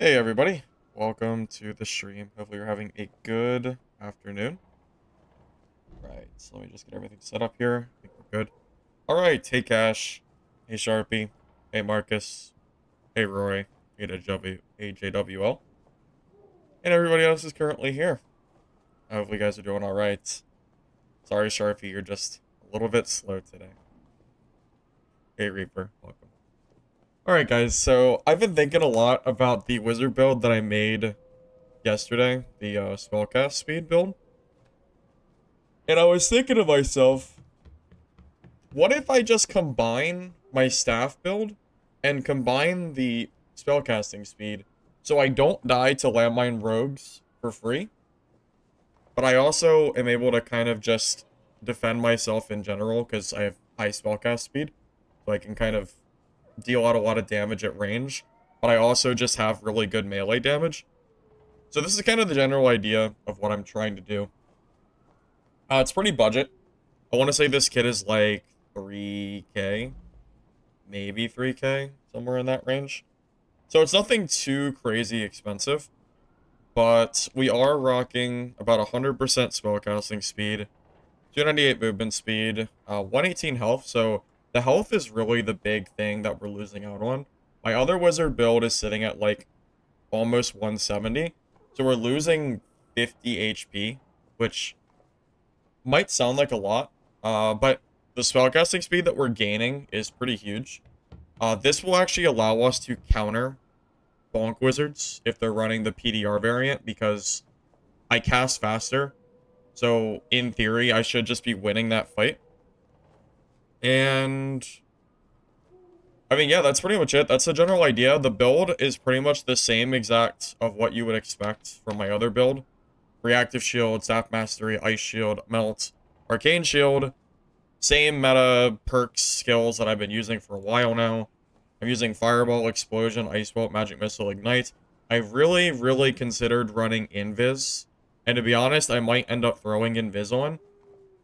Hey everybody, welcome to the stream. Hopefully you're having a good afternoon. Right, so let me just get everything set up here. I think we're good. Alright, hey Cash, hey Sharpie, hey Marcus, hey Roy, hey JWL, and everybody else is currently here. Hopefully you guys are doing alright. Sorry Sharpie, you're just a little bit slow today. Hey Reaper, welcome. Alright guys, so I've been thinking a lot about the wizard build that I made yesterday, the spellcast speed build. And I was thinking to myself, what if I just combine my staff build and combine the spellcasting speed so I don't die to landmine rogues for free, but I also am able to kind of just defend myself in general because I have high spellcast speed, so I can kind of deal out a lot of damage at range, but I also just have really good melee damage. So this is kind of the general idea of what I'm trying to do. It's pretty budget. I want to say this kit is like 3k, maybe 3k, somewhere in that range. So it's nothing too crazy expensive, but we are rocking about 100% spellcasting speed, 298 movement speed, 118 health, so the health is really the big thing that we're losing out on. My other wizard build is sitting at like almost 170, so we're losing 50 HP, which might sound like a lot, but the spellcasting speed that we're gaining is pretty huge. This will actually allow us to counter bonk wizards if they're running the PDR variant, because I cast faster. So in theory, I should just be winning that fight. And I mean, yeah, that's pretty much it. That's the general idea. The build is pretty much the same exact of what you would expect from my other build. Reactive Shield, Staff Mastery, Ice Shield, Melt, Arcane Shield. Same meta perks skills that I've been using for a while now. I'm using Fireball, Explosion, Ice Bolt, Magic Missile, Ignite. I really considered running Invis. And to be honest, I might end up throwing Invis on.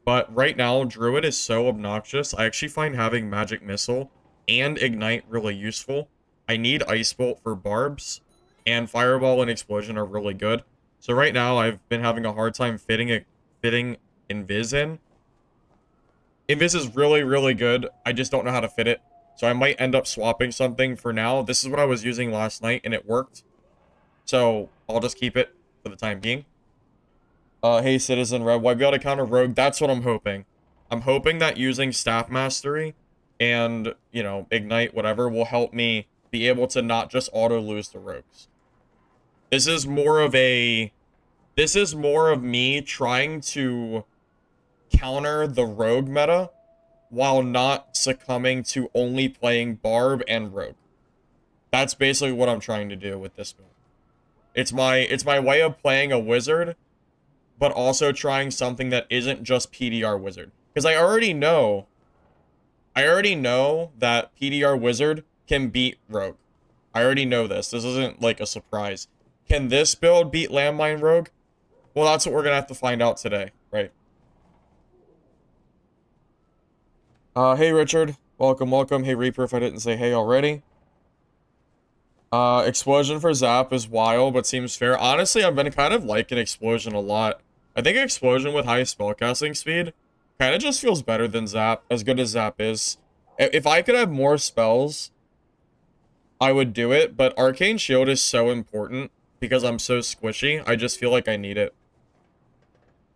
But right now, Druid is so obnoxious. I actually find having Magic Missile and Ignite really useful. I need Ice Bolt for Barbs. And Fireball and Explosion are really good. So right now, I've been having a hard time fitting Invis in. Invis is really good. I just don't know how to fit it. So I might end up swapping something for now. This is what I was using last night, and it worked. So I'll just keep it for the time being. Hey, Citizen Red, why be able to counter Rogue? That's what I'm hoping. I'm hoping that using Staff Mastery and, you know, Ignite, whatever, will help me be able to not just auto-lose the Rogues. This is more of me trying to counter the Rogue meta while not succumbing to only playing Barb and Rogue. That's basically what I'm trying to do with this build. It's my way of playing a wizard, but also trying something that isn't just PDR wizard. Because I already know that PDR wizard can beat Rogue. I already know this. This isn't like a surprise. Can this build beat Landmine Rogue? Well, that's what we're gonna have to find out today, right? Hey Richard, welcome. Hey Reaper, if I didn't say hey already. Explosion for Zap is wild, but seems fair. Honestly, I've been kind of liking Explosion a lot. I think Explosion with high spellcasting speed kind of just feels better than Zap, as good as Zap is. If I could have more spells, I would do it, but Arcane Shield is so important because I'm so squishy. I just feel like I need it.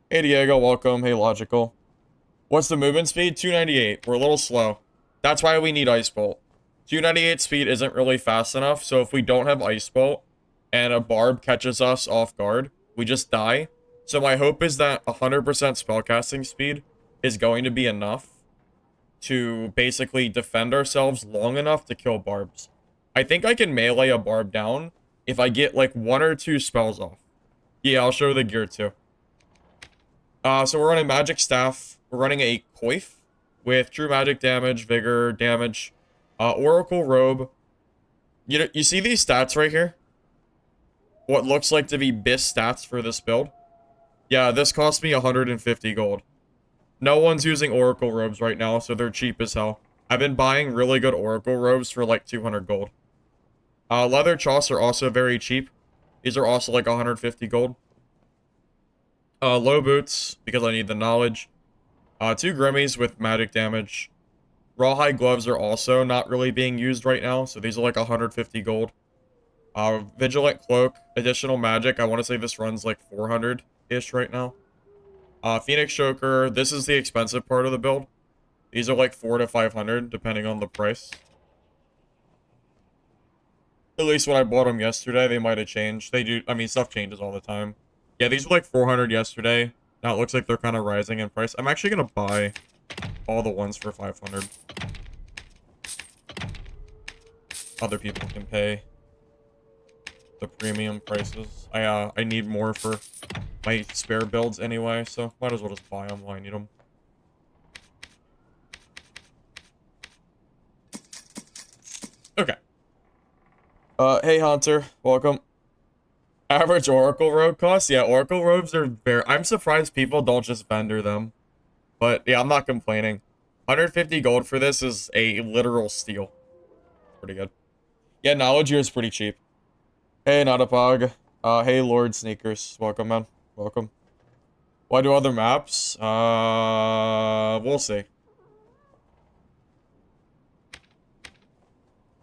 Hey Diego, welcome. Hey Logical. What's the movement speed? 298. We're a little slow. That's why we need Ice Bolt. 298 speed isn't really fast enough, so if we don't have Ice Bolt and a Barb catches us off guard, we just die. So my hope is that 100% spellcasting speed is going to be enough to basically defend ourselves long enough to kill Barbs. I think I can melee a Barb down if I get like 1 or 2 spells off. Yeah, I'll show the gear too. So we're running Magic Staff. We're running a Coif with True Magic damage, Vigor damage, Oracle Robe. You see these stats right here? What looks like to be BIS stats for this build? Yeah, this cost me 150 gold. No one's using Oracle Robes right now, so they're cheap as hell. I've been buying really good Oracle Robes for like 200 gold. Leather choss are also very cheap. These are also like 150 gold. Low boots, because I need the knowledge. 2 Grimmies with magic damage. Rawhide gloves are also not really being used right now, so these are like 150 gold. Vigilant cloak, additional magic. I want to say this runs like 400-ish right now. Phoenix choker, this is the expensive part of the build. These are like 400 to 500, depending on the price. At least when I bought them yesterday, they might have changed. They do, I mean, stuff changes all the time. Yeah, these were like 400 yesterday. Now it looks like they're kind of rising in price. I'm actually going to buy all the ones for 500. Other people can pay the premium prices. I need more for my spare builds anyway, so might as well just buy them while I need them. Okay. Hey Hunter, welcome. Average Oracle robe cost? Yeah, Oracle robes are very... I'm surprised people don't just vendor them. But yeah, I'm not complaining. 150 gold for this is a literal steal. Pretty good. Yeah, knowledge here is pretty cheap. Hey, Natapog. Hey, Lord Sneakers. Welcome, man. Welcome. Why do other maps? We'll see.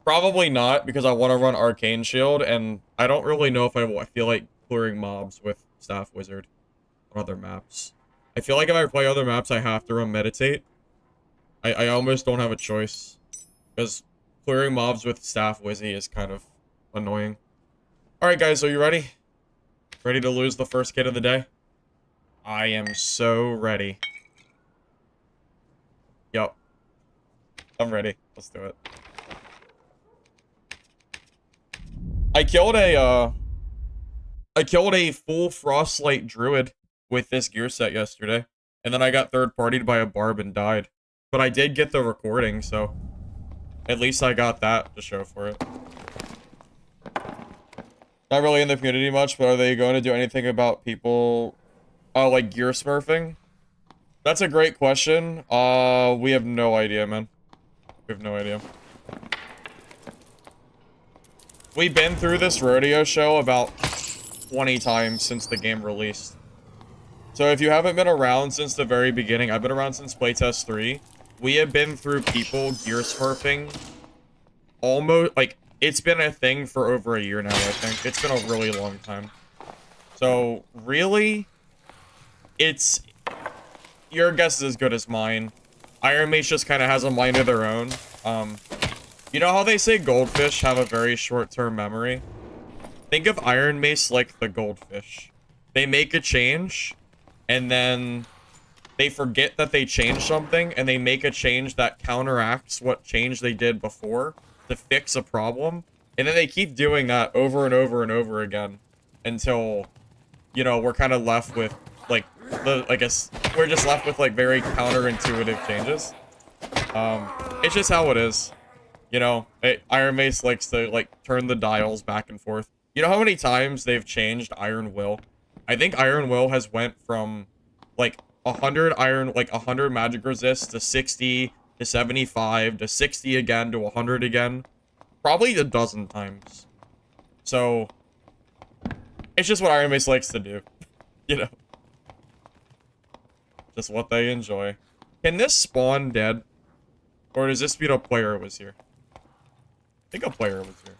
Probably not, because I want to run Arcane Shield, and I don't really know if I feel like clearing mobs with Staff Wizard on other maps. I feel like if I play other maps, I have to run Meditate. I almost don't have a choice, because clearing mobs with Staff Wizzy is kind of annoying. Alright guys, are you ready? Ready to lose the first kit of the day? I am so ready. Yup. I'm ready. Let's do it. I killed a full Frostlight Druid with this gear set yesterday. And then I got third-partied by a Barb and died. But I did get the recording, so... at least I got that to show for it. Not really in the community much, but are they going to do anything about people... like gear smurfing? That's a great question. We have no idea, man. We have no idea. We've been through this rodeo show about 20 times since the game released. So if you haven't been around since the very beginning, I've been around since playtest 3. We have been through people gear smurfing almost, like, it's been a thing for over a year now, I think. It's been a really long time. So, really, it's, your guess is as good as mine. Iron Mace just kind of has a mind of their own. You know how they say goldfish have a very short-term memory? Think of Iron Mace like the goldfish. They make a change, and then they forget that they changed something, and they make a change that counteracts what change they did before to fix a problem. And then they keep doing that over and over and over again until, you know, we're kind of left with, like, I guess, we're just left with, like, very counterintuitive changes. It's just how it is. You know, Iron Mace likes to, like, turn the dials back and forth. You know how many times they've changed Iron Will? I think Iron Will has went from, like, 100 magic resist to 60 to 75 to 60 again to 100 again. Probably a dozen times. So, it's just what Iron Mace likes to do. You know? Just what they enjoy. Can this spawn dead? Or does this mean a player was here? I think a player was here.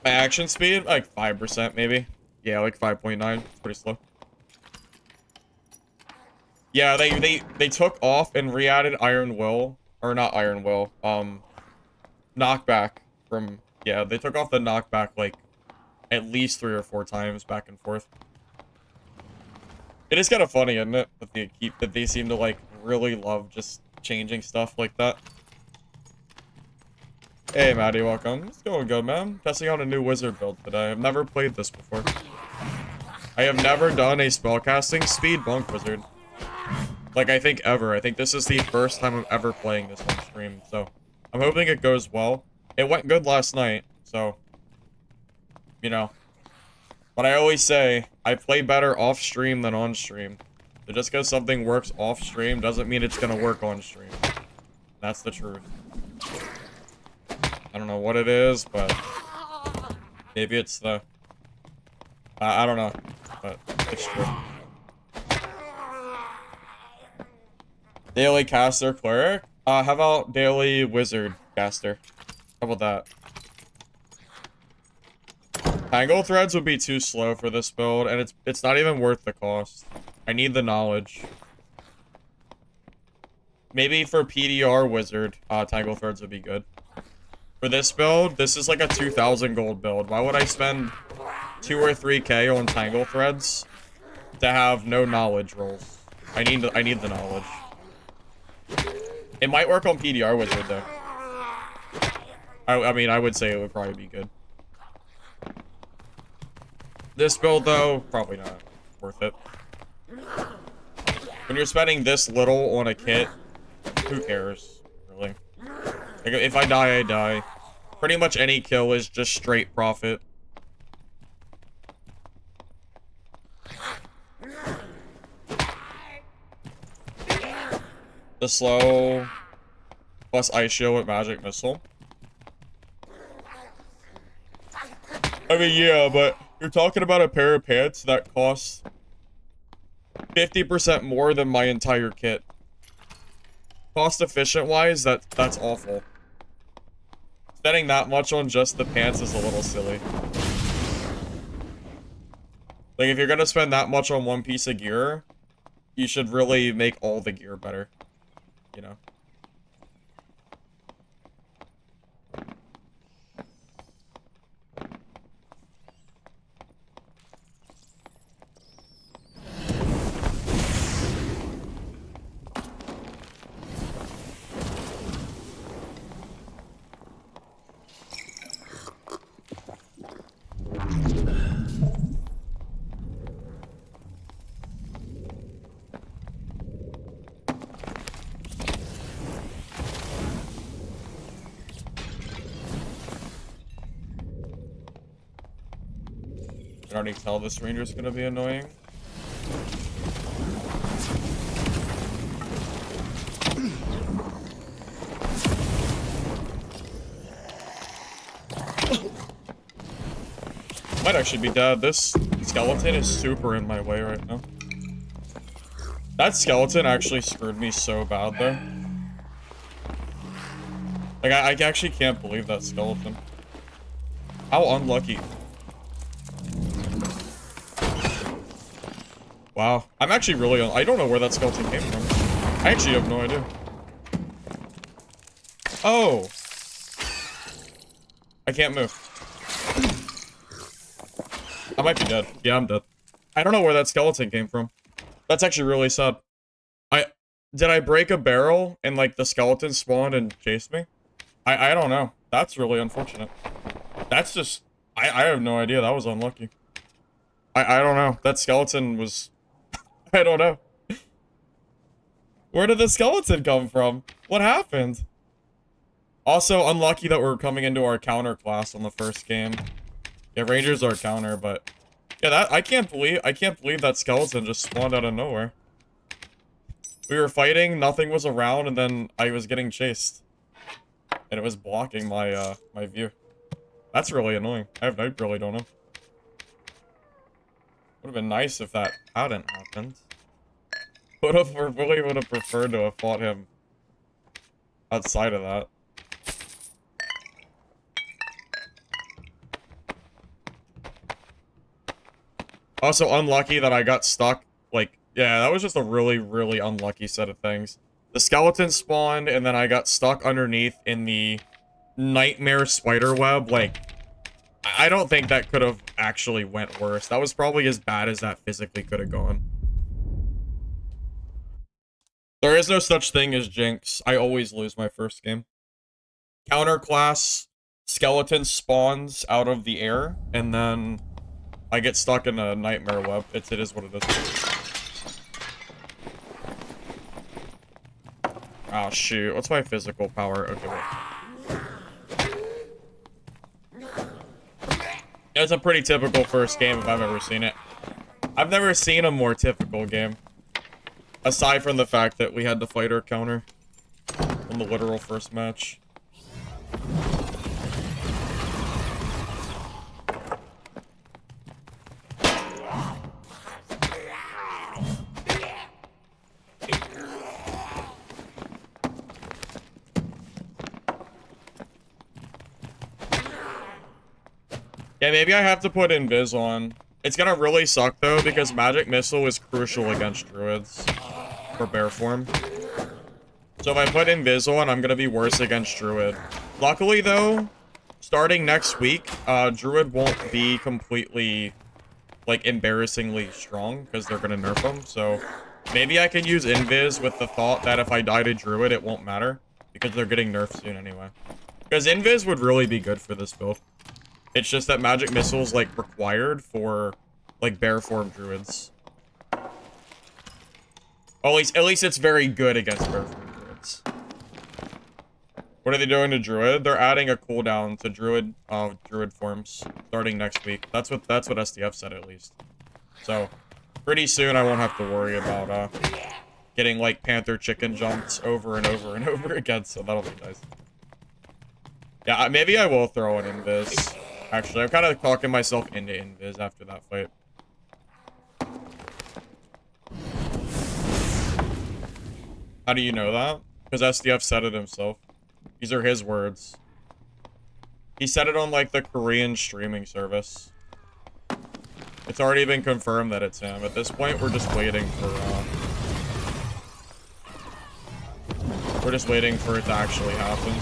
My action speed? Like 5% maybe. Yeah, like 5.9. It's pretty slow. Yeah, they took off and re-added Iron Will. Or not Iron Will. Knockback from... Yeah, they took off the knockback like at least 3 or 4 times back and forth. It is kind of funny, isn't it? That they seem to like really love just changing stuff like that. Hey Maddie, welcome. It's going good, man. Testing out a new wizard build today. I've never played this before. I have never done a spellcasting speed monk wizard. Like, I think ever. I think this is the first time I'm ever playing this on stream, so I'm hoping it goes well. It went good last night, so, you know. But I always say, I play better off stream than on stream. So just because something works off stream doesn't mean it's gonna work on stream. That's the truth. I don't know what it is, but maybe it's the... I don't know, but it's true. Daily caster cleric? How about daily wizard caster? How about that? Tangle threads would be too slow for this build, and it's not even worth the cost. I need the knowledge. Maybe for PDR wizard, tangle threads would be good. For this build, this is like a 2,000 gold build. Why would I spend 2 or 3k on tangle threads to have no knowledge rolls? I need the knowledge. It might work on PDR wizard though. I mean, I would say it would probably be good. This build though, probably not worth it. When you're spending this little on a kit, who cares, really? Like, if I die, I die. Pretty much any kill is just straight profit. The slow plus ice shield with magic missile. I mean, yeah, but you're talking about a pair of pants that costs 50% more than my entire kit. Cost efficient wise, that's awful. Spending that much on just the pants is a little silly. Like, if you're gonna spend that much on one piece of gear, you should really make all the gear better. You know? I can already tell this ranger's gonna be annoying. Might actually be dead. This skeleton is super in my way right now. That skeleton actually screwed me so bad there. Like, I actually can't believe that skeleton. How unlucky. Wow. I'm actually really... I don't know where that skeleton came from. I actually have no idea. Oh. I can't move. I might be dead. Yeah, I'm dead. I don't know where that skeleton came from. That's actually really sad. Did I break a barrel and, like, the skeleton spawned and chased me? I don't know. That's really unfortunate. That's just... I have no idea. That was unlucky. I don't know. That skeleton was... I don't know. Where did the skeleton come from? What happened? Also, unlucky that we're coming into our counter class on the first game. Yeah, Rangers are counter, but... Yeah, that... I can't believe that skeleton just spawned out of nowhere. We were fighting, nothing was around, and then I was getting chased. And it was blocking my, my view. That's really annoying. I really don't know. Would have been nice if that hadn't happened. Really would have preferred to have fought him outside of that. Also unlucky that I got stuck. Like, yeah, that was just a really, really unlucky set of things. The skeleton spawned, and then I got stuck underneath in the nightmare spider web. Like, I don't think that could have actually went worse. That was probably as bad as that physically could have gone. There is no such thing as Jinx. I always lose my first game. Counter class, skeleton spawns out of the air, and then I get stuck in a nightmare web. It is what it is. Oh shoot, what's my physical power? Okay, wait. It's a pretty typical first game if I've ever seen it. I've never seen a more typical game. Aside from the fact that we had to fight our counter. on the literal first match. Yeah, maybe I have to put Invis on. It's gonna really suck, though, because Magic Missile is crucial against Druids. For Bear form. So if I put Invis on, I'm gonna be worse against Druid. Luckily, though, starting next week, Druid won't be completely, like, embarrassingly strong, because they're gonna nerf him, so... Maybe I can use Invis with the thought that if I die to Druid, it won't matter, because they're getting nerfed soon anyway. Because Invis would really be good for this build. It's just that Magic Missile is, like, required for, like, Bear form Druids. At least it's very good against Bear form Druids. What are they doing to Druid? They're adding a cooldown to Druid forms starting next week. That's what SDF said, at least. So, pretty soon I won't have to worry about, getting, like, Panther Chicken jumps over and over and over again, so that'll be nice. Yeah, maybe I will throw an Invis. Actually, I'm kind of talking myself into Invis after that fight. How do you know that? Because SDF said it himself. These are his words. He said it on, like, the Korean streaming service. It's already been confirmed that it's him. At this point, we're just waiting for, we're just waiting for it to actually happen.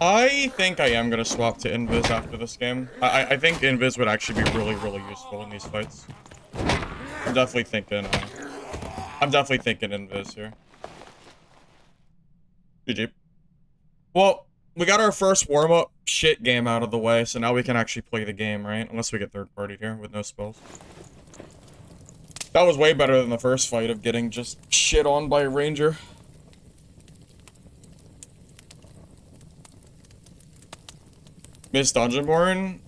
I think I am gonna swap to Invis after this game. I think Invis would actually be really, really useful in these fights. I'm definitely thinking Invis here. GG. Well, we got our first warm-up shit game out of the way, so now we can actually play the game, right? Unless we get third-party here with no spells. That was way better than the first fight of getting just shit on by a ranger. Miss Dungeonborn?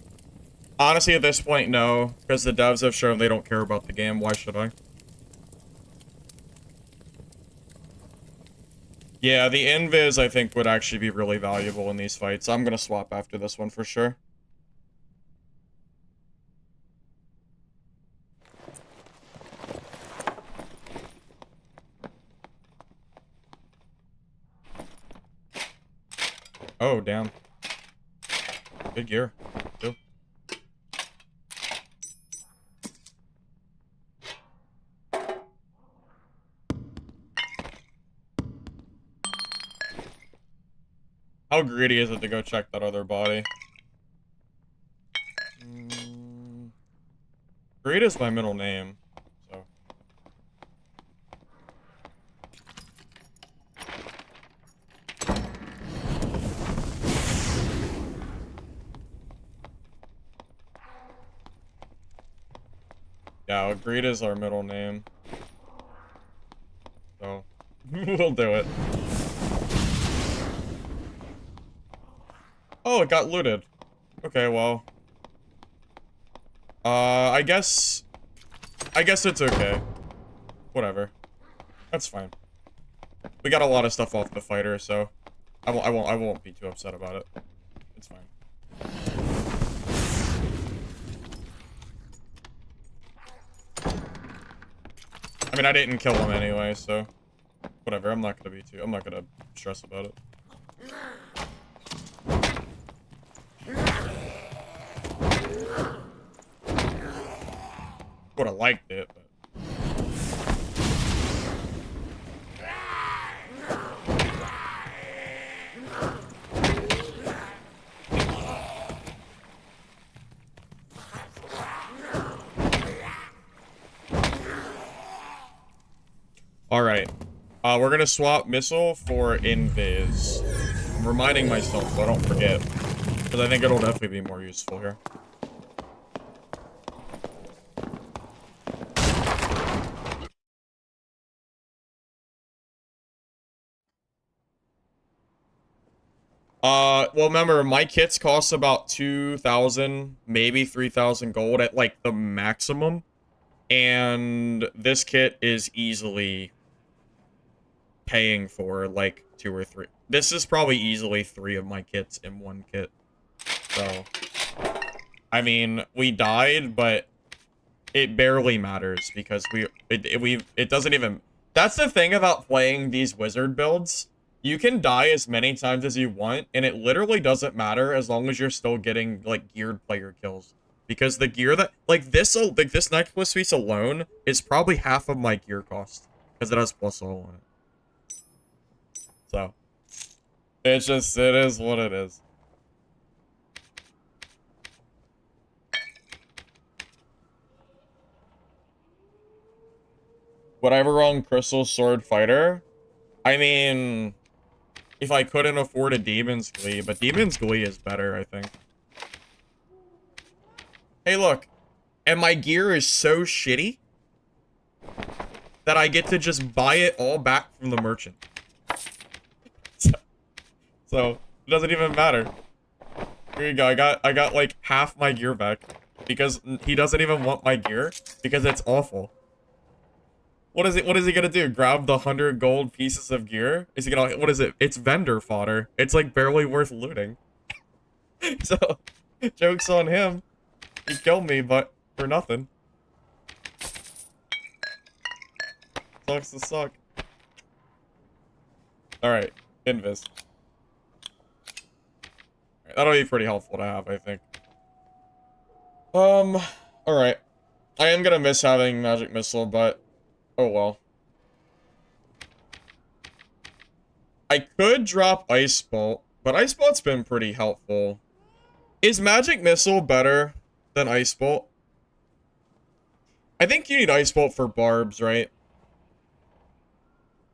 Honestly, at this point, no. Because the devs have shown they don't care about the game. Why should I? Yeah, the Invis, I think, would actually be really valuable in these fights. I'm gonna swap after this one for sure. Oh, damn. Good gear. Too. How greedy is it to go check that other body? Greed is my middle name, so. Yeah, Greed is our middle name. So, we'll do it. Oh, it got looted. Okay, well. I guess it's okay. Whatever. That's fine. We got a lot of stuff off the fighter, so I won't be too upset about it. It's fine. I mean, I didn't kill him anyway, so whatever. I'm not gonna stress about it. Would have liked it, but all right. We're gonna swap missile for invis. I'm reminding myself so I don't forget, because I think it'll definitely be more useful here. Well, remember, my kits cost about 2,000, maybe 3,000 gold at, like, the maximum. And this kit is easily paying for, like, 2 or 3. This is probably easily 3 of my kits in one kit. So, I mean, we died, but it barely matters because it doesn't even... That's the thing about playing these wizard builds. You can die as many times as you want, and it literally doesn't matter as long as you're still getting, like, geared player kills. Because the gear that... Like, this necklace piece alone is probably half of my gear cost. Because it has plus all on it. So. It is what it is. Would I ever run Crystal Sword Fighter? I mean... If I couldn't afford a Demon's Glee, but Demon's Glee is better, I think. Hey, look. And my gear is so shitty that I get to just buy it all back from the merchant. So it doesn't even matter. Here you go. I got like half my gear back because he doesn't even want my gear because it's awful. What is he gonna do? Grab the 100 gold pieces of gear? Is he gonna, what is it? It's vendor fodder. It's like barely worth looting. So, joke's on him. He killed me, but for nothing. Sucks to suck. Alright, invis. That'll be pretty helpful to have, I think. Alright. I am gonna miss having Magic Missile, but oh well. I could drop Ice Bolt, but Ice Bolt's been pretty helpful. Is Magic Missile better than Ice Bolt? I think you need Ice Bolt for barbs, right?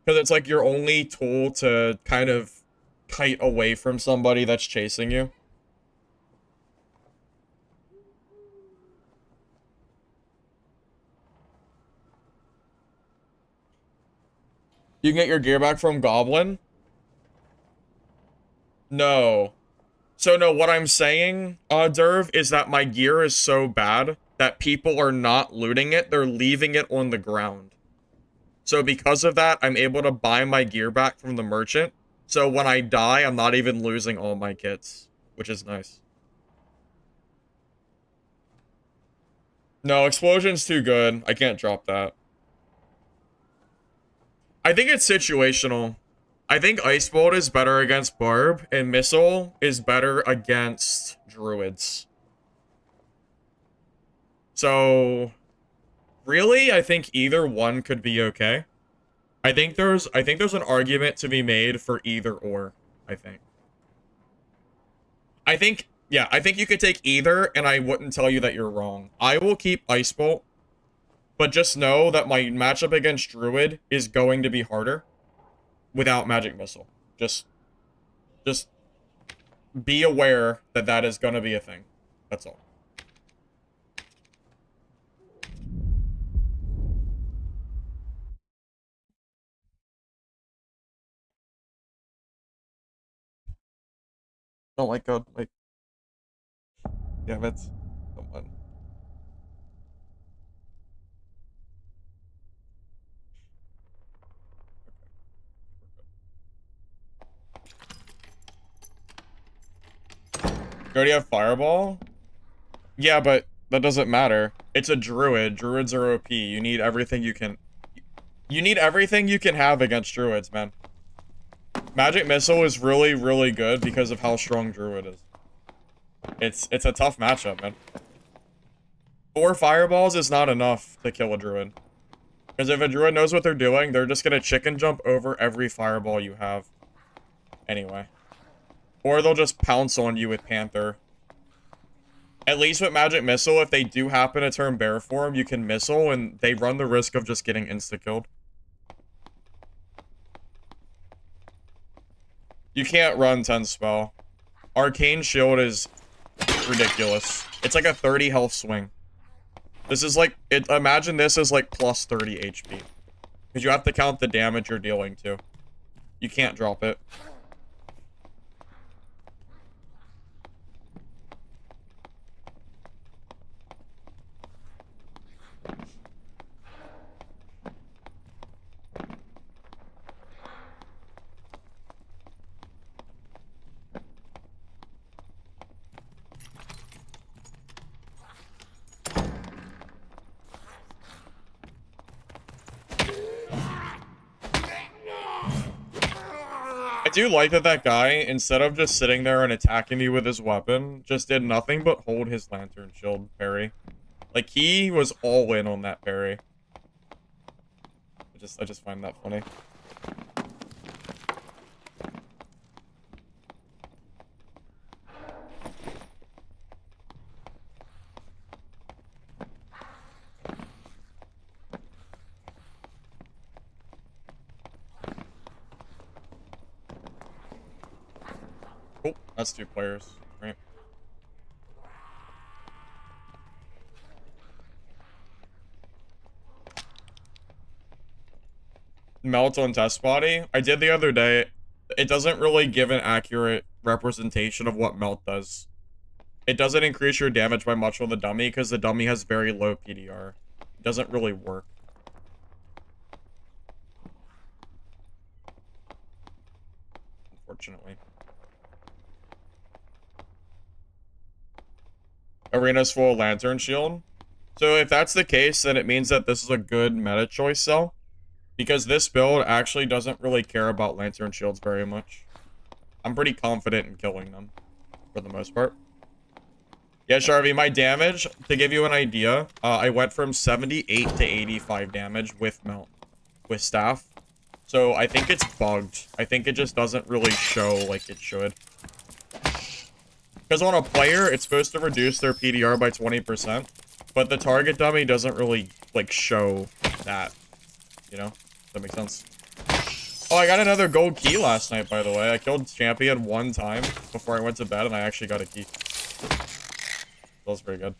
Because it's like your only tool to kind of kite away from somebody that's chasing you. You can get your gear back from Goblin? No. So no, what I'm saying, Derv, is that my gear is so bad that people are not looting it, they're leaving it on the ground. So because of that, I'm able to buy my gear back from the merchant. So when I die, I'm not even losing all my kits, which is nice. No, Explosion's too good. I can't drop that. I think it's situational. I think Ice Bolt is better against Barb, and Missile is better against Druids. So, really, I think either one could be okay. I think there's an argument to be made for either or, I think. Yeah, I think you could take either, and I wouldn't tell you that you're wrong. I will keep Ice Bolt, but just know that my matchup against Druid is going to be harder without Magic Missile. Just be aware that that is going to be a thing. That's all. Don't like God. Like, Damn it. Come on. You already have Fireball? Yeah, but that doesn't matter. It's a druid. Druids are OP. You need everything you can... You need everything you can have against druids, man. Magic Missile is really, really good because of how strong druid is. It's a tough matchup, man. 4 fireballs is not enough to kill a druid. Because if a druid knows what they're doing, they're just gonna chicken jump over every fireball you have. Anyway. Or they'll just pounce on you with Panther. At least with Magic Missile, if they do happen to turn Bear Form, you can Missile, and they run the risk of just getting insta-killed. You can't run 10 spell. Arcane Shield is ridiculous. It's like a 30 health swing. This is like, imagine this as like plus 30 HP. Because you have to count the damage you're dealing too. You can't drop it. I do like that that guy, instead of just sitting there and attacking you with his weapon, just did nothing but hold his Lantern Shield parry. Like, he was all in on that parry. I just find that funny. Oh, that's 2 players. Right. Melt on test body. I did the other day. It doesn't really give an accurate representation of what melt does. It doesn't increase your damage by much on the dummy because the dummy has very low PDR. It doesn't really work. Unfortunately. Arena's full Lantern Shield. So if that's the case, then it means that this is a good meta choice, though. Because this build actually doesn't really care about Lantern Shields very much. I'm pretty confident in killing them, for the most part. Yeah, Sharvie, my damage, to give you an idea, I went from 78 to 85 damage with melt, with staff. So I think it's bugged. I think it just doesn't really show like it should. Because on a player, it's supposed to reduce their PDR by 20%, but the target dummy doesn't really, like, show that, you know? Does that make sense? Oh, I got another gold key last night, by the way. I killed Champion 1 time before I went to bed, and I actually got a key. That was very good.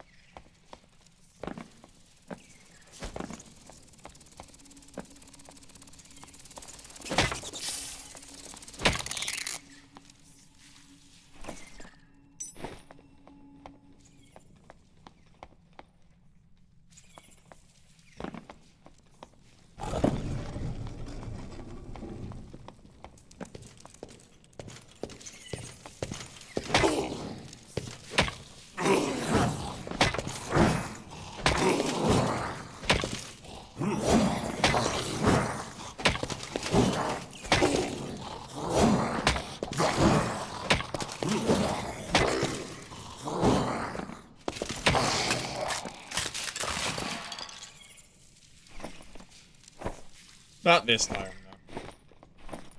Not this time, no.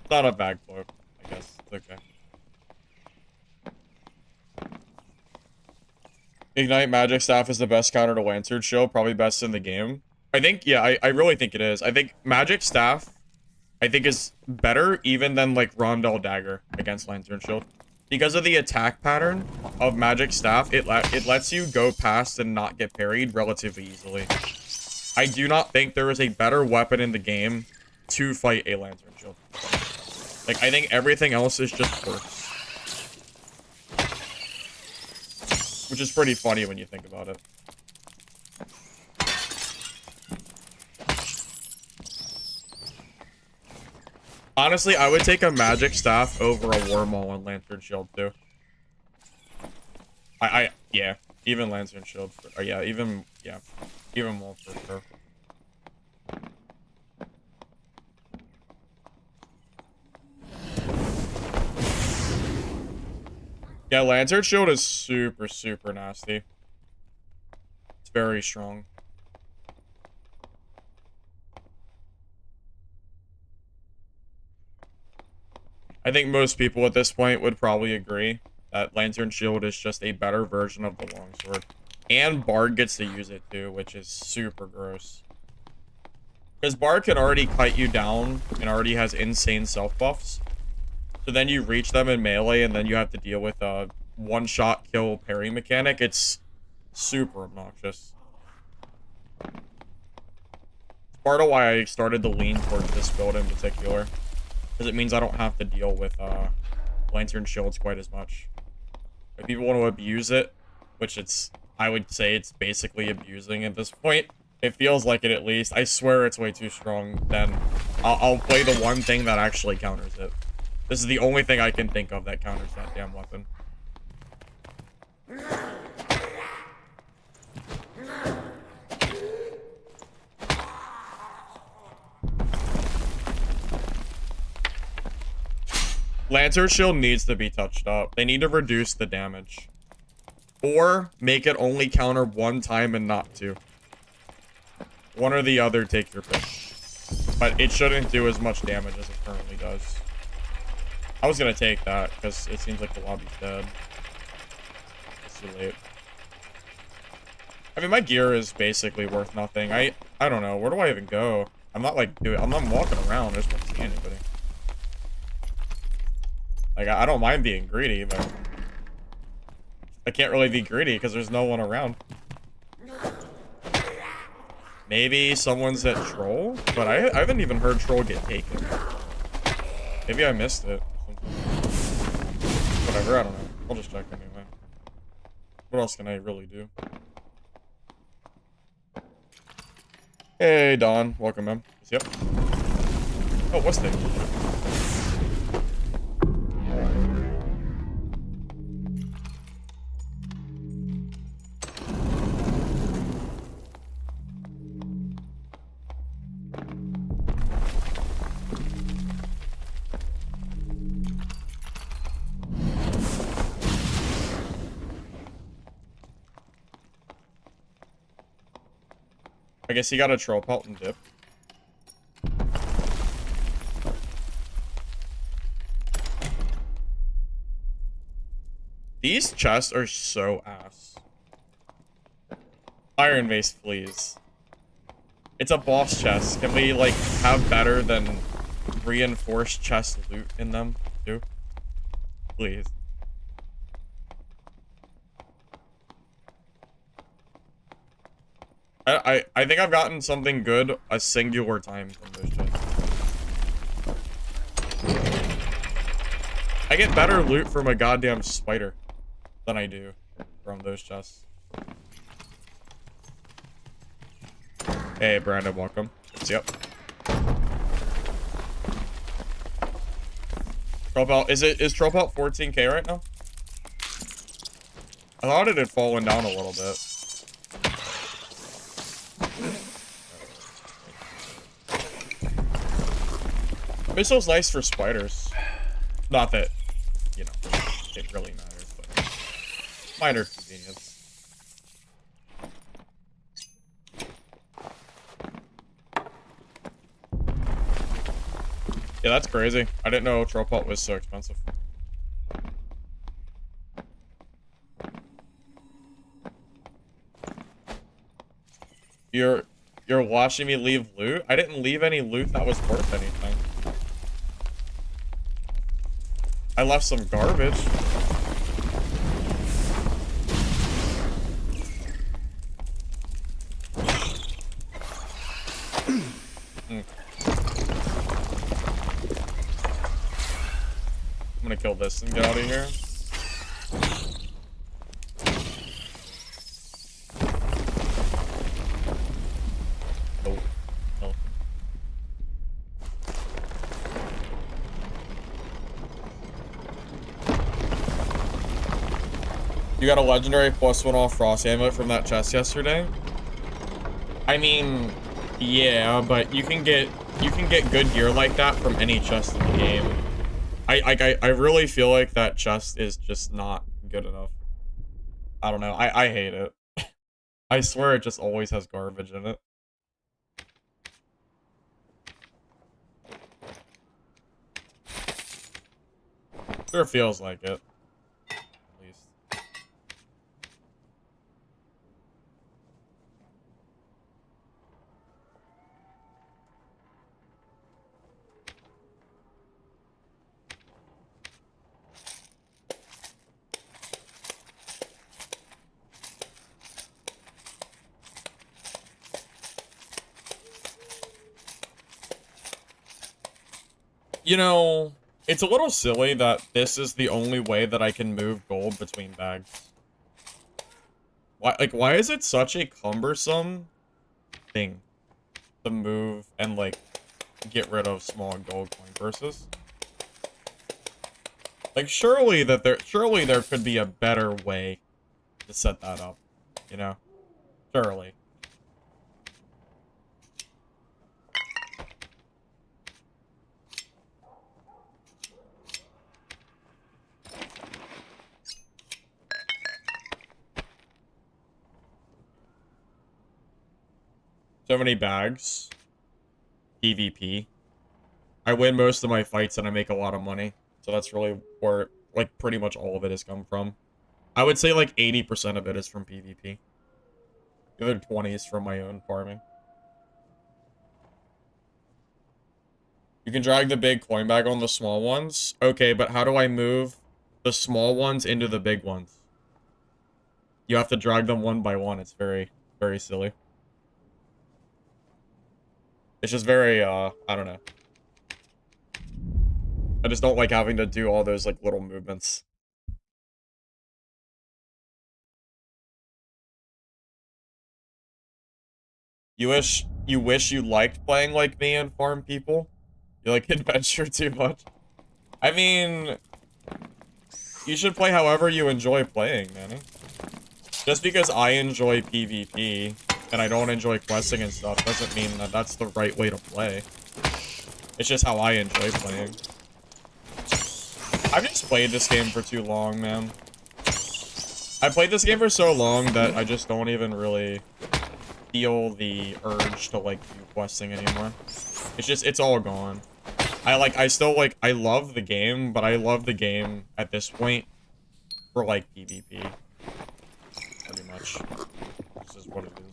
It's not a backflip, I guess. It's okay. Ignite Magic Staff is the best counter to Lantern Shield, probably best in the game. I think, yeah, I really think it is. I think Magic Staff, I think, is better even than, like, Rondell Dagger against Lantern Shield. Because of the attack pattern of Magic Staff, it lets you go past and not get parried relatively easily. I do not think there is a better weapon in the game to fight a Lantern Shield. Like, I think everything else is just worse. which is pretty funny when you think about it. Honestly, I would take a magic staff over a wormhole and lantern shield too. Yeah, even lantern shield. Yeah, even more for sure. Yeah, lantern shield is super, super nasty. It's very strong. I think most people at this point would probably agree that lantern shield is just a better version of the longsword. And Bard gets to use it too, which is super gross. Because Bard can already kite you down and already has insane self buffs. So then you reach them in melee and then you have to deal with a one-shot kill parry mechanic. It's super obnoxious. It's part of why I started to lean towards this build in particular. Because it means I don't have to deal with lantern shields quite as much. If people want to abuse it, which I would say it's basically abusing at this point. It feels like it at least. I swear it's way too strong. Then I'll play the one thing that actually counters it. This is the only thing I can think of that counters that damn weapon. Lantern shield needs to be touched up. They need to reduce the damage. Or make it only counter one time and not two. One or the other, take your pick. But it shouldn't do as much damage as it currently does. I was gonna take that, because it seems like the lobby's dead. It's too late. I mean, my gear is basically worth nothing. I don't know. Where do I even go? I'm not, like, I'm not walking around. I just don't see anybody. Like, I don't mind being greedy, but I can't really be greedy because there's no one around. Maybe someone's at Troll, but I haven't even heard Troll get taken. Maybe I missed it. Whatever, I don't know. I'll just check anyway. What else can I really do? Hey, Don. Welcome, man. Yep. Oh, what's that? I guess he got a troll pelt and dip. These chests are so ass. Iron Vase, please. It's a boss chest. Can we, like, have better than reinforced chest loot in them, too? Please. I think I've gotten something good a singular time from those chests. I get better loot from a goddamn spider than I do from those chests. Hey, Brandon, welcome. Yep. Tropelt, is Tropelt 14k right now? I thought it had fallen down a little bit. Missile's nice for spiders. Not that, you know, it really matters, but minor convenience. Yeah, that's crazy. I didn't know Tropelt was so expensive. You're watching me leave loot? I didn't leave any loot that was worth anything. I left some garbage. I'm gonna kill this and get out of here. You got a legendary +1 off Frost Amulet from that chest yesterday? I mean, yeah, but you can get good gear like that from any chest in the game. I really feel like that chest is just not good enough. I don't know. I hate it. I swear it just always has garbage in it. Sure feels like it. At least. You know, it's a little silly that this is the only way that I can move gold between bags. Why is it such a cumbersome thing to move and, like, get rid of small gold coin purses? Like, surely there could be a better way to set that up, you know? Surely. So many bags. PvP. I win most of my fights and I make a lot of money. So that's really where, like, pretty much all of it has come from. I would say, like, 80% of it is from PvP. The other 20 is from my own farming. You can drag the big coin bag on the small ones. Okay, but how do I move the small ones into the big ones? You have to drag them one by one. It's very, very silly. It's just very, I don't know. I just don't like having to do all those, like, little movements. You wish you liked playing like me and farm people? You like adventure too much? I mean, you should play however you enjoy playing, Manny. Just because I enjoy PvP and I don't enjoy questing and stuff doesn't mean that that's the right way to play. It's just how I enjoy playing. I've just played this game for too long, man. I played this game for so long that I just don't even really feel the urge to, like, do questing anymore. It's all gone. I still, like, I love the game, but I love the game at this point for, like, PvP. Pretty much. This is what it is.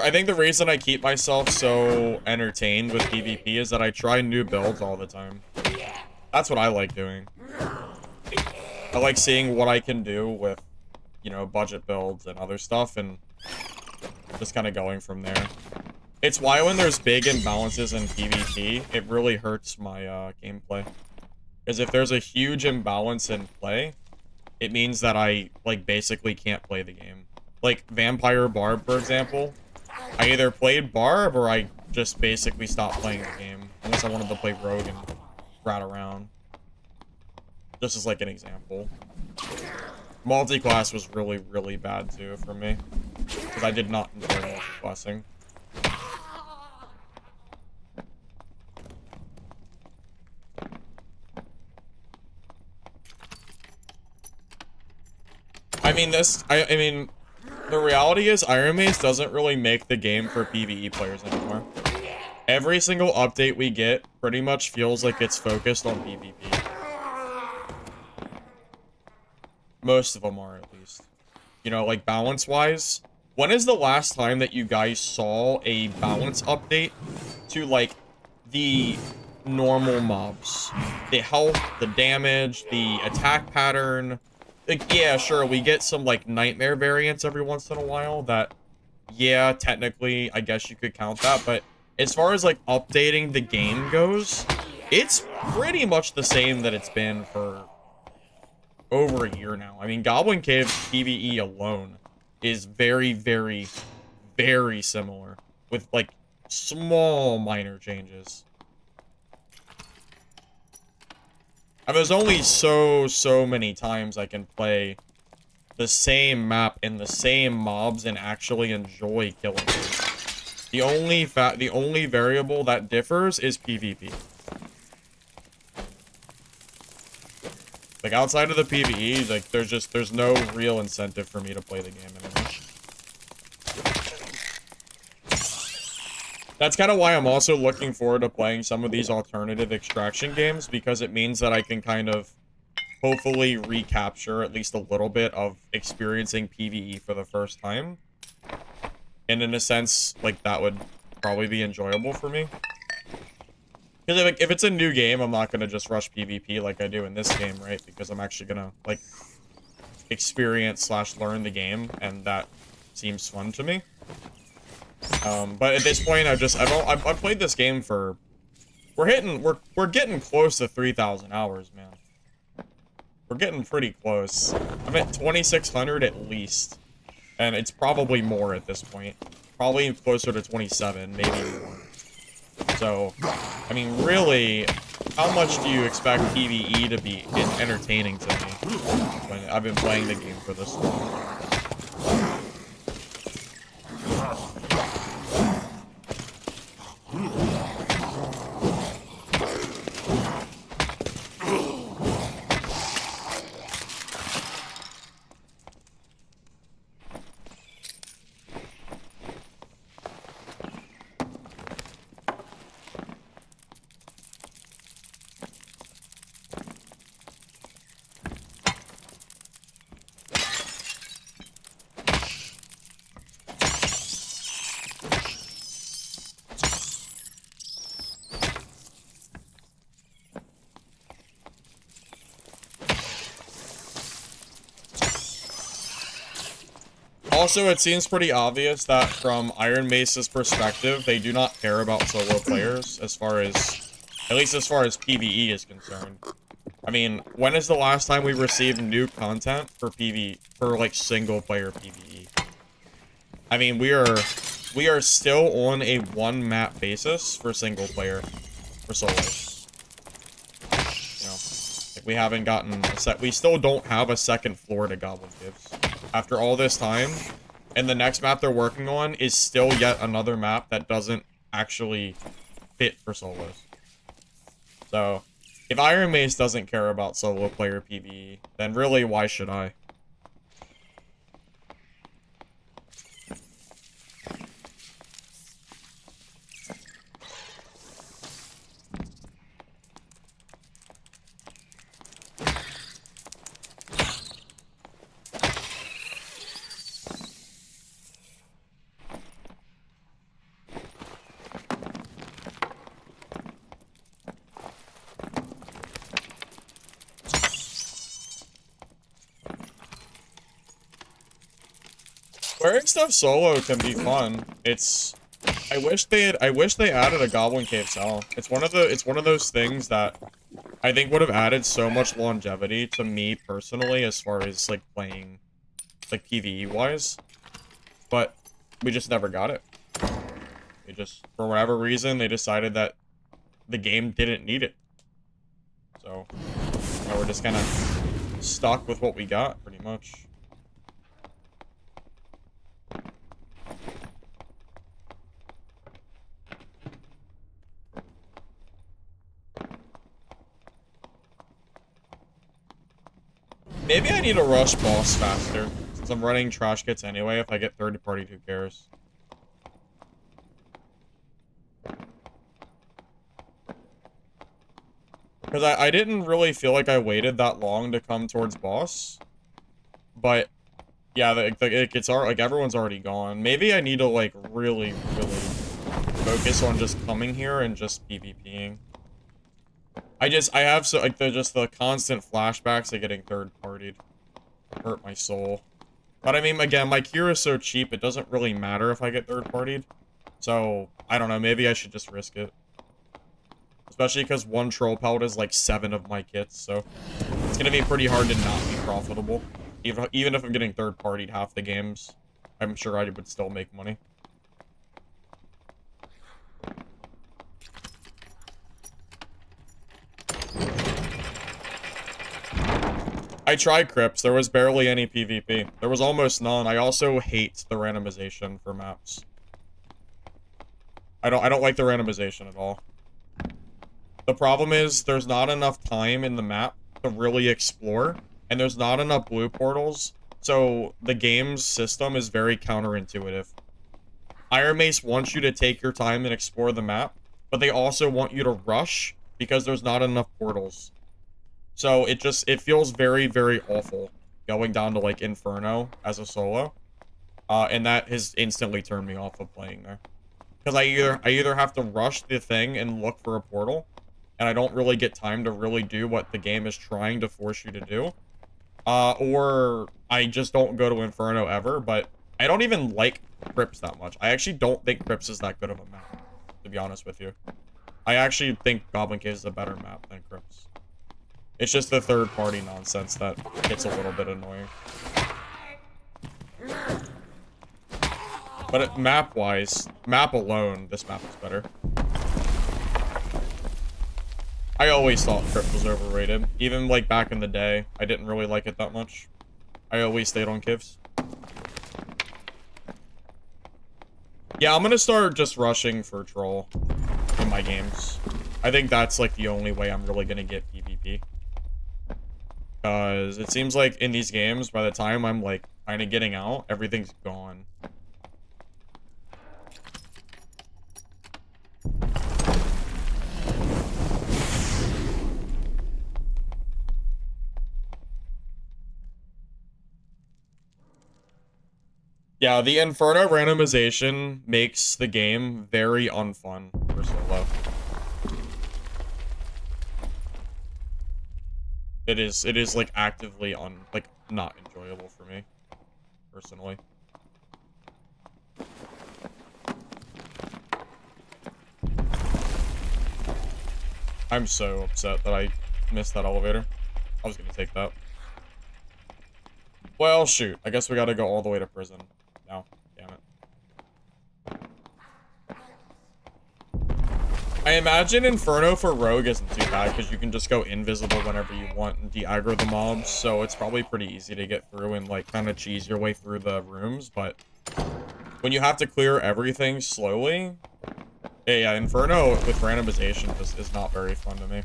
I think the reason I keep myself so entertained with PvP is that I try new builds all the time. That's what I like doing. I like seeing what I can do with, you know, budget builds and other stuff, and just kind of going from there. It's why when there's big imbalances in PvP, it really hurts my gameplay. Because if there's a huge imbalance in play, it means that I, like, basically can't play the game. Like, Vampire Barb, for example. I either played Barb or I just basically stopped playing the game. Unless I wanted to play Rogue and rat around. Just as, like, an example. Multi-class was really, really bad, too, for me. Because I did not enjoy multi-classing. I mean, the reality is Iron Mace doesn't really make the game for PvE players anymore. Every single update we get pretty much feels like it's focused on PvP. Most of them are, at least. You know, like, balance-wise. When is the last time that you guys saw a balance update to, like, the normal mobs? The health, the damage, the attack pattern. Like, yeah, sure, we get some, like, nightmare variants every once in a while that, yeah, technically, I guess you could count that, but as far as, like, updating the game goes, it's pretty much the same that it's been for over a year now. I mean, Goblin Cave PvE alone is very, very, very similar with, like, small minor changes. And there's only so many times I can play the same map and the same mobs and actually enjoy killing them. The only variable that differs is PvP. Like, outside of the PvE, like, there's no real incentive for me to play the game anymore. That's kind of why I'm also looking forward to playing some of these alternative extraction games, because it means that I can kind of hopefully recapture at least a little bit of experiencing PvE for the first time. And in a sense, like, that would probably be enjoyable for me. Because if it's a new game, I'm not going to just rush PvP like I do in this game, right? Because I'm actually going to, like, experience / learn the game, and that seems fun to me. But at this point, I've played this game for... We're getting close to 3,000 hours, man. We're getting pretty close. I'm at 2,600 at least. And it's probably more at this point. Probably closer to 27, maybe more. So, I mean, really, how much do you expect PvE to be entertaining to me when I've been playing the game for this long? Also, it seems pretty obvious that from Iron Mace's perspective, they do not care about solo players as far as, at least as far as PvE is concerned. I mean, when is the last time we received new content for like single player PvE? I mean, we are still on a one map basis for single player, for solos. You know, like we haven't gotten we still don't have a second floor to Goblin Caves. After all this time, and the next map they're working on is still yet another map that doesn't actually fit for solos. So, if Iron Mace doesn't care about solo player PvE, then really, why should I? Wearing stuff solo can be fun. I wish they added a Goblin Cave cell. It's one of those things that I think would have added so much longevity to me personally as far as like playing like PvE wise. But we just never got it. They just, for whatever reason, they decided that the game didn't need it. So now we're just kind of stuck with what we got pretty much. Maybe I need to rush boss faster, since I'm running trash kits anyway. If I get third party, who cares? Because I didn't really feel like I waited that long to come towards boss. But, yeah, like, everyone's already gone. Maybe I need to, like, really focus on just coming here and just PvPing. I have so like the constant flashbacks of getting third-partied hurt my soul. But I mean, again, my Cure is so cheap, it doesn't really matter if I get third-partied. So, I don't know, maybe I should just risk it. Especially because one troll pellet is like 7 of my kits, so It's gonna be pretty hard to not be profitable. Even if I'm getting third-partied half the games, I'm sure I would still make money. I tried Crypts. There was barely any PvP. There was almost none. I also hate the randomization for maps. I don't like the randomization at all. The problem is there's not enough time in the map to really explore, and there's not enough blue portals, so the game's system is very counterintuitive. Iron Mace wants you to take your time and explore the map, but they also want you to rush because there's not enough portals. So it feels very, very awful going down to like Inferno as a solo. And that has instantly turned me off of playing there. Because I either have to rush the thing and look for a portal, and I don't really get time to really do what the game is trying to force you to do. Or I just don't go to Inferno ever, but I don't even like Crypts that much. I actually don't think Crypts is that good of a map, to be honest with you. I actually think Goblin Cave is a better map than Crypts. It's just the third-party nonsense that gets a little bit annoying. But map-wise, map alone, this map is better. I always thought Crypt was overrated. Even, like, back in the day, I didn't really like it that much. I always stayed on Kivs. Yeah, I'm gonna start just rushing for Troll in my games. I think that's, like, the only way I'm really gonna get PvP. Because it seems like in these games, by the time I'm, like, kind of getting out, everything's gone. Yeah, the Inferno randomization makes the game very unfun for solo. It is like actively not enjoyable for me, personally. I'm so upset that I missed that elevator. I was gonna take that. Well, shoot. I guess we gotta go all the way to prison now. Damn it. I imagine Inferno for Rogue isn't too bad, because you can just go invisible whenever you want and de-aggro the mobs, so it's probably pretty easy to get through and, like, kind of cheese your way through the rooms, but when you have to clear everything slowly, yeah, Inferno with randomization just is not very fun to me.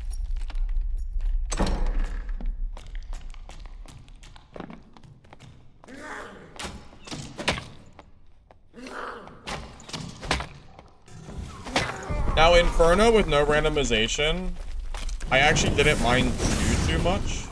Now, Inferno with no randomization, I actually didn't mind too much.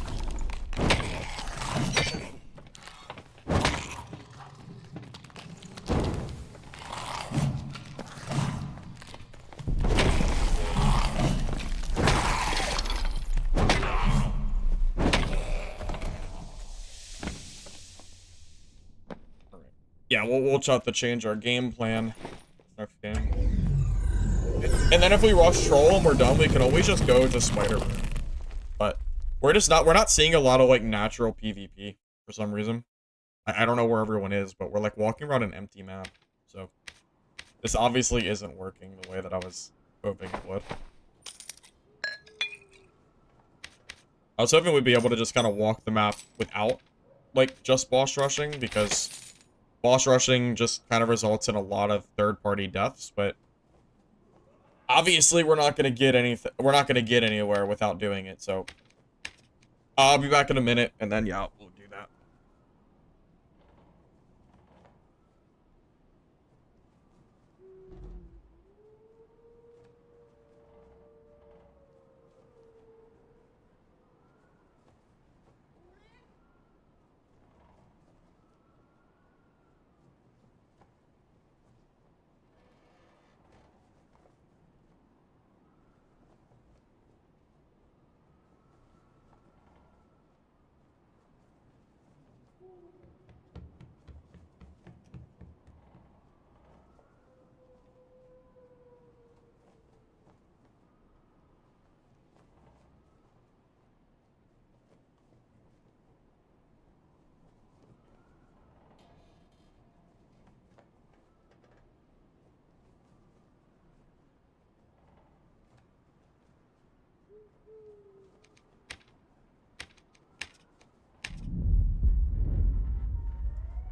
Yeah, we'll have to change our game plan next game. And then if we rush Troll and we're done, we can always just go to Spider Room. But we're not seeing a lot of, like, natural PvP for some reason. I don't know where everyone is, but we're, like, walking around an empty map. So this obviously isn't working the way that I was hoping it would. I was hoping we'd be able to just kind of walk the map without, like, just boss rushing, because boss rushing just kind of results in a lot of third-party deaths, but obviously we're not going to get anything, we're not going to get anywhere without doing it, so I'll be back in a minute, and then, yeah, we'll do that.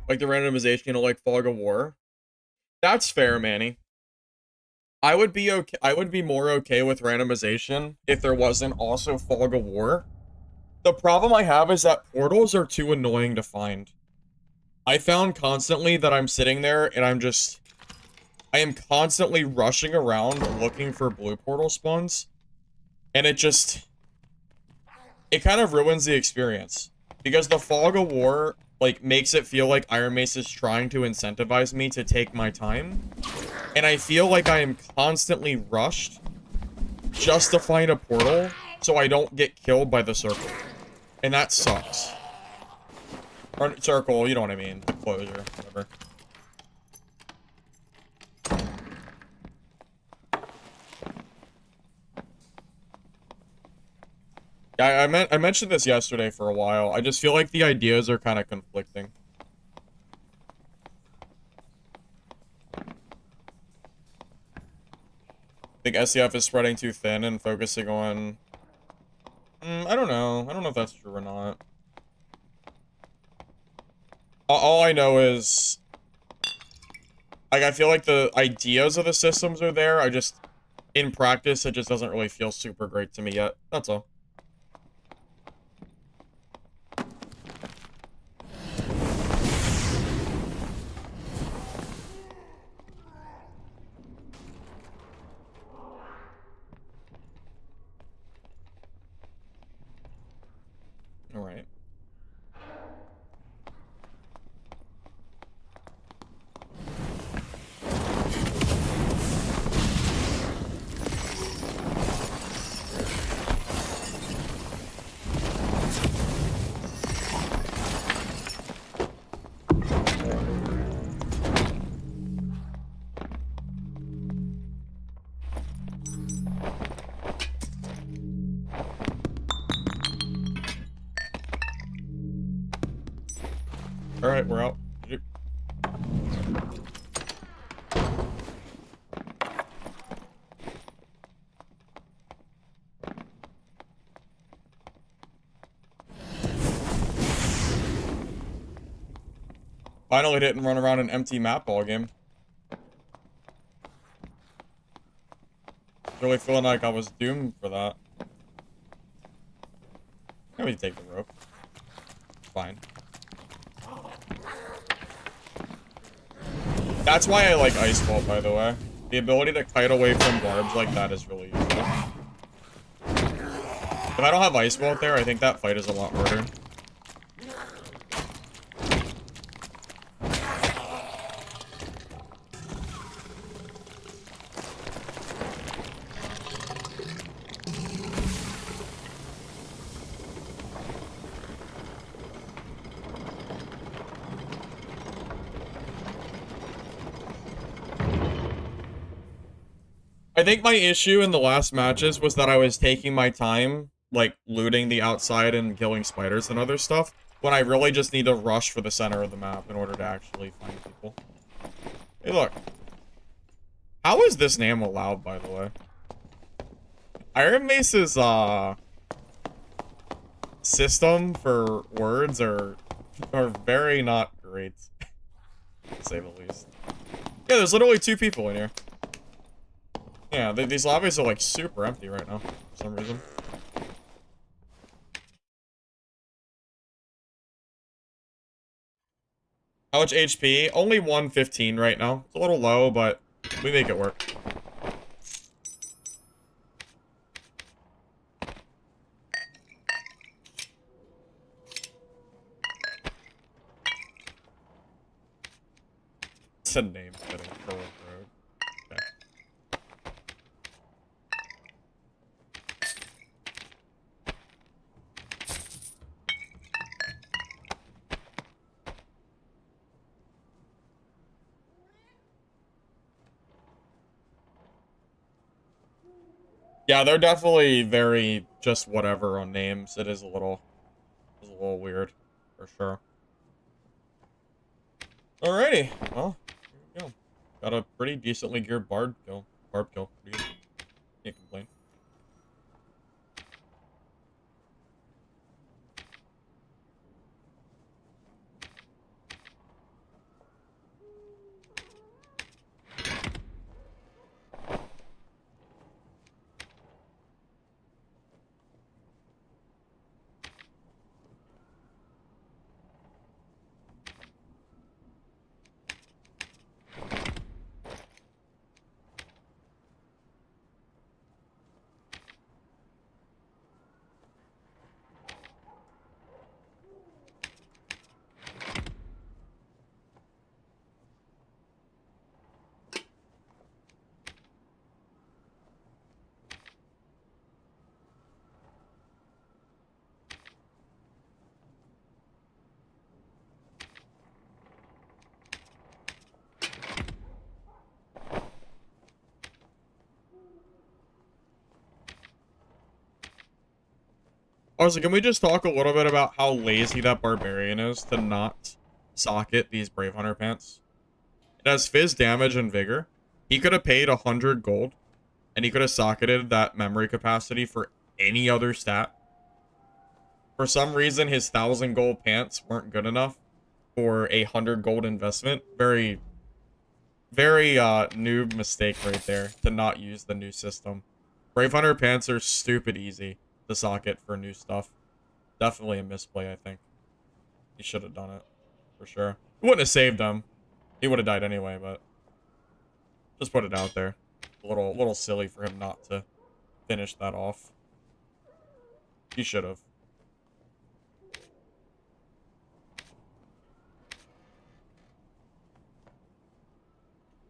Like the randomization, you know, like Fog of War. That's fair, Manny. I would be okay. I would be more okay with randomization if there wasn't also Fog of War. The problem I have is that portals are too annoying to find. I found constantly that I'm sitting there and I am constantly rushing around looking for blue portal spawns. And it kind of ruins the experience. Because the Fog of War, like, makes it feel like Iron Mace is trying to incentivize me to take my time. And I feel like I am constantly rushed just to find a portal so I don't get killed by the circle. And that sucks. Or circle, you know what I mean. Closure, whatever. Yeah, I mentioned this yesterday for a while. I just feel like the ideas are kind of conflicting. I think SCF is spreading too thin and focusing on... I don't know. I don't know if that's true or not. All I know is... like, I feel like the ideas of the systems are there. I just... in practice, it just doesn't really feel super great to me yet. That's all. Alright. Alright, we're out. Finally didn't run around an empty map all game. Really feeling like I was doomed for that. Let me take the rope. Fine. That's why I like Ice Vault, by the way. The ability to kite away from barbs like that is really useful. If I don't have Ice Vault there, I think that fight is a lot harder. I think my issue in the last matches was that I was taking my time, like, looting the outside and killing spiders and other stuff, when I really just need to rush for the center of the map in order to actually find people. Hey, look. How is this name allowed, by the way? Iron Mace's, system for words are very not great, to say the least. Yeah, there's literally 2 people in here. Yeah, these lobbies are like super empty right now, for some reason. How much HP? Only 115 right now. It's a little low, but we make it work. It's a name fitting for Road. Okay. Yeah, they're definitely very just whatever on names. It is a little weird, for sure. Alrighty, well, here we go. Got a pretty decently geared barb kill. Pretty good. Can't complain. Also, can we just talk a little bit about how lazy that Barbarian is to not socket these Brave Hunter pants? It has Fizz damage and Vigor. He could have paid 100 gold, and he could have socketed that memory capacity for any other stat. For some reason, his 1,000 gold pants weren't good enough for a 100 gold investment. Very noob mistake right there to not use the new system. Brave Hunter pants are stupid easy to socket for new stuff. Definitely a misplay, I think. He should have done it, for sure. He wouldn't have saved him. He would have died anyway, but just put it out there. A little silly for him not to finish that off. He should have.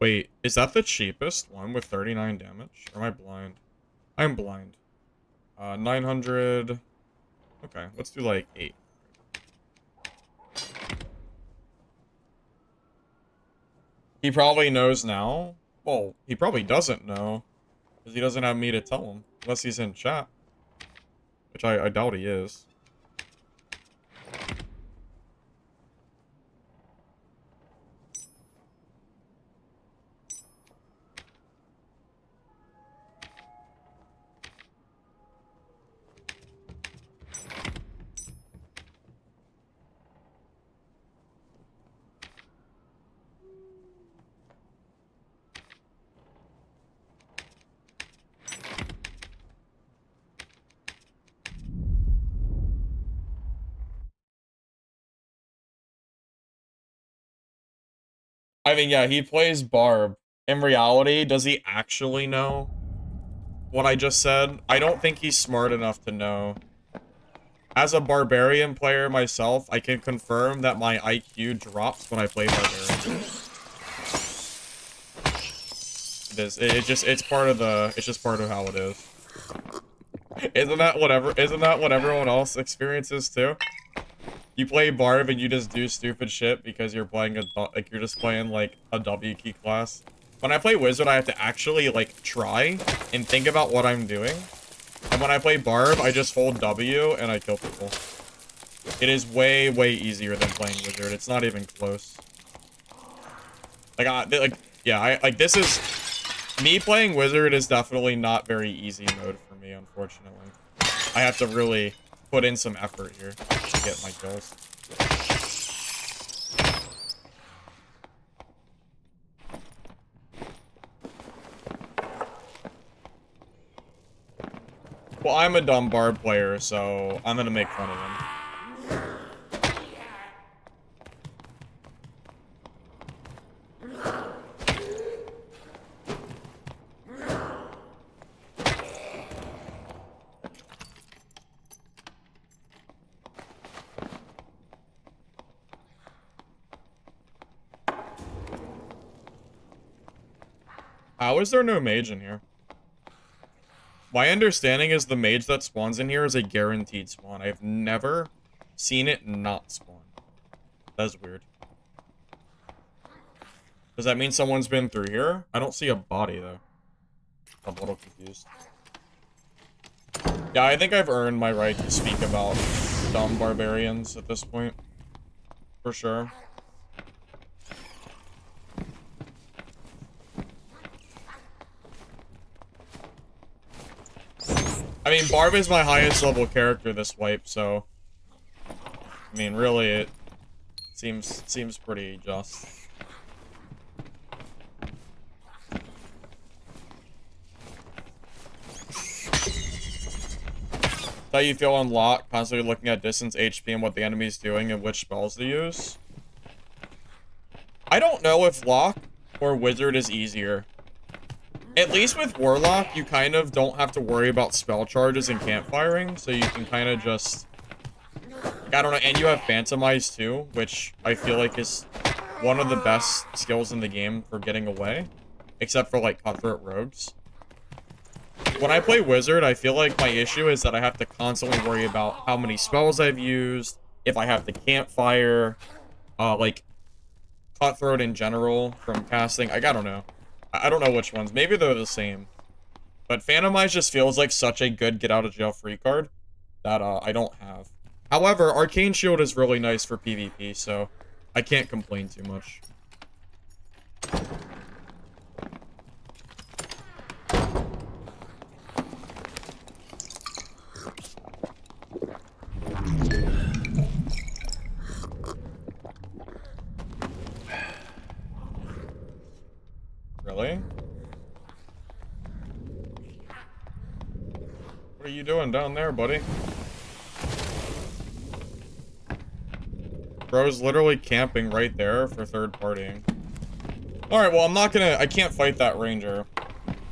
Wait, is that the cheapest one with 39 damage? Or am I blind? I'm blind. 900. Okay, let's do like 8. He probably knows now. Well, he probably doesn't know. Because he doesn't have me to tell him. Unless he's in chat. Which I doubt he is. I mean, yeah, he plays Barb. In reality, does he actually know what I just said? I don't think he's smart enough to know. As a Barbarian player myself, I can confirm that my IQ drops when I play Barbarian. It's part of it's just part of how it is. Isn't that what everyone else experiences too? You play Barb and you just do stupid shit because you're playing you're just playing like a W key class. When I play Wizard, I have to actually like try and think about what I'm doing. And when I play Barb, I just hold W and I kill people. It is way easier than playing Wizard. It's not even close. This is me playing Wizard is definitely not very easy mode for me, unfortunately. I have to really put in some effort here to get my kills. Well, I'm a dumb Barb player, so I'm gonna make fun of him. How is there no mage in here? My understanding is the mage that spawns in here is a guaranteed spawn. I've never seen it not spawn. That's weird. Does that mean someone's been through here? I don't see a body, though. I'm a little confused. Yeah, I think I've earned my right to speak about dumb barbarians at this point. For sure. I mean, Barb is my highest level character this wipe, so... I mean, really, it seems pretty just. How you feel unlocked, constantly looking at distance, HP, and what the enemy's doing, and which spells to use? I don't know if Lock or Wizard is easier. At least with Warlock, you kind of don't have to worry about spell charges and campfiring, so you can kind of just... I don't know, and you have Phantomize too, which I feel like is one of the best skills in the game for getting away. Except for, like, Cutthroat Rogues. When I play Wizard, I feel like my issue is that I have to constantly worry about how many spells I've used, if I have to campfire, like, Cutthroat in general from casting. I don't know. I don't know which ones. Maybe they're the same. But Phantomize just feels like such a good get-out-of-jail-free card that I don't have. However, Arcane Shield is really nice for PvP, so I can't complain too much. Really? What are you doing down there, buddy? Bro's literally camping right there for third partying. Alright, well, I can't fight that ranger.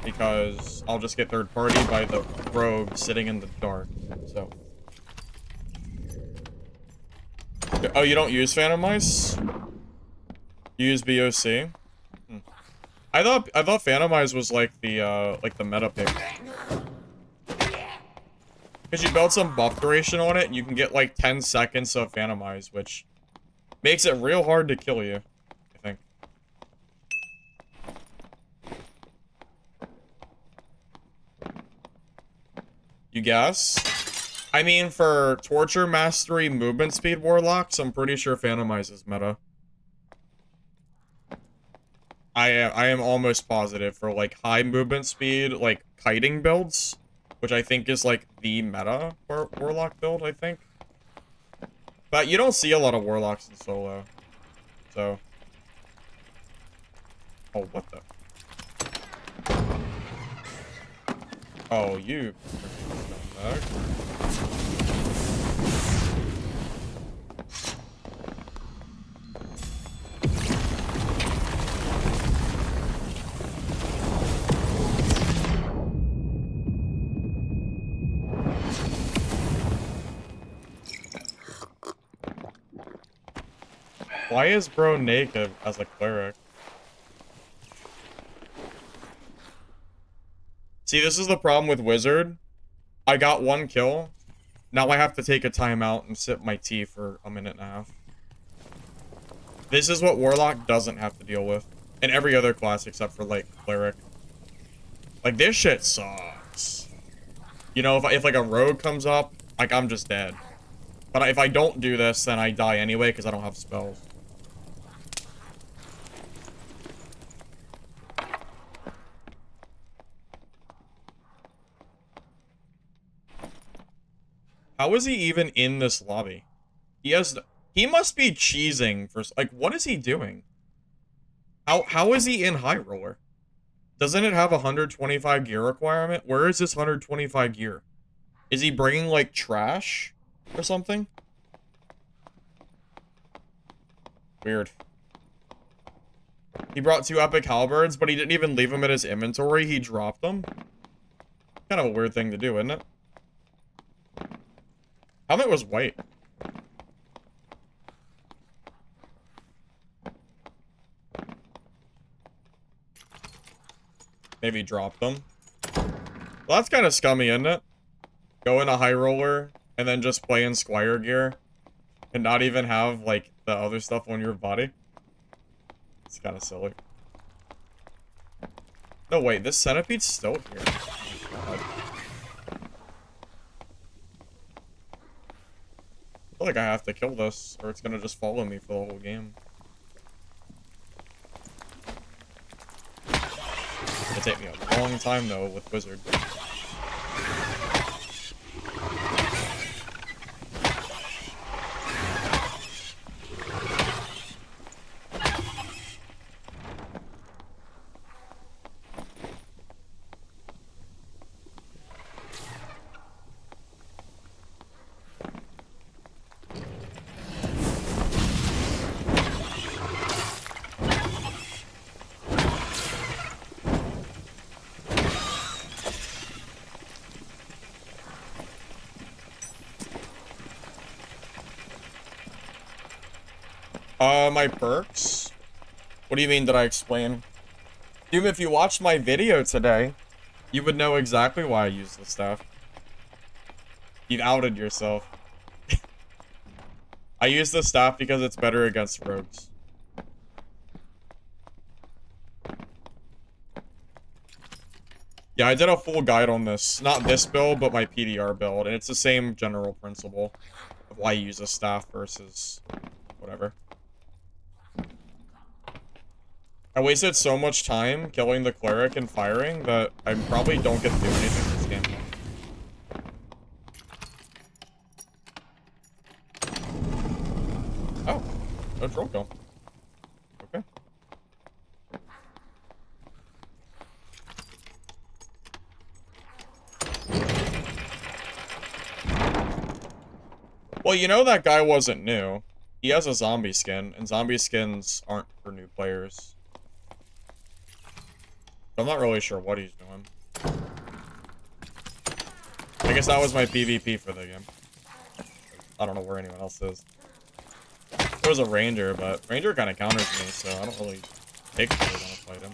Because I'll just get third party by the rogue sitting in the dark, so. Oh, you don't use Phantom Mice? You use BOC? I thought Phantom Eyes was like the meta pick. Because you build some buff duration on it, and you can get like 10 seconds of Phantom Eyes, which makes it real hard to kill you, I think. You guess? I mean, for Torture Mastery Movement Speed Warlocks, I'm pretty sure Phantom Eyes is meta. I am almost positive for like high movement speed, like kiting builds, which I think is like the meta for Warlock build, I think. But you don't see a lot of Warlocks in solo, so. Oh, what the? Oh, you. Why is bro naked as a cleric? See, this is the problem with Wizard. I got 1 kill. Now I have to take a timeout and sip my tea for a minute and a half. This is what Warlock doesn't have to deal with. And every other class except for, like, Cleric. Like, this shit sucks. You know, if like, a Rogue comes up, like, I'm just dead. But if I don't do this, then I die anyway because I don't have spells. How is he even in this lobby? He must be cheesing for, like, what is he doing? How is he in High Roller? Doesn't it have a 125 gear requirement? Where is this 125 gear? Is he bringing, like, trash or something? Weird. He brought 2 epic halberds, but he didn't even leave them in his inventory. He dropped them. Kind of a weird thing to do, isn't it? Helmet was white. Maybe drop them. Well, that's kind of scummy, isn't it? Go in a high roller and then just play in Squire gear and not even have, like, the other stuff on your body. It's kind of silly. No, wait, this centipede's still here. God. I feel like I have to kill this, or it's gonna just follow me for the whole game. It'll take me a long time, though, with Wizard. My perks? What do you mean, did I explain? Dude, if you watched my video today, you would know exactly why I use this stuff. You've outed yourself. I use this staff because it's better against rogues. Yeah, I did a full guide on this. Not this build, but my PDR build. And it's the same general principle of why you use a staff versus whatever. I wasted so much time killing the cleric and firing that I probably don't get to do anything this game. Oh, no troll kill. Okay. Well, you know that guy wasn't new. He has a zombie skin, and zombie skins aren't for new players. I'm not really sure what he's doing. I guess that was my PvP for the game. I don't know where anyone else is. There was a ranger, but ranger kind of counters me, so I don't really take it when I fight him.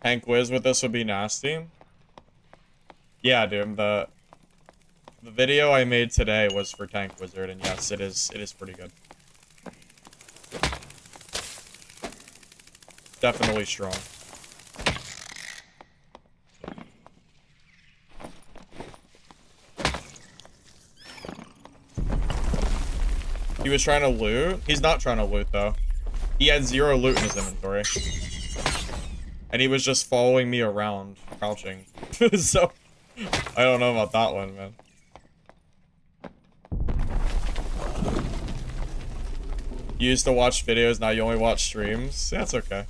Tank whiz with this would be nasty. Yeah, dude, the video I made today was for Tank Wizard, and yes, it is pretty good. Definitely strong. He was trying to loot? He's not trying to loot, though. He had 0 loot in his inventory. And he was just following me around, crouching. So, I don't know about that one, man. You used to watch videos, now you only watch streams? That's okay.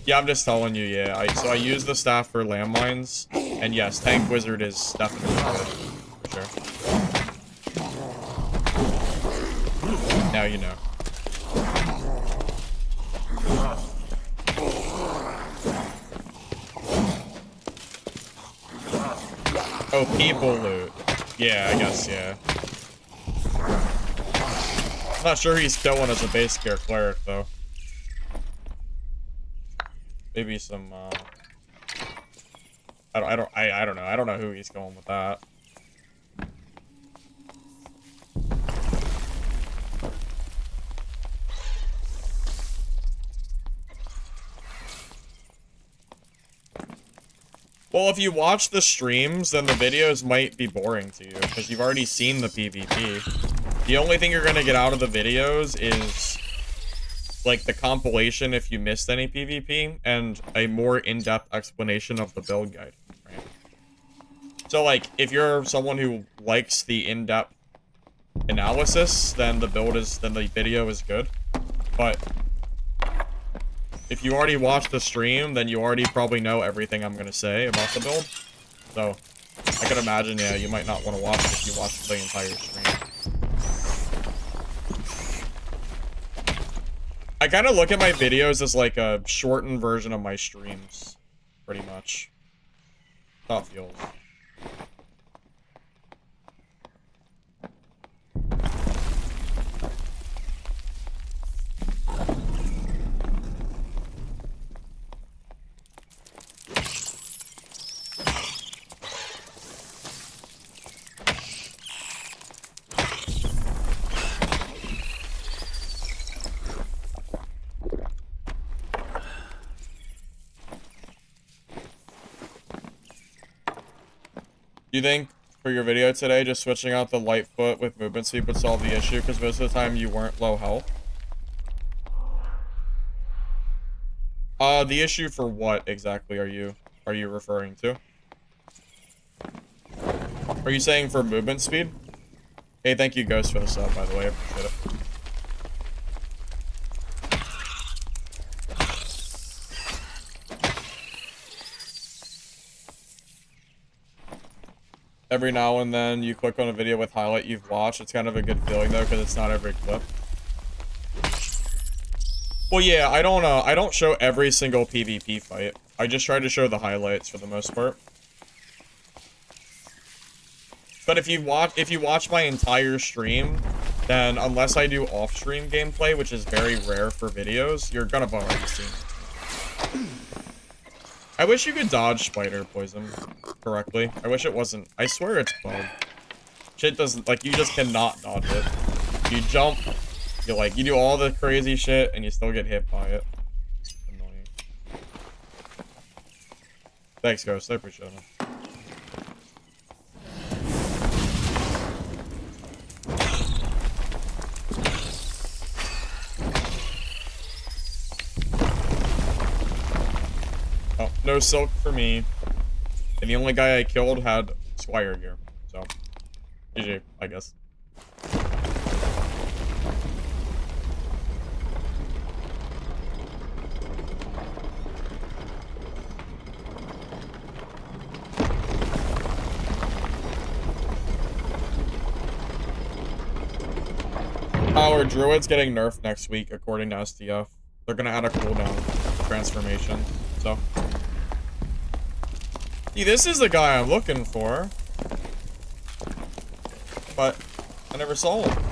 Yeah, I'm just telling you, yeah. So I use the staff for landmines. And yes, Tank Wizard is definitely good. For sure. Now you know. Oh, people loot. Yeah, I guess, yeah. I'm not sure he's killing as a base gear cleric, though. Maybe some, I don't know. I don't know who he's going with that. Well, if you watch the streams, then the videos might be boring to you, because you've already seen the PvP. The only thing you're going to get out of the videos is, like, the compilation if you missed any PvP, and a more in-depth explanation of the build guide, right? So, like, if you're someone who likes the in-depth analysis, then the video is good. But if you already watched the stream, then you already probably know everything I'm gonna say about the build. So, I can imagine, yeah, you might not want to watch it if you watch the entire stream. I kind of look at my videos as like a shortened version of my streams, pretty much. How it feels. Do you think for your video today, just switching out the Lightfoot with movement speed would solve the issue? Because most of the time you weren't low health. The issue for what exactly are you referring to? Are you saying for movement speed? Hey, thank you, Ghost, for the sub, by the way. I appreciate it. Every now and then you click on a video with highlight you've watched. It's kind of a good feeling though, because it's not every clip. Well, yeah, I don't show every single PvP fight. I just try to show the highlights for the most part. But if you watch my entire stream, then unless I do off-stream gameplay, which is very rare for videos, you're gonna have already seen it. I wish you could dodge spider poison correctly. I wish it wasn't. I swear it's bugged. Shit doesn't, like, you just cannot dodge it. You jump, You do all the crazy shit and you still get hit by it. Annoying. Thanks, Ghost. I appreciate it. Oh, no silk for me. And the only guy I killed had Squire gear. So, GG, I guess. Our Druid's getting nerfed next week, according to STF. They're gonna add a cooldown transformation, so. See, this is the guy I'm looking for. But I never saw him.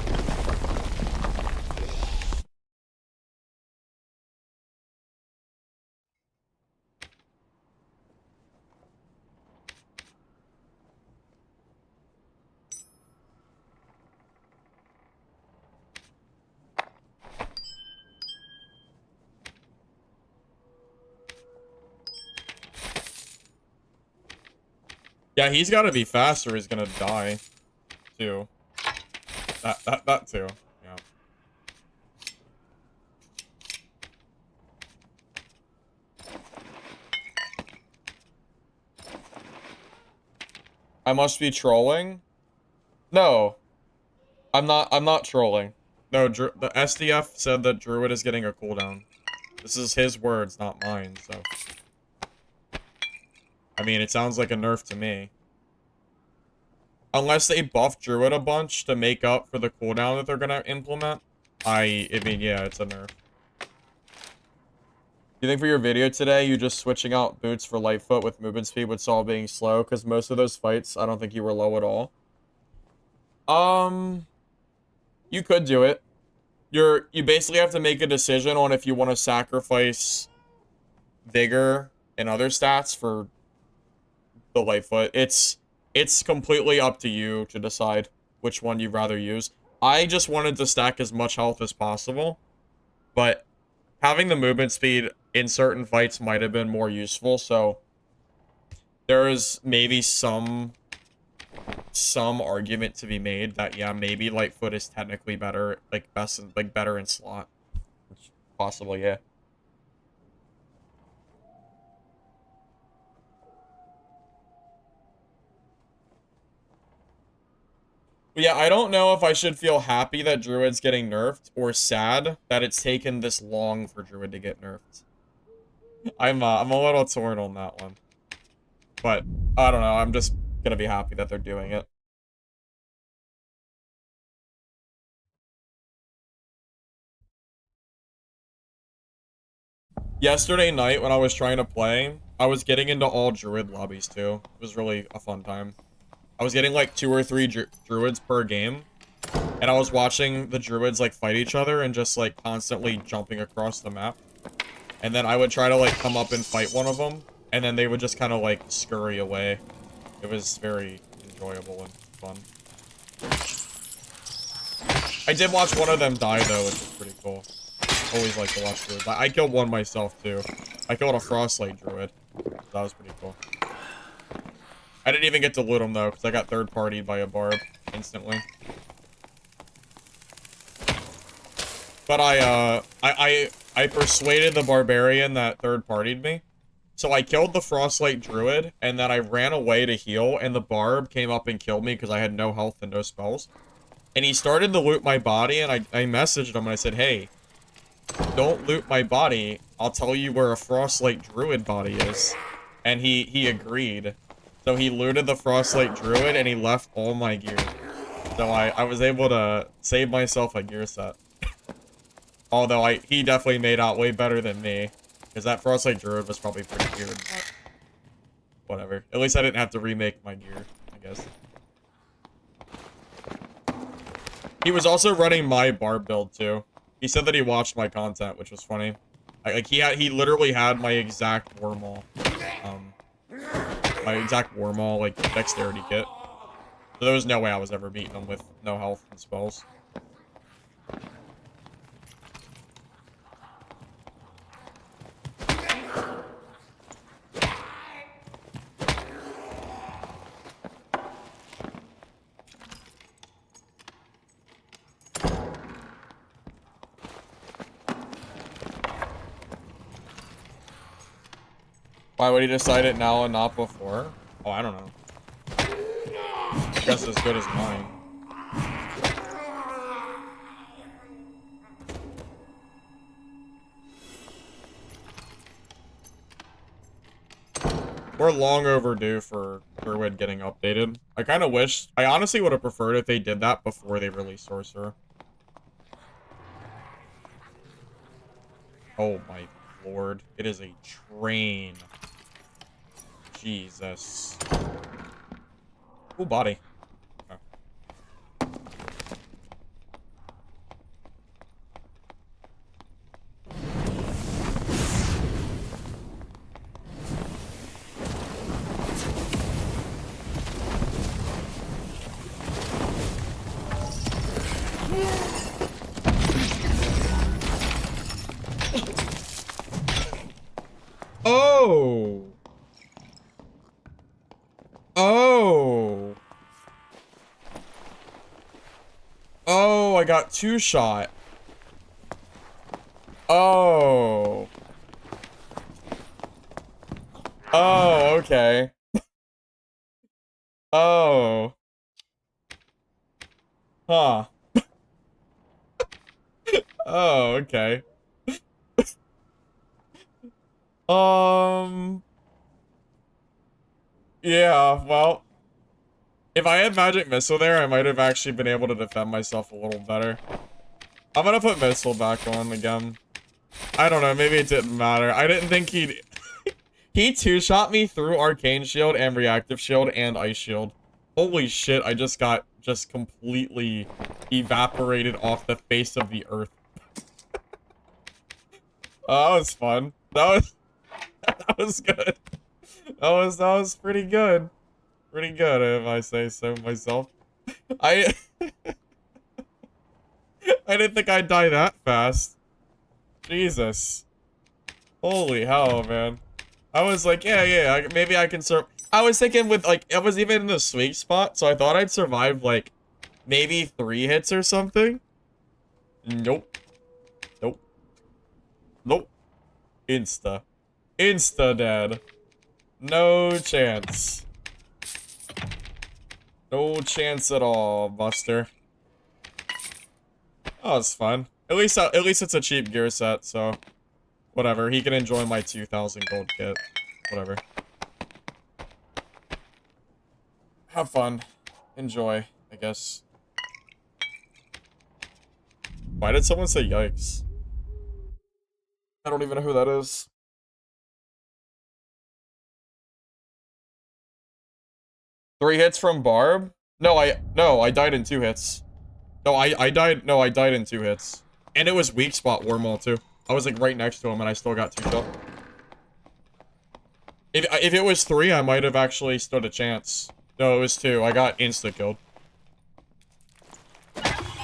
Yeah, he's gotta be fast or he's gonna die. Too. That too. Yeah. I must be trolling? No. I'm not trolling. No, the SDF said that Druid is getting a cooldown. This is his words, not mine, so. I mean, it sounds like a nerf to me. Unless they buff Druid a bunch to make up for the cooldown that they're gonna implement. I mean, yeah, it's a nerf. You think for your video today, you just switching out boots for Lightfoot with movement speed with Saul being slow? Because most of those fights, I don't think you were low at all. You could do it. You basically have to make a decision on if you want to sacrifice vigor and other stats for the Lightfoot. It's completely up to you to decide which one you'd rather use. I just wanted to stack as much health as possible, but having the movement speed in certain fights might have been more useful, so there is maybe some argument to be made that, yeah, maybe Lightfoot is technically better, better in slot. Possibly, yeah. But yeah, I don't know if I should feel happy that Druid's getting nerfed or sad that it's taken this long for Druid to get nerfed. I'm a little torn on that one. But I don't know, I'm just gonna be happy that they're doing it. Yesterday night when I was trying to play, I was getting into all Druid lobbies too. It was really a fun time. I was getting like 2 or 3 Druids per game. And I was watching the Druids like fight each other and just like constantly jumping across the map. And then I would try to like come up and fight one of them. And then they would just kind of like scurry away. It was very enjoyable and fun. I did watch one of them die though, which was pretty cool. Always like to watch Druids. I killed one myself too. I killed a Frostlight Druid. That was pretty cool. I didn't even get to loot him though, because I got third-partied by a barb instantly. But I persuaded the barbarian that third-partied me. So I killed the Frostlight Druid, and then I ran away to heal, and the barb came up and killed me because I had no health and no spells. And he started to loot my body, and I messaged him and I said, hey, don't loot my body. I'll tell you where a Frostlight Druid body is. And he agreed. So he looted the Frostlight Druid and he left all my gear. So I was able to save myself a gear set. Although he definitely made out way better than me. Because that Frostlight Druid was probably pretty weird. But whatever. At least I didn't have to remake my gear, I guess. He was also running my barb build too. He said that he watched my content, which was funny. He literally had my exact Wormaul. My exact Wormaul, like, dexterity kit. So there was no way I was ever beating him with no health and spells. Why would he decide it now and not before? Oh, I don't know. I guess as good as mine. We're long overdue for Druid getting updated. I kind of wish... I honestly would have preferred if they did that before they released Sorcerer. Oh my lord. It is a train. Jesus. Cool body. Okay. Oh! Oh! Oh, I got two shot. Oh. Oh, okay. Oh. Huh. Oh, okay. Yeah, well, if I had Magic Missile there, I might have actually been able to defend myself a little better. I'm gonna put Missile back on again. I don't know, maybe it didn't matter. I didn't think he'd... He two-shot me through Arcane Shield and Reactive Shield and Ice Shield. Holy shit, I just got completely evaporated off the face of the earth. Oh, that was fun. That was good. That was pretty good. Pretty good, if I say so myself. I didn't think I'd die that fast. Jesus. Holy hell, man. I was like, yeah, maybe I can I was thinking with, like, I was even in the sweet spot, so I thought I'd survive, like, maybe 3 hits or something. Nope. Nope. Nope. Insta dead. No chance. No chance at all, Buster. Oh, it's fun. At least it's a cheap gear set, so whatever. He can enjoy my 2,000 gold kit. Whatever. Have fun. Enjoy, I guess. Why did someone say yikes? I don't even know who that is. Three hits from Barb? No, I died in 2 hits. No, I died in 2 hits. And it was weak spot Wormhole too. I was like right next to him and I still got 2 shot. If it was 3, I might have actually stood a chance. No, it was 2. I got insta-killed.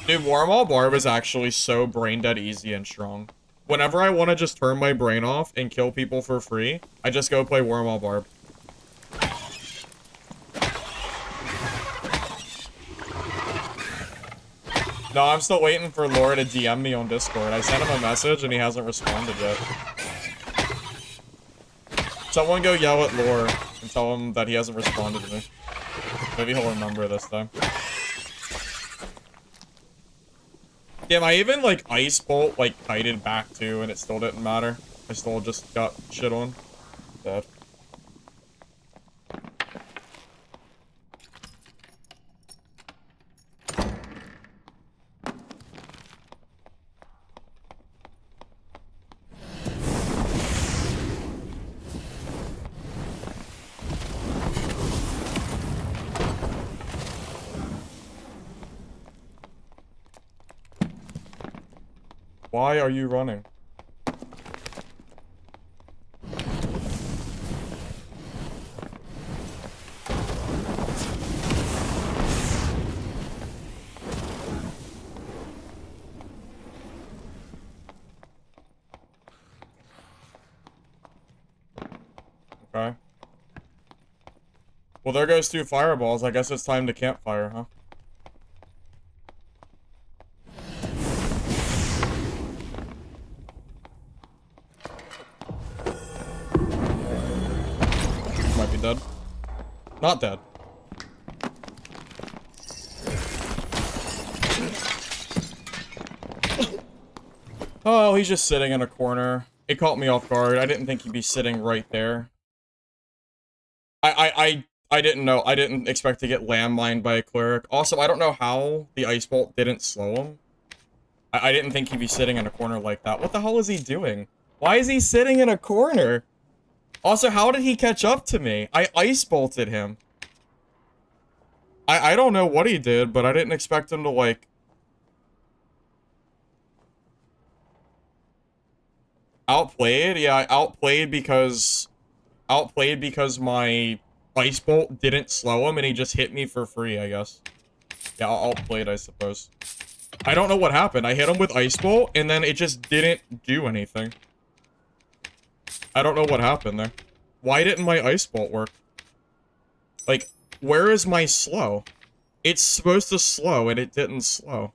Dude, Wormhole Barb is actually so brain-dead easy and strong. Whenever I want to just turn my brain off and kill people for free, I just go play Wormhole Barb. No, I'm still waiting for Laura to DM me on Discord. I sent him a message and he hasn't responded yet. Someone go yell at Lore and tell him that he hasn't responded to me. Maybe he'll remember this time. Damn, I even, like, Ice Bolt, like, kited back too, and it still didn't matter. I still just got shit on. Dead. Why are you running? Okay. Well, there goes 2 fireballs. I guess it's time to campfire, huh? dead? Not dead. Oh, he's just sitting in a corner. It caught me off guard. I didn't think he'd be sitting right there. I didn't know. I didn't expect to get landmined by a cleric. Also, I don't know how the ice bolt didn't slow him. I didn't think he'd be sitting in a corner like that. What the hell is he doing? Why is he sitting in a corner? Also, how did he catch up to me? I ice bolted him. I don't know what he did, but I didn't expect him to, like... Outplayed? Yeah, I outplayed because my ice bolt didn't slow him and he just hit me for free, I guess. Yeah, outplayed, I suppose. I don't know what happened. I hit him with ice bolt and then it just didn't do anything. I don't know what happened there. Why didn't my ice bolt work? Like, where is my slow? It's supposed to slow and it didn't slow.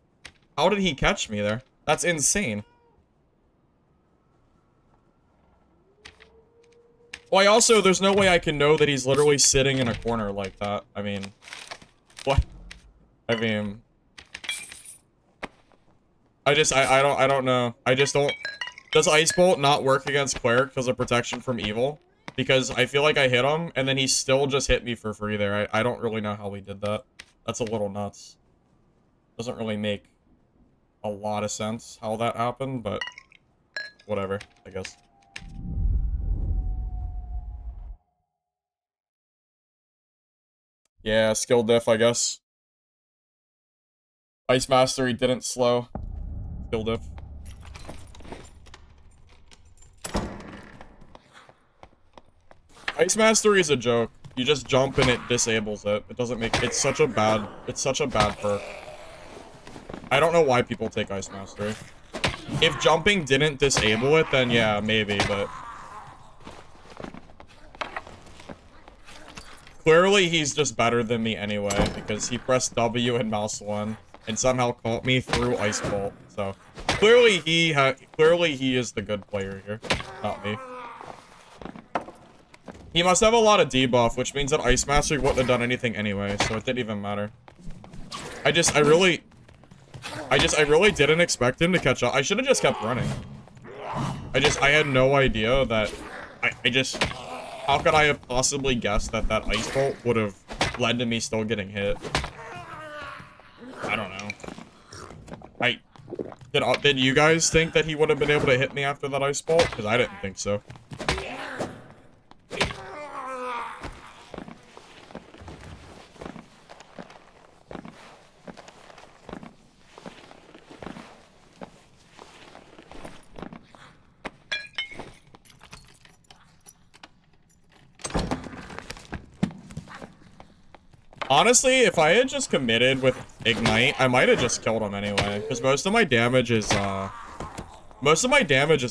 How did he catch me there? That's insane. Well, also, there's no way I can know that he's literally sitting in a corner like that. I mean, what? I mean, I don't know. I just don't. Does Ice Bolt not work against Cleric because of protection from evil? Because I feel like I hit him, and then he still just hit me for free there. I don't really know how he did that. That's a little nuts. Doesn't really make a lot of sense how that happened, but whatever, I guess. Yeah, skill diff, I guess. Ice Mastery didn't slow. Skill diff. Ice Mastery is a joke. You just jump and it disables it. It doesn't make... It's such a bad perk. I don't know why people take Ice Mastery. If jumping didn't disable it, then yeah, maybe, but... Clearly, he's just better than me anyway, because he pressed W and mouse 1, and somehow caught me through Ice Bolt. So, clearly he is the good player here, not me. He must have a lot of debuff, which means that Ice Mastery wouldn't have done anything anyway, so it didn't even matter. I really didn't expect him to catch up. I should have just kept running. I had no idea that, how could I have possibly guessed that that Ice Bolt would have led to me still getting hit? I don't know. Did you guys think that he would have been able to hit me after that Ice Bolt? Because I didn't think so. Honestly, if I had just committed with Ignite, I might have just killed him anyway. Because most of my damage is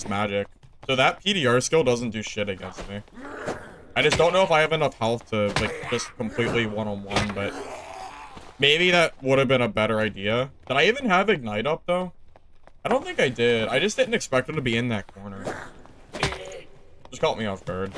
magic. So that PDR skill doesn't do shit against me. I just don't know if I have enough health to, like, just completely one-on-one, but... Maybe that would have been a better idea. Did I even have Ignite up, though? I don't think I did. I just didn't expect him to be in that corner. Just caught me off guard.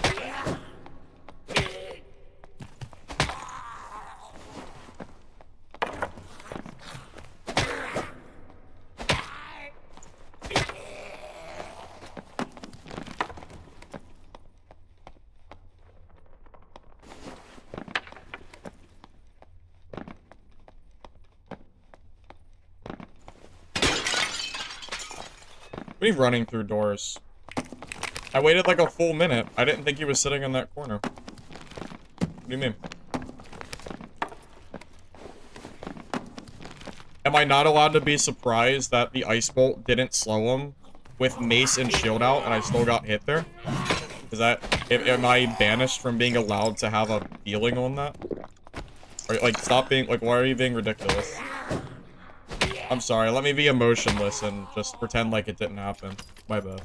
What are you running through doors? I waited like a full minute. I didn't think he was sitting in that corner. What do you mean? Am I not allowed to be surprised that the Ice Bolt didn't slow him with Mace and Shield out and I still got hit there? Is that... Am I banished from being allowed to have a feeling on that? Or, like, stop being... Like, why are you being ridiculous? I'm sorry, let me be emotionless and just pretend like it didn't happen. My bad.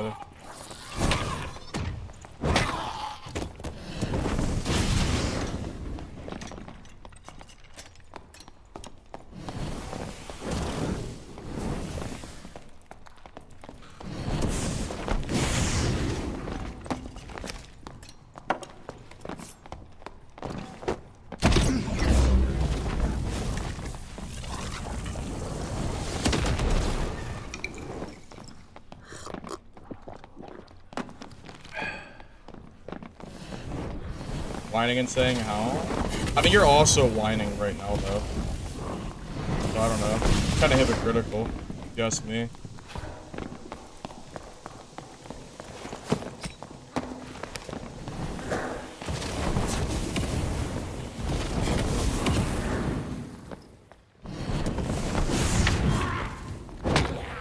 excited. Whining and saying how? I mean, you're also whining right now, though. So I don't know. Kind of hypocritical, if you ask me.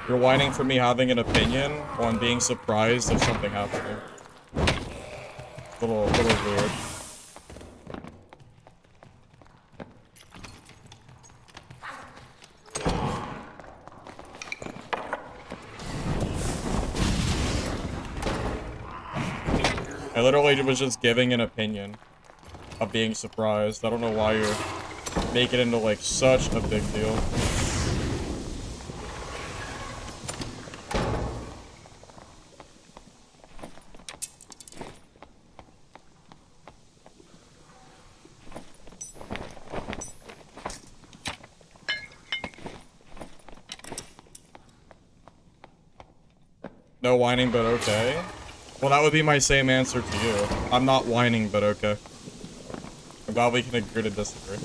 You're whining for me having an opinion on being surprised if something happening. Little weird. I literally was just giving an opinion of being surprised. I don't know why you're making it into like such a big deal. No whining, but okay. Well, that would be my same answer to you. I'm not whining, but okay. I'm glad we can agree to disagree.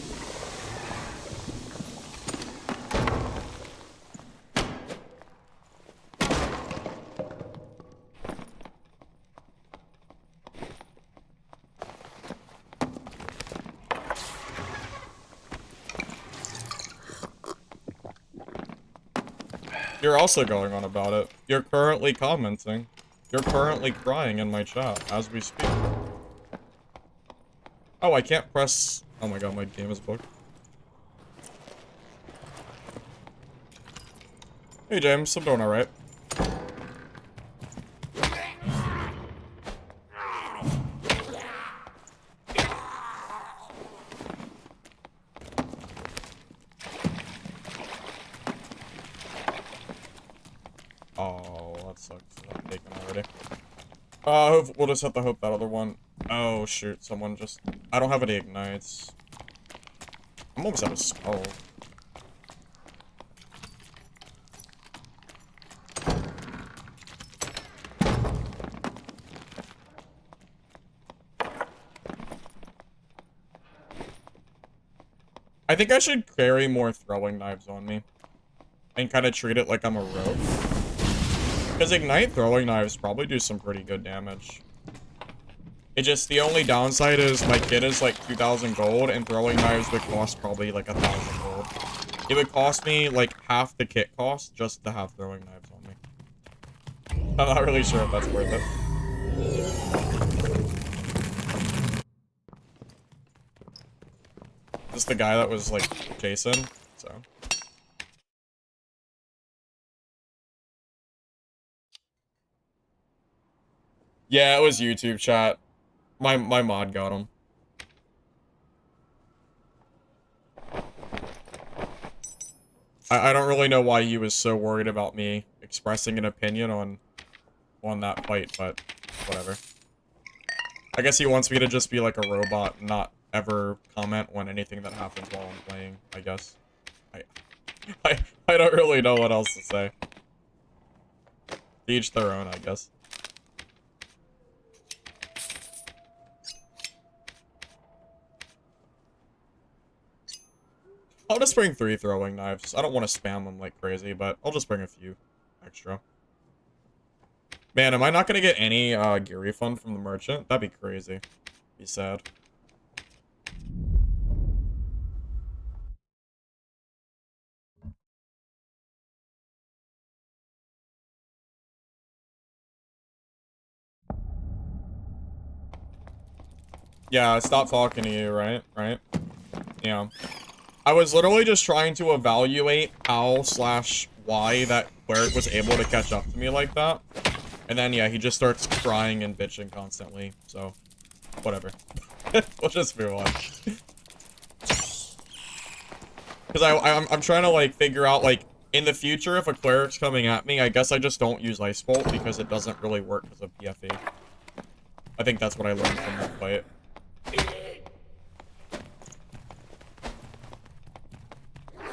You're also going on about it. You're currently commenting. You're currently crying in my chat as we speak. Oh, I can't press... Oh my god, my game is booked. Hey, James. I'm doing alright. Oh, that sucks. I'm taken already. We'll just have to hope that other one... Oh, shoot. Someone just... I don't have any ignites. I'm almost out of spell. I think I should carry more throwing knives on me. And kind of treat it like I'm a rogue. Because ignite throwing knives probably do some pretty good damage. It just, the only downside is my kit is like 2,000 gold and throwing knives would cost probably like 1,000 gold. It would cost me like half the kit cost just to have throwing knives on me. I'm not really sure if that's worth it. This is the guy that was like Jason, so. Yeah, it was YouTube chat. My mod got him. I don't really know why he was so worried about me expressing an opinion on that fight, but whatever. I guess he wants me to just be like a robot and not ever comment on anything that happens while I'm playing, I guess. I don't really know what else to say. Each their own, I guess. I'll just bring 3 throwing knives. I don't want to spam them like crazy, but I'll just bring a few extra. Man, am I not going to get any gear refund from the merchant? That'd be crazy. Be sad. Yeah, stop talking to you, right? Right? Yeah. I was literally just trying to evaluate how/why that cleric was able to catch up to me like that. And then, yeah, he just starts crying and bitching constantly, so whatever. We'll just move on. Because I'm trying to, like, figure out, like, in the future, if a cleric's coming at me, I guess I just don't use Ice Bolt because it doesn't really work because of PFE. I think that's what I learned from that fight.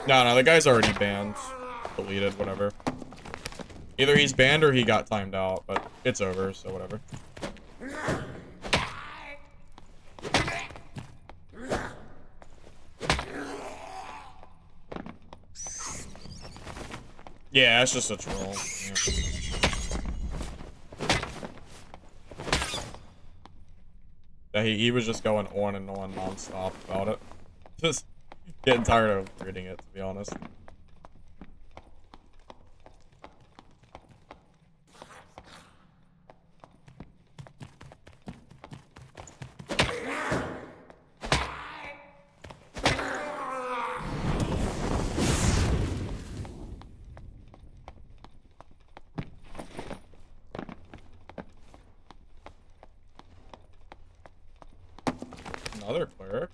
No, the guy's already banned. Deleted, whatever. Either he's banned or he got timed out, but it's over, so whatever. Yeah, it's just a troll. Yeah, he was just going on and on non-stop about it. Just getting tired of reading it, to be honest. Another cleric.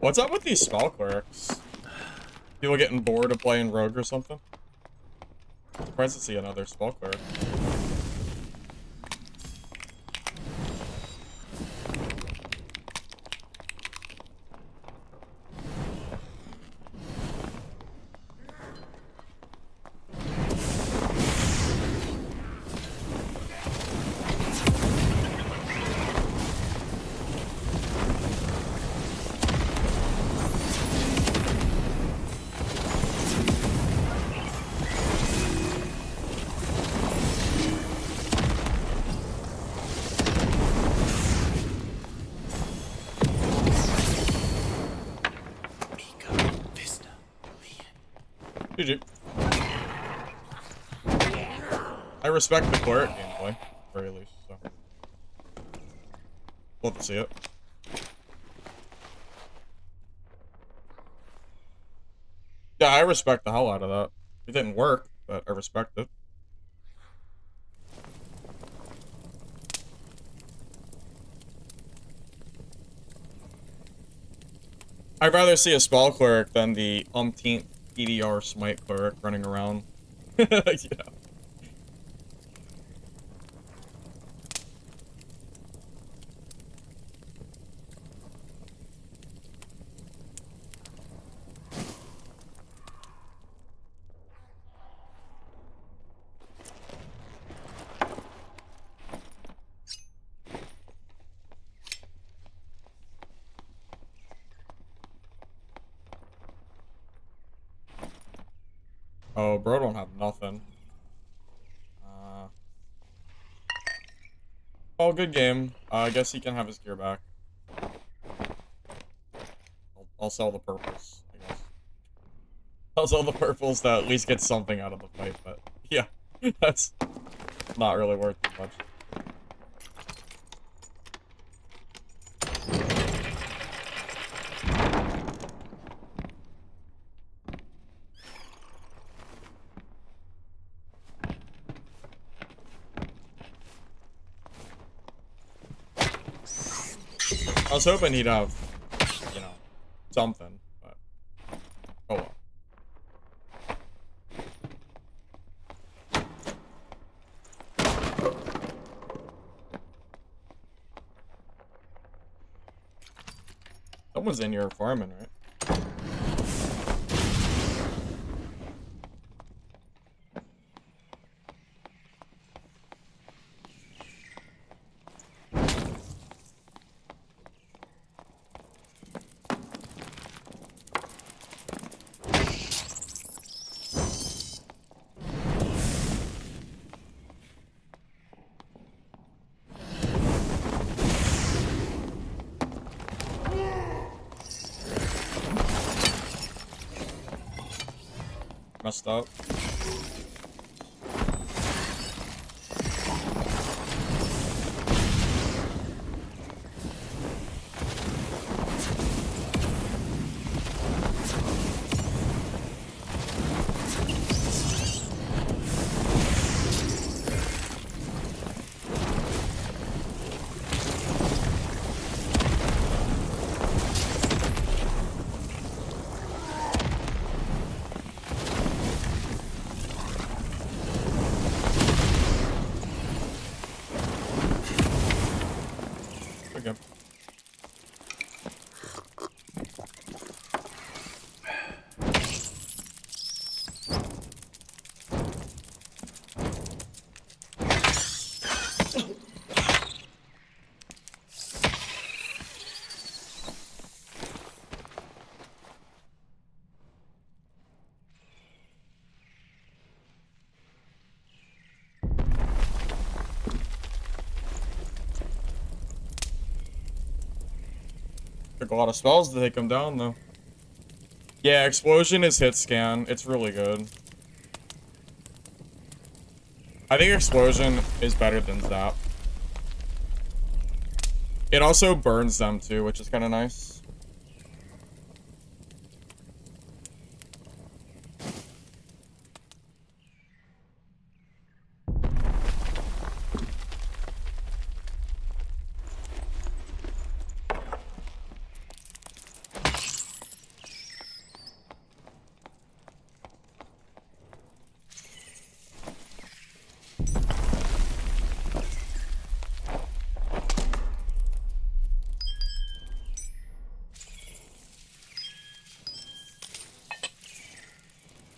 What's up with these small clerics? People getting bored of playing rogue or something? I'm surprised to see another small cleric. GG. I respect the cleric gameplay, at the very least, so. Love to see it. Yeah, I respect the hell out of that. It didn't work, but I respect it. I'd rather see a spell cleric than the umpteenth EDR smite cleric running around. Yeah. Oh, bro don't have nothing. Oh, good game. I guess he can have his gear back. I'll sell the purples, I guess. I'll sell the purples to at least get something out of the fight, but yeah, that's not really worth it much. I was hoping he'd have, you know, something, but oh well. Someone's in here farming, right? messed up. Okay. Took a lot of spells to take him down, though. Yeah, Explosion is hit scan. It's really good. I think Explosion is better than Zap. It also burns them, too, which is kind of nice.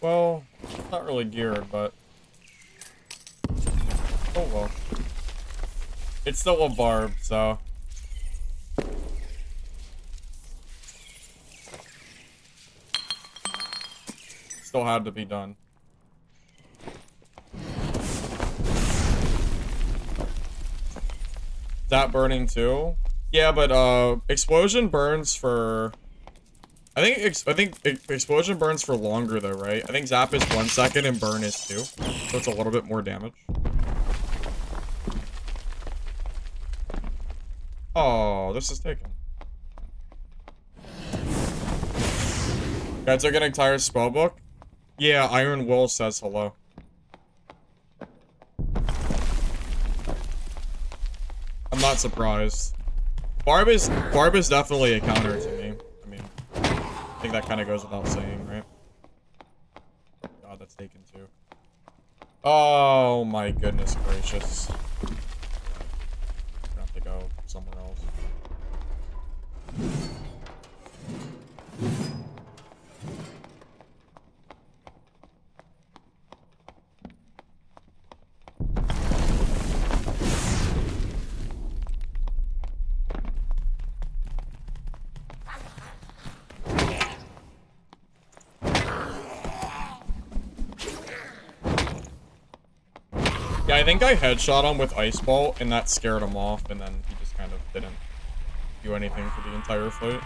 Well, not really geared, but... Oh, well. It's still a barb, so... Still had to be done. Is that burning too? Yeah, but Explosion burns for... I think Explosion burns for longer though, right? I think Zap is 1 second and Burn is 2. So it's a little bit more damage. Oh, this is taken. Guys are getting tired of Spellbook? Yeah, Iron Will says hello. I'm not surprised. Barb is definitely a counter to me. I mean, I think that kind of goes without saying, right? God, that's taken too. Oh my goodness gracious. I'm gonna have to go somewhere else. Yeah, I think I headshot him with Ice Bolt, and that scared him off, and then he just kind of didn't do anything for the entire fight.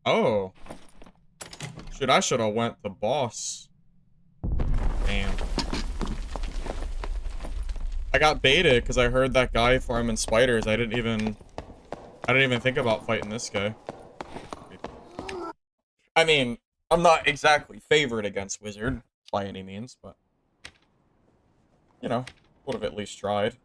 Oh. Shit, I should have went the boss. Damn. I got baited because I heard that guy farming spiders. I didn't even think about fighting this guy. I mean, I'm not exactly favored against Wizard by any means, but you know, would have at least tried.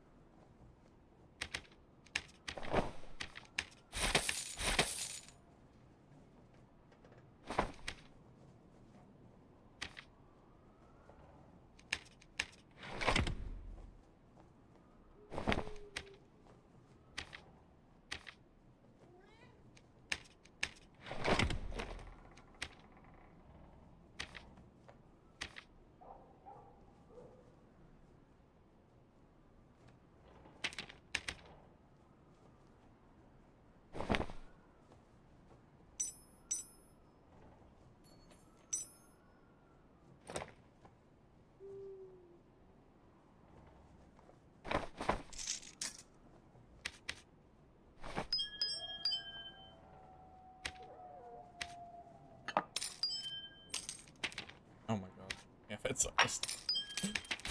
It's not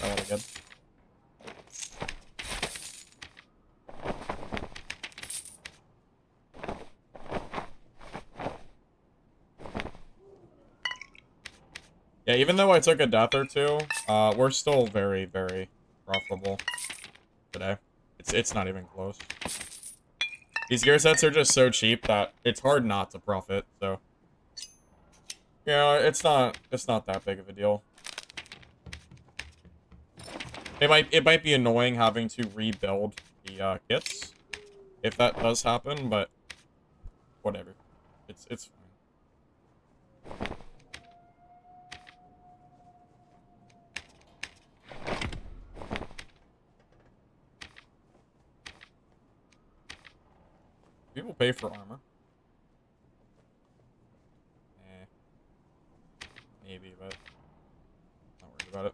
really good. Yeah, even though I took a death or two, we're still very, very profitable today. It's not even close. These gear sets are just so cheap that it's hard not to profit, so. Yeah, it's not that big of a deal. It might be annoying having to rebuild the kits if that does happen, but whatever. It's fine. People pay for armor. Maybe, but not worried about it.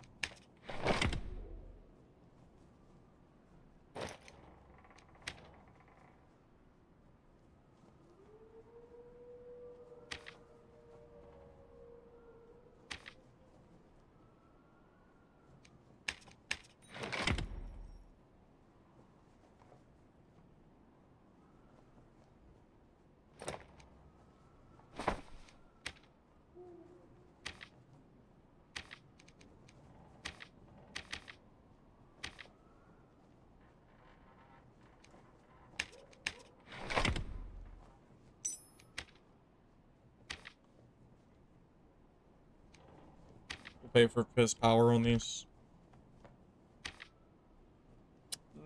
Pay for piss power on these?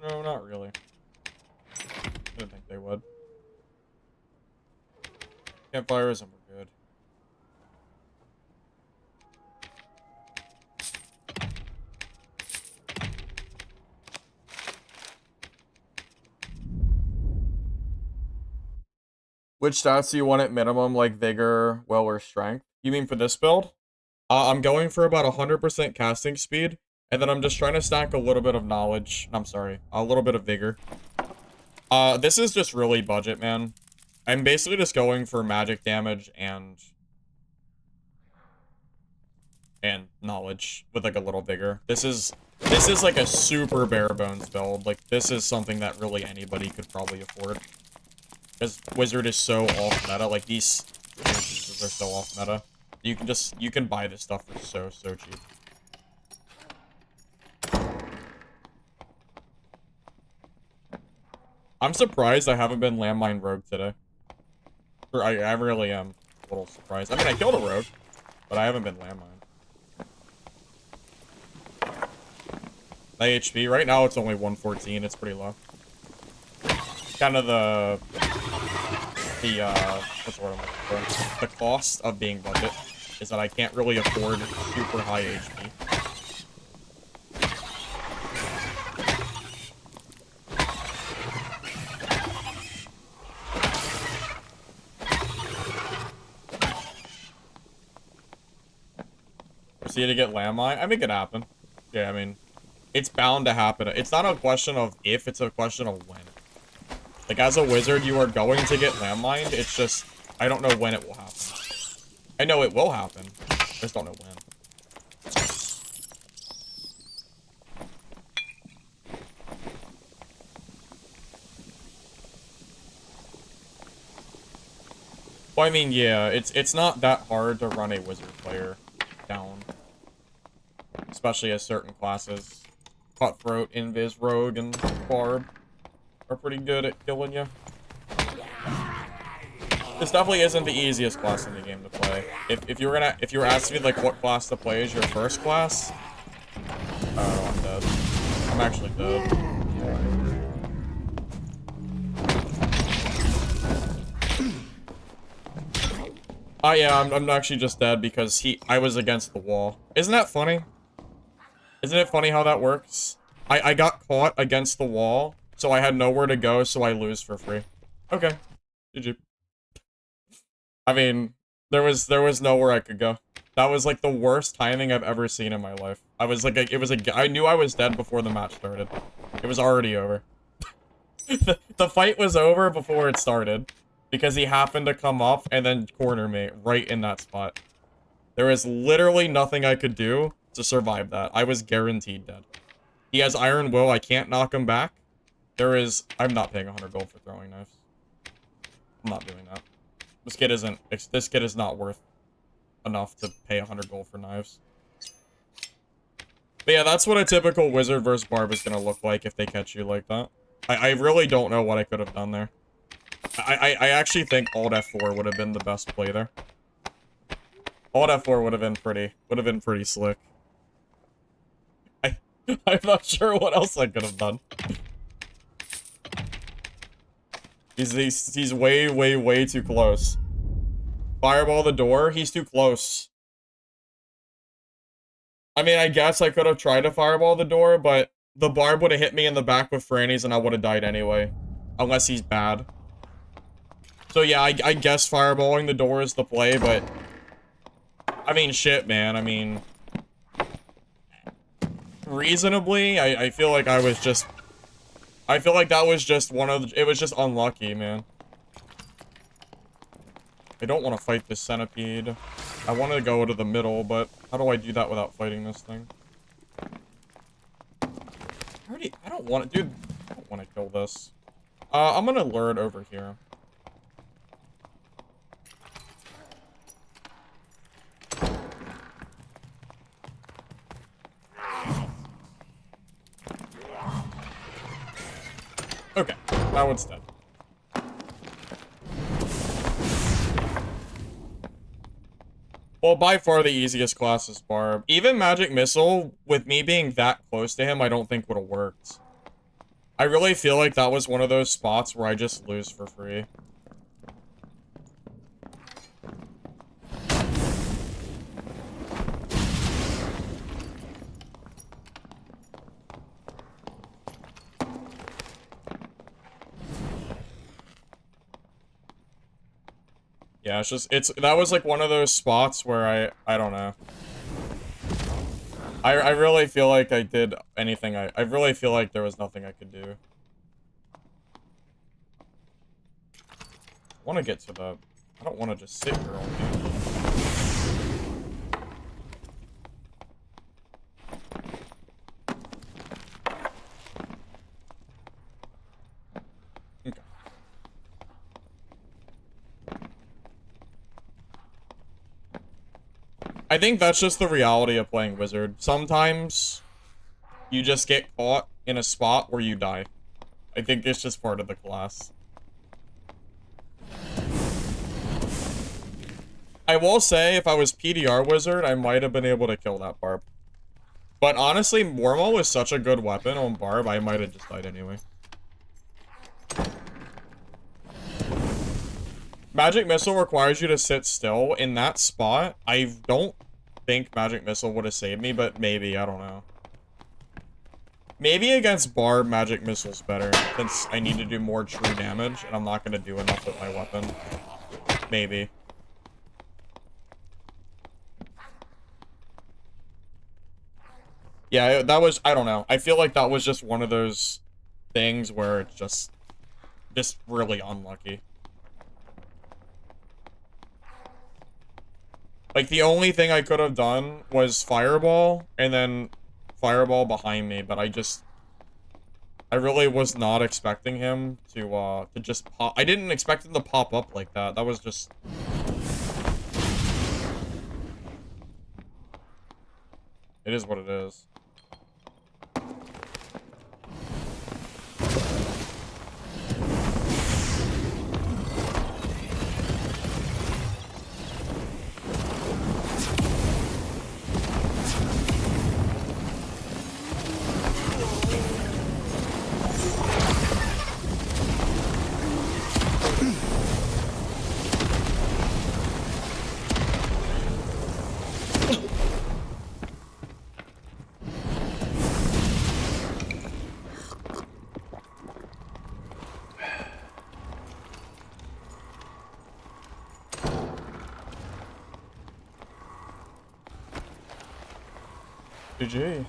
No, not really. I didn't think they would. Campfires and we're good. Which stats do you want at minimum, like vigor, will, or strength? You mean for this build? I'm going for about 100% casting speed, and then I'm just trying to stack a little bit of knowledge. I'm sorry, a little bit of vigor. This is just really budget, man. I'm basically just going for magic damage and knowledge with like a little vigor. This is like a super bare bones build. Like this is something that really anybody could probably afford. Because Wizard is so off meta. Like these pieces are so off meta. You can buy this stuff for so cheap. I'm surprised I haven't been landmine rogue today. I really am a little surprised. I mean, I killed a rogue, but I haven't been landmine. My HP right now it's only 114. It's pretty low. Kind of what's the word I'm looking for? The cost of being budget is that I can't really afford super high HP. Proceed to get landmine? I think it happen. Yeah, I mean, it's bound to happen. It's not a question of if, it's a question of when. Like, as a wizard, you are going to get landmined. It's just, I don't know when it will happen. I know it will happen. I just don't know when. Well, I mean, yeah, it's not that hard to run a wizard player down. Especially as certain classes. Cutthroat, Invis, Rogue, and Barb are pretty good at killing you. This definitely isn't the easiest class in the game to play. If you were asking me like what class to play as your first class, oh, I'm dead. I'm actually dead. Oh yeah, I'm actually just dead because I was against the wall. Isn't that funny? Isn't it funny how that works? I got caught against the wall, so I had nowhere to go, so I lose for free. Okay. GG. I mean, there was nowhere I could go. That was like the worst timing I've ever seen in my life. I was like, I knew I was dead before the match started. It was already over. the fight was over before it started. Because he happened to come up and then corner me right in that spot. There is literally nothing I could do to survive that. I was guaranteed dead. He has Iron Will. I can't knock him back. I'm not paying 100 gold for throwing knives. I'm not doing that. This kid is not worth enough to pay 100 gold for knives. But yeah, that's what a typical wizard versus barb is gonna look like if they catch you like that. I really don't know what I could have done there. I actually think Alt F4 would have been the best play there. Alt F4 would have been pretty slick. I'm not sure what else I could have done. He's way too close. Fireball the door, he's too close. I mean, I guess I could have tried to fireball the door, but the barb would have hit me in the back with Franny's and I would have died anyway. Unless he's bad. So yeah, I guess fireballing the door is the play, but... I mean, shit, man. I mean... Reasonably, I feel like I was just... I feel like that was just one of the... It was just unlucky, man. I don't want to fight this centipede. I want to go to the middle, but how do I do that without fighting this thing? I don't want to... Dude, I don't want to kill this. I'm gonna lure it over here. Okay, that one's dead. Well, by far the easiest class is Barb. Even Magic Missile, with me being that close to him, I don't think would have worked. I really feel like that was one of those spots where I just lose for free. Yeah, that was like one of those spots where I don't know. I really feel like I did anything I really feel like there was nothing I could do. I want to get to the... I don't want to just sit here all day. Okay. I think that's just the reality of playing Wizard. Sometimes you just get caught in a spot where you die. I think it's just part of the class. I will say, if I was PDR Wizard, I might have been able to kill that Barb. But honestly, Mormal is such a good weapon on Barb, I might have just died anyway. Magic Missile requires you to sit still. In that spot, I don't think Magic Missile would have saved me, but maybe, I don't know. Maybe against Barb, Magic Missile's better, since I need to do more true damage, and I'm not going to do enough with my weapon. Maybe. Yeah, that was, I don't know. I feel like that was just one of those things where it's just really unlucky. Like, the only thing I could have done was Fireball, and then Fireball behind me, but I really was not expecting him to just pop. I didn't expect him to pop up like that. That was just... It is what it is. GG.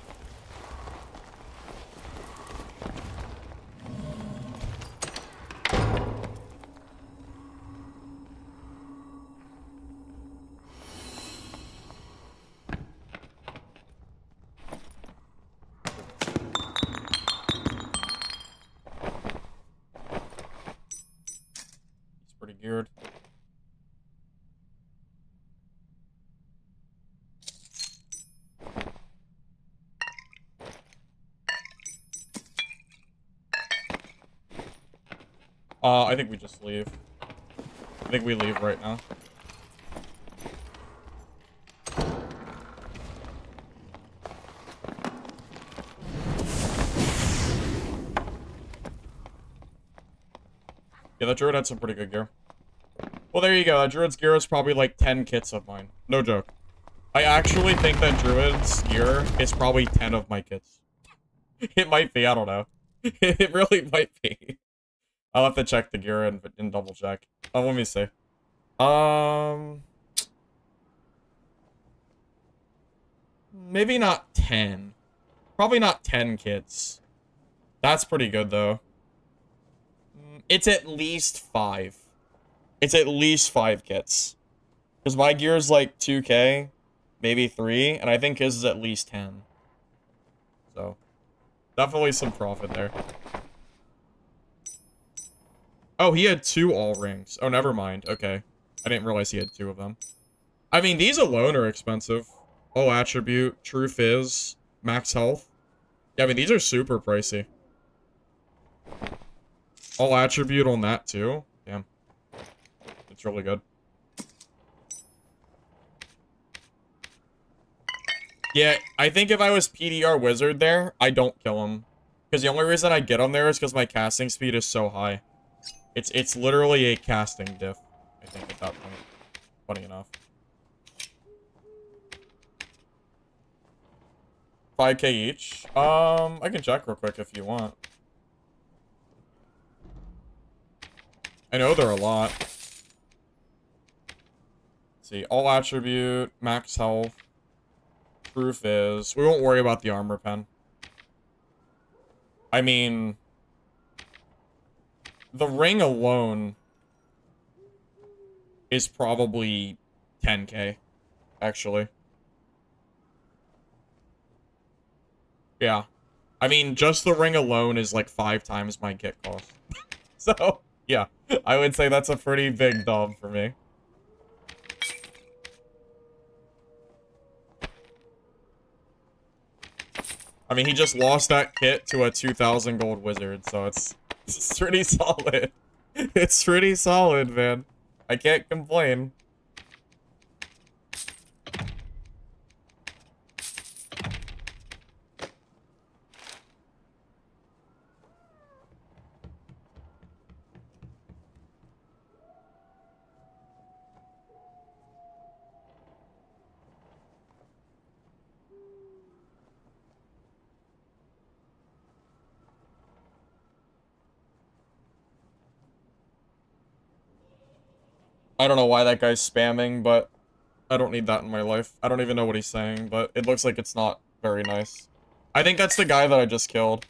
I think we just leave. I think we leave right now. Yeah, that druid had some pretty good gear. Well, there you go. That druid's gear is probably like 10 kits of mine. No joke. I actually think that druid's gear is probably 10 of my kits. It might be. I don't know. It really might be. I'll have to check the gear and double check. Oh, let me see. Maybe not 10. Probably not 10 kits. That's pretty good, though. It's at least 5. It's at least 5 kits. Because my gear is like 2k, maybe 3, and I think his is at least 10. So, definitely some profit there. Oh, he had 2 all rings. Oh, never mind. Okay. I didn't realize he had 2 of them. I mean, these alone are expensive. All attribute, true fizz, max health. Yeah, I mean, these are super pricey. All attribute on that, too. Damn. It's really good. Yeah, I think if I was PDR Wizard there, I don't kill him. Because the only reason I get him there is because my casting speed is so high. It's literally a casting diff, I think, at that point. Funny enough. 5k each. I can check real quick if you want. I know they're a lot. Let's see, all attribute, max health, proof is. We won't worry about the armor pen. I mean, the ring alone is probably 10k, actually. Yeah. I mean, just the ring alone is like 5 times my kit cost. So, yeah. I would say that's a pretty big dub for me. I mean, he just lost that kit to a 2,000 gold wizard, so it's pretty solid. It's pretty solid, man. I can't complain. I don't know why that guy's spamming, but I don't need that in my life. I don't even know what he's saying, but it looks like it's not very nice. I think that's the guy that I just killed.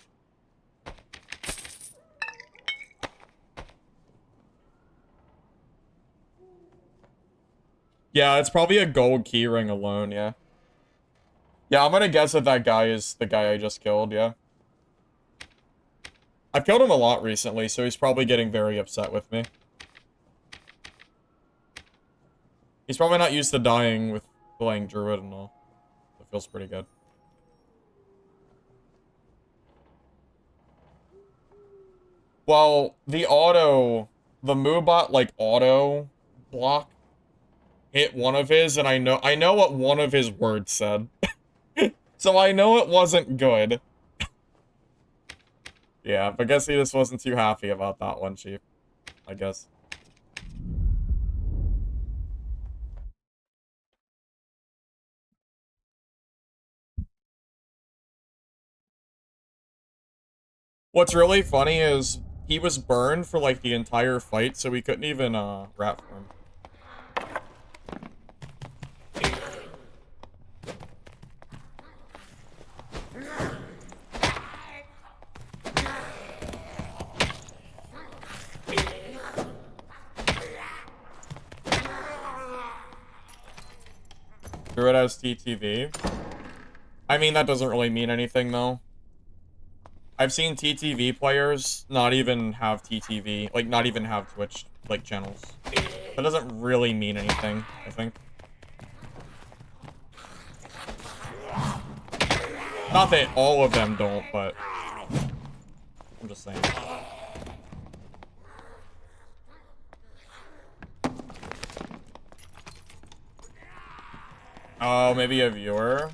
Yeah, it's probably a gold keyring alone, yeah. Yeah, I'm gonna guess that that guy is the guy I just killed, yeah. I've killed him a lot recently, so he's probably getting very upset with me. He's probably not used to dying with playing Druid and all. It feels pretty good. Well, the Moobot, like, auto block hit one of his, and I know what one of his words said. So I know it wasn't good. Yeah, but I guess he just wasn't too happy about that one, Chief. I guess. What's really funny is he was burned for like the entire fight, so we couldn't even rat for him. Druid has TTV. I mean, that doesn't really mean anything though. I've seen TTV players not even have TTV, like not even have Twitch like channels. That doesn't really mean anything, I think. Not that all of them don't, but I'm just saying. Oh, maybe a viewer?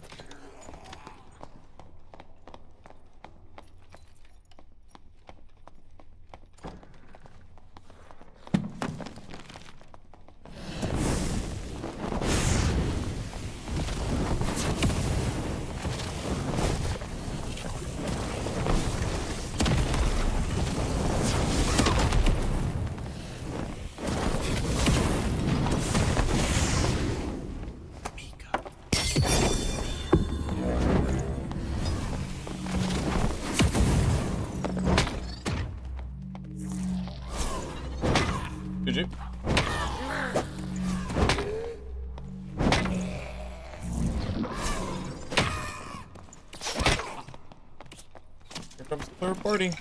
GG. Here comes the third party.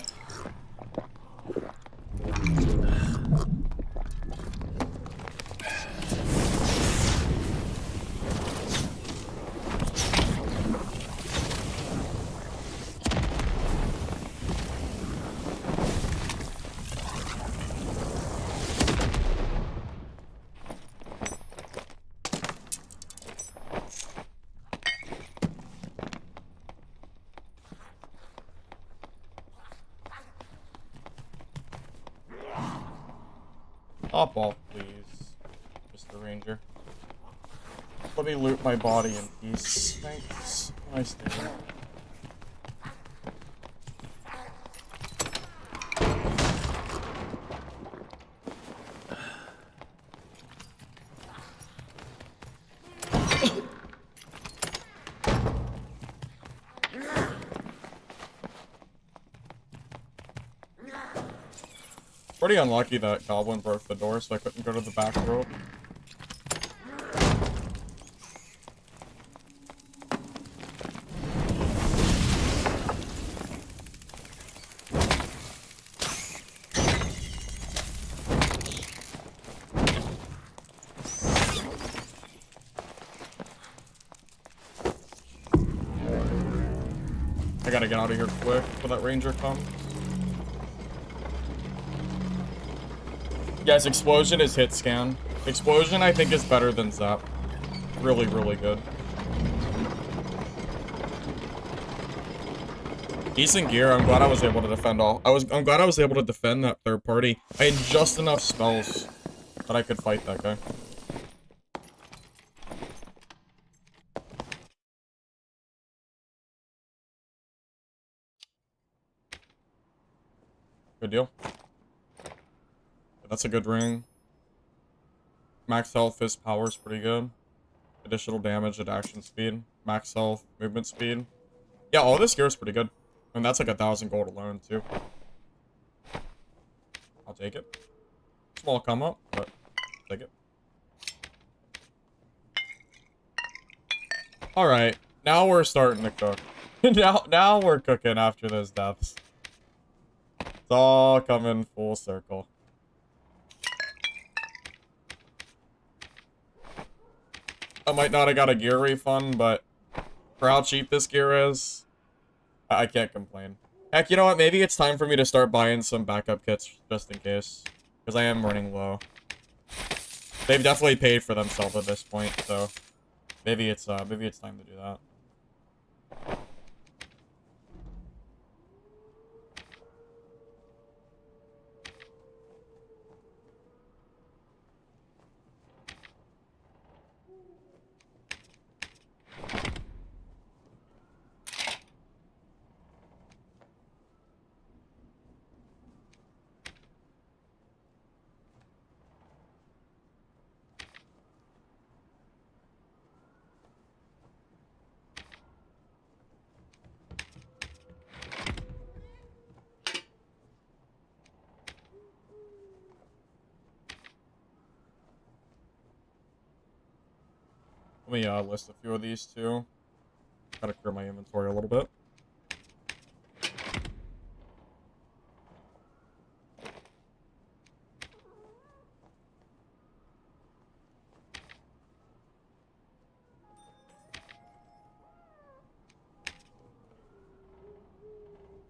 Hop off, please, Mr. Ranger. Let me loot my body in peace. Thanks. Nice dude. Pretty unlucky that Goblin broke the door, so I couldn't go to the back road. I gotta get out of here quick before that ranger comes. Yes, Explosion is hit scan. Explosion, I think, is better than Zap. Really, really good. Decent gear. I'm glad I was able to defend all. I'm glad I was able to defend that third party. I had just enough spells that I could fight that guy. Good deal. That's a good ring. Max health, fist power is pretty good. Additional damage at action speed. Max health, movement speed. Yeah, all this gear is pretty good. And that's like 1,000 gold alone, too. I'll take it. Small come up, but I'll take it. Alright, now we're starting to cook. now we're cooking after those deaths. It's all coming full circle. I might not have got a gear refund, but for how cheap this gear is, I can't complain. Heck, you know what? Maybe it's time for me to start buying some backup kits just in case, because I am running low. They've definitely paid for themselves at this point, so maybe it's time to do that. Let me list a few of these too. Gotta clear my inventory a little bit.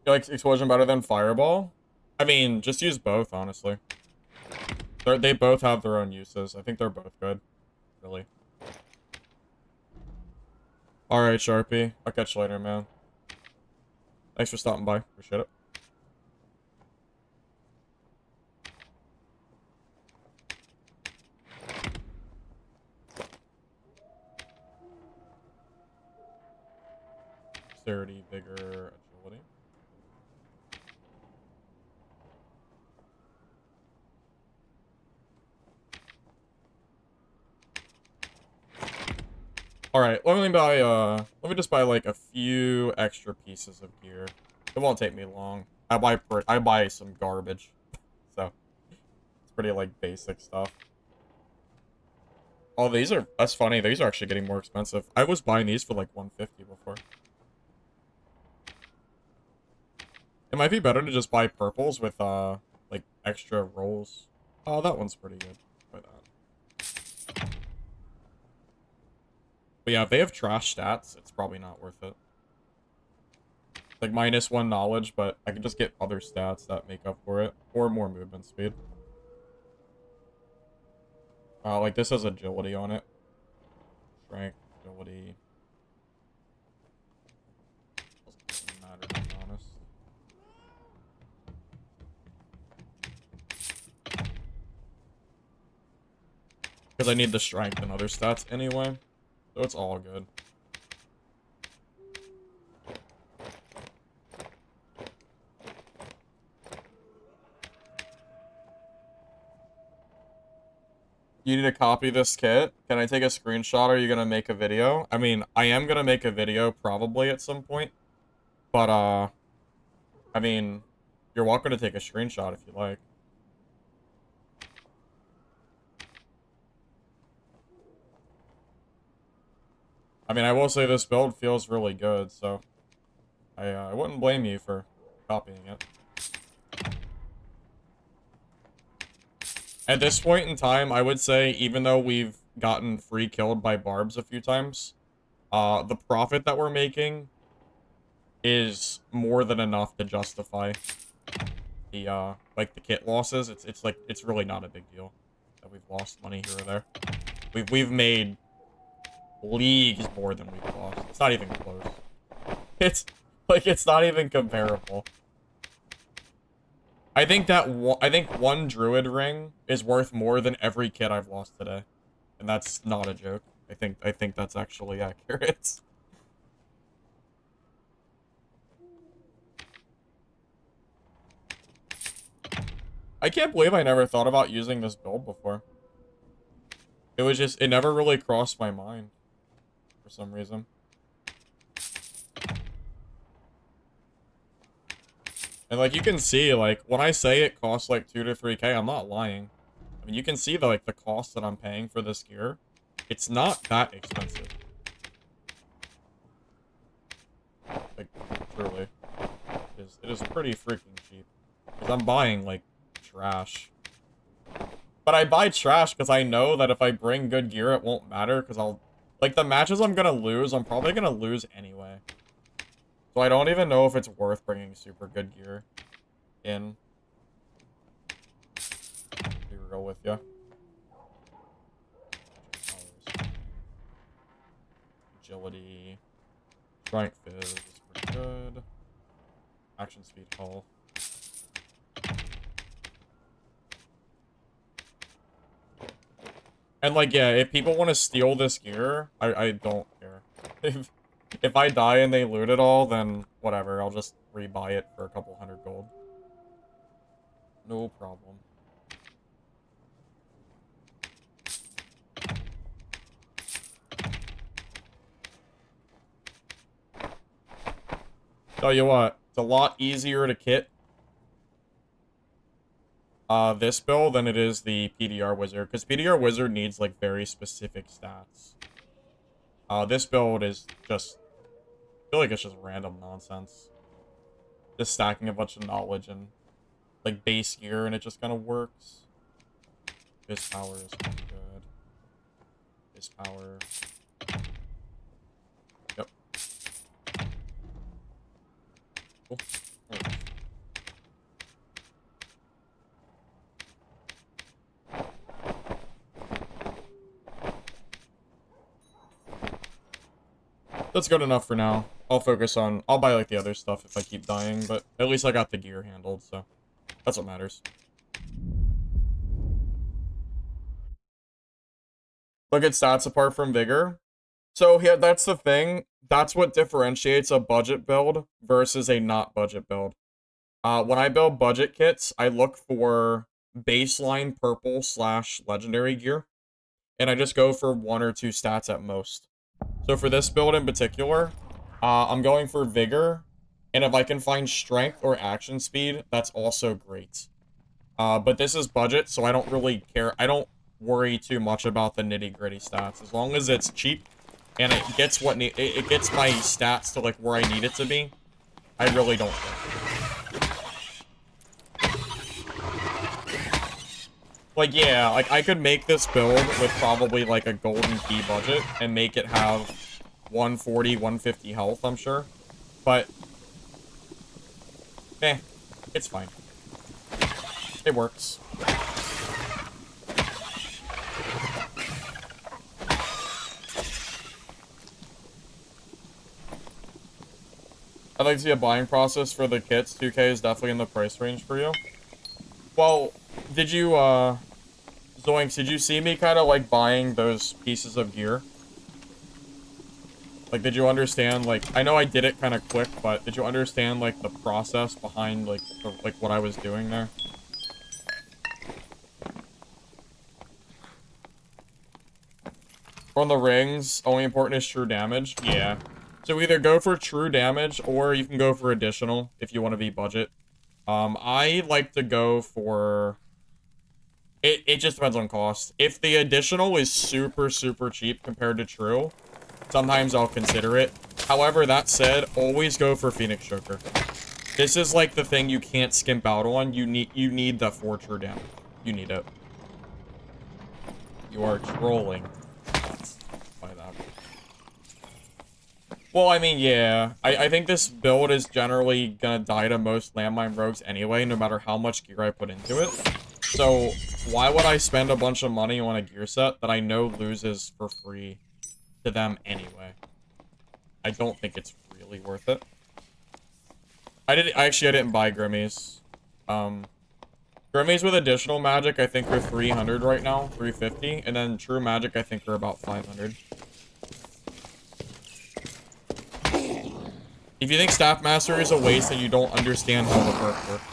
You like Explosion better than Fireball? I mean, just use both, honestly. They both have their own uses. I think they're both good, really. Alright, Sharpie. I'll catch you later, man. Thanks for stopping by. Appreciate it. Dexterity, vigor, agility. Alright, let me just buy like a few extra pieces of gear. It won't take me long. I buy some garbage. So it's pretty like basic stuff. Oh, that's funny. These are actually getting more expensive. I was buying these for like 150 before. It might be better to just buy purples with like extra rolls. Oh, that one's pretty good. Buy that. But yeah, if they have trash stats, it's probably not worth it. Like -1 knowledge, but I can just get other stats that make up for it. Or more movement speed. Like this has agility on it. Strength, agility. Doesn't matter, to be honest. Because I need the strength and other stats anyway. So it's all good. You need to copy this kit. Can I take a screenshot? Or are you gonna make a video? I mean, I am gonna make a video probably at some point. But, I mean, you're welcome to take a screenshot if you like. I mean, I will say this build feels really good, so I wouldn't blame you for copying it. At this point in time, I would say, even though we've gotten free killed by barbs a few times, the profit that we're making is more than enough to justify the, like, the kit losses. It's really not a big deal that we've lost money here or there. We've made leagues more than we've lost. It's not even close. It's not even comparable. I think one druid ring is worth more than every kit I've lost today. And that's not a joke. I think that's actually accurate. I can't believe I never thought about using this build before. It never really crossed my mind for some reason. And like you can see, like when I say it costs like 2 to 3K, I'm not lying. I mean, you can see the cost that I'm paying for this gear. It's not that expensive. Like truly, it is pretty freaking cheap. Because I'm buying like trash. But I buy trash because I know that if I bring good gear, it won't matter. Because like the matches I'm gonna lose, I'm probably gonna lose anyway. So I don't even know if it's worth bringing super good gear in. Be real with you. Agility. Strength is pretty good. Action speed hull. And like, yeah, if people want to steal this gear, I don't care. If I die and they loot it all, then whatever. I'll just rebuy it for a couple hundred gold. No problem. Tell you what, it's a lot easier to kit this build than it is the PDR Wizard. Because PDR Wizard needs, like, very specific stats. This build is just... I feel like it's just random nonsense. Just stacking a bunch of knowledge and, like, base gear, and it just kind of works. This power is pretty good. This power... Yep. Cool. Alright. That's good enough for now. I'll focus on... I'll buy, like, the other stuff if I keep dying, but at least I got the gear handled, so that's what matters. Look at stats apart from vigor. So, yeah, that's the thing. That's what differentiates a budget build versus a not budget build. When I build budget kits, I look for baseline purple / legendary gear, and I just go for 1 or 2 stats at most. So for this build in particular, I'm going for vigor, and if I can find strength or action speed, that's also great. But this is budget, so I don't really care. I don't worry too much about the nitty-gritty stats. As long as it's cheap, and it gets it gets my stats to like where I need it to be, I really don't care. Like, yeah, like, I could make this build with probably, like, a golden key budget and make it have 140, 150 health, I'm sure. But, it's fine. It works. I'd like to see a buying process for the kits. 2K is definitely in the price range for you. Well, did you, Zoinks, did you see me kind of, like, buying those pieces of gear? Like, did you understand, like, I know I did it kind of quick, but did you understand, like, the process behind, like, what I was doing there? On the rings, only important is true damage? Yeah. So either go for true damage, or you can go for additional, if you want to be budget. I like to go for... It just depends on cost. If the additional is super, super cheap compared to true, sometimes I'll consider it. However, that said, always go for Phoenix Joker. This is like the thing you can't skimp out on. You need the 4 true damage. You need it. You are trolling. By that. Well, I mean, yeah. I think this build is generally gonna die to most landmine rogues anyway, no matter how much gear I put into it. So, why would I spend a bunch of money on a gear set that I know loses for free to them anyway? I don't think it's really worth it. I didn't buy Grimmies. Grimmies with additional magic, I think are 300 right now, 350, and then true magic, I think are about 500. If you think Staff Mastery is a waste and you don't understand how the perk works,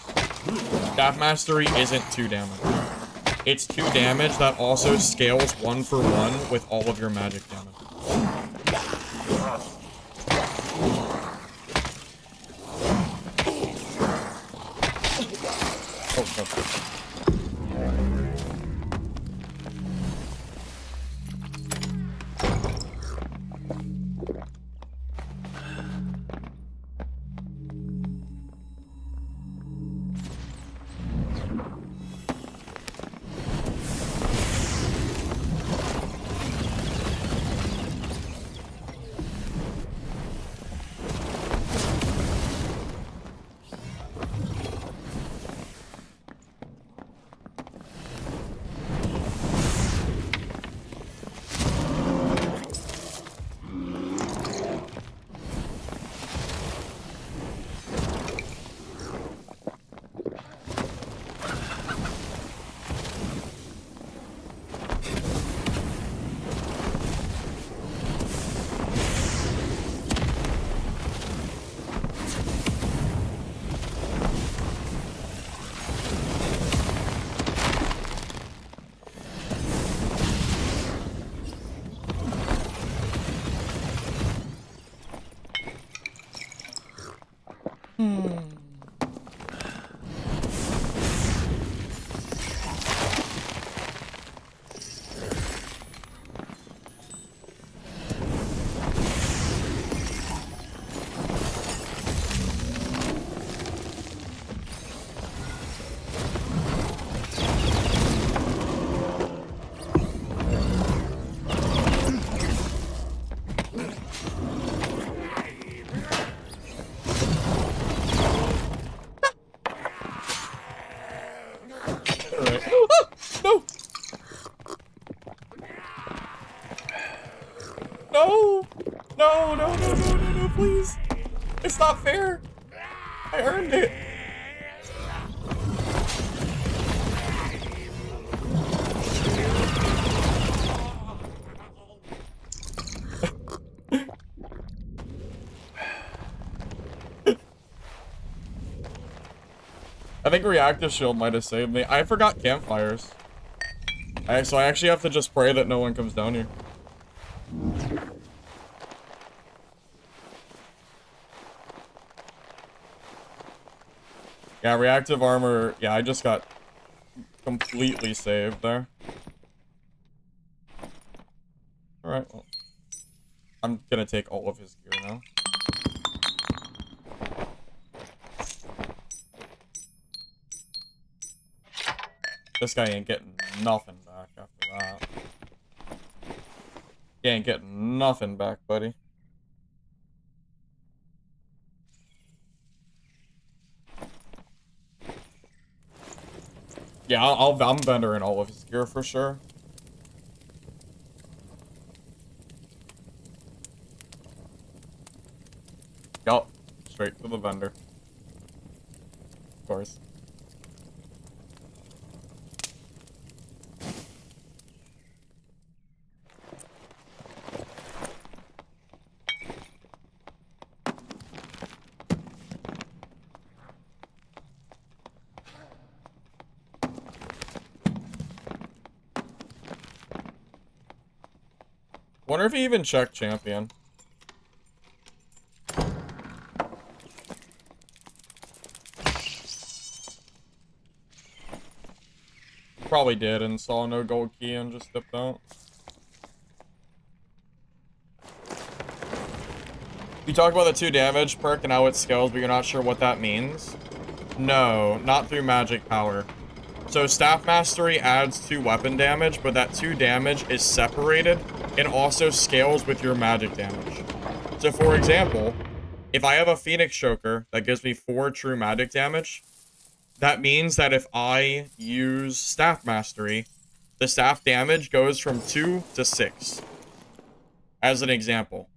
Staff Mastery isn't 2 damage. It's 2 damage that also scales 1 for 1 with all of your magic damage. Oh, no. No, no, no, no, no, no, please. It's not fair. I earned it. I think reactive shield might have saved me. I forgot campfires. So I actually have to just pray that no one comes down here. Yeah, reactive armor. Yeah, I just got completely saved there. Alright, well. I'm gonna take all of his gear now. This guy ain't getting nothing back after that. He ain't getting nothing back, buddy. Yeah, I'm vendoring all of his gear for sure. Yup, straight to the vendor. Of course. Wonder if he even checked champion. Probably did and saw no gold key and just dipped out. You talk about the 2 damage perk and how it scales, but you're not sure what that means? No, not through magic power. So staff mastery adds 2 weapon damage, but that 2 damage is separated and also scales with your magic damage. So for example, if I have a Phoenix Choker that gives me 4 true magic damage, that means that if I use staff mastery, the staff damage goes from 2 to 6. As an example.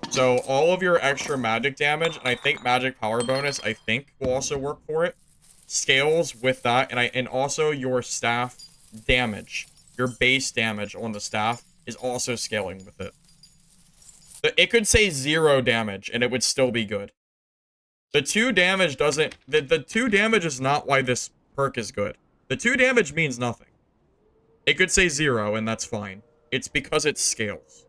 So all of your extra magic damage, and I think magic power bonus, I think, will also work for it, scales with that, and also your staff damage, your base damage on the staff is also scaling with it. It could say 0 damage, and it would still be good. The 2 damage doesn't... The 2 damage is not why this perk is good. The 2 damage means nothing. It could say 0, and that's fine. It's because it scales.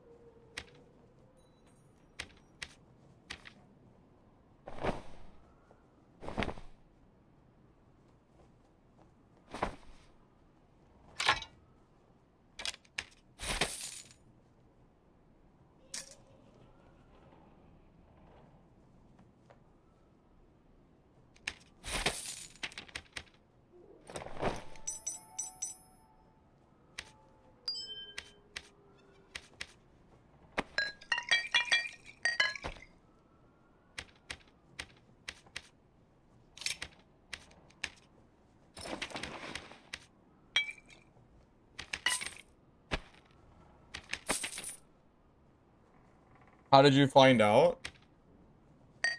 How did you find out?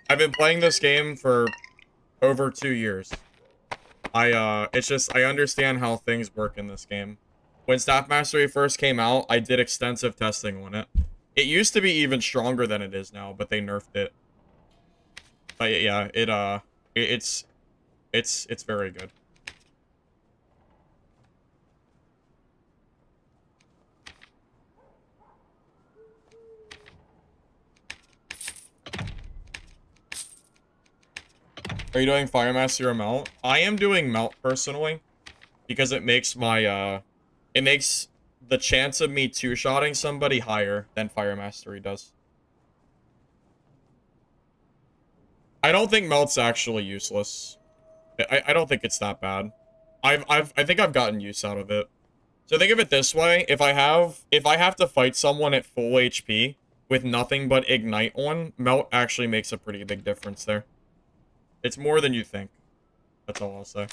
I've been playing this game for over 2 years. It's just, I understand how things work in this game. When Staff Mastery first came out, I did extensive testing on it. It used to be even stronger than it is now, but they nerfed it. But yeah, it's very good. Are you doing Fire Mastery or Melt? I am doing Melt personally, because it makes my, it makes the chance of me two-shotting somebody higher than Fire Mastery does. I don't think Melt's actually useless. I don't think it's that bad. I think I've gotten use out of it. So think of it this way, if I have to fight someone at full HP with nothing but Ignite on, Melt actually makes a pretty big difference there. It's more than you think. That's all I'll say.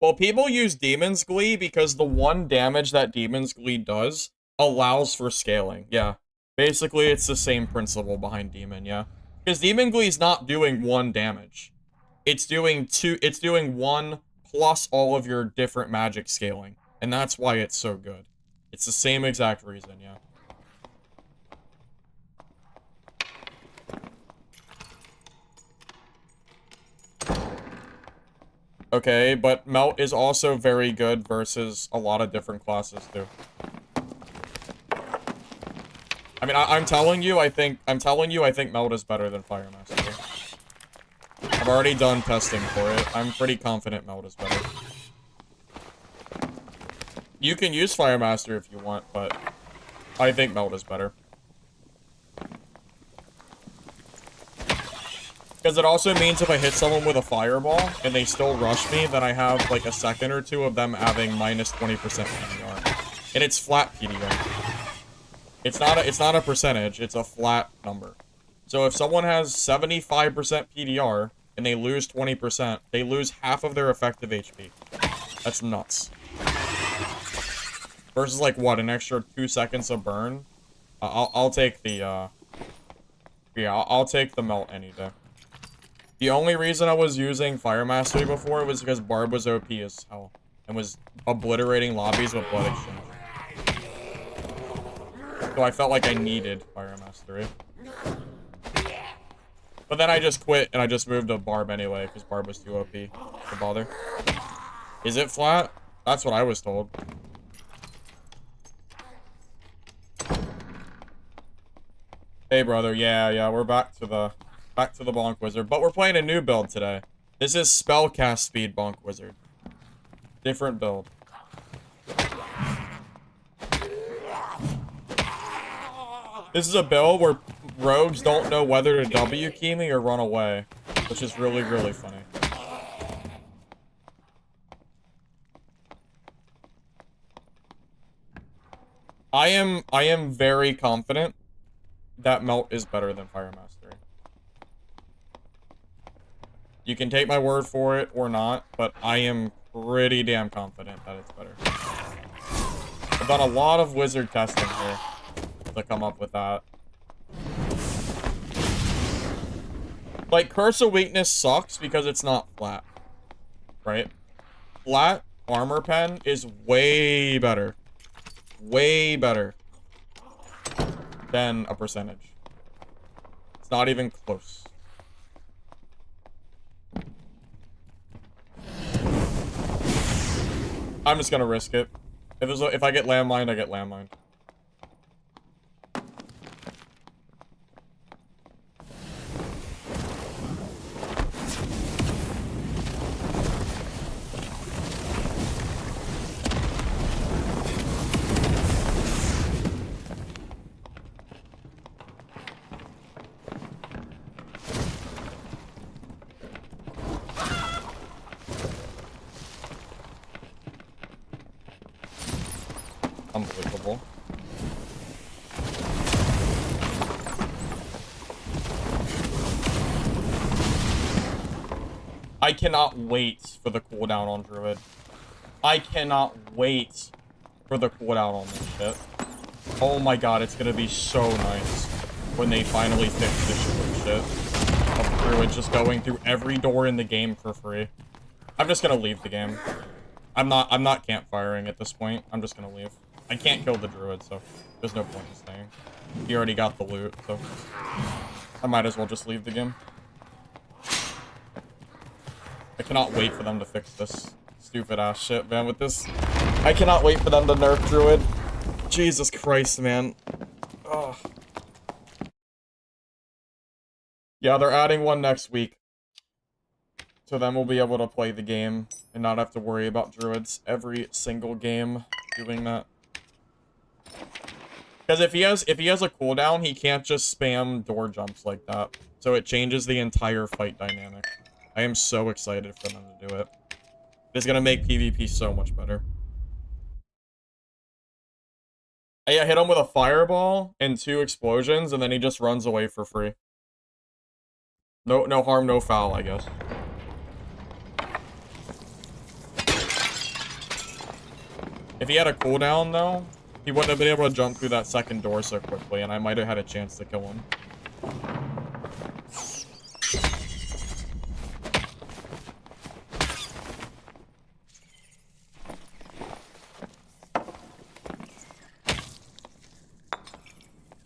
Well, people use Demon's Glee because the one damage that Demon's Glee does allows for scaling. Yeah. Basically, it's the same principle behind Demon, yeah. Because Demon Glee is not doing one damage. It's doing one plus all of your different magic scaling. And that's why it's so good. It's the same exact reason, yeah. Okay, but Melt is also very good versus a lot of different classes, too. I mean, I'm telling you, I think Melt is better than Fire Mastery. I've already done testing for it. I'm pretty confident Melt is better. You can use Fire Mastery if you want, but I think Melt is better. Because it also means if I hit someone with a fireball and they still rush me, then I have like a second or two of them having minus 20% PDR. And it's flat PDR. It's not a percentage, it's a flat number. So if someone has 75% PDR and they lose 20%, they lose half of their effective HP. That's nuts. Versus like what, an extra 2 seconds of burn? I'll take the I'll take the Melt any day. The only reason I was using Fire Mastery before was because Barb was OP as hell and was obliterating lobbies with Blood Exchange. So I felt like I needed Fire Mastery. But then I just quit and I just moved to Barb anyway because Barb was too OP to bother. Is it flat? That's what I was told. Hey brother, yeah, we're back to the Bonk Wizard, but we're playing a new build today. This is Spellcast Speed Bonk Wizard. Different build. This is a build where rogues don't know whether to W key me or run away, which is really, really funny. I am very confident that Melt is better than Fire Mastery. You can take my word for it or not, but I am pretty damn confident that it's better. I've done a lot of wizard testing here to come up with that. Like, Curse of Weakness sucks because it's not flat. Right? Flat Armor Pen is way better. Way better than a percentage. It's not even close. I'm just gonna risk it. If I get landmined, I get landmined. Unbelievable. I cannot wait for the cooldown on Druid. I cannot wait for the cooldown on this shit. Oh my god, it's gonna be so nice when they finally fix this shit of Druid just going through every door in the game for free. I'm just gonna leave the game. I'm not campfiring at this point. I'm just gonna leave. I can't kill the Druid, so there's no point in staying. He already got the loot, so I might as well just leave the game. I cannot wait for them to fix this stupid ass shit, man, with this. I cannot wait for them to nerf Druid. Jesus Christ, man. Ugh. Yeah, they're adding one next week. So then we'll be able to play the game and not have to worry about Druids every single game doing that. Because if he has a cooldown, he can't just spam door jumps like that. So it changes the entire fight dynamic. I am so excited for them to do it. It's gonna make PvP so much better. I hit him with a fireball and 2 explosions, and then he just runs away for free. No harm, no foul, I guess. If he had a cooldown, though, he wouldn't have been able to jump through that second door so quickly, and I might have had a chance to kill him.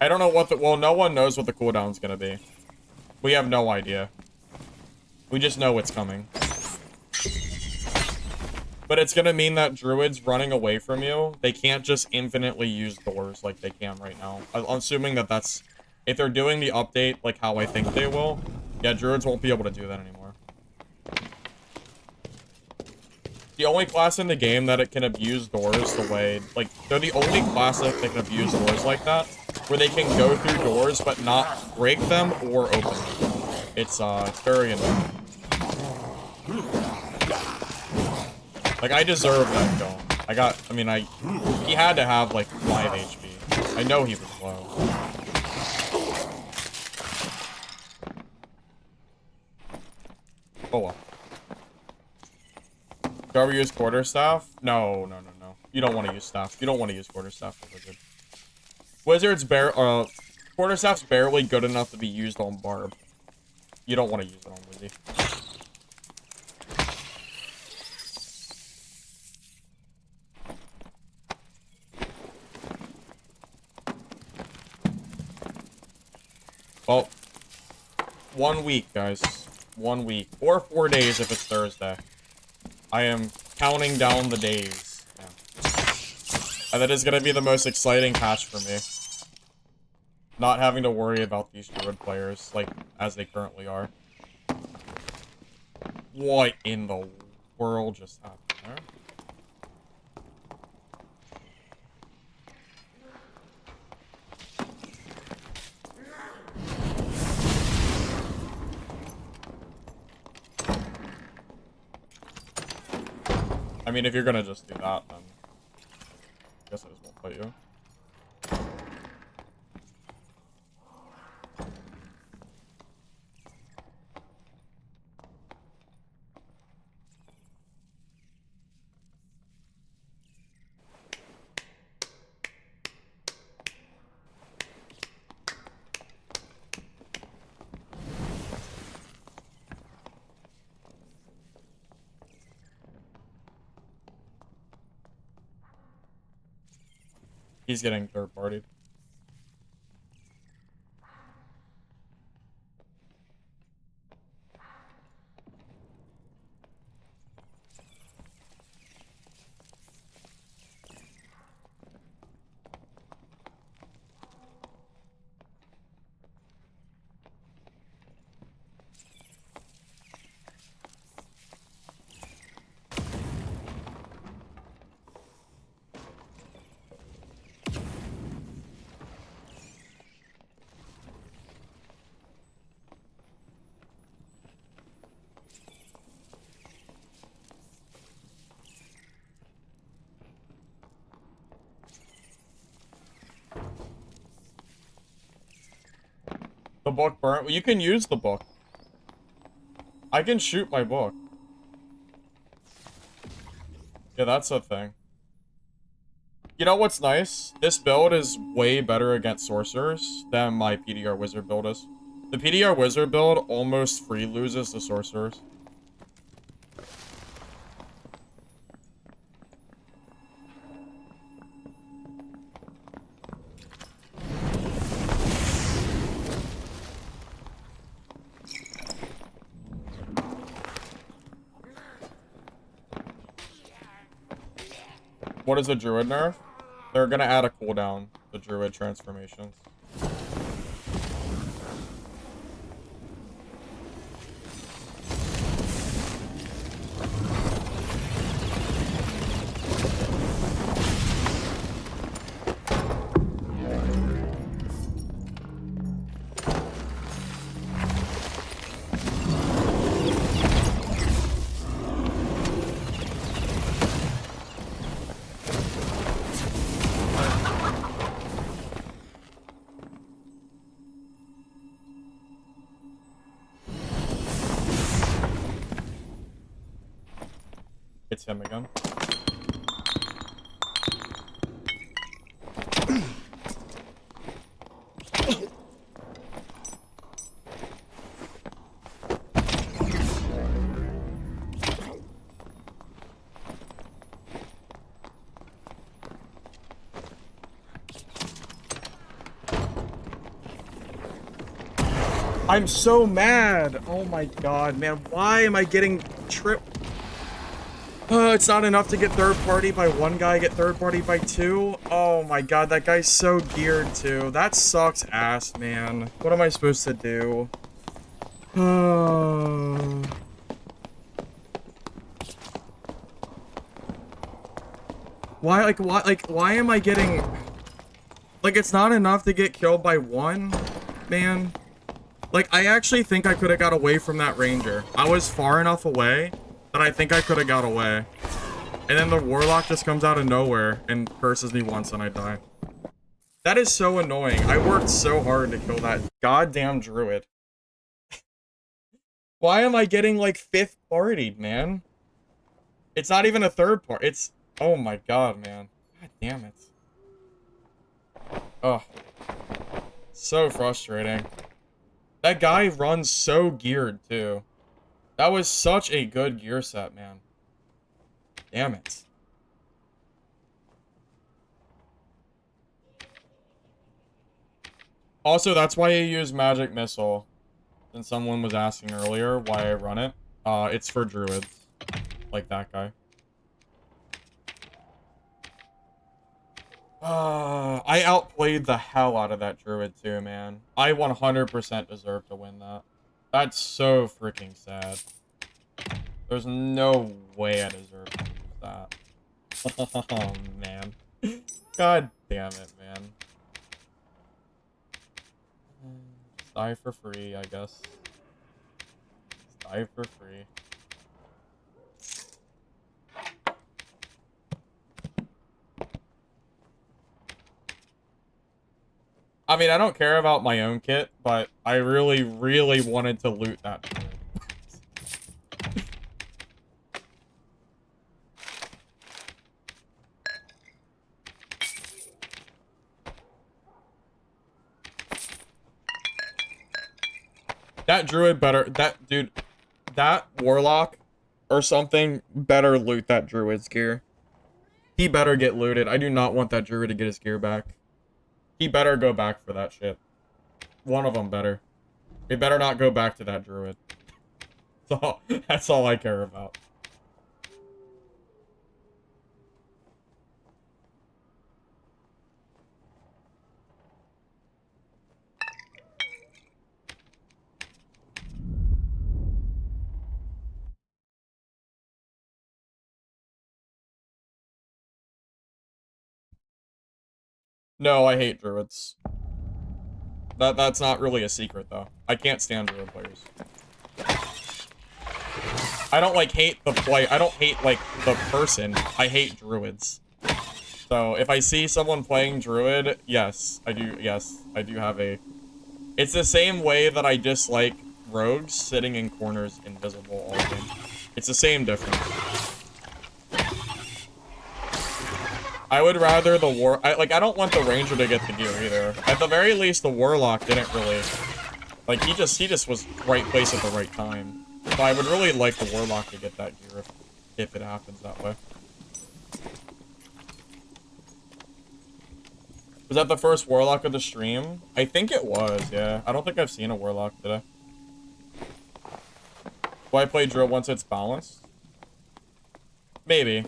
I don't know what the... Well, no one knows what the cooldown's gonna be. We have no idea. We just know it's coming. But it's gonna mean that druids running away from you, they can't just infinitely use doors like they can right now. I'm assuming that that's... If they're doing the update like how I think they will, yeah, druids won't be able to do that anymore. The only class in the game that it can abuse doors the way... Like, they're the only class that can abuse doors like that, where they can go through doors but not break them or open them. It's very annoying. Like, I deserve that kill. He had to have, like, 5 HP. I know he was low. Oh well. Do I ever use quarterstaff? No. You don't want to use staff. You don't want to use quarterstaff for wizard. Wizard's quarterstaff's barely good enough to be used on Barb. You don't want to use it on Wizzy. Well, 1 week, guys. 1 week. Or 4 days if it's Thursday. I am counting down the days. Yeah. And that is going to be the most exciting patch for me. Not having to worry about these druid players, like, as they currently are. What in the world just happened there? I mean, if you're gonna just do that, then I guess I just won't fight you. He's getting third-partied. The book burnt? Well, you can use the book. I can shoot my book. Yeah, that's a thing. You know what's nice? This build is way better against sorcerers than my PDR wizard build is. The PDR wizard build almost free loses the sorcerers. What is a druid nerf? They're gonna add a cooldown to druid transformations. It's him again. I'm so mad. Oh my god, man. Why am I getting tripped? It's not enough to get third party by one guy, get third party by two. Oh my god, that guy's so geared too. That sucks ass, man. What am I supposed to do? Why am I getting... Like, it's not enough to get killed by one, man. Like, I actually think I could have got away from that ranger. I was far enough away that I think I could have got away. And then the warlock just comes out of nowhere and curses me once and I die. That is so annoying. I worked so hard to kill that goddamn druid. Why am I getting, like, fifth partied, man? It's not even a third part. It's... Oh my god, man. God damn it. Oh. So frustrating. That guy runs so geared, too. That was such a good gear set, man. Damn it. Also, that's why I use Magic Missile. Since someone was asking earlier why I run it. It's for druids. Like that guy. I outplayed the hell out of that druid too, man. I 100% deserve to win that. That's so freaking sad. There's no way I deserve to lose that. Oh, man. God damn it, man. Just die for free, I guess. Just die for free. I mean, I don't care about my own kit, but I really, really wanted to loot that druid. That druid better, that warlock or something better loot that druid's gear. He better get looted. I do not want that druid to get his gear back. He better go back for that shit. One of them better. He better not go back to that druid. So, that's all I care about. No, I hate druids. That's not really a secret, though. I can't stand druid players. I don't, like, hate the play. I don't hate, like, the person. I hate druids. So, if I see someone playing druid, yes, I do have a... It's the same way that I dislike rogues sitting in corners invisible all game. It's the same difference. I would rather the I don't want the ranger to get the gear either. At the very least, the warlock didn't really... Like, he just was right place at the right time. So I would really like the warlock to get that gear if it happens that way. Was that the first warlock of the stream? I think it was, yeah. I don't think I've seen a warlock today. Will I play drill once it's balanced? Maybe.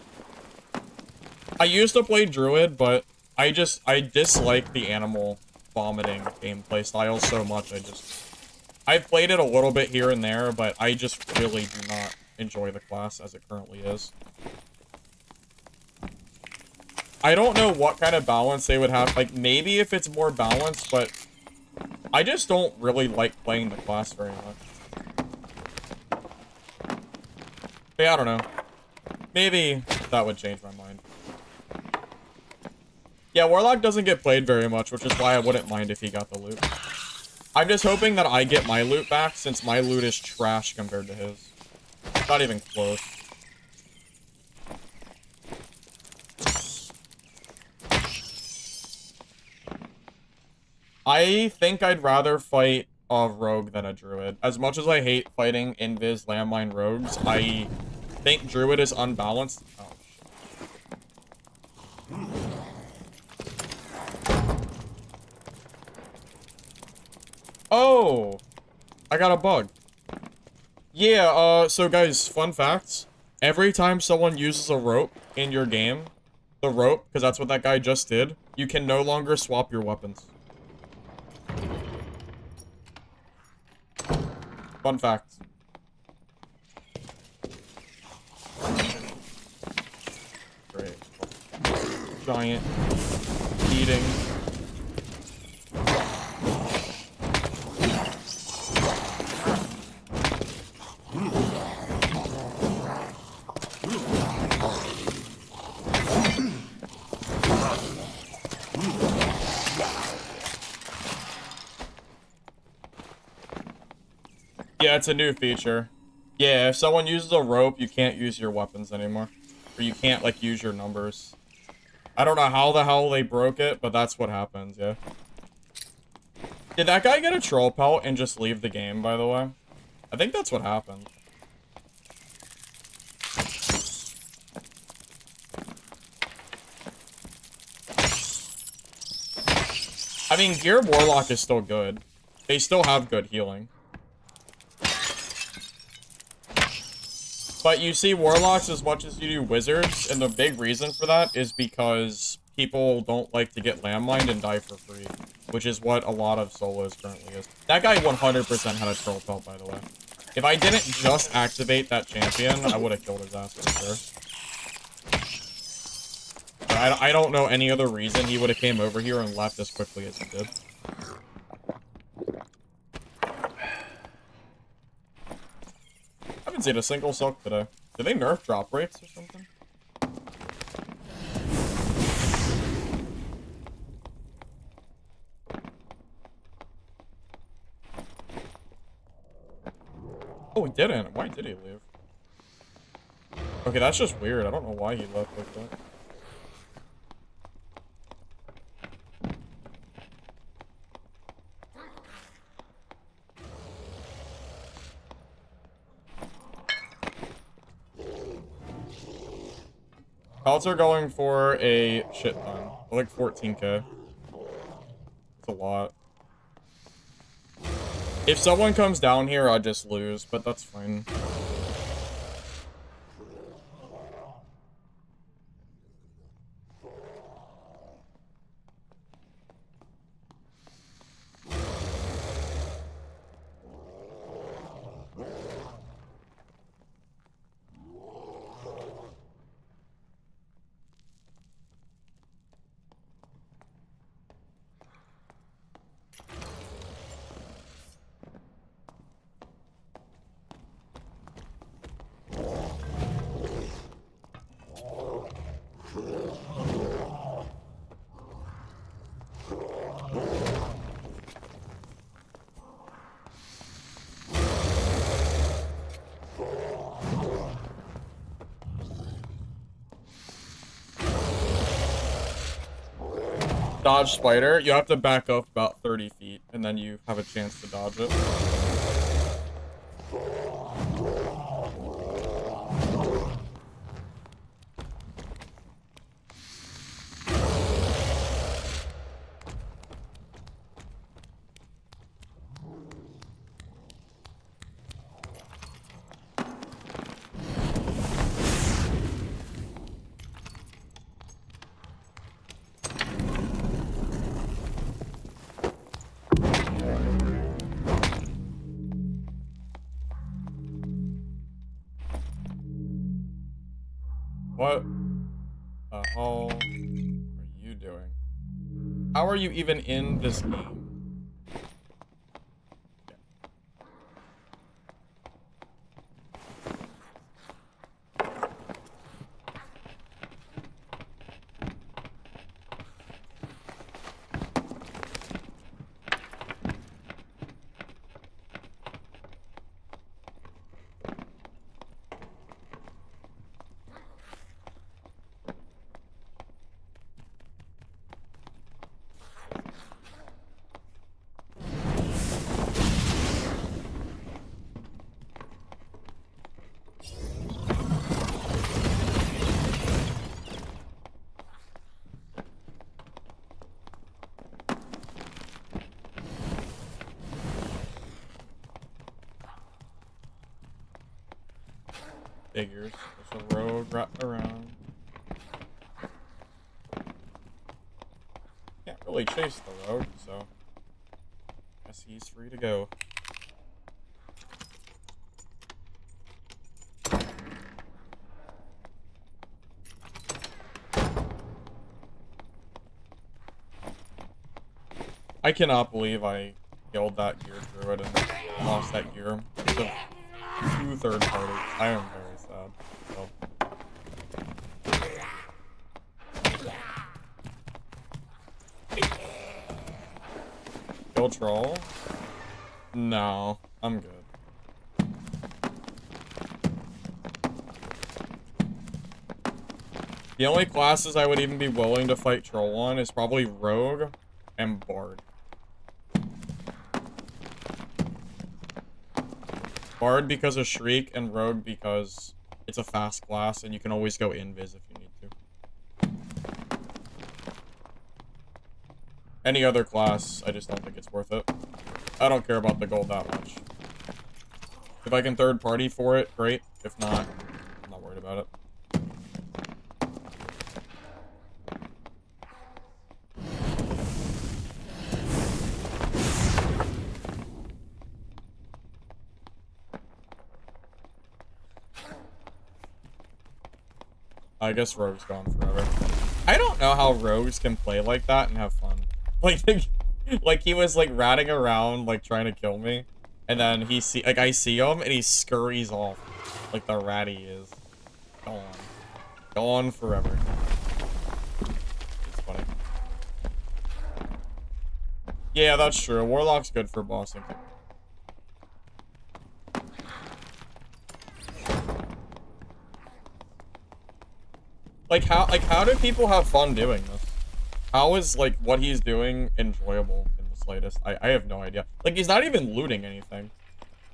I used to play druid, but I dislike the animal vomiting gameplay style so much. I've played it a little bit here and there, but I just really do not enjoy the class as it currently is. I don't know what kind of balance they would have. Like, maybe if it's more balanced, but I just don't really like playing the class very much. But yeah, I don't know. Maybe that would change my mind. Yeah, Warlock doesn't get played very much, which is why I wouldn't mind if he got the loot. I'm just hoping that I get my loot back, since my loot is trash compared to his. Not even close. I think I'd rather fight a rogue than a druid. As much as I hate fighting invis landmine rogues, I think druid is unbalanced. Oh, oh, I got a bug. Yeah, so guys, fun facts. Every time someone uses a rope in your game, the rope, because that's what that guy just did, you can no longer swap your weapons. Fun fact. Great. Giant. Eating. Yeah, it's a new feature. Yeah, if someone uses a rope, you can't use your weapons anymore. Or you can't, like, use your numbers. I don't know how the hell they broke it, but that's what happens, yeah. Did that guy get a troll pelt and just leave the game, by the way? I think that's what happened. I mean, Gear Warlock is still good. They still have good healing. But you see Warlocks as much as you do Wizards, and the big reason for that is because people don't like to get landmined and die for free, which is what a lot of solos currently is. That guy 100% had a troll pelt, by the way. If I didn't just activate that champion, I would have killed his ass for sure. I don't know any other reason he would have came over here and left as quickly as he did. I haven't seen a single silk today. Did they nerf drop rates or something? Oh, he didn't. Why did he leave? Okay, that's just weird. I don't know why he left like that. Pelts are going for a shit ton. Like 14k. It's a lot. If someone comes down here, I'd just lose, but that's fine. Dodge spider, you have to back up about 30 feet, and then you have a chance to dodge it. What the hell are you doing? How are you even in this game? Figures. There's a road wrapped around. Can't really chase the road, so guess he's free to go. I cannot believe I killed that gear druid and lost that gear. So, 2 third parties. I am very sad. So. Kill troll? No, I'm good. The only classes I would even be willing to fight troll on is probably rogue and bard. Bard because of Shriek, and Rogue because it's a fast class and you can always go invis if you need to. Any other class, I just don't think it's worth it. I don't care about the gold that much. If I can third party for it, great. If not, I'm not worried about it. I guess Rogue's gone forever. I don't know how Rogues can play like that and have fun. Like he was like ratting around, like trying to kill me, and then I see him and he scurries off, like the rat he is. Gone forever. It's funny. Yeah, that's true. Warlock's good for bossing. Like how do people have fun doing this? How is like what he's doing enjoyable in the slightest? I have no idea. Like he's not even looting anything.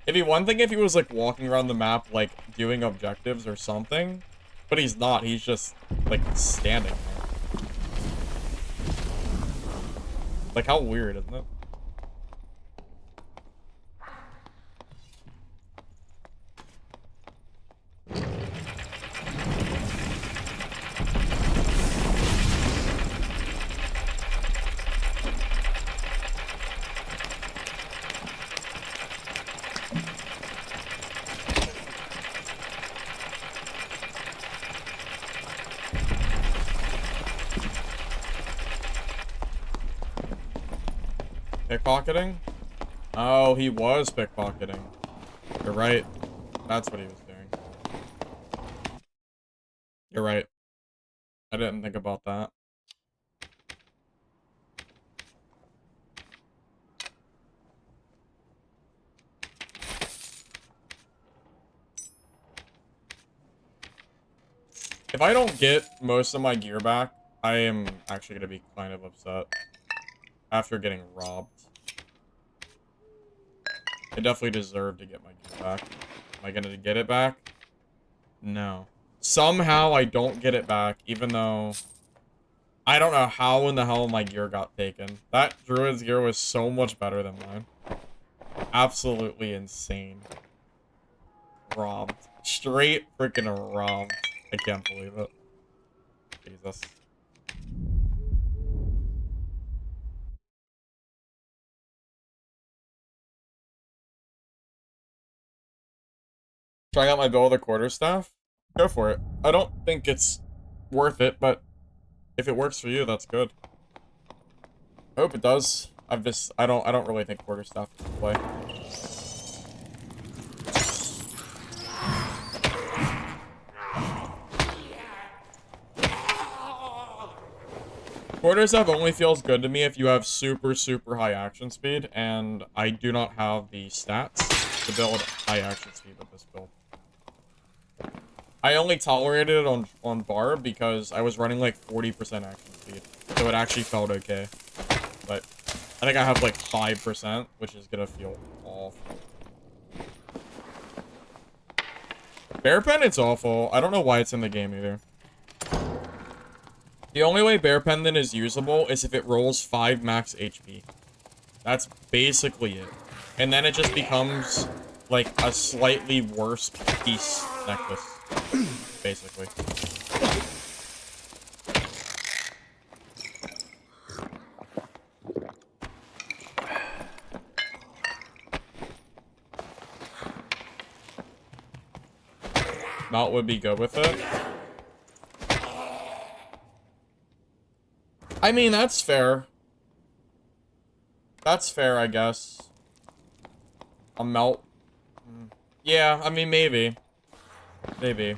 It'd be one thing if he was like walking around the map like doing objectives or something, but he's not. He's just like standing there. Like how weird, isn't it? Pickpocketing? Oh, he was pickpocketing. You're right. That's what he was doing. You're right. I didn't think about that. If I don't get most of my gear back, I am actually going to be kind of upset. After getting robbed. I definitely deserve to get my gear back. Am I going to get it back? No. Somehow I don't get it back, even though... I don't know how in the hell my gear got taken. That druid's gear was so much better than mine. Absolutely insane. Robbed. Straight freaking robbed. I can't believe it. Jesus. Trying out my Bill of the Quarterstaff? Go for it. I don't think it's worth it, but if it works for you, that's good. I hope it does. I don't really think Quarterstaff can play. Quarterstaff only feels good to me if you have super, super high action speed, and I do not have the stats to build high action speed with this build. I only tolerated it on Barb because I was running like 40% action speed, so it actually felt okay. But I think I have like 5%, which is gonna feel awful. Bear Pendant's awful. I don't know why it's in the game either. The only way Bear Pendant is usable is if it rolls 5 max HP. That's basically it. And then it just becomes like a slightly worse piece necklace. Basically. Melt would be good with it. I mean, that's fair. That's fair, I guess. A melt. Yeah, I mean, maybe. Maybe.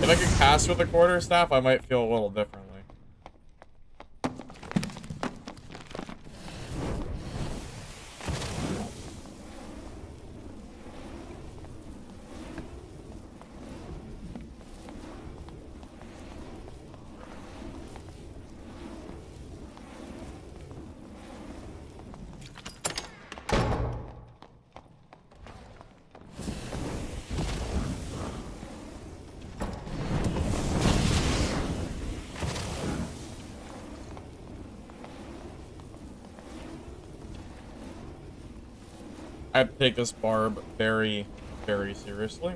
If I could cast with the quarterstaff, I might feel a little differently. I have to take this barb very, very seriously.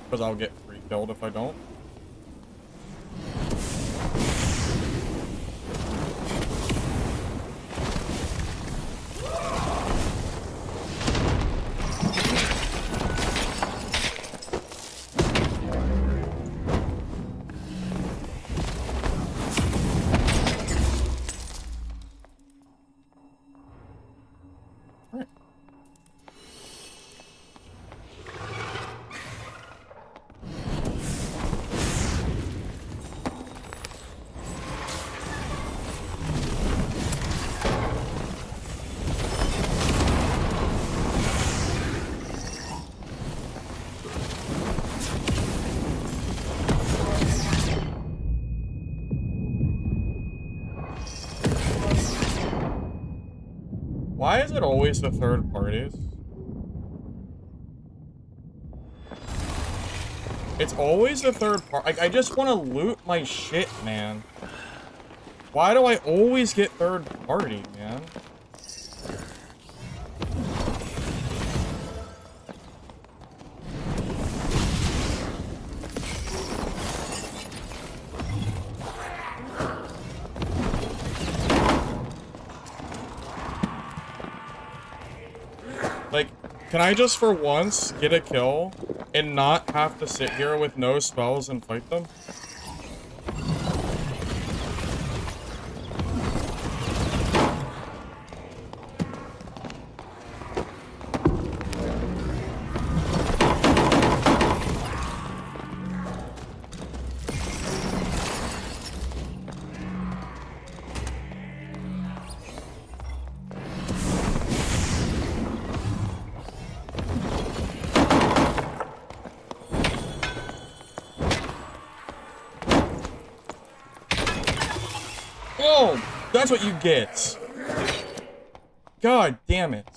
Because I'll get free killed if I don't. Why is it always the third parties? It's always the third party. I just want to loot my shit, man. Why do I always get third party, man? Like, can I just for once get a kill and not have to sit here with no spells and fight them? Oh, that's what you get. God damn it.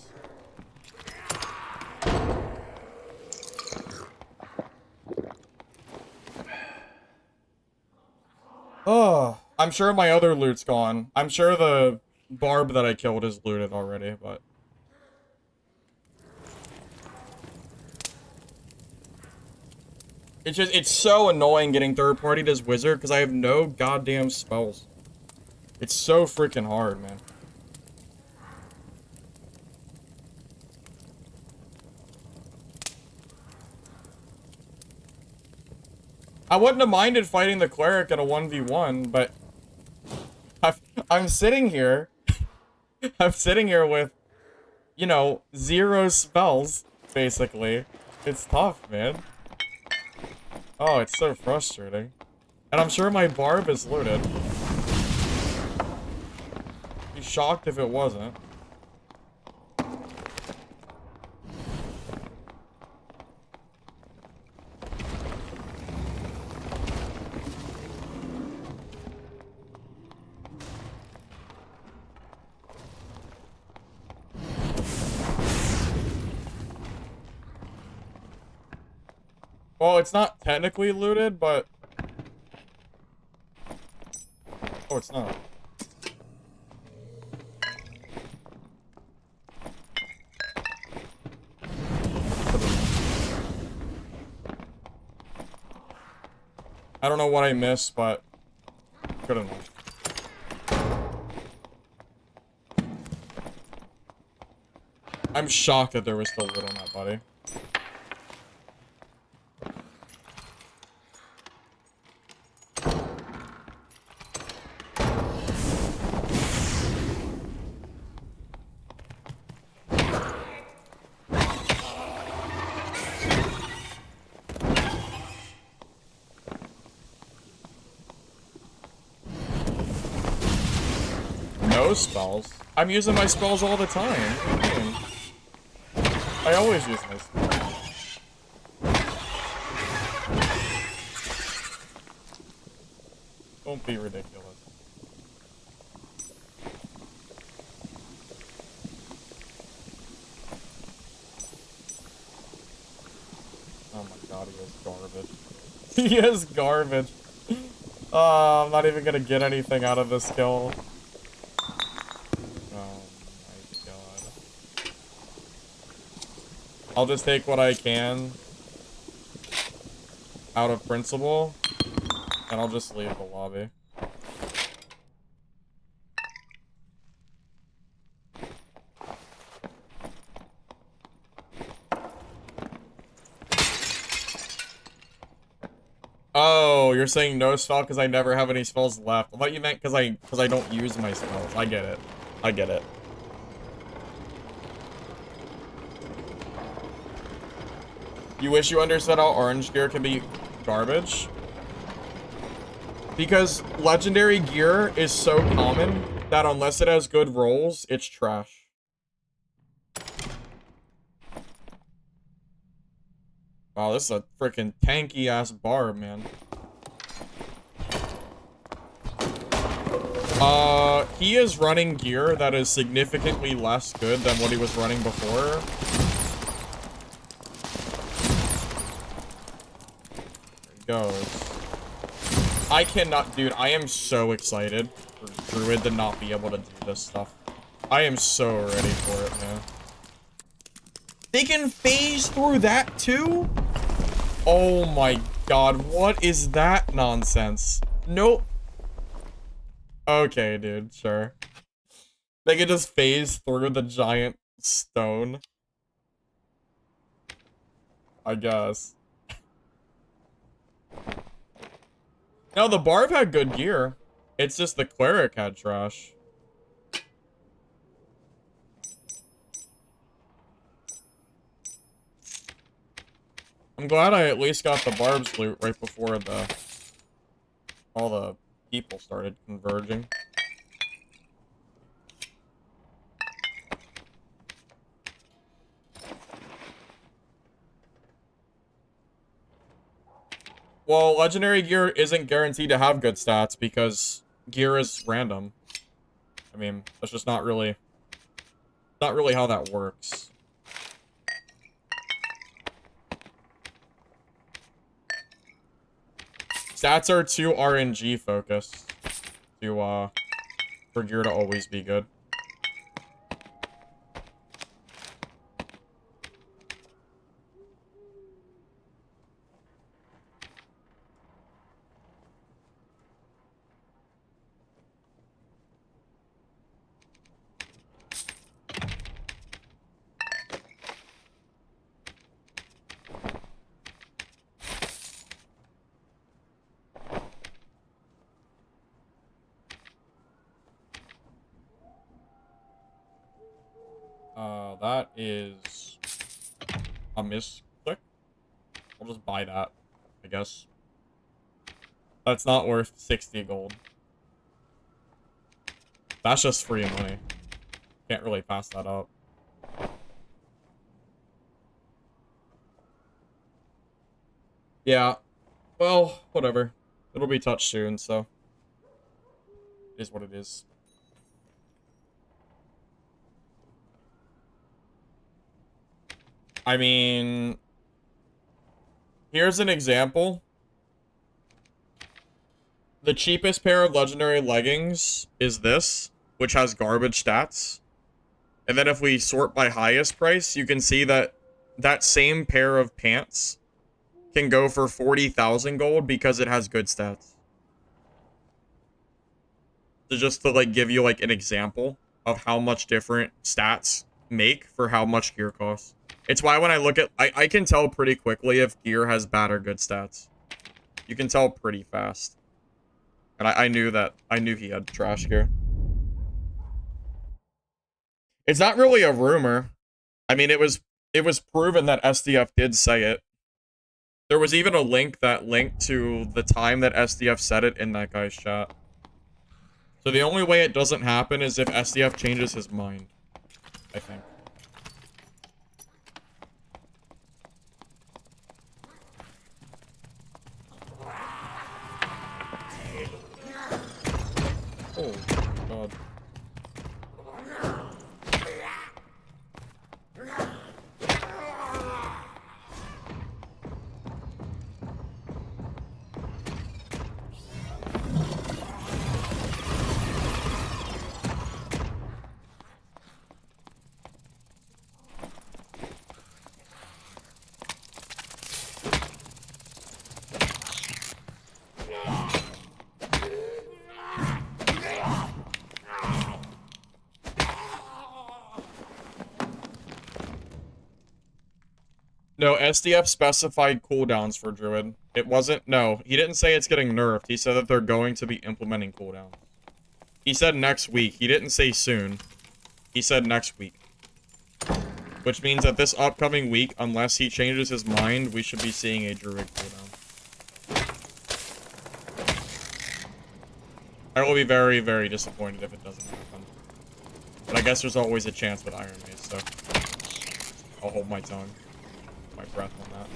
Oh, I'm sure my other loot's gone. I'm sure the barb that I killed is looted already, but... It's so annoying getting third party this wizard because I have no goddamn spells. It's so freaking hard, man. I wouldn't have minded fighting the cleric in a 1v1, but I'm sitting here. I'm sitting here with, you know, 0 spells, basically. It's tough, man. Oh, it's so frustrating. And I'm sure my barb is looted. Be shocked if it wasn't. Well, it's not technically looted, but... Oh, it's not. I don't know what I missed, but... Good enough. I'm shocked that there was still loot on that body. No spells? I'm using my spells all the time. What do you mean? I always use my spells. Don't be ridiculous. Oh my god, he is garbage. He is garbage. Oh, I'm not even gonna get anything out of this kill. Oh my god. I'll just take what I can out of principle, and I'll just leave the lobby. Oh, you're saying no spell because I never have any spells left. I thought you meant because I don't use my spells. I get it. I get it. You wish you understood how orange gear can be garbage? Because legendary gear is so common that unless it has good rolls, it's trash. Wow, this is a freaking tanky ass barb, man. He is running gear that is significantly less good than what he was running before. There he goes. I cannot, dude, I am so excited for Druid to not be able to do this stuff. I am so ready for it, man. They can phase through that too? Oh my god, what is that nonsense? Nope. Okay, dude, sure. They can just phase through the giant stone. I guess. No, the Barb had good gear. It's just the Cleric had trash. I'm glad I at least got the Barb's loot right before all the people started converging. Well, legendary gear isn't guaranteed to have good stats because gear is random. I mean, that's just not really how that works. Stats are too RNG focused for gear to always be good. That is a misclick. I'll just buy that, I guess. That's not worth 60 gold. That's just free money. Can't really pass that up. Yeah. Well, whatever. It'll be touched soon, so. It is what it is. I mean... Here's an example. The cheapest pair of legendary leggings is this, which has garbage stats. And then if we sort by highest price, you can see that that same pair of pants can go for 40,000 gold because it has good stats. So just to like give you like an example of how much different stats make for how much gear costs. It's why when I look at, I can tell pretty quickly if gear has bad or good stats. You can tell pretty fast. And I knew that, I knew he had trash gear. It's not really a rumor. I mean, it was proven that SDF did say it. There was even a link that linked to the time that SDF said it in that guy's chat. So the only way it doesn't happen is if SDF changes his mind, I think. Oh, God. No, SDF specified cooldowns for Druid. It wasn't, no, he didn't say it's getting nerfed. He said that they're going to be implementing cooldowns. He said next week. He didn't say soon. He said next week. Which means that this upcoming week, unless he changes his mind, we should be seeing a Druid cooldown. I will be very, very disappointed if it doesn't happen. But I guess there's always a chance with Iron Mace, so I'll hold my tongue. My breath on that.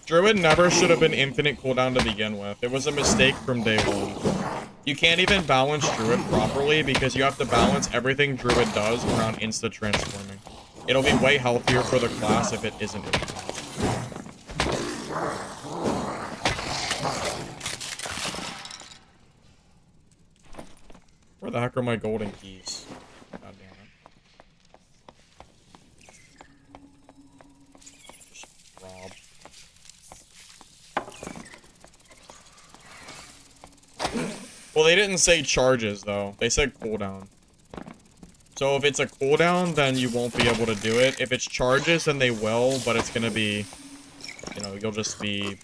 Druid never should have been infinite cooldown to begin with. It was a mistake from day one. You can't even balance Druid properly because you have to balance everything Druid does around insta transforming. It'll be way healthier for the class if it isn't. Where the heck are my golden keys? God damn it. Just rob. Well, they didn't say charges, though. They said cooldown. So if it's a cooldown, then you won't be able to do it. If it's charges, then they will, but it's gonna be, you know, you'll just be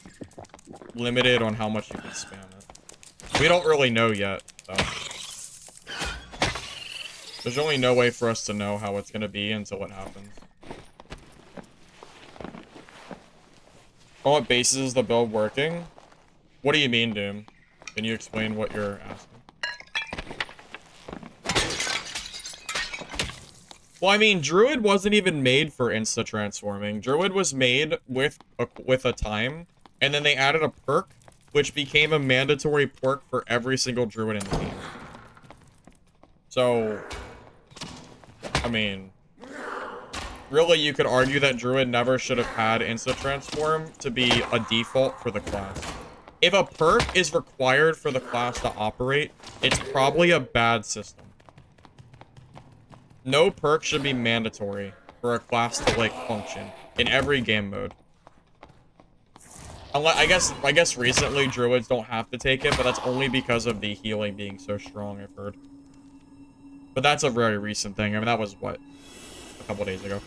limited on how much you can spam it. We don't really know yet, so. There's only no way for us to know how it's gonna be until it happens. On what basis is the build working? What do you mean, Doom? Can you explain what you're asking? Well, I mean, Druid wasn't even made for insta-transforming. Druid was made with a time, and then they added a perk, which became a mandatory perk for every single Druid in the game. So, I mean, really, you could argue that Druid never should have had insta-transform to be a default for the class. If a perk is required for the class to operate, it's probably a bad system. No perk should be mandatory for a class to, like, function in every game mode. Unless, I guess recently Druids don't have to take it, but that's only because of the healing being so strong, I've heard. But that's a very recent thing. I mean, that was, what, a couple days ago.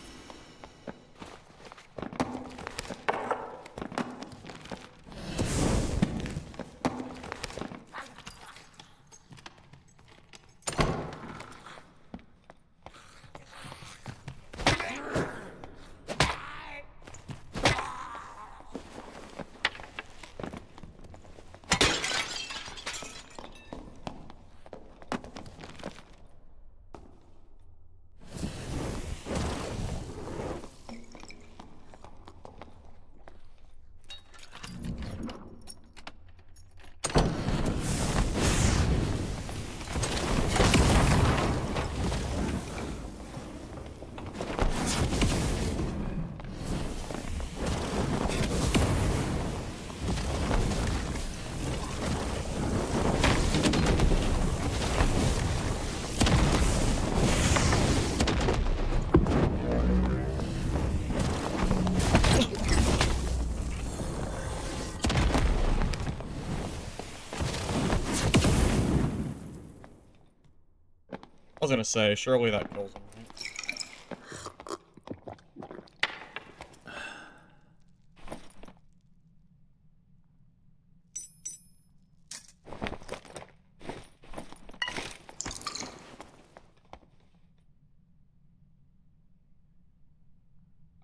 was gonna say, surely that kills him, right?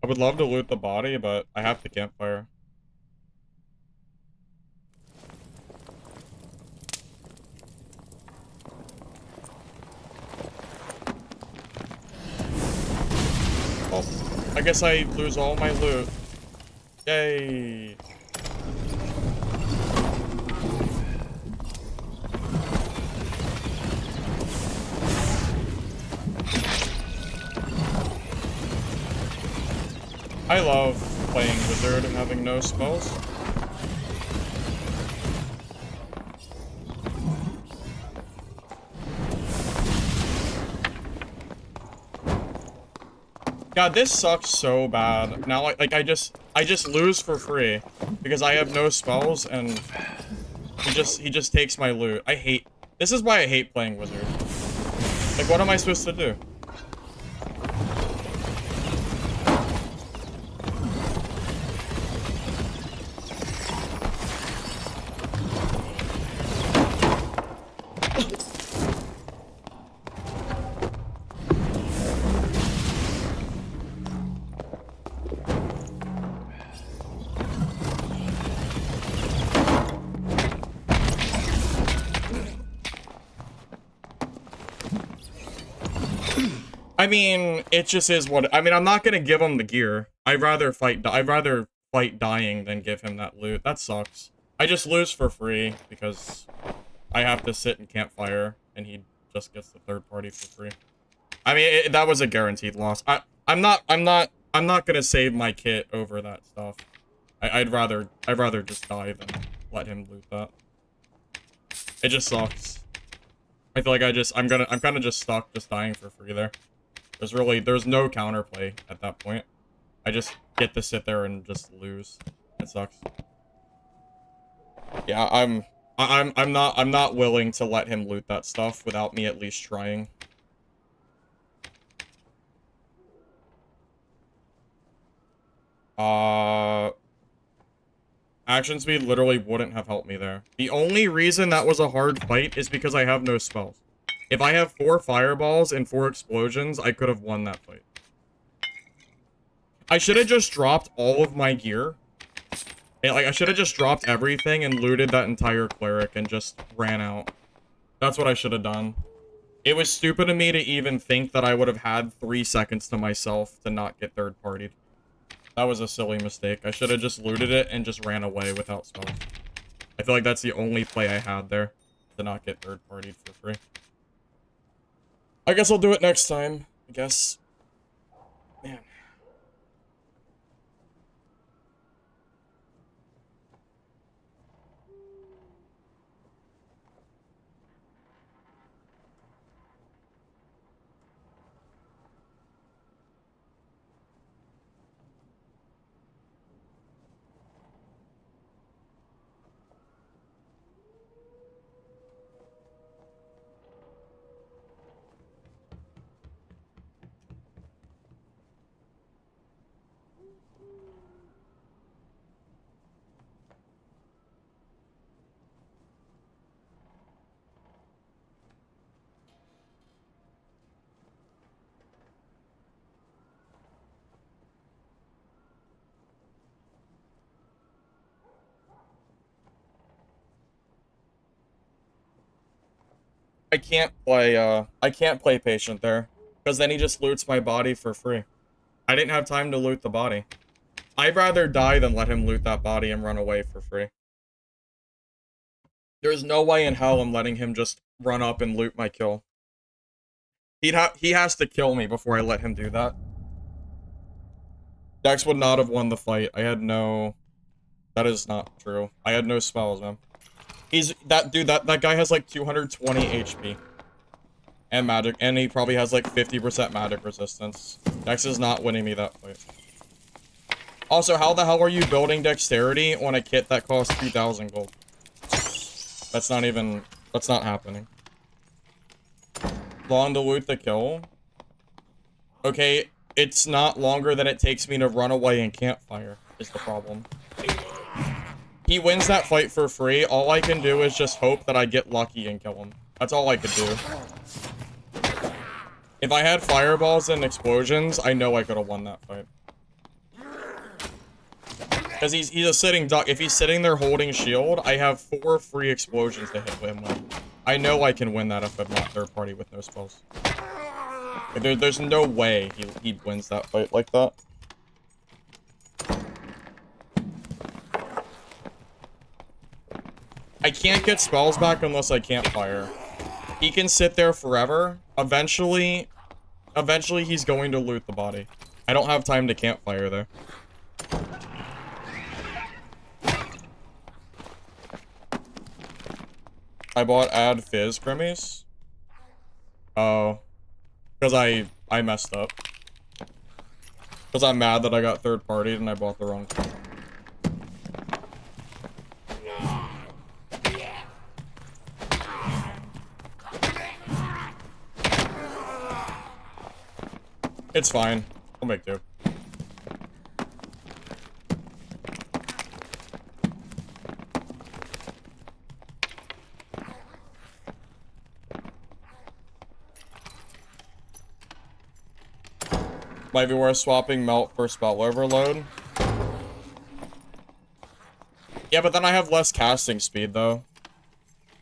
I would love to loot the body, but I have the campfire. Well, I guess I lose all my loot. Yay! I love playing Wizard and having no spells. God, this sucks so bad. Now, like I just lose for free because I have no spells and he just takes my loot. This is why I hate playing Wizard. Like, what am I supposed to do? I mean, it just is what... I mean, I'm not gonna give him the gear. I'd rather fight dying than give him that loot. That sucks. I just lose for free because I have to sit in campfire and he just gets the third party for free. I mean, that was a guaranteed loss. I'm not gonna save my kit over that stuff. I'd rather just die than let him loot that. It just sucks. I feel like I'm kind of just stuck just dying for free there. There's no counterplay at that point. I just get to sit there and just lose. It sucks. Yeah, I'm not willing to let him loot that stuff without me at least trying. Action speed literally wouldn't have helped me there. The only reason that was a hard fight is because I have no spells. If I have 4 fireballs and 4 explosions, I could have won that fight. I should have just dropped all of my gear. Like, I should have just dropped everything and looted that entire cleric and just ran out. That's what I should have done. It was stupid of me to even think that I would have had 3 seconds to myself to not get third-partied. That was a silly mistake. I should have just looted it and just ran away without spells. I feel like that's the only play I had there, to not get third-partied for free. I guess I'll do it next time, I guess. Man. I can't play patient there. Because then he just loots my body for free. I didn't have time to loot the body. I'd rather die than let him loot that body and run away for free. There's no way in hell I'm letting him just run up and loot my kill. He has to kill me before I let him do that. Dex would not have won the fight. I had no... That is not true. I had no spells, man. That guy has like 220 HP. And magic, and he probably has like 50% magic resistance. Dex is not winning me that fight. Also, how the hell are you building dexterity on a kit that costs 3,000 gold? That's not happening. Long to loot the kill? Okay, it's not longer than it takes me to run away and campfire, is the problem. He wins that fight for free. All I can do is just hope that I get lucky and kill him. That's all I could do. If I had fireballs and explosions, I know I could have won that fight. Because he's a sitting duck. If he's sitting there holding shield, I have 4 free explosions to hit him with. I know I can win that if I'm not third party with no spells. There's no way he wins that fight like that. I can't get spells back unless I campfire. He can sit there forever. Eventually he's going to loot the body. I don't have time to campfire though. I bought Add Fizz Grimmies. Oh. Because I messed up. Because I'm mad that I got third partied and I bought the wrong thing. It's fine. I'll make do. Might be worth swapping Melt for Spell Overload. Yeah, but then I have less casting speed, though.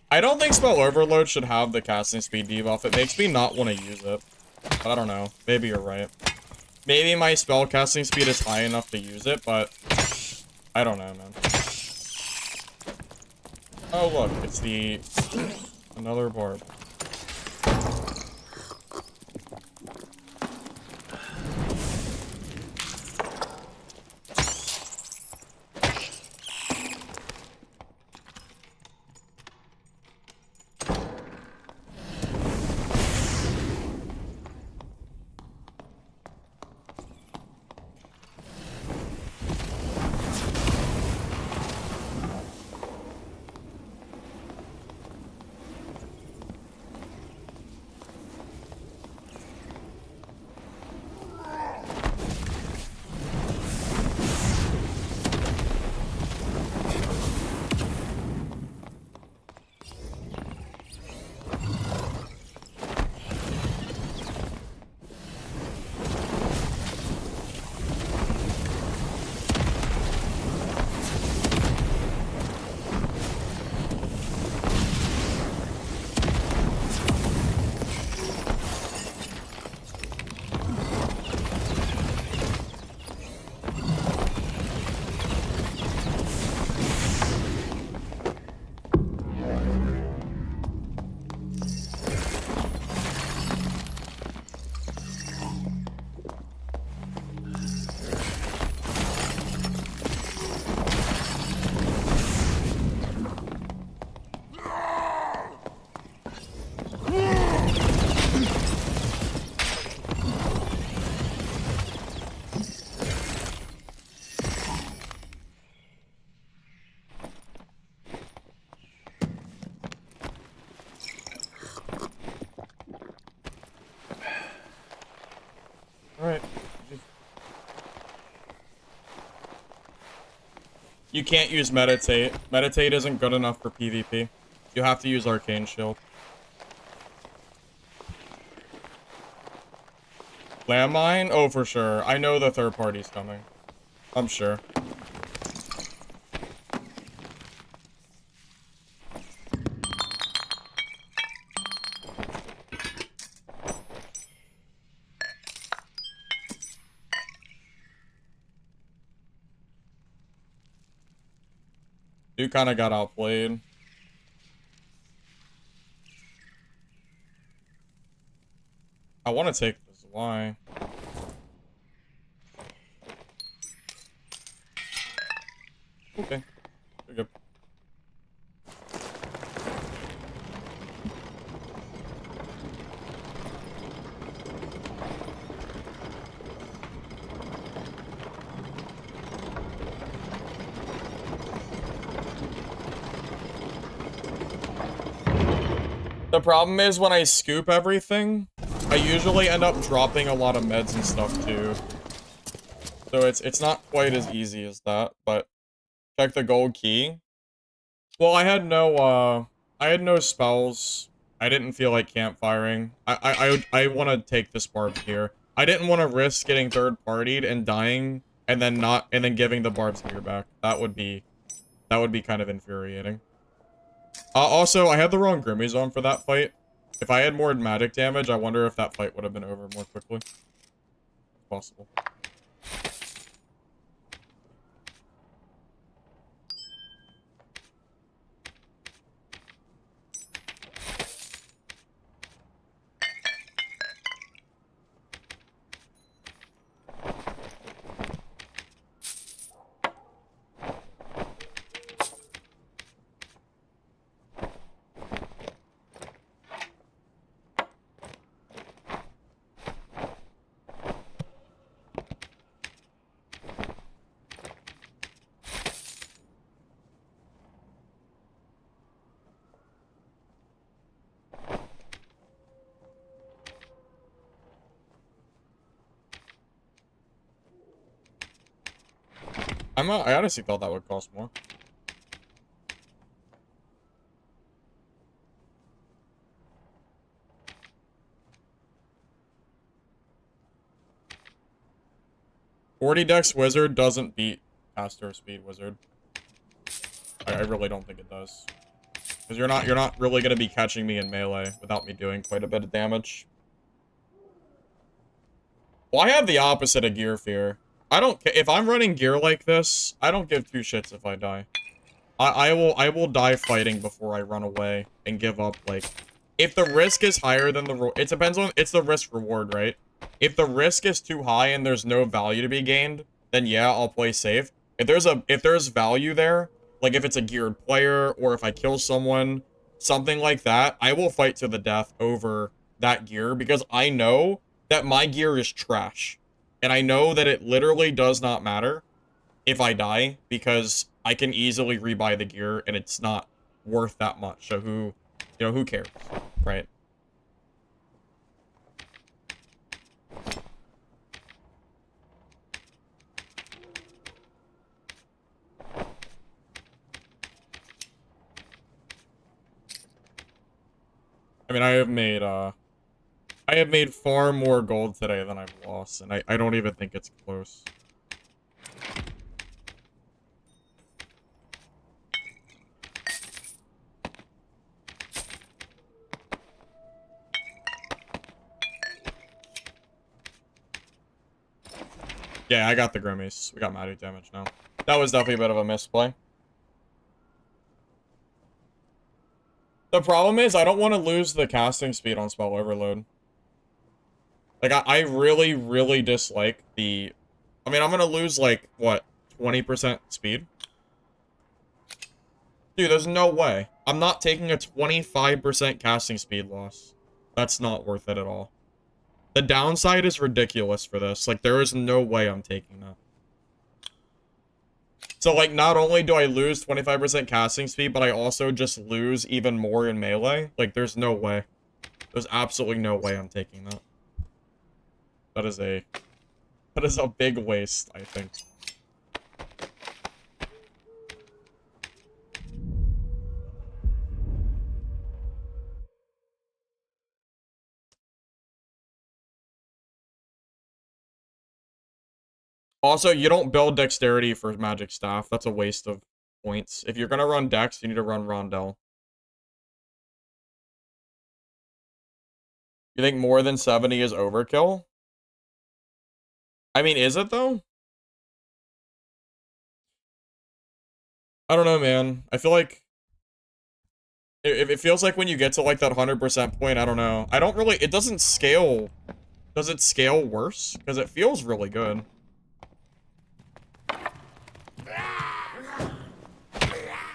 I don't think Spell Overload should have the casting speed debuff. It makes me not want to use it. But I don't know. Maybe you're right. Maybe my spell casting speed is high enough to use it, but I don't know, man. Oh, look. It's the... another barb. Alright. You can't use Meditate. Meditate isn't good enough for PvP. You have to use Arcane Shield. Landmine? Oh, for sure. I know the third party's coming. I'm sure. You kind of got outplayed. I want to take this. Why? Okay. We're good. The problem is when I scoop everything, I usually end up dropping a lot of meds and stuff too. So it's not quite as easy as that, but check the gold key. Well, I had no spells. I didn't feel like campfiring. I want to take this barb here. I didn't want to risk getting third-partied and dying and then giving the barb's gear back. That would be kind of infuriating. Also, I had the wrong Grimmies on for that fight. If I had more magic damage, I wonder if that fight would have been over more quickly. Possible. I honestly thought that would cost more. .40 Dex Wizard doesn't beat Caster Speed Wizard. I really don't think it does. Because you're not really gonna be catching me in melee without me doing quite a bit of damage. Well, I have the opposite of Gear Fear. I don't care if I'm running gear like this. I don't give two shits if I die. I will die fighting before I run away and give up. Like, if the risk is higher than the it depends on it's the risk reward, right? If the risk is too high and there's no value to be gained, then yeah, I'll play safe. If there's value there, like if it's a geared player or if I kill someone, something like that, I will fight to the death over that gear because I know that my gear is trash. And I know that it literally does not matter if I die because I can easily rebuy the gear and it's not worth that much. So who cares, right? I mean, I have made far more gold today than I've lost, and I don't even think it's close. Yeah, I got the Grimmies. We got magic damage now. That was definitely a bit of a misplay. The problem is I don't want to lose the casting speed on Spell Overload. Like, I really, really dislike the... I mean, I'm going to lose, like, what, 20% speed? Dude, there's no way. I'm not taking a 25% casting speed loss. That's not worth it at all. The downside is ridiculous for this. Like, there is no way I'm taking that. So, like, not only do I lose 25% casting speed, but I also just lose even more in melee. Like, there's no way. There's absolutely no way I'm taking that. That is a big waste, I think. Also, you don't build dexterity for magic staff. That's a waste of points. If you're gonna run dex, you need to run Rondell. You think more than 70 is overkill? I mean, is it though? I don't know, man. I feel like it feels like when you get to like that 100% point, I don't know. I don't really, it doesn't scale. Does it scale worse? Because it feels really good.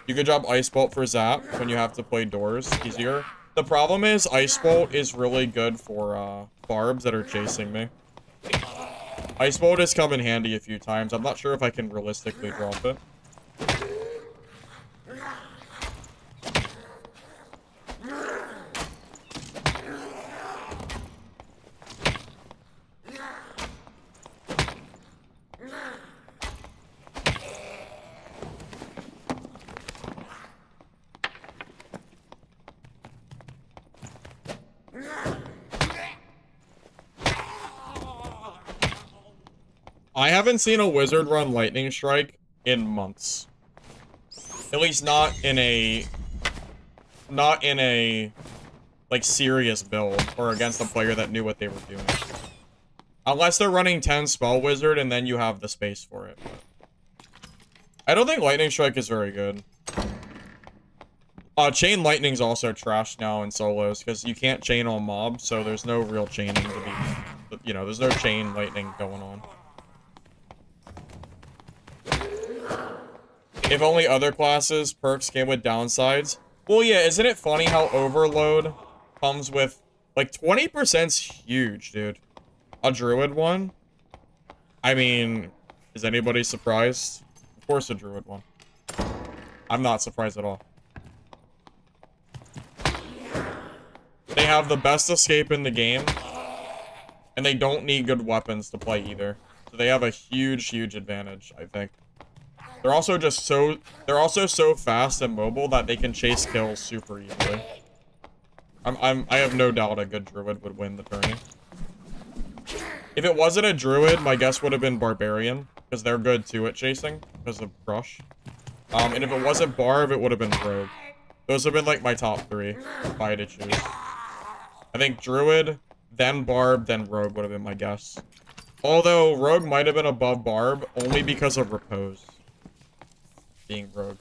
You could drop Ice Bolt for Zap when you have to play doors easier. The problem is Ice Bolt is really good for barbs that are chasing me. Ice Bolt has come in handy a few times. I'm not sure if I can realistically drop it. I haven't seen a wizard run Lightning Strike in months. At least not in a like serious build or against a player that knew what they were doing. Unless they're running 10 Spell Wizard and then you have the space for it. I don't think Lightning Strike is very good. Chain Lightning's also trash now in solos because you can't chain on mobs, so there's no real chaining to be, you know, there's no chain lightning going on. If only other classes perks came with downsides. Well, yeah, isn't it funny how Overload comes with, like, 20%'s huge, dude. A Druid one? I mean, is anybody surprised? Of course a Druid one. I'm not surprised at all. They have the best escape in the game, and they don't need good weapons to play either. So they have a huge, huge advantage, I think. They're also just so, they're also so fast and mobile that they can chase kills super easily. I have no doubt a good Druid would win the tourney. If it wasn't a Druid, my guess would have been Barbarian, because they're good too at chasing, because of Crush. And if it wasn't Barb, it would have been Rogue. Those have been like my top 3, if I had to choose. I think Druid, then Barb, then Rogue would have been my guess. Although, Rogue might have been above Barb, only because of Repose. Being Rogue.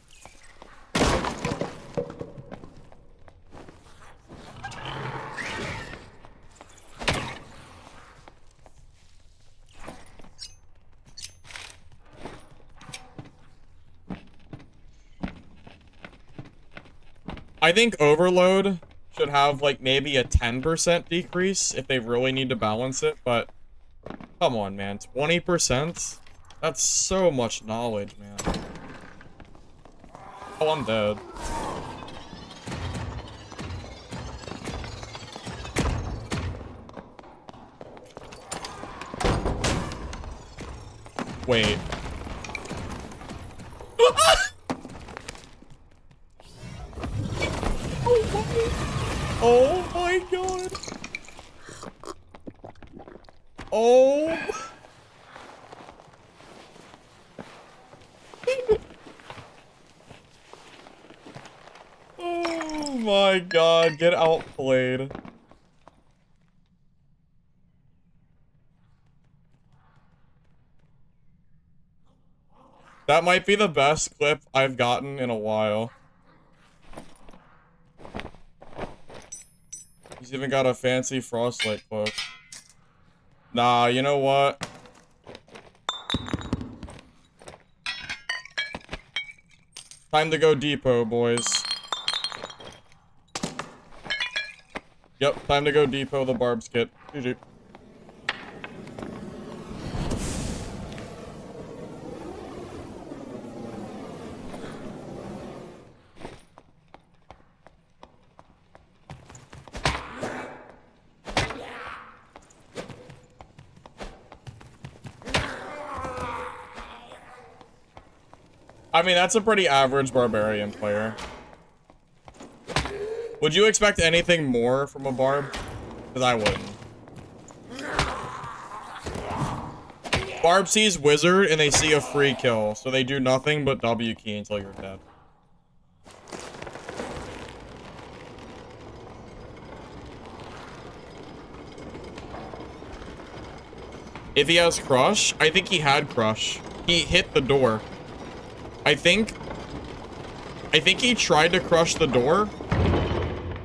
I think Overload should have, like, maybe a 10% decrease if they really need to balance it, but come on, man. 20%? That's so much knowledge, man. Oh, I'm dead. Wait. Oh my god. Oh. Oh my god, get outplayed. That might be the best clip I've gotten in a while. He's even got a fancy Frostlight cloak. Nah, you know what? Time to go depot, boys. Yep, time to go depot the Barb's kit. GG. I mean, that's a pretty average Barbarian player. Would you expect anything more from a Barb? Because I wouldn't. Barb sees Wizard and they see a free kill, so they do nothing but W key until you're dead. If he has Crush, I think he had Crush. He hit the door. I think he tried to crush the door.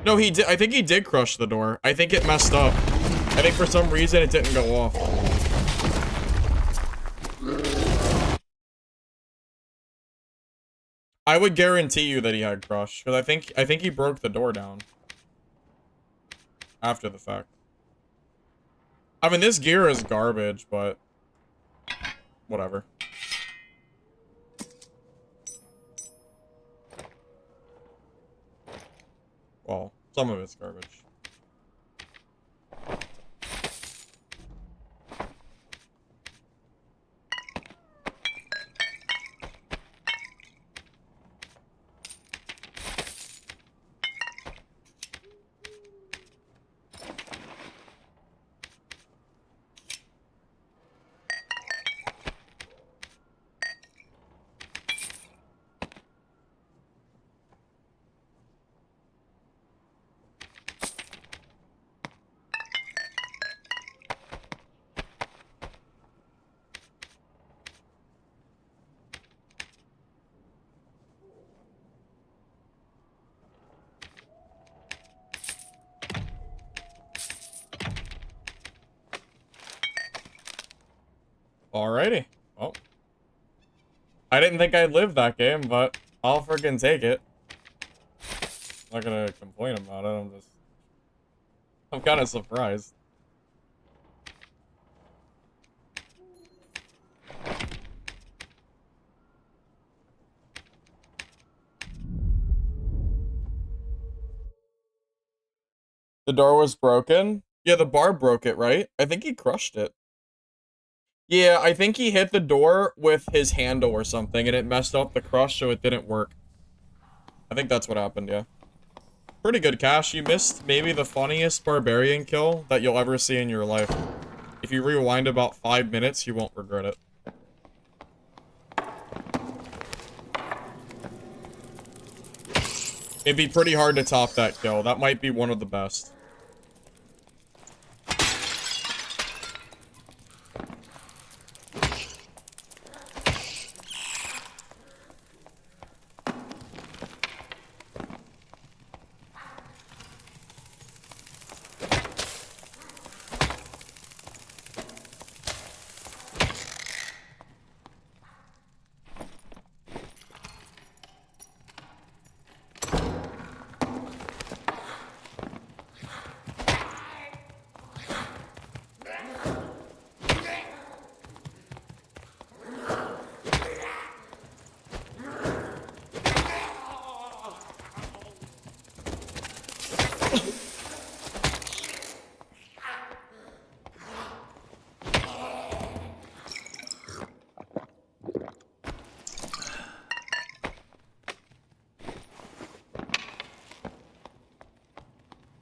No, he did. I think he did crush the door. I think it messed up. I think for some reason it didn't go off. I would guarantee you that he had Crush, because I think he broke the door down after the fact. I mean, this gear is garbage, but whatever. Well, some of it's garbage. Alrighty. Well, I didn't think I'd live that game, but I'll freaking take it. I'm not gonna complain about it. I'm kind of surprised. The door was broken? Yeah, the bar broke it, right? I think he crushed it. Yeah, I think he hit the door with his handle or something, and it messed up the crush, so it didn't work. I think that's what happened, yeah. Pretty good, Cash. You missed maybe the funniest barbarian kill that you'll ever see in your life. If you rewind about 5 minutes, you won't regret it. It'd be pretty hard to top that kill. That might be one of the best.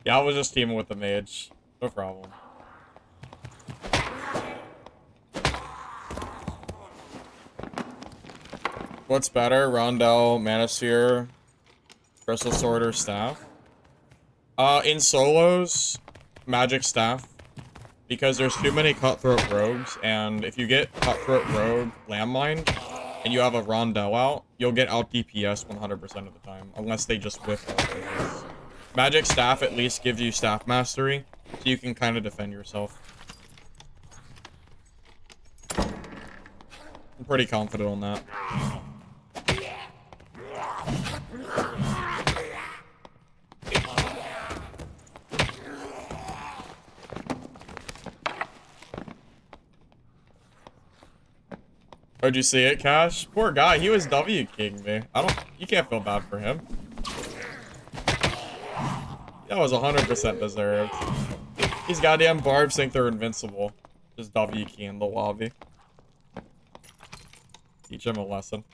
Yeah, I was just teaming with the mage. No problem. What's better? Rondel, Manosphere, Crystal Sword, or Staff? In solos, Magic Staff. Because there's too many Cutthroat Rogues, and if you get Cutthroat Rogue Landmine, and you have a Rondel out, you'll get out DPS 100% of the time, unless they just whiff all DPS. Magic Staff at least gives you Staff Mastery, so you can kind of defend yourself. I'm pretty confident on that. Oh, did you see it, Cash? Poor guy, he was W-king me. You can't feel bad for him. That was 100% deserved. These goddamn barbs think they're invincible. Just W-key in the lobby. Teach him a lesson.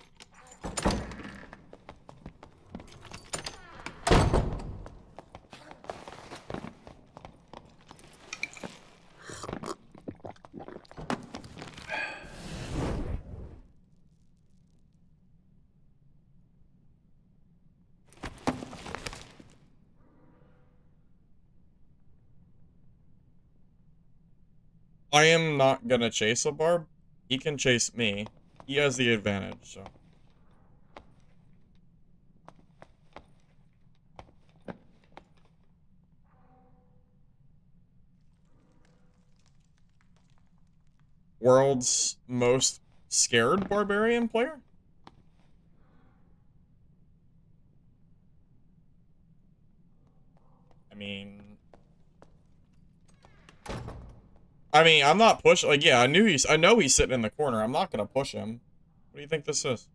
I am not gonna chase a barb. He can chase me. He has the advantage, so. World's most scared barbarian player? I mean, I'm not pushing. Like, yeah, I know he's sitting in the corner. I'm not gonna push him. What do you think this is?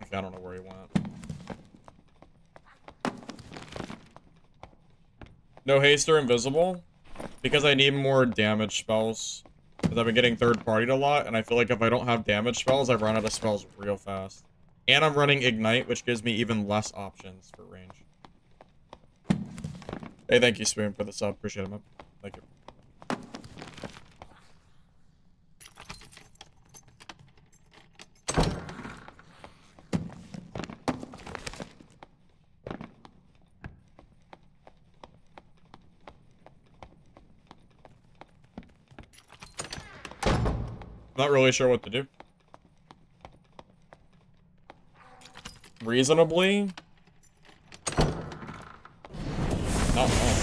Okay, I don't know where he went. No haste or invisible? Because I need more damage spells. Because I've been getting third-partied a lot, and I feel like if I don't have damage spells, I run out of spells real fast. And I'm running Ignite, which gives me even less options for range. Hey, thank you, Spoon, for the sub. Appreciate it, man. Thank you. Not really sure what to do. Reasonably, Oh, oh.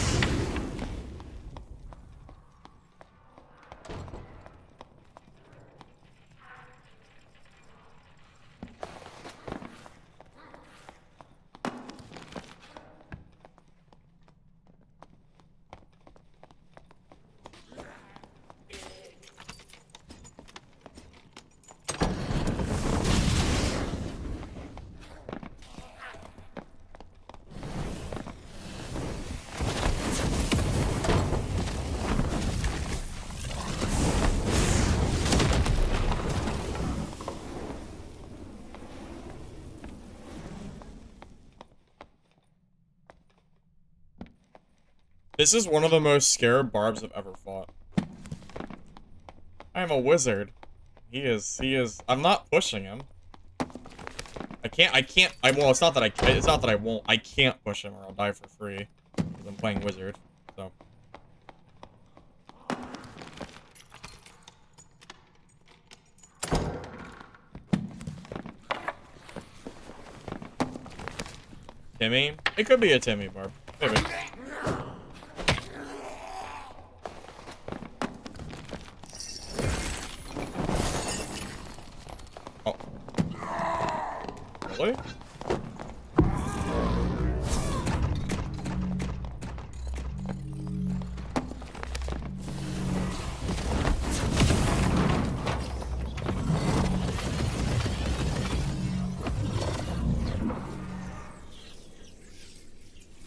This is one of the most scared barbs I've ever fought. I am a wizard. He is, I'm not pushing him. Well, it's not that I won't, I can't push him or I'll die for free. Because I'm playing wizard, so. Timmy? It could be a Timmy barb. Maybe. Oh. Really?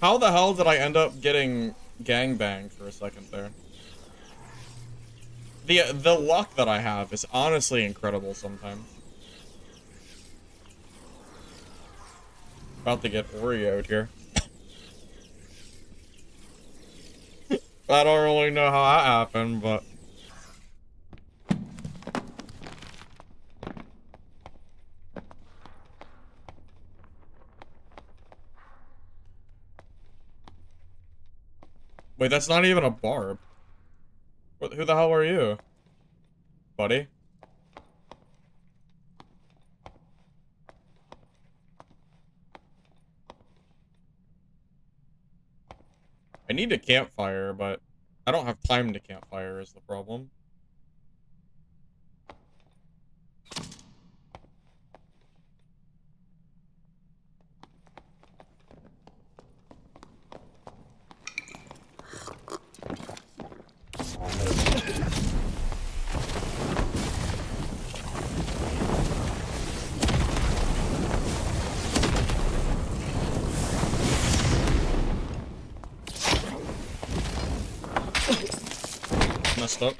How the hell did I end up getting gangbanged for a second there? The luck that I have is honestly incredible sometimes. About to get Oreo'd here. I don't really know how that happened, but... Wait, that's not even a barb. Who the hell are you? Buddy? I need a campfire, but I don't have time to campfire is the problem. Messed up.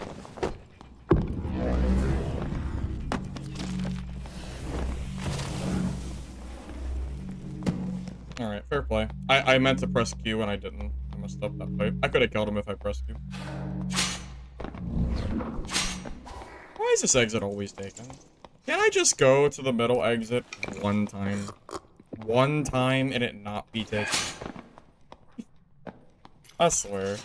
Alright, fair play. I meant to press Q and I didn't. I messed up that fight. I could have killed him if I pressed Q. Why is this exit always taken? Can I just go to the middle exit one time? One time and it not be taken? I swear.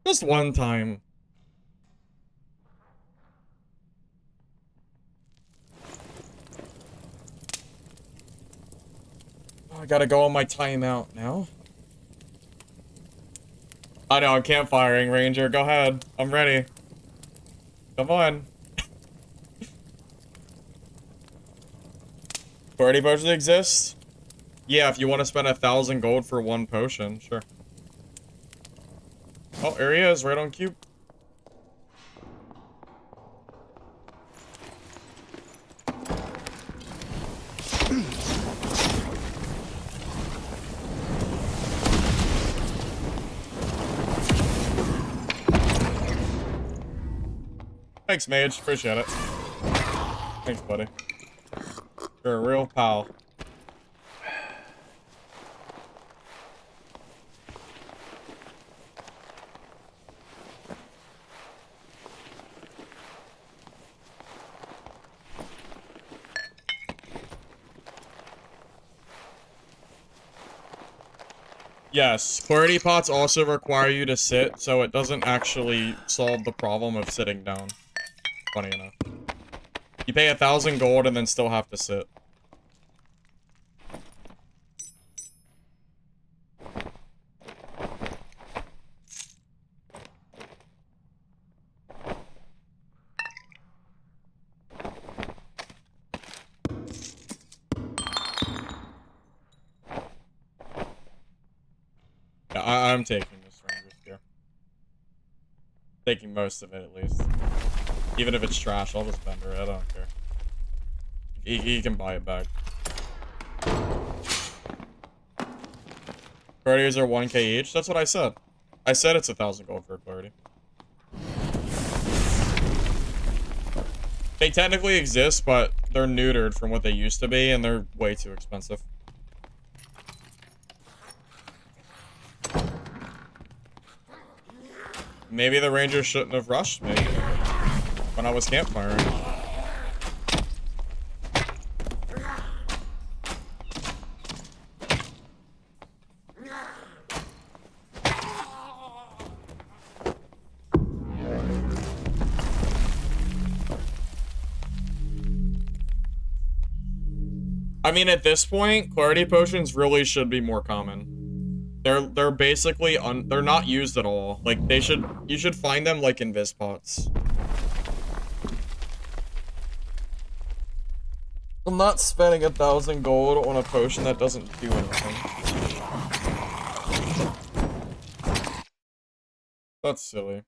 Just one time. Oh, I gotta go on my timeout now. I know, I'm campfiring, Ranger. Go ahead. I'm ready. Come on. Party potions exist? Yeah, if you want to spend 1,000 gold for one potion, sure. Oh, there he is, right on cue. Thanks, Mage. Appreciate it. Thanks, buddy. You're a real pal. Yes, clarity pots also require you to sit, so it doesn't actually solve the problem of sitting down. funny enough. You pay 1,000 gold and then still have to sit. Yeah, I'm taking this Ranger's gear. Taking most of it, at least. Even if it's trash, I'll just vendor it. I don't care. He can buy it back. Courtiers are 1k each? That's what I said. I said it's 1,000 gold for a clarity. They technically exist, but they're neutered from what they used to be, and they're way too expensive. Maybe the Rangers shouldn't have rushed me when I was campfiring. I mean, at this point, clarity potions really should be more common. They're basically they're not used at all. Like you should find them like in Invis pots. I'm not spending 1,000 gold on a potion that doesn't do anything. That's silly.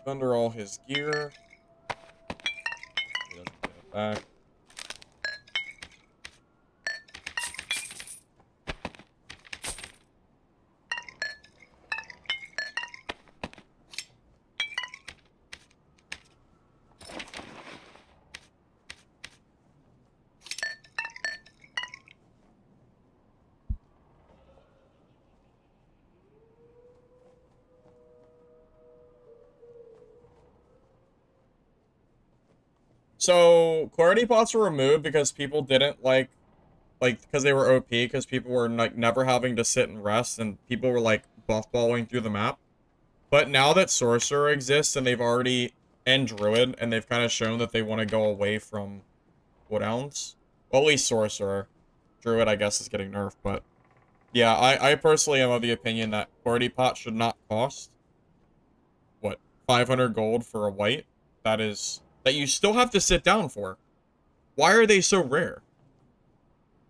Under all his gear. He doesn't get it back. So, clarity pots were removed because people didn't like, because they were OP, because people were, like, never having to sit and rest, and people were, like, buff-balling through the map. But now that Sorcerer exists, and they've already, and Druid, and they've kind of shown that they want to go away from Woodhounds. Well, at least Sorcerer. Druid, I guess, is getting nerfed, but... Yeah, I personally am of the opinion that clarity pot should not cost, what, 500 gold for a white? That you still have to sit down for. Why are they so rare?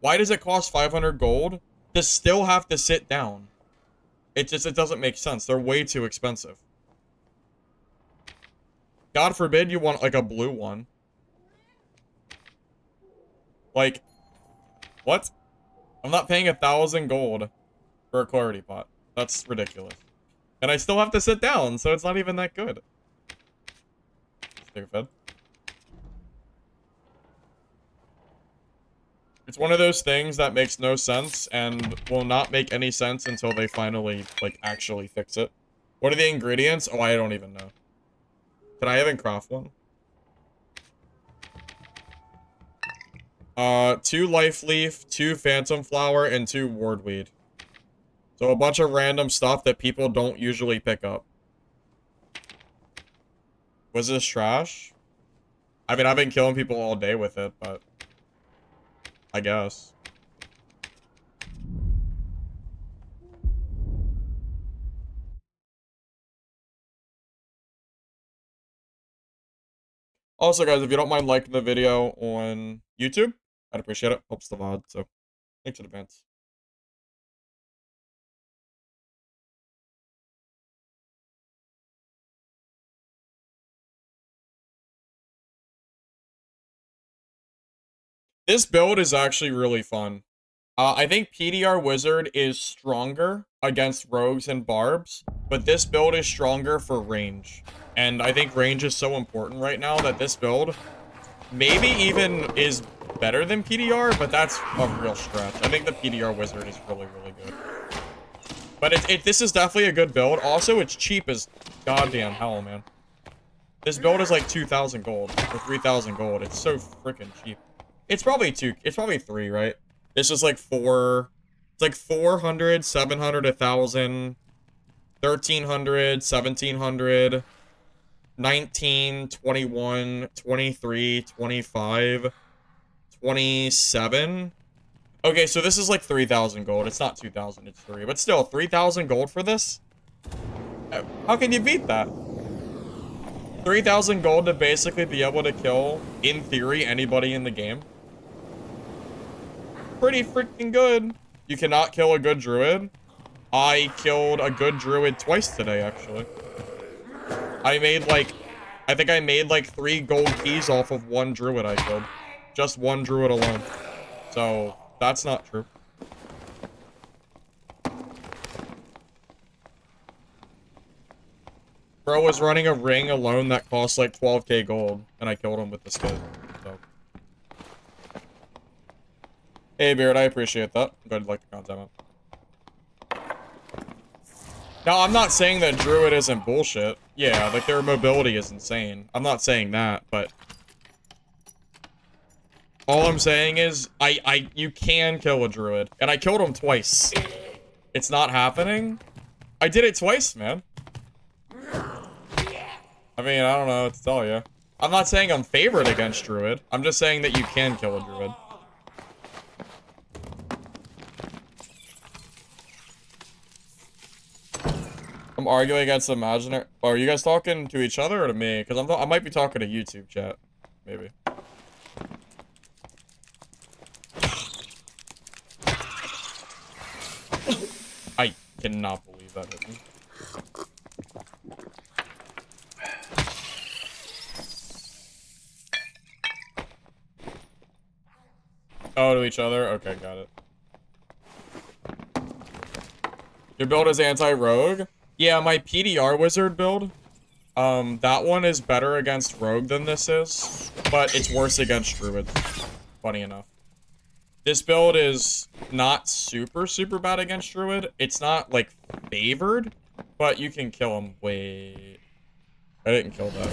Why does it cost 500 gold to still have to sit down? It doesn't make sense. They're way too expensive. God forbid you want, like, a blue one. Like, what? I'm not paying 1,000 gold for a clarity pot. That's ridiculous. And I still have to sit down, so it's not even that good. Stupid. It's one of those things that makes no sense and will not make any sense until they finally, like, actually fix it. What are the ingredients? Oh, I don't even know. Can I even craft one? 2 life leaf, 2 phantom flower, and 2 wardweed. So a bunch of random stuff that people don't usually pick up. Was this trash? I mean, I've been killing people all day with it, but... I guess. Also, guys, if you don't mind liking the video on YouTube, I'd appreciate it. Helps the VOD, so thanks in advance. This build is actually really fun. I think PDR Wizard is stronger against rogues and barbs, but this build is stronger for range. And I think range is so important right now that this build maybe even is better than PDR, but that's a real stretch. I think the PDR Wizard is really, really good. But this is definitely a good build. Also, it's cheap as goddamn hell, man. This build is like 2,000 gold or 3,000 gold. It's so freaking cheap. It's probably 3, right? This is like 4. It's like 400, 700, 1,000, 1,300, 1,700, 19, 21, 23, 25, 27. Okay, so this is like 3,000 gold. It's not 2,000, it's 3. But still, 3,000 gold for this? How can you beat that? 3,000 gold to basically be able to kill, in theory, anybody in the game. Pretty freaking good. You cannot kill a good druid. I killed a good druid twice today, actually. I think I made like 3 gold keys off of 1 druid I killed. Just 1 druid alone. So, that's not true. Bro was running a ring alone that cost like 12k gold, and I killed him with the skid. So. Hey, Beard, I appreciate that. I'm glad you like the content, man. Now, I'm not saying that Druid isn't bullshit. Yeah, like, their mobility is insane. I'm not saying that, but... all I'm saying is, you can kill a Druid. And I killed him twice. It's not happening? I did it twice, man. I mean, I don't know what to tell you. I'm not saying I'm favored against Druid. I'm just saying that you can kill a Druid. I'm arguing against imaginary. Oh, are you guys talking to each other or to me? Because I might be talking to YouTube chat. Maybe. I cannot believe that hit me. Oh, to each other? Okay, got it. Your build is anti-rogue? Yeah, my PDR wizard build. That one is better against rogue than this is, but it's worse against druid. Funny enough. This build is not super, super bad against druid. It's not, like, favored, but you can kill him. Wait. I didn't kill that.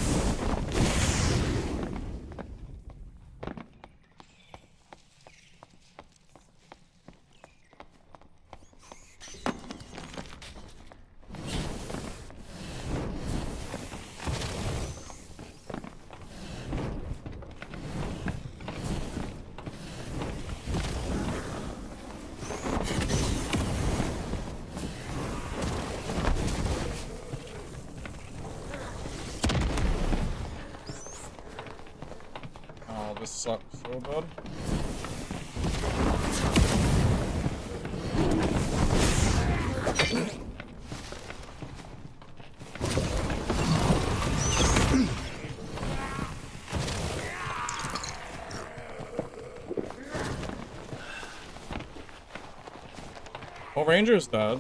Oh, this sucks so bad. Well, Ranger's dead.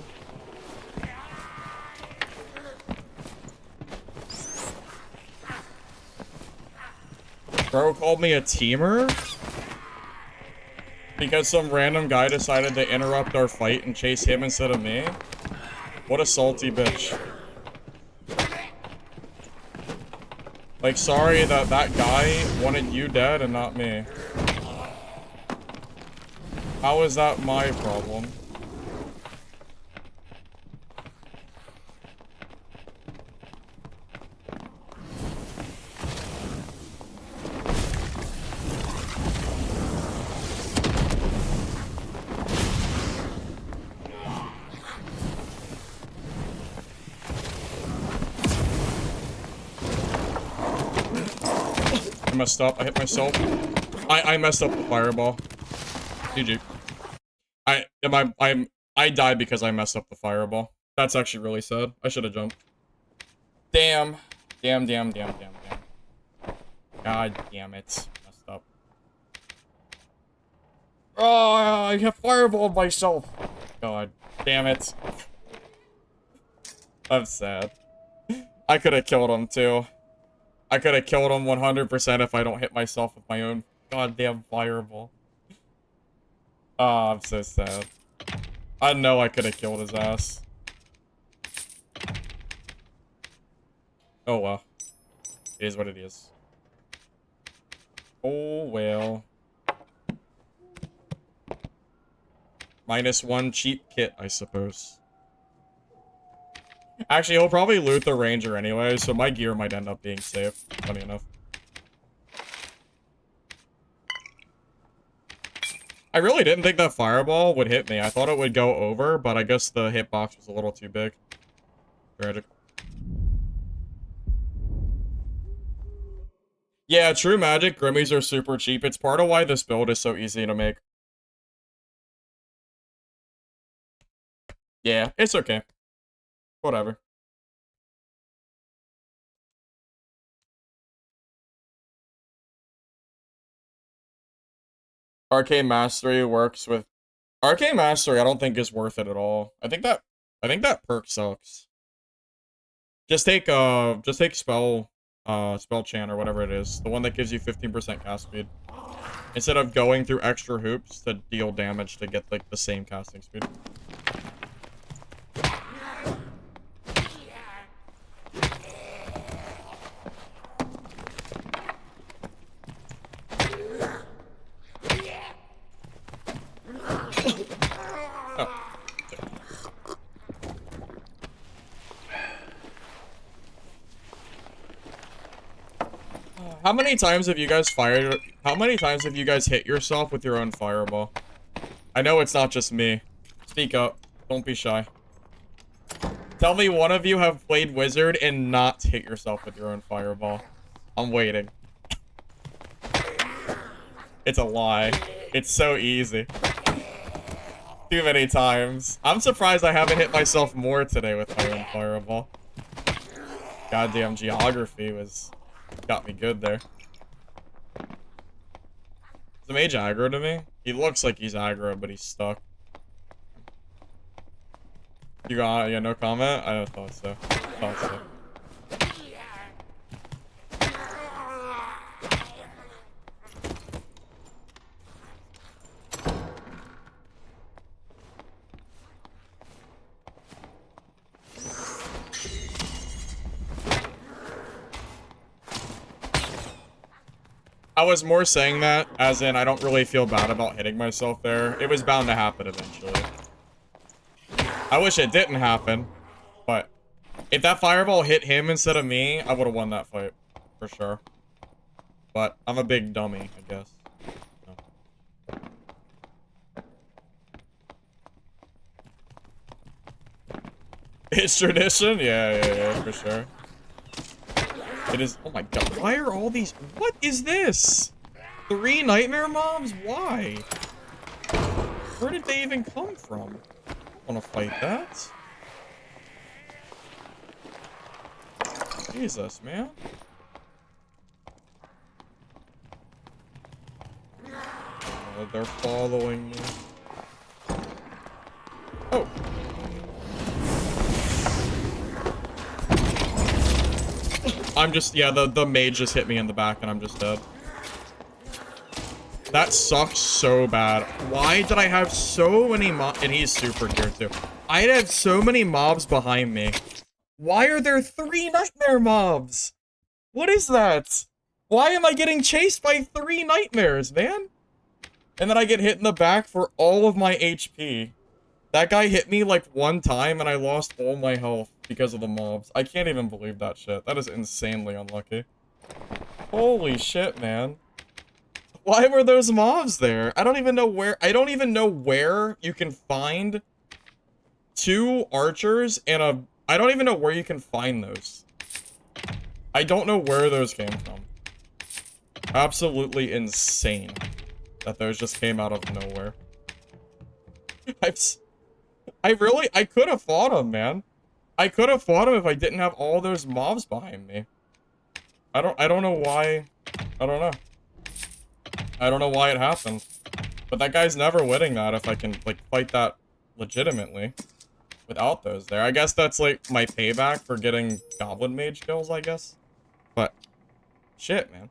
Bro called me a teamer? Because some random guy decided to interrupt our fight and chase him instead of me? What a salty bitch. Like, sorry that that guy wanted you dead and not me. How is that my problem? I messed up. I hit myself. I messed up the fireball. GG. I died because I messed up the fireball. That's actually really sad. I should have jumped. Damn. Damn. God damn it. Messed up. Oh, I have fireballed myself. God damn it. I'm sad. I could have killed him too. I could have killed him 100% if I don't hit myself with my own goddamn fireball. Oh, I'm so sad. I know I could have killed his ass. Oh well. It is what it is. Oh well. -1 cheap kit, I suppose. Actually, he'll probably loot the ranger anyway, so my gear might end up being safe, funny enough. I really didn't think that fireball would hit me. I thought it would go over, but I guess the hitbox was a little too big. Tragic. Yeah, true magic. Grimmies are super cheap. It's part of why this build is so easy to make. Yeah, it's okay. Whatever. Arcane Mastery works with... Arcane Mastery I don't think is worth it at all. I think that perk sucks. Just take spell chant or whatever it is. The one that gives you 15% cast speed. Instead of going through extra hoops to deal damage to get like the same casting speed. How many times have you guys how many times have you guys hit yourself with your own fireball? I know it's not just me. Speak up. Don't be shy. Tell me one of you have played Wizard and not hit yourself with your own fireball. I'm waiting. It's a lie. It's so easy. Too many times. I'm surprised I haven't hit myself more today with my own fireball. Goddamn geography got me good there. Is the mage aggro to me? He looks like he's aggro, but he's stuck. You got no comment? I thought so. I was more saying that, as in I don't really feel bad about hitting myself there. It was bound to happen eventually. I wish it didn't happen, but if that fireball hit him instead of me, I would have won that fight, for sure. But I'm a big dummy, I guess. No. It's tradition? Yeah, for sure. It is. Oh my god, why are all these... What is this? 3 nightmare mobs? Why? Where did they even come from? I don't want to fight that. Jesus, man. Oh, they're following me. Oh. I'm just, yeah, the mage just hit me in the back and I'm just dead. That sucks so bad. Why did I have so many mobs? And he's super here too. I had so many mobs behind me. Why are there 3 nightmare mobs? What is that? Why am I getting chased by 3 nightmares, man? And then I get hit in the back for all of my HP. That guy hit me like 1 time and I lost all my health because of the mobs. I can't even believe that shit. That is insanely unlucky. Holy shit, man. Why were those mobs there? I don't even know where you can find 2 archers and I don't even know where you can find those. I don't know where those came from. Absolutely insane that those just came out of nowhere. I could have fought him, man. I could have fought him if I didn't have all those mobs behind me. I don't know why. I don't know. I don't know why it happened. But that guy's never winning that if I can, like, fight that legitimately without those there. I guess that's, like, my payback for getting Goblin Mage kills, I guess. But, shit, man.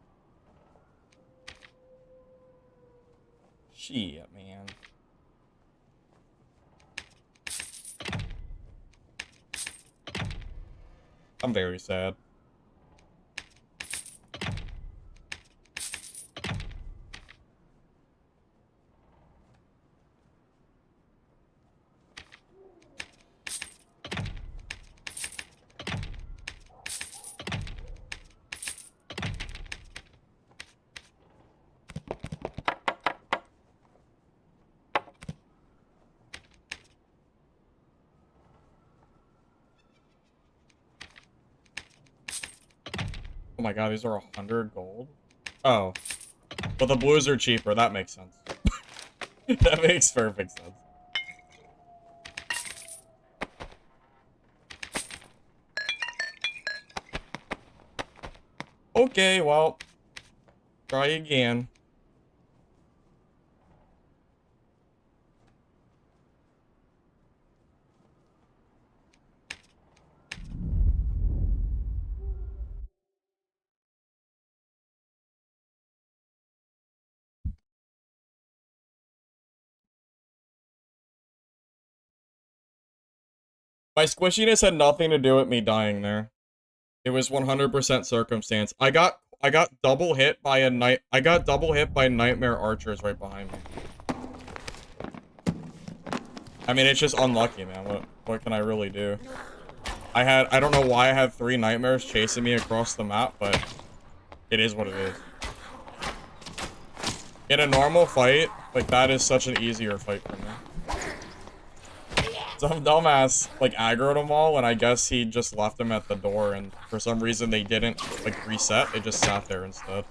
Shit, man. I'm very sad. Oh my god, these are 100 gold? Oh. But the blues are cheaper, that makes sense. That makes perfect sense. Okay, well, try again. My squishiness had nothing to do with me dying there. It was 100% circumstance. I got double hit by nightmare archers right behind me. I mean, it's just unlucky, man. What can I really do? I don't know why I had 3 nightmares chasing me across the map, but it is what it is. In a normal fight, like, that is such an easier fight for me. Some dumbass, like, aggroed them all, and I guess he just left them at the door, and for some reason they didn't, like, reset. They just sat there instead.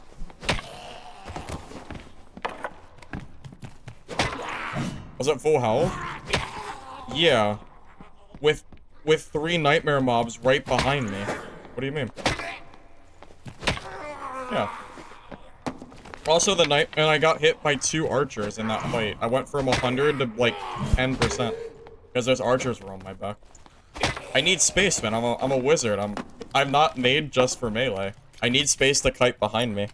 Was it full health? Yeah. With 3 nightmare mobs right behind me. What do you mean? Yeah. Also, and I got hit by 2 archers in that fight. I went from 100 to, like, 10%. Because those archers were on my back. I need space, man. I'm a wizard. I'm not made just for melee. I need space to kite behind me.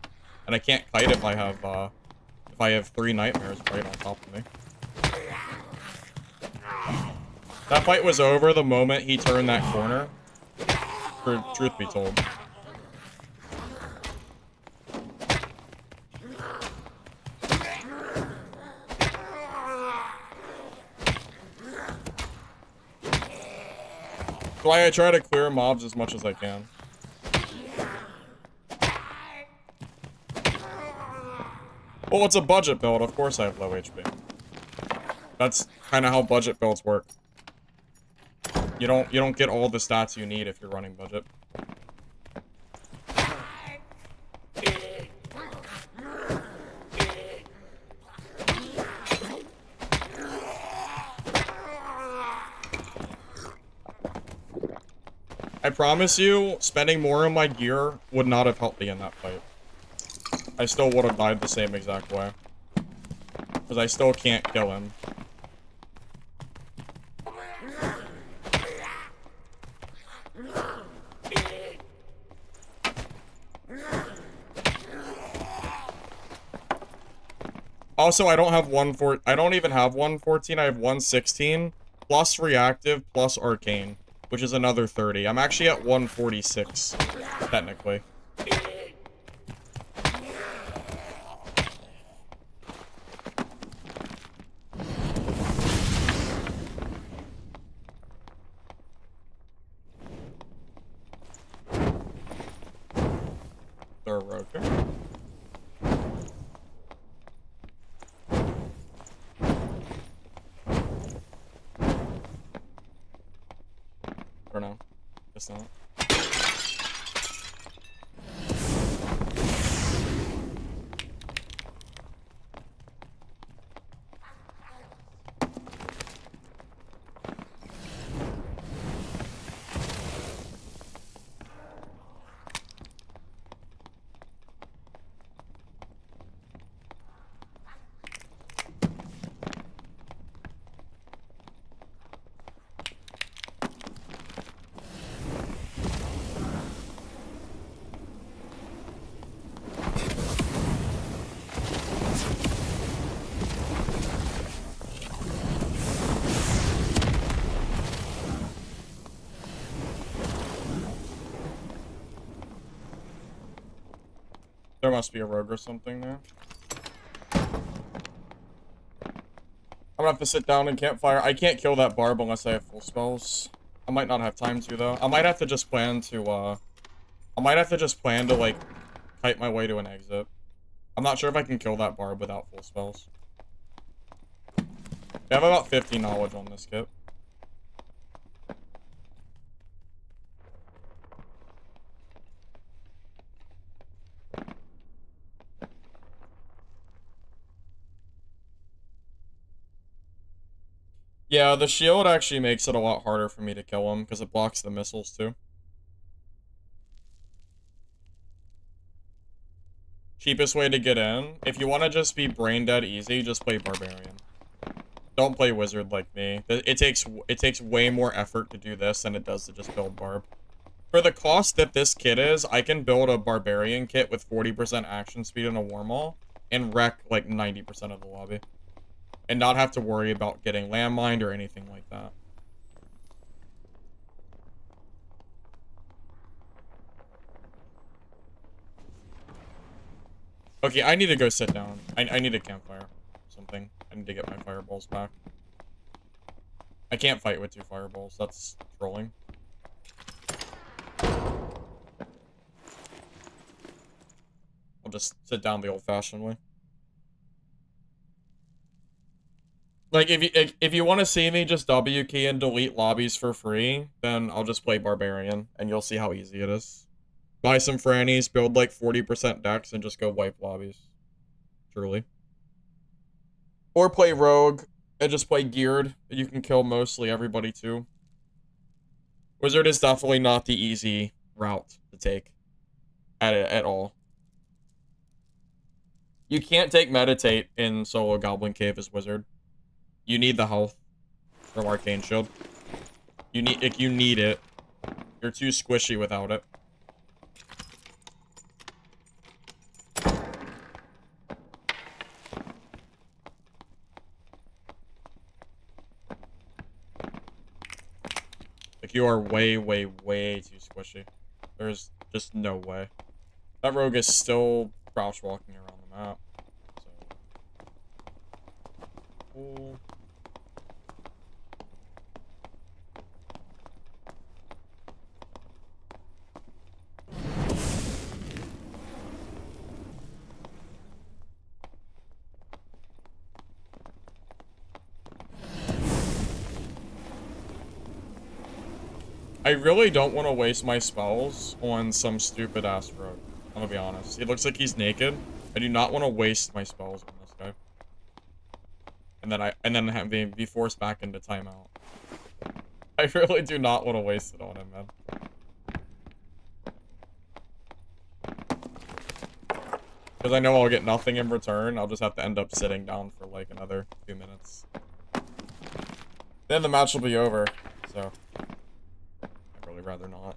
And I can't kite if I have 3 nightmares right on top of me. That fight was over the moment he turned that corner. For truth be told. That's why I try to clear mobs as much as I can. Well, it's a budget build. Of course I have low HP. That's kind of how budget builds work. You don't get all the stats you need if you're running budget. I promise you, spending more on my gear would not have helped me in that fight. I still would have died the same exact way. Because I still can't kill him. Also, I don't even have 114, I have 116, plus reactive, plus arcane, which is another 30. I'm actually at 146, technically. They're a rogue here. Or no, guess not. There must be a rogue or something there. I'm gonna have to sit down and campfire. I can't kill that barb unless I have full spells. I might not have time to, though. I might have to just plan to, like, kite my way to an exit. I'm not sure if I can kill that barb without full spells. I have about 50 knowledge on this kit. Yeah, the shield actually makes it a lot harder for me to kill him, because it blocks the missiles, too. Cheapest way to get in, if you want to just be brain dead easy, just play Barbarian. Don't play Wizard like me. It takes way more effort to do this than it does to just build Barb. For the cost that this kit is, I can build a Barbarian kit with 40% action speed and a Warmaul, and wreck like 90% of the lobby. And not have to worry about getting landmined or anything like that. Okay, I need to go sit down. I need a campfire. Something. I need to get my fireballs back. I can't fight with 2 fireballs. That's trolling. I'll just sit down the old-fashioned way. Like, if you want to see me just W key and delete lobbies for free, then I'll just play Barbarian, and you'll see how easy it is. Buy some frannies, build like 40% decks, and just go wipe lobbies. Truly. Or play Rogue, and just play Geared, and you can kill mostly everybody too. Wizard is definitely not the easy route to take. At all. You can't take Meditate in solo Goblin Cave as Wizard. You need the health from Arcane Shield. You need it. You're too squishy without it. Like, you are way, way, way too squishy. There's just no way. That rogue is still crouch walking around the map. So. Cool. I really don't want to waste my spells on some stupid ass rogue. I'm gonna be honest. He looks like he's naked. I do not want to waste my spells on this guy. And then have be forced back into timeout. I really do not want to waste it on him, man. Because I know I'll get nothing in return. I'll just have to end up sitting down for like another 2 minutes. Then the match will be over. So I'd really rather not.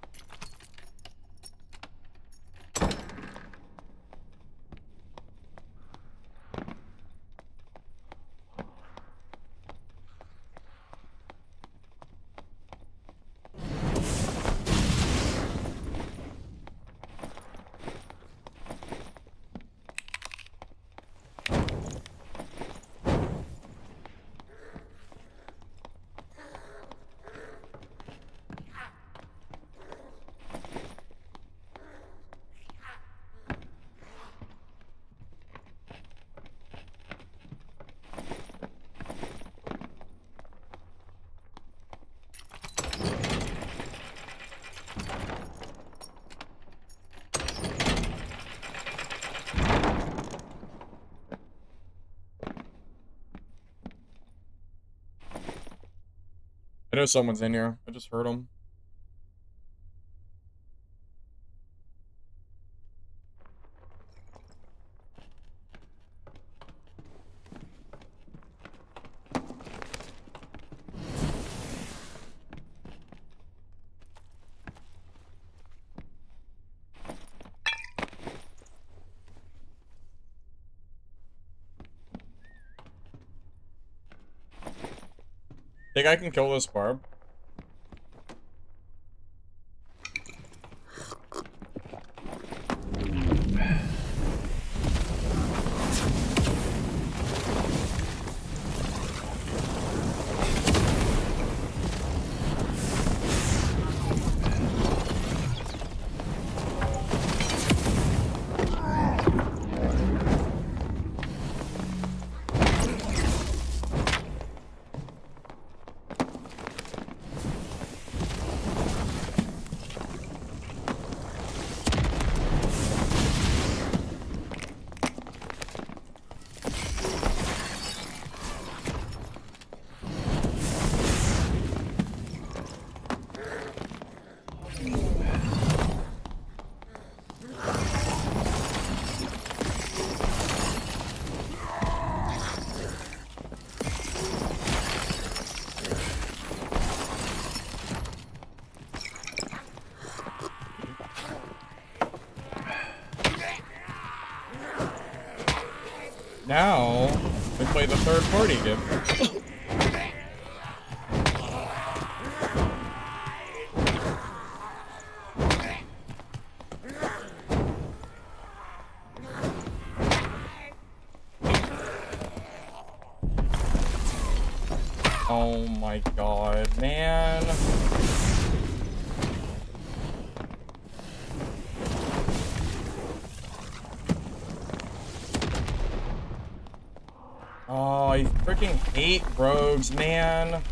I know someone's in here. I just heard him. Think I can kill this barb? Now, we play the third party game. Oh my god, man. Oh, I freaking hate rogues, man.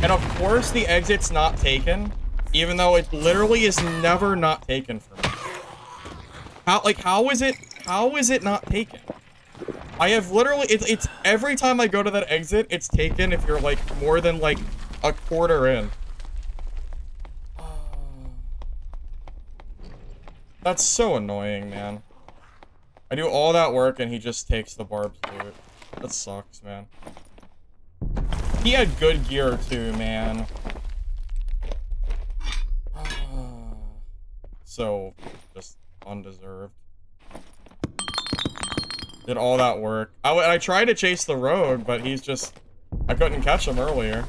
And of course the exit's not taken, even though it literally is never not taken for me. How is it not taken? I have literally, it's every time I go to that exit, it's taken if you're like more than like a quarter in. That's so annoying, man. I do all that work and he just takes the barbs loot. That sucks, man. He had good gear too, man. So, just undeserved. Did all that work. I tried to chase the rogue, but he's just... I couldn't catch him earlier.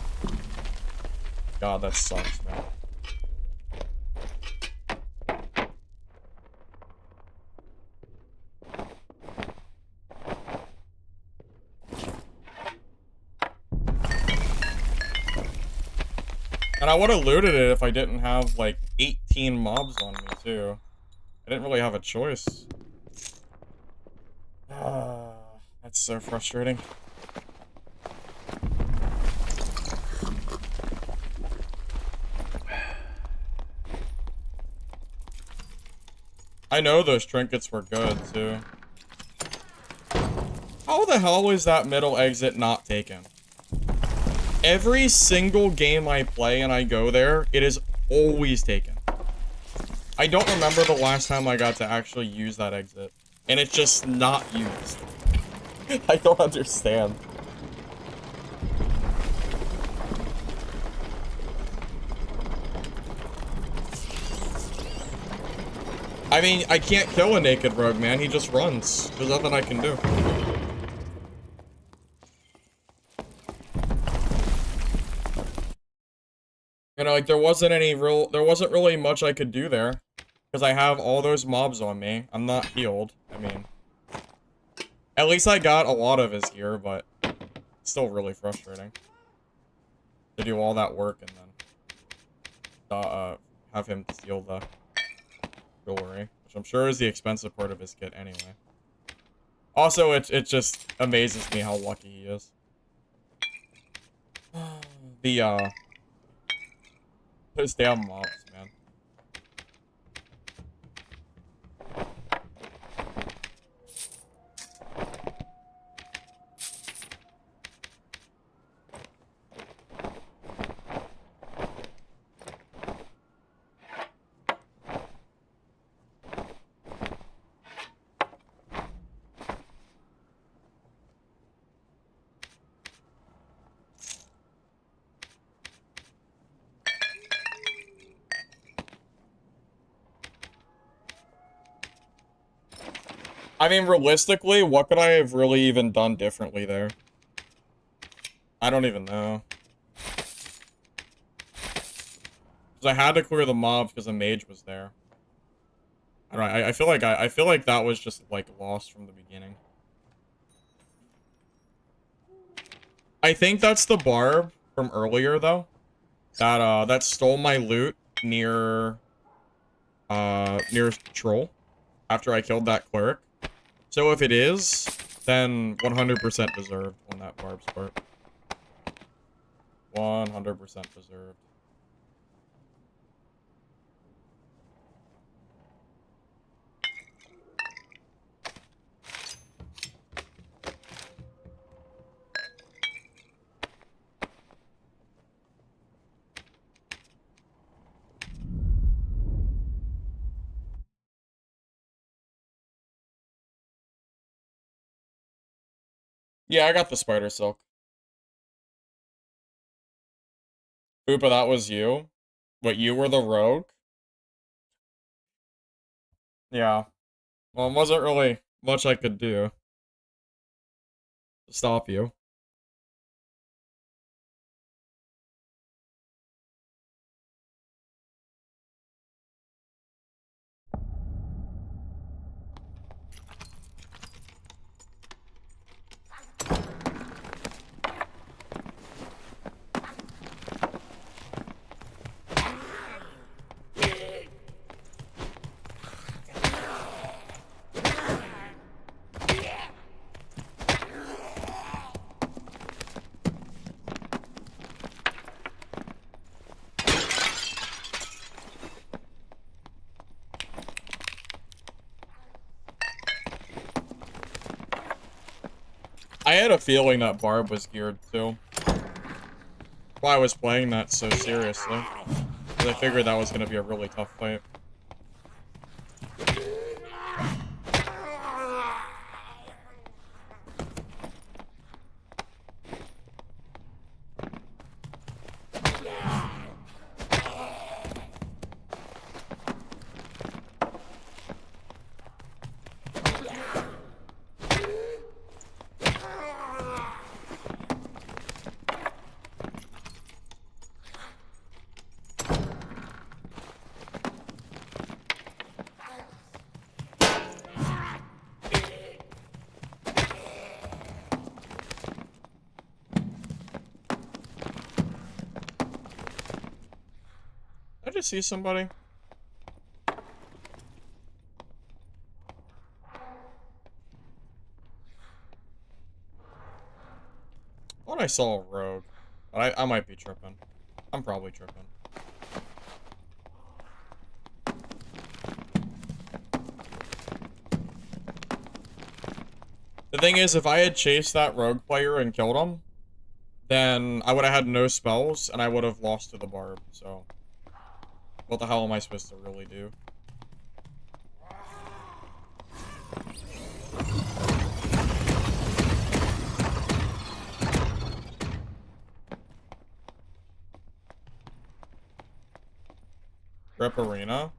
God, that sucks, man. And I would have looted it if I didn't have, like, 18 mobs on me, too. I didn't really have a choice. That's so frustrating. I know those trinkets were good, too. How the hell was that middle exit not taken? Every single game I play and I go there, it is always taken. I don't remember the last time I got to actually use that exit. And it's just not used. I don't understand. I mean, I can't kill a naked rogue, man. He just runs. There's nothing I can do. You know, like, there wasn't really much I could do there. Because I have all those mobs on me. I'm not healed. I mean, at least I got a lot of his gear, but it's still really frustrating. To do all that work and then, have him steal the jewelry. Which I'm sure is the expensive part of his kit anyway. Also, it just amazes me how lucky he is. Those damn mobs, man. I mean, realistically, what could I have really even done differently there? I don't even know. Because I had to clear the mobs because the mage was there. I don't know, I feel like that was just, like, lost from the beginning. I think that's the barb from earlier, though. That stole my loot near Troll. After I killed that cleric. So if it is, then 100% deserved on that barb's part. 100% deserved. Yeah, I got the spider silk. Oopa, that was you? What, you were the rogue? Yeah. Well, it wasn't really much I could do to stop you. I had a feeling that Barb was geared too. Why I was playing that so seriously. Because I figured that was going to be a really tough fight. Did I just see somebody? I thought I saw a rogue. But I might be tripping. I'm probably tripping. The thing is, if I had chased that rogue player and killed him, then I would have had no spells, and I would have lost to the Barb, so... What the hell am I supposed to really do? Rip Arena?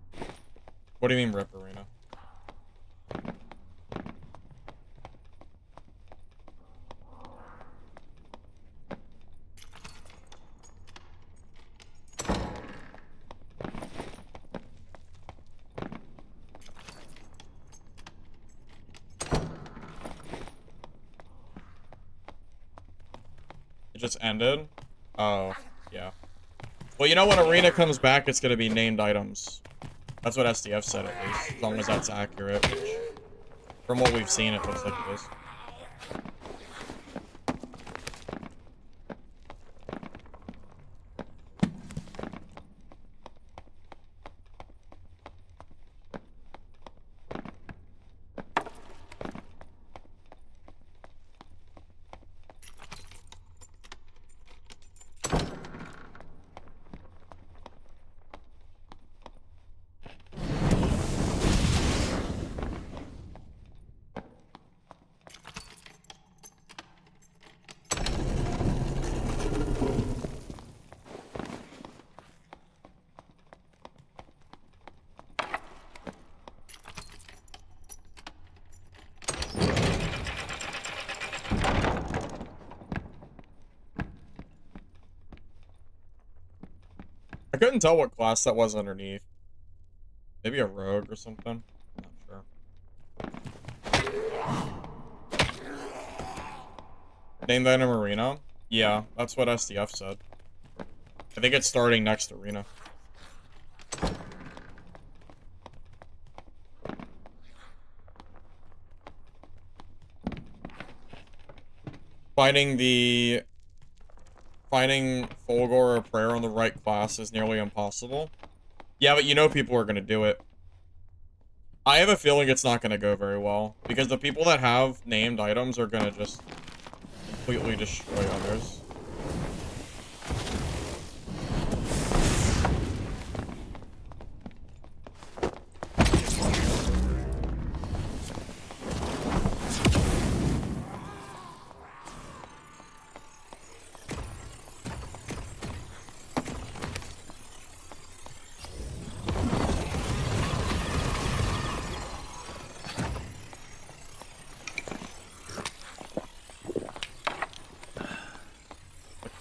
What do you mean Rip Arena? It just ended? Oh, yeah. Well, you know when Arena comes back, it's gonna be named items. That's what SDF said, at least. As long as that's accurate, which... From what we've seen, it looks like it is. I couldn't tell what class that was underneath. Maybe a rogue or something. I'm not sure. Named item Arena? Yeah, that's what SDF said. I think it's starting next Arena. Finding Fulgor or Prayer on the right class is nearly impossible. Yeah, but you know people are gonna do it. I have a feeling it's not gonna go very well, because the people that have named items are gonna just completely destroy others.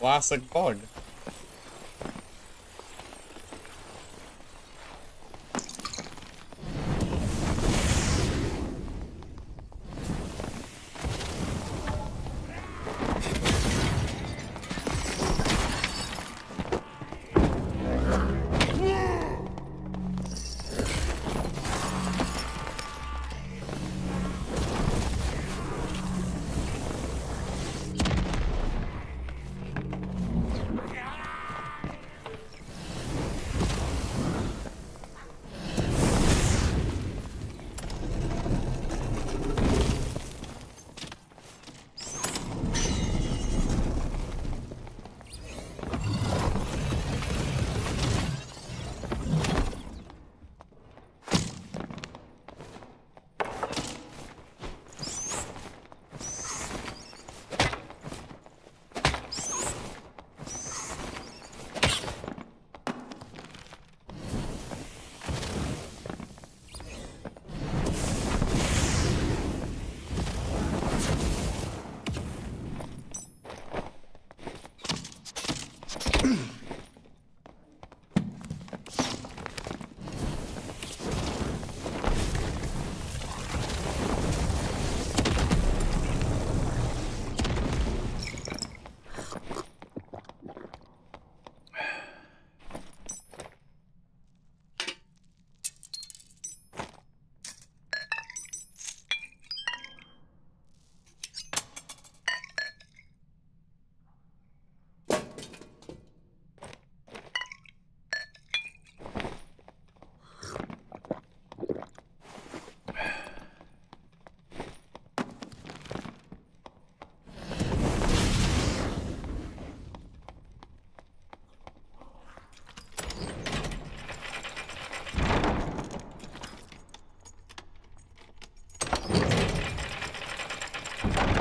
Classic bug.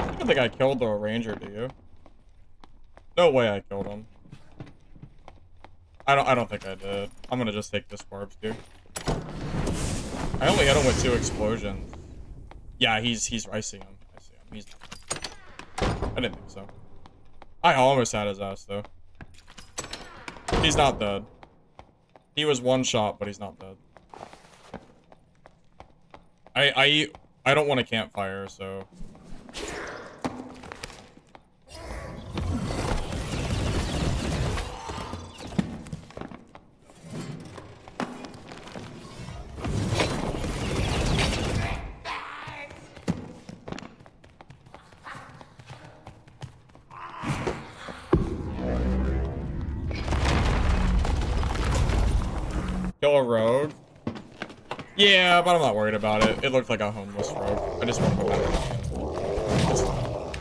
I don't think I killed the ranger, do you? No way I killed him. I don't think I did. I'm gonna just take this barbs, dude. I only hit him with 2 explosions. Yeah, he's I see him. I see him. He's I didn't think so. I almost had his ass though. He's not dead. He was 1 shot, but he's not dead. I don't want a campfire, so kill a rogue? Yeah, but I'm not worried about it. It looked like a homeless rogue. I just want to go back. It's fine.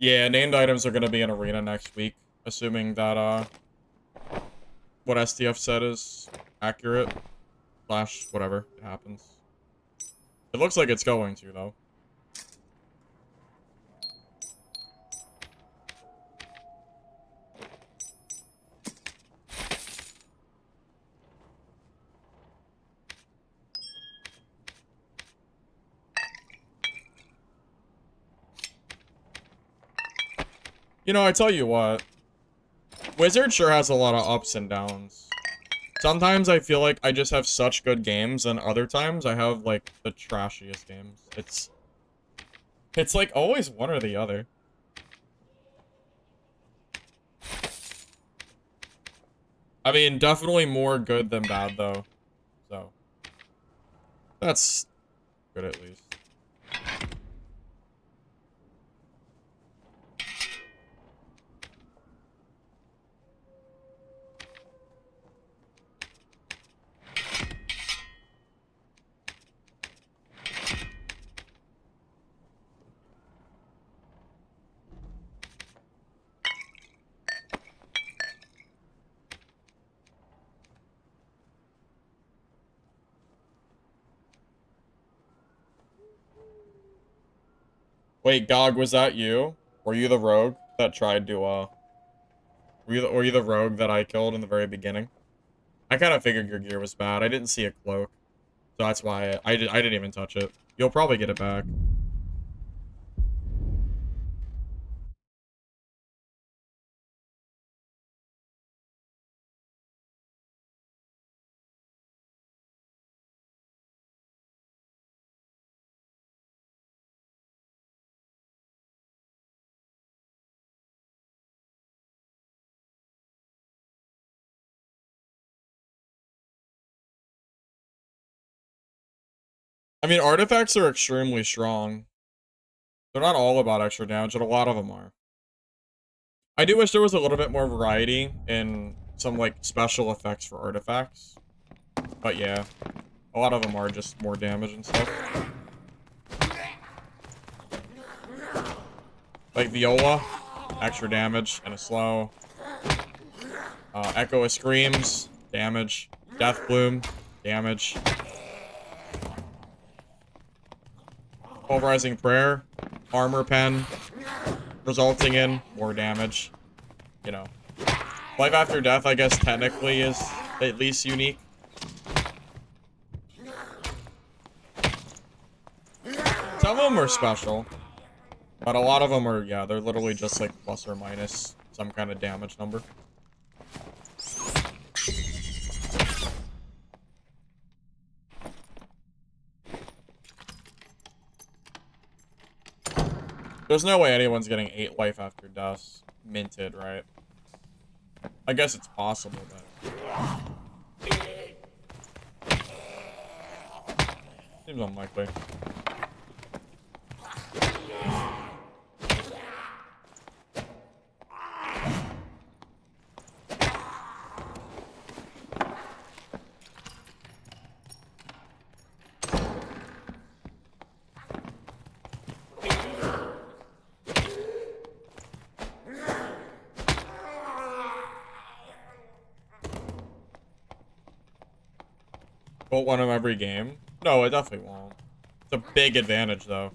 Yeah, named items are gonna be in arena next week, assuming that what STF said is accurate. Slash whatever it happens. It looks like it's going to though. You know, I tell you what. Wizard sure has a lot of ups and downs. Sometimes I feel like I just have such good games, and other times I have, like, the trashiest games. It's like, always one or the other. I mean, definitely more good than bad, though. So. That's good, at least. Wait, Gog, was that you? Were you the rogue that tried to, were you the rogue that I killed in the very beginning? I kind of figured your gear was bad. I didn't see a cloak. So that's why I didn't even touch it. You'll probably get it back. I mean, artifacts are extremely strong. They're not all about extra damage, but a lot of them are. I do wish there was a little bit more variety in some, like, special effects for artifacts. But yeah, a lot of them are just more damage and stuff. Like Viola, extra damage and a slow. Echo of Screams, damage. Death Bloom, damage. Pulverizing Prayer, Armor Pen, resulting in more damage. You know. Life After Death, I guess, technically is at least unique. Some of them are special. But a lot of them are, yeah, they're literally just like plus or minus some kind of damage number. There's no way anyone's getting 8 Life After Death minted, right? I guess it's possible, but... seems unlikely. Won't win them every game? No, it definitely won't. It's a big advantage, though.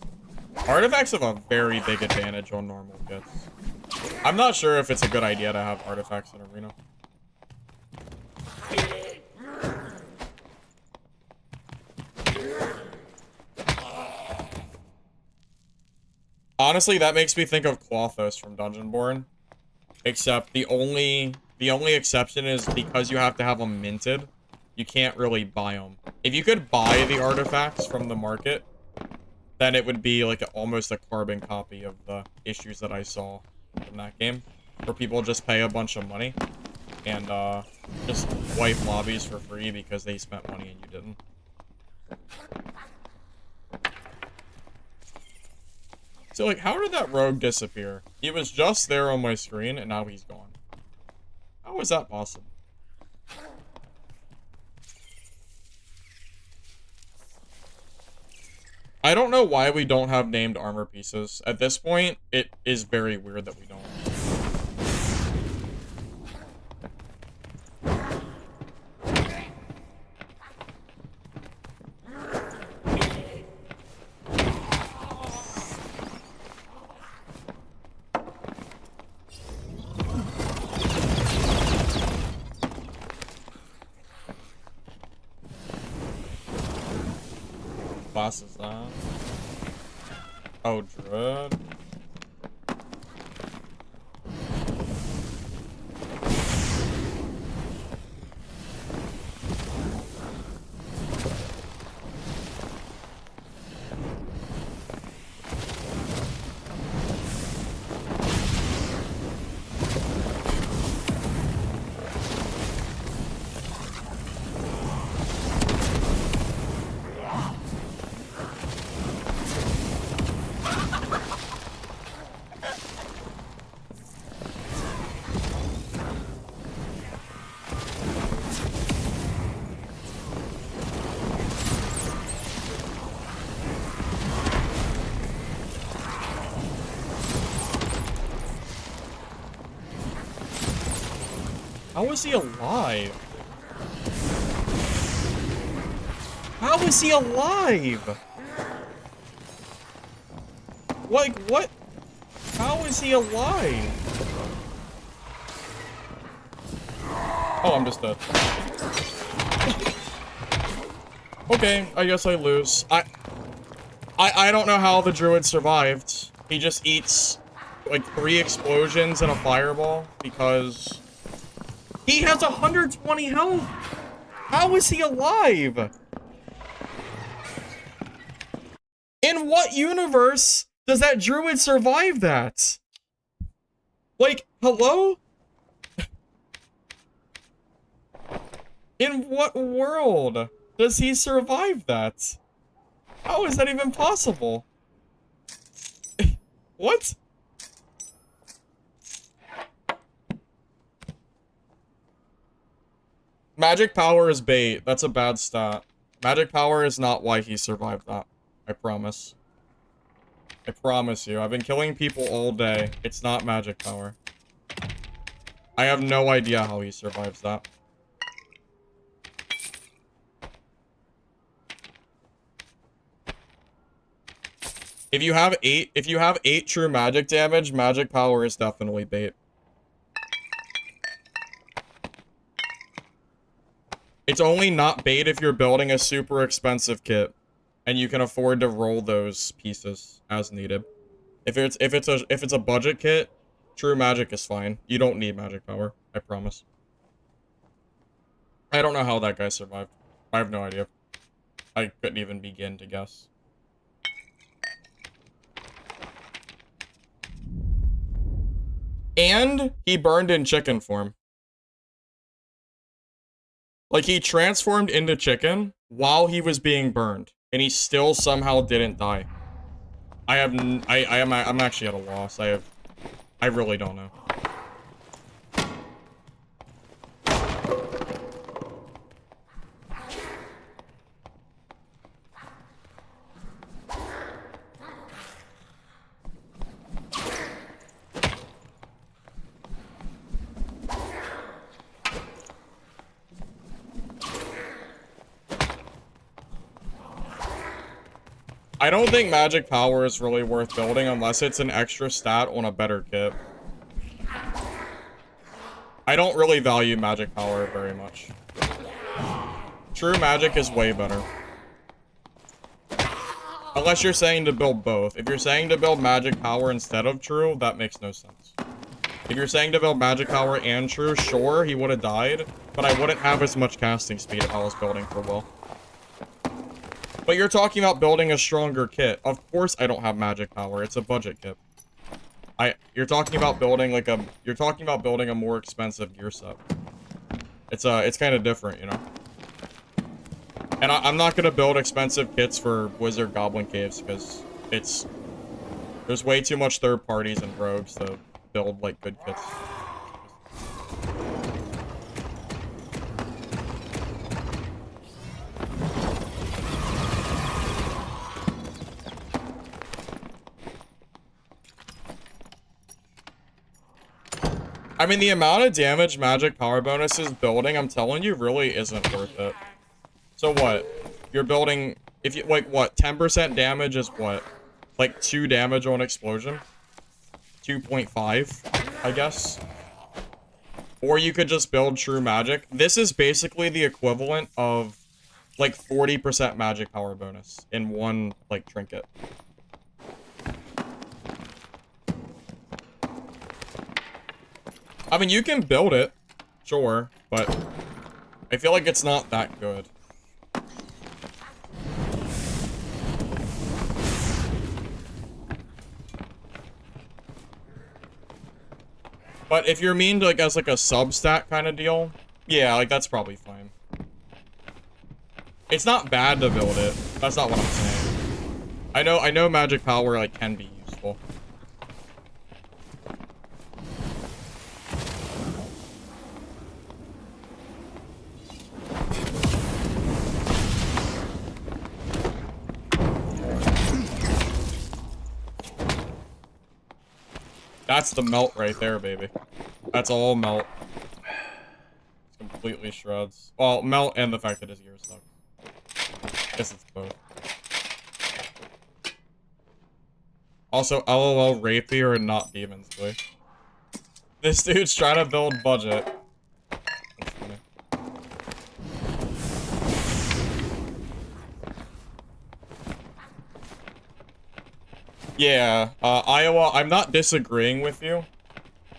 Artifacts have a very big advantage on normal kits. I'm not sure if it's a good idea to have artifacts in Arena. Honestly, that makes me think of Klothos from Dungeonborn. Except the only exception is because you have to have them minted, you can't really buy them. If you could buy the artifacts from the market, then it would be like almost a carbon copy of the issues that I saw in that game, where people just pay a bunch of money and just wipe lobbies for free because they spent money and you didn't. So, like, how did that rogue disappear? He was just there on my screen, and now he's gone. How is that possible? I don't know why we don't have named armor pieces. At this point, it is very weird that we don't. Classes that. Oh, Druid. How is he alive? How is he alive? Like, what? How is he alive? Oh, I'm just dead. Okay, I guess I lose. I don't know how the druid survived. He just eats, like, 3 explosions and a fireball because... he has 120 health! How is he alive? In what universe does that druid survive that? Like, hello? In what world does he survive that? How is that even possible? What? Magic power is bait. That's a bad stat. Magic power is not why he survived that. I promise. I promise you. I've been killing people all day. It's not magic power. I have no idea how he survives that. If you have eight true magic damage, magic power is definitely bait. It's only not bait if you're building a super expensive kit and you can afford to roll those pieces as needed. If it's a budget kit, true magic is fine. You don't need magic power, I promise. I don't know how that guy survived. I have no idea. I couldn't even begin to guess. And he burned in chicken form. Like, he transformed into chicken while he was being burned, and he still somehow didn't die. I'm actually at a loss. I really don't know. I don't think magic power is really worth building unless it's an extra stat on a better kit. I don't really value magic power very much. True magic is way better. Unless you're saying to build both. If you're saying to build magic power instead of true, that makes no sense. If you're saying to build magic power and true, sure, he would have died, but I wouldn't have as much casting speed if I was building for will. But you're talking about building a stronger kit. Of course I don't have magic power. It's a budget kit. You're talking about building like you're talking about building a more expensive gear set. It's kind of different, you know. And I'm not gonna build expensive kits for Wizard Goblin Caves because there's way too much third parties and rogues to build like good kits. I mean, the amount of damage magic power bonus is building, I'm telling you, really isn't worth it. So what? You're building, if you, like, what, 10% damage is what? Like, 2 damage on explosion? 2.5, I guess? Or you could just build true magic. This is basically the equivalent of, like, 40% magic power bonus in one, like, trinket. I mean, you can build it, sure, but I feel like it's not that good. But if you're mean to, like, as, like, a substat kind of deal, yeah, like, that's probably fine. It's not bad to build it. That's not what I'm saying. I know magic power, like, can be useful. That's the melt right there, baby. That's all melt. It's completely shreds. Well, melt and the fact that his ears suck. I guess it's both. Also, LOL rapier and not demons, boy. This dude's trying to build budget. That's funny. Yeah, Iowa, I'm not disagreeing with you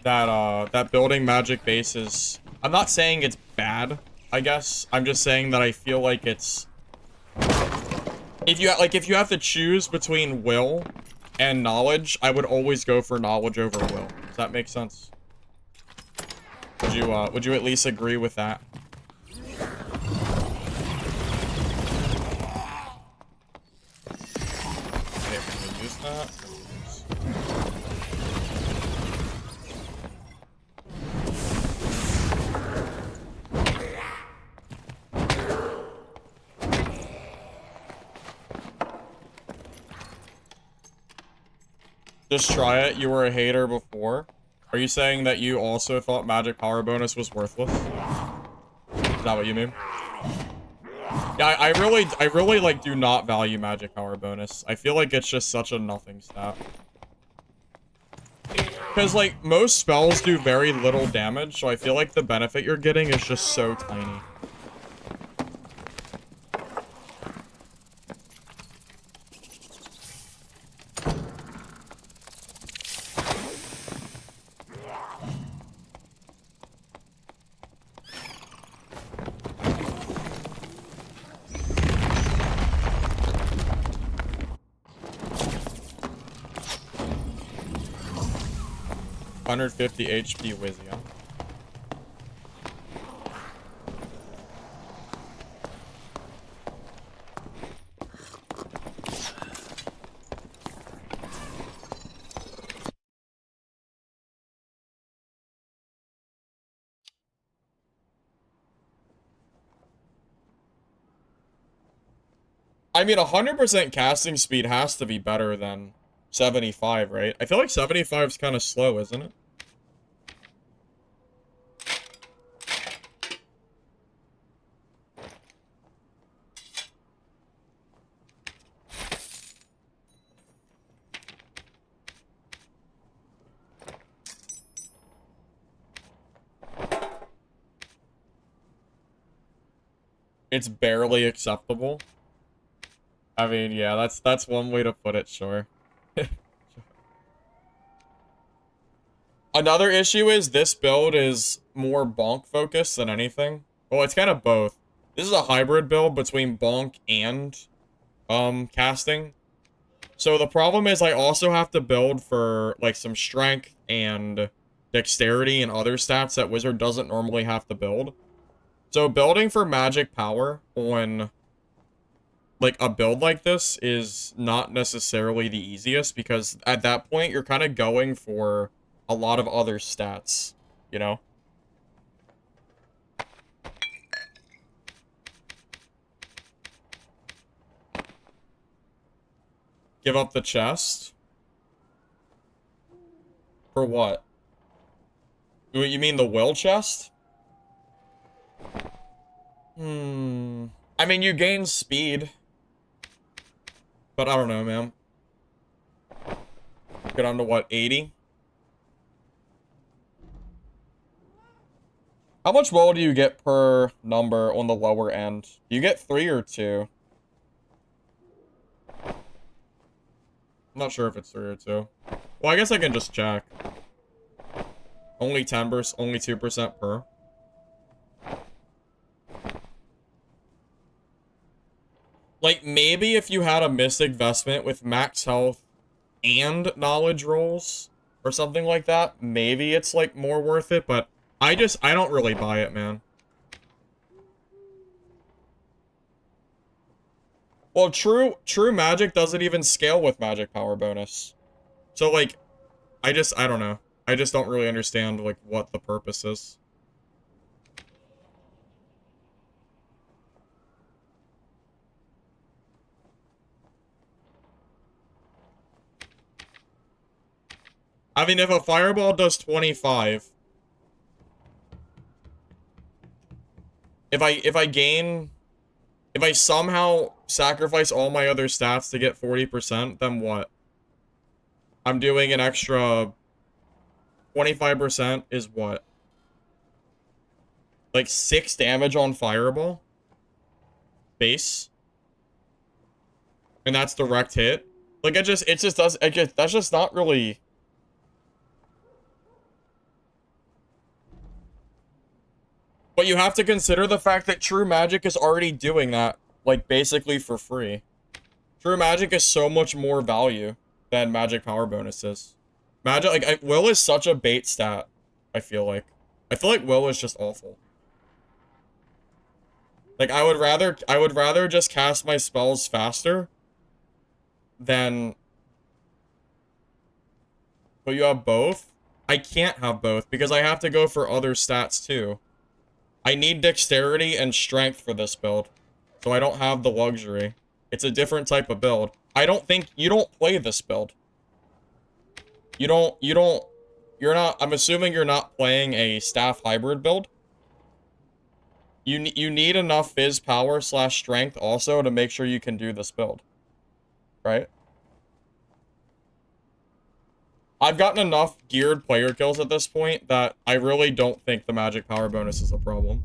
that that building magic base is, I'm not saying it's bad, I guess. I'm just saying that I feel like it's, if you have to choose between will and knowledge, I would always go for knowledge over will. Does that make sense? Would you at least agree with that? Just try it. You were a hater before. Are you saying that you also thought magic power bonus was worthless? Is that what you mean? Yeah, I really like do not value magic power bonus. I feel like it's just such a nothing stat. Because like most spells do very little damage, so I feel like the benefit you're getting is just so tiny. 150 HP Wizia. I mean, 100% casting speed has to be better than 75, right? I feel like 75 is kind of slow, isn't it? It's barely acceptable. I mean, yeah, that's one way to put it, sure. Another issue is this build is more bonk focused than anything. Well, it's kind of both. This is a hybrid build between bonk and casting. So the problem is I also have to build for like some strength and dexterity and other stats that Wizard doesn't normally have to build. So building for magic power on like a build like this is not necessarily the easiest, because at that point you're kind of going for a lot of other stats, you know? Give up the chest? For what? You mean the will chest? I mean, you gain speed. But I don't know, man. Get on to what, 80? How much will do you get per number on the lower end? Do you get 3 or 2? I'm not sure if it's 3 or 2. Well, I guess I can just check. Only 10%, only 2% per. Like, maybe if you had a Mystic Vestment with max health and knowledge rolls or something like that, maybe it's, like, more worth it, but I don't really buy it, man. Well, true magic doesn't even scale with magic power bonus. So, like, I don't know. I just don't really understand, like, what the purpose is. I mean, if a fireball does 25... If I somehow sacrifice all my other stats to get 40%, then what? I'm doing an extra 25% is what? Like 6 damage on fireball? Base? And that's direct hit? Like, that's just not really... But you have to consider the fact that True Magic is already doing that, like, basically for free. True Magic is so much more value than Magic Power bonuses. Magic, like, Will is such a bait stat, I feel like. I feel like Will is just awful. Like, I would rather just cast my spells faster than But you have both? I can't have both because I have to go for other stats too. I need dexterity and strength for this build. So I don't have the luxury. It's a different type of build. I don't think you don't play this build. You're not, I'm assuming you're not playing a staff hybrid build. You need enough fizz power / strength also to make sure you can do this build. Right? I've gotten enough geared player kills at this point that I really don't think the magic power bonus is a problem.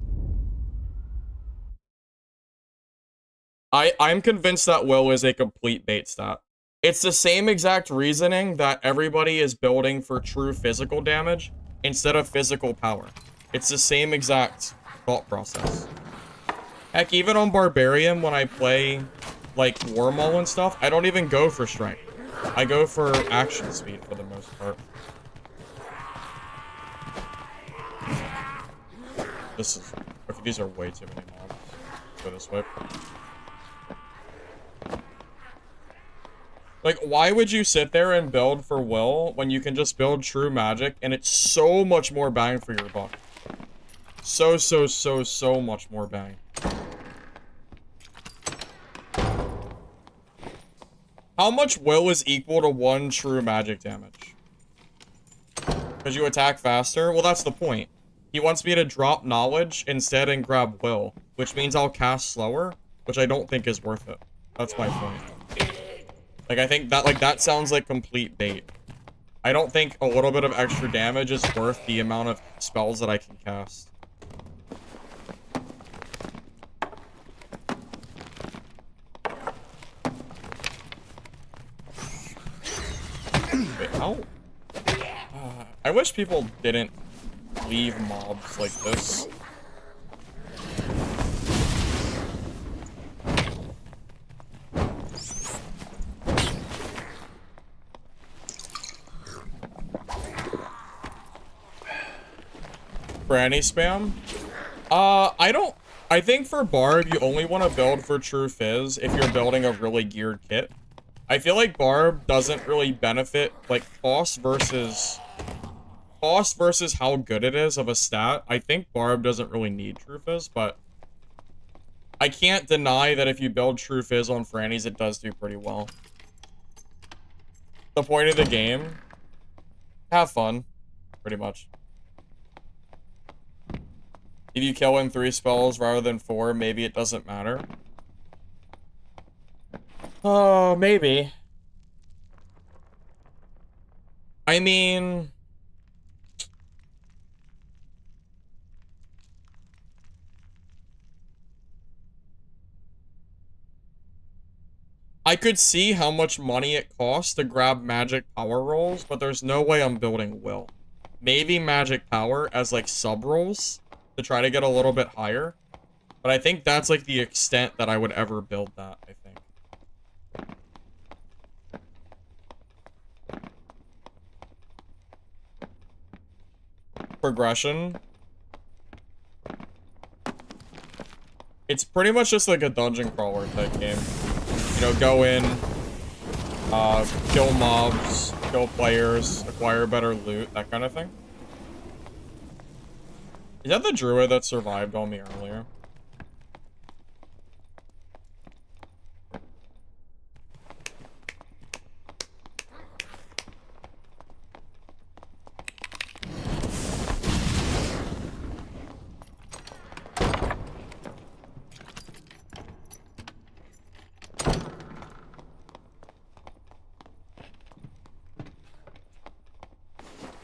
I'm convinced that Will is a complete bait stat. It's the same exact reasoning that everybody is building for true physical damage instead of physical power. It's the same exact thought process. Heck, even on Barbarian, when I play, like, Warmaul and stuff, I don't even go for strength. I go for action speed for the most part. This is... Okay, these are way too many mobs. Let's go this way. Like, why would you sit there and build for Will when you can just build true magic and it's so much more bang for your buck? So much more bang. How much Will is equal to 1 true magic damage? Because you attack faster? Well, that's the point. He wants me to drop knowledge instead and grab Will, which means I'll cast slower, which I don't think is worth it. That's my point. Like, I think that, like, that sounds like complete bait. I don't think a little bit of extra damage is worth the amount of spells that I can cast. Wait, how? I wish people didn't leave mobs like this. Franny spam? I think for Barb, you only want to build for True Fizz if you're building a really geared kit. I feel like Barb doesn't really benefit, like, cost versus how good it is of a stat. I think Barb doesn't really need True Fizz, but I can't deny that if you build True Fizz on Frannies, it does do pretty well. The point of the game, have fun, pretty much. If you kill in 3 spells rather than 4, maybe it doesn't matter. Oh, maybe. I mean... I could see how much money it costs to grab magic power rolls, but there's no way I'm building Will. Maybe magic power as, like, sub rolls to try to get a little bit higher. But I think that's, like, the extent that I would ever build that, I think. Progression. It's pretty much just like a dungeon crawler type game. You know, go in, kill mobs, kill players, acquire better loot, that kind of thing. Is that the druid that survived on me earlier?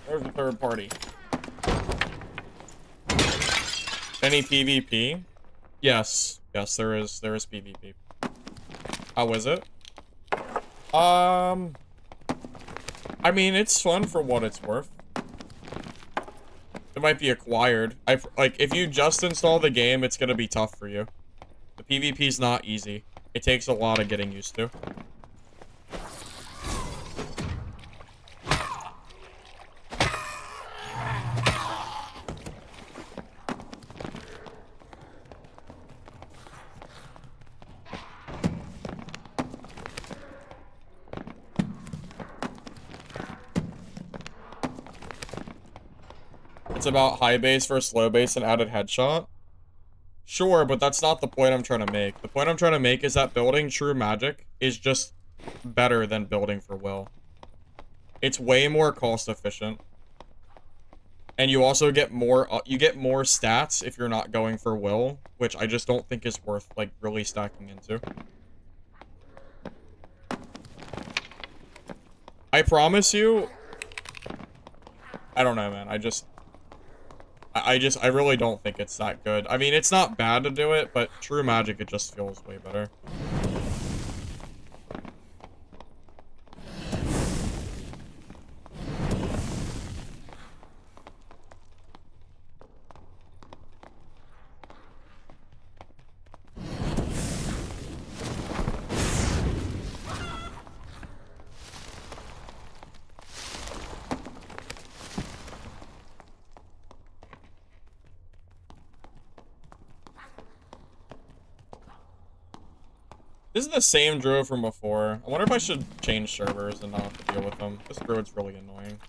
There's the third party. Any PvP? Yes. Yes, there is PvP. How is it? I mean, it's fun for what it's worth. It might be acquired. Like, if you just install the game, it's gonna be tough for you. The PvP's not easy. It takes a lot of getting used to. it's about high base versus low base and added headshot. Sure, but that's not the point I'm trying to make. The point I'm trying to make is that building true magic is just better than building for will. It's way more cost efficient. And you also get more stats if you're not going for will, which I just don't think is worth, like, really stacking into. I promise you, I don't know, man. I really don't think it's that good. I mean, it's not bad to do it, but true magic, it just feels way better. This is the same druid from before. I wonder if I should change servers and not have to deal with them. This druid's really annoying.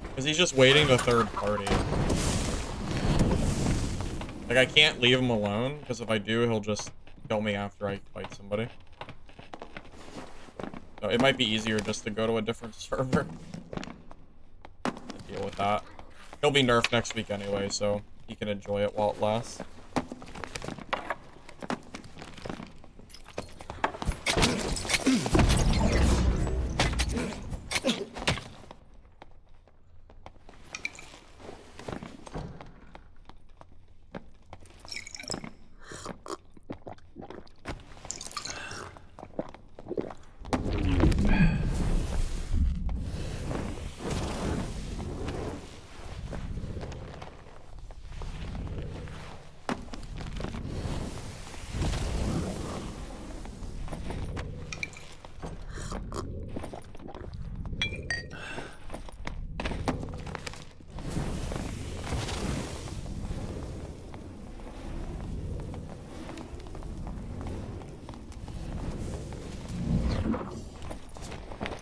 Because he's just waiting the third party. Like, I can't leave him alone, because if I do, he'll just kill me after I fight somebody. So it might be easier just to go to a different server. Deal with that. He'll be nerfed next week anyway, so he can enjoy it while it lasts.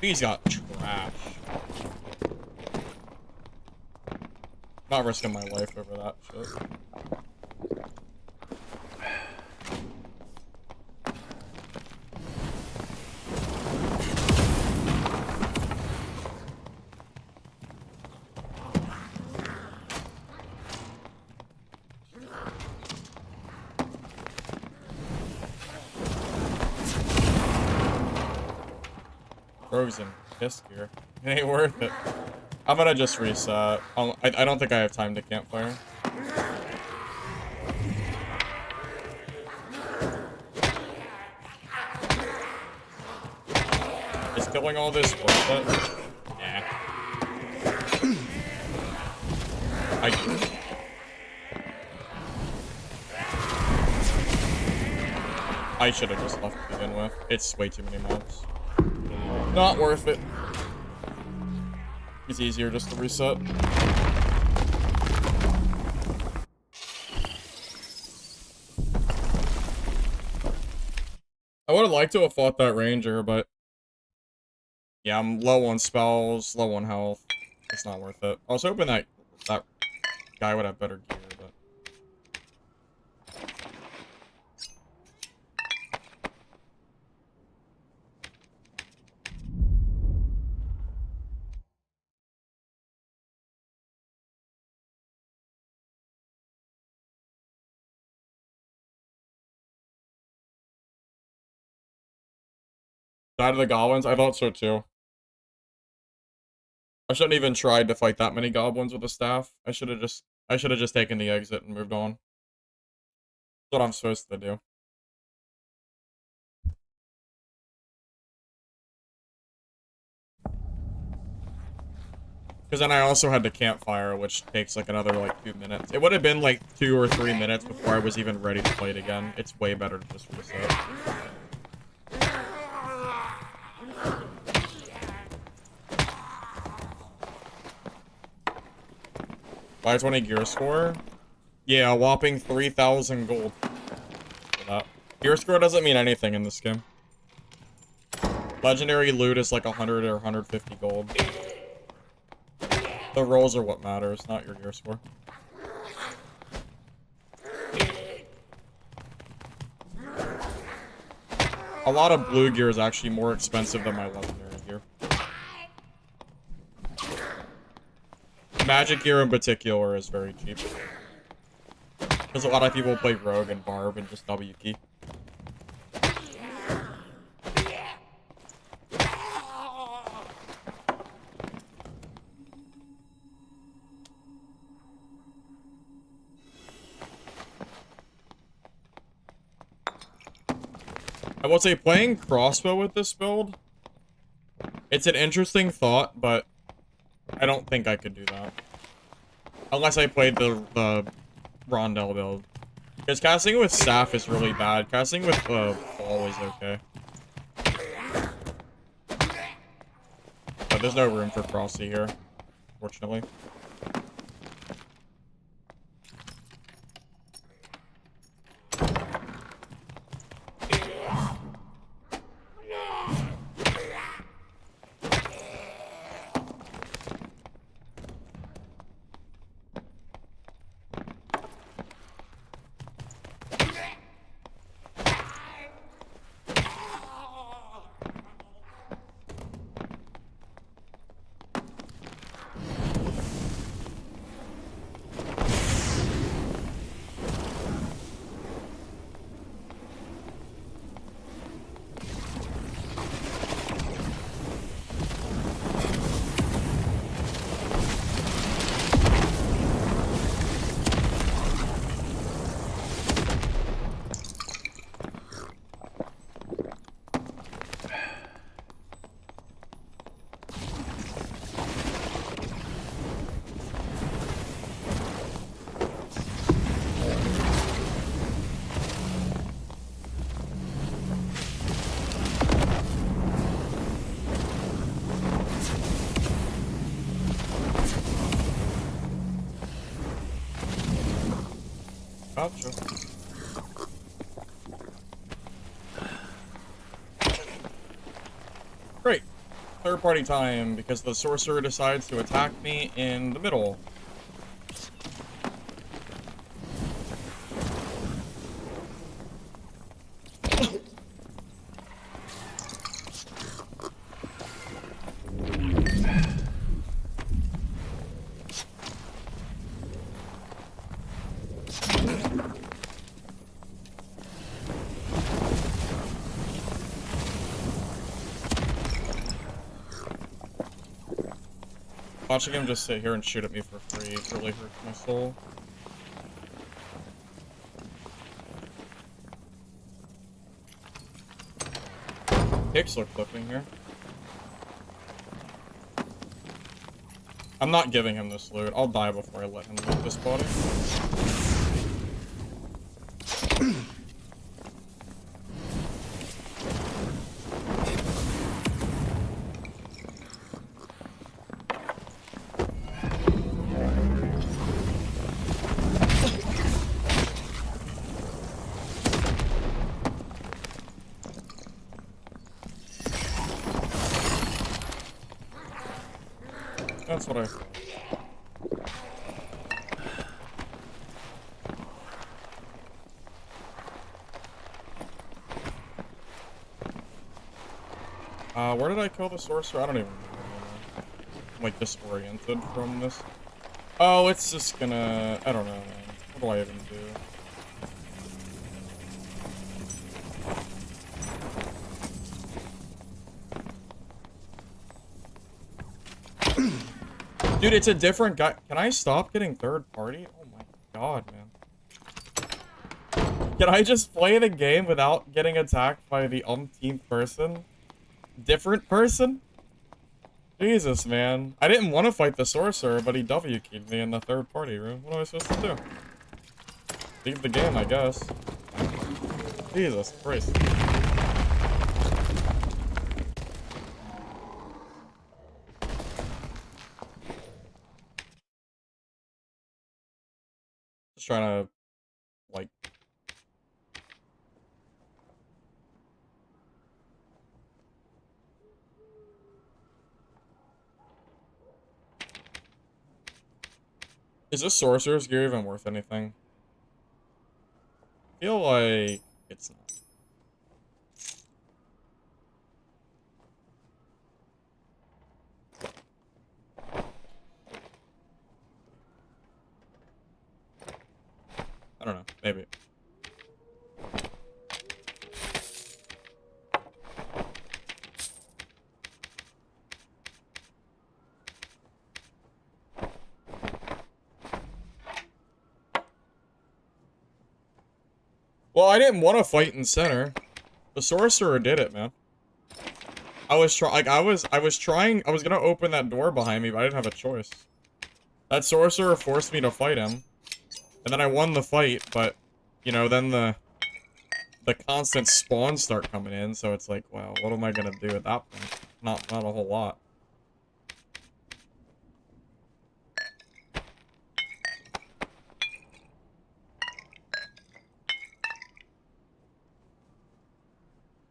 He's got trash. Not risking my life over that shit. Frozen piss gear. It ain't worth it. I'm gonna just reset. I don't think I have time to campfire. Is killing all this worth it? Nah. I should have just left to begin with. It's way too many mobs. Not worth it. It's easier just to reset. I would have liked to have fought that ranger, but yeah, I'm low on spells, low on health. It's not worth it. I was hoping that guy would have better gear, but died of the goblins? I thought so too. I shouldn't even tried to fight that many goblins with a staff. I should have just taken the exit and moved on. That's what I'm supposed to do. Because then I also had the campfire, which takes like another like 2 minutes. It would have been like 2 or 3 minutes before I was even ready to fight again. It's way better to just reset. 520 gear score? Yeah, a whopping 3,000 gold. For that. Gear score doesn't mean anything in this game. Legendary loot is like 100 or 150 gold. The rolls are what matters, not your gear score. A lot of blue gear is actually more expensive than my legendary gear. Magic gear in particular is very cheap. Because a lot of people play Rogue and Barb and just W key. I will say playing crossbow with this build, it's an interesting thought, but I don't think I could do that. Unless I played the Rondell build. Because casting with staff is really bad. Casting with ball is okay. But there's no room for Frosty here, fortunately. Gotcha. Great. Third party time, because the sorcerer decides to attack me in the middle. Watching him just sit here and shoot at me for free really hurts my soul. Pixel clipping here. I'm not giving him this loot. I'll die before I let him loot this body. That's what I thought. Where did I kill the sorcerer? I don't even remember. I'm like disoriented from this. Oh, it's just gonna... I don't know, man. What do I even do? Dude, it's a different guy. Can I stop getting third party? Oh my god, man. Can I just play the game without getting attacked by the umpteenth person? Different person? Jesus, man. I didn't want to fight the sorcerer, but he W-keyed me in the third party room. What am I supposed to do? Leave the game, I guess. Jesus Christ. Just trying to, like... Is this sorcerer's gear even worth anything? I feel like it's not. I don't know. Maybe. Well, I didn't want to fight in center. The sorcerer did it, man. I was gonna open that door behind me, but I didn't have a choice. That sorcerer forced me to fight him. And then I won the fight, but, you know, then the constant spawns start coming in, so it's like, wow, what am I gonna do at that point? Not a whole lot.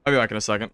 I'll be back in a second.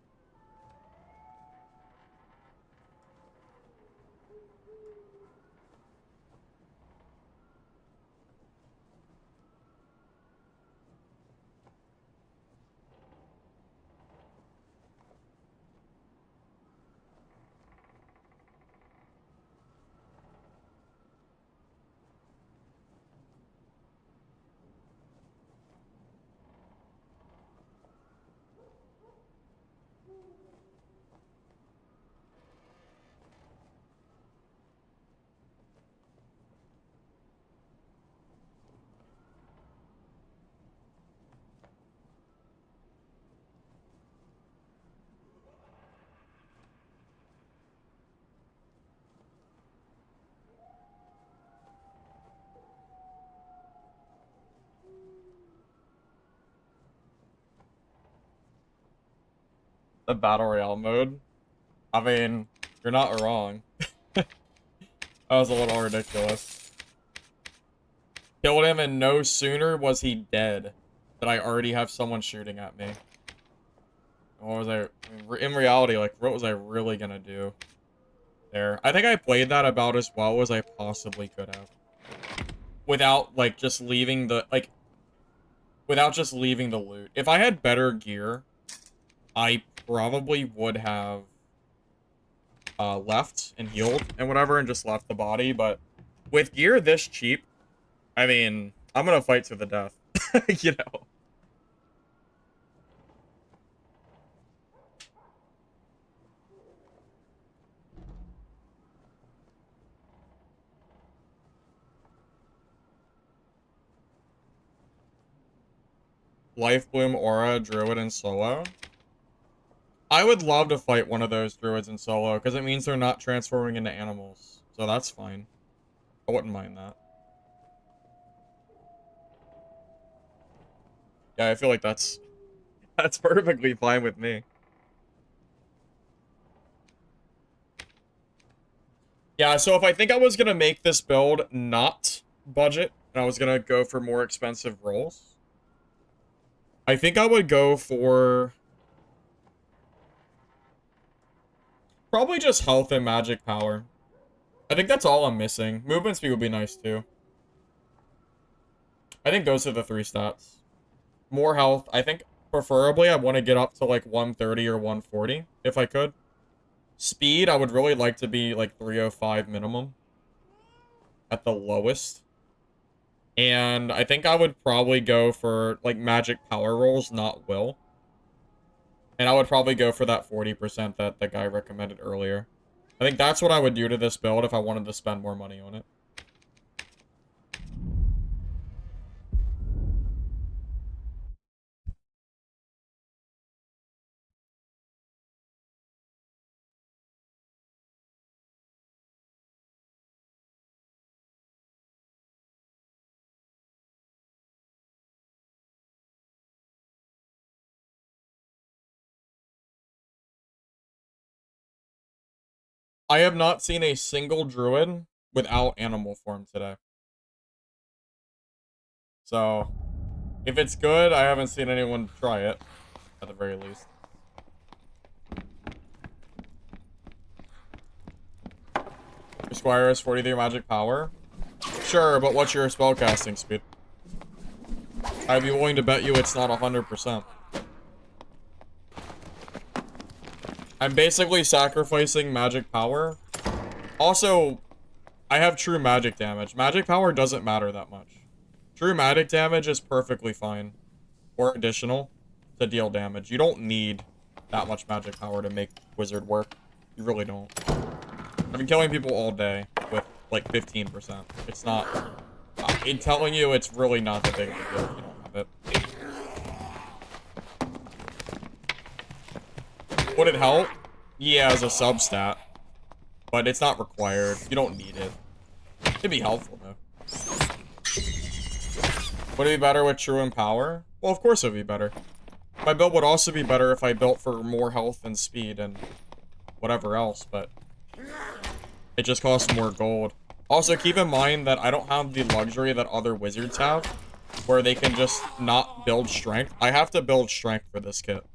The Battle Royale mode. I mean, you're not wrong. That was a little ridiculous. Killed him, and no sooner was he dead than I already have someone shooting at me. What was I... In reality, like, what was I really gonna do there? I think I played that about as well as I possibly could have. Without, like, just leaving the... Like, without just leaving the loot. If I had better gear, I probably would have left and healed and whatever and just left the body, but with gear this cheap, I mean, I'm gonna fight to the death. You know. Life Bloom, Aura, Druid, and Solo. I would love to fight one of those Druids in solo, because it means they're not transforming into animals. So that's fine. I wouldn't mind that. Yeah, I feel like that's perfectly fine with me. Yeah, so if I think I was gonna make this build not budget, and I was gonna go for more expensive rolls, I think I would go for probably just health and magic power. I think that's all I'm missing. Movement speed would be nice too. I think those are the 3 stats. More health. I think preferably I want to get up to like 130 or 140 if I could. Speed, I would really like to be like 305 minimum at the lowest. And I think I would probably go for like magic power rolls, not will. And I would probably go for that 40% that the guy recommended earlier. I think that's what I would do to this build if I wanted to spend more money on it. I have not seen a single druid without animal form today. So, if it's good, I haven't seen anyone try it, at the very least. Squire has 43 magic power. Sure, but what's your spellcasting speed? I'd be willing to bet you it's not 100%. I'm basically sacrificing magic power. Also, I have true magic damage. Magic power doesn't matter that much. True magic damage is perfectly fine. Or additional to deal damage. You don't need that much magic power to make wizard work. You really don't. I've been killing people all day with like 15%. It's not... I'm telling you, it's really not that big of a deal if you don't have it. Would it help? Yeah, as a substat. But it's not required. You don't need it. It'd be helpful, though. Would it be better with True Empower? Well, of course it would be better. My build would also be better if I built for more health and speed and whatever else, but it just costs more gold. Also, keep in mind that I don't have the luxury that other wizards have, where they can just not build strength. I have to build strength for this kit.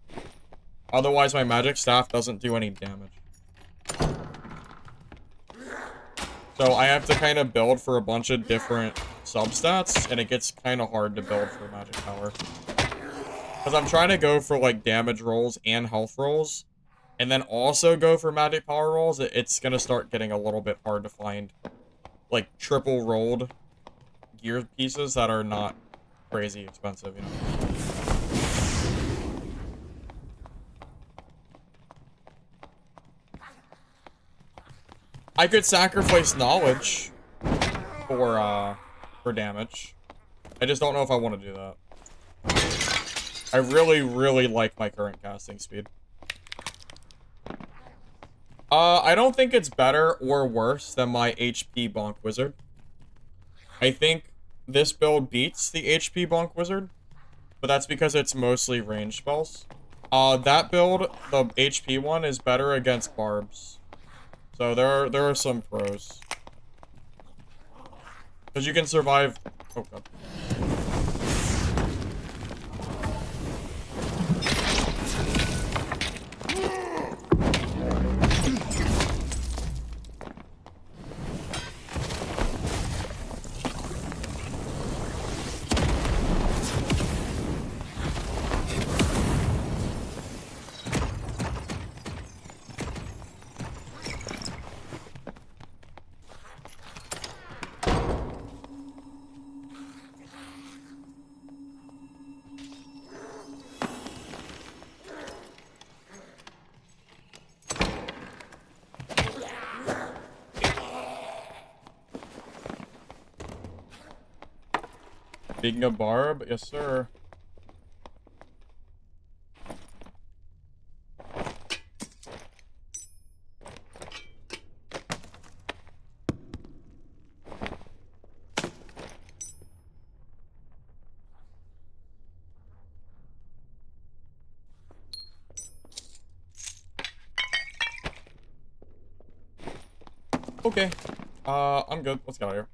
Otherwise, my magic staff doesn't do any damage. So I have to kind of build for a bunch of different substats, and it gets kind of hard to build for magic power. Because I'm trying to go for, like, damage rolls and health rolls, and then also go for magic power rolls. It's going to start getting a little bit hard to find, like, triple rolled gear pieces that are not crazy expensive, you know? I could sacrifice knowledge for damage. I just don't know if I want to do that. I really, really like my current casting speed. I don't think it's better or worse than my HP Bonk Wizard. I think this build beats the HP Bonk Wizard, but that's because it's mostly range spells. That build, the HP one, is better against barbs. So there are some pros. Because you can survive... Oh, God. Being a barb? Yes, sir. Okay. I'm good. Let's get out of here.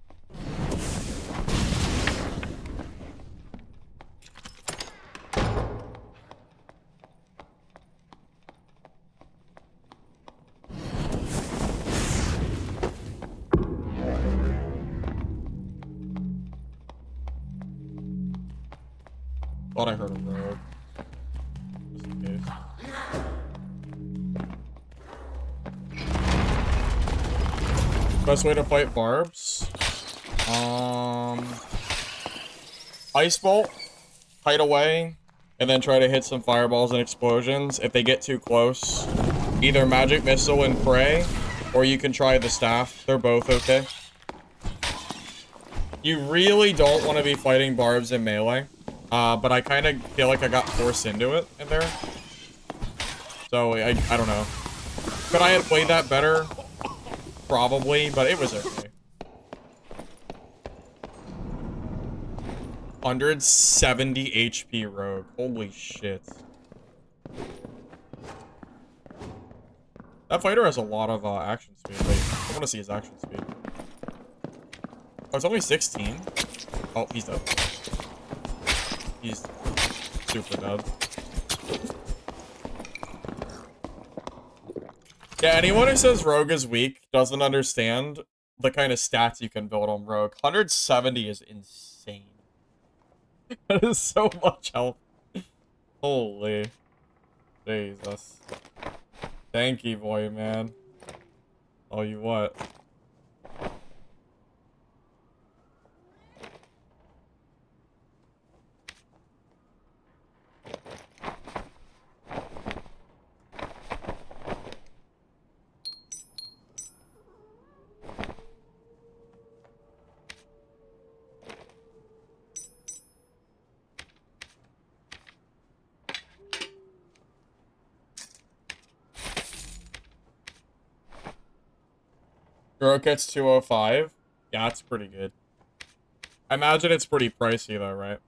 Thought I heard a rogue. Just in case. Best way to fight barbs? Ice Bolt, hide away, and then try to hit some fireballs and explosions. If they get too close, either Magic Missile and Pray, or you can try the Staff. They're both okay. You really don't want to be fighting barbs in melee. But I kind of feel like I got forced into it in there. So, I don't know. Could I have played that better? Probably, but it was okay. 170 HP rogue. Holy shit. That fighter has a lot of action speed. Wait, I want to see his action speed. Oh, it's only 16? Oh, he's dead. He's super dead. Yeah, anyone who says Rogue is weak doesn't understand the kind of stats you can build on Rogue. 170 is insane. That is so much health. Holy Jesus. Thank you, boy, man. Oh, you what? Girl gets 205. Yeah, that's pretty good. I imagine it's pretty pricey though, right?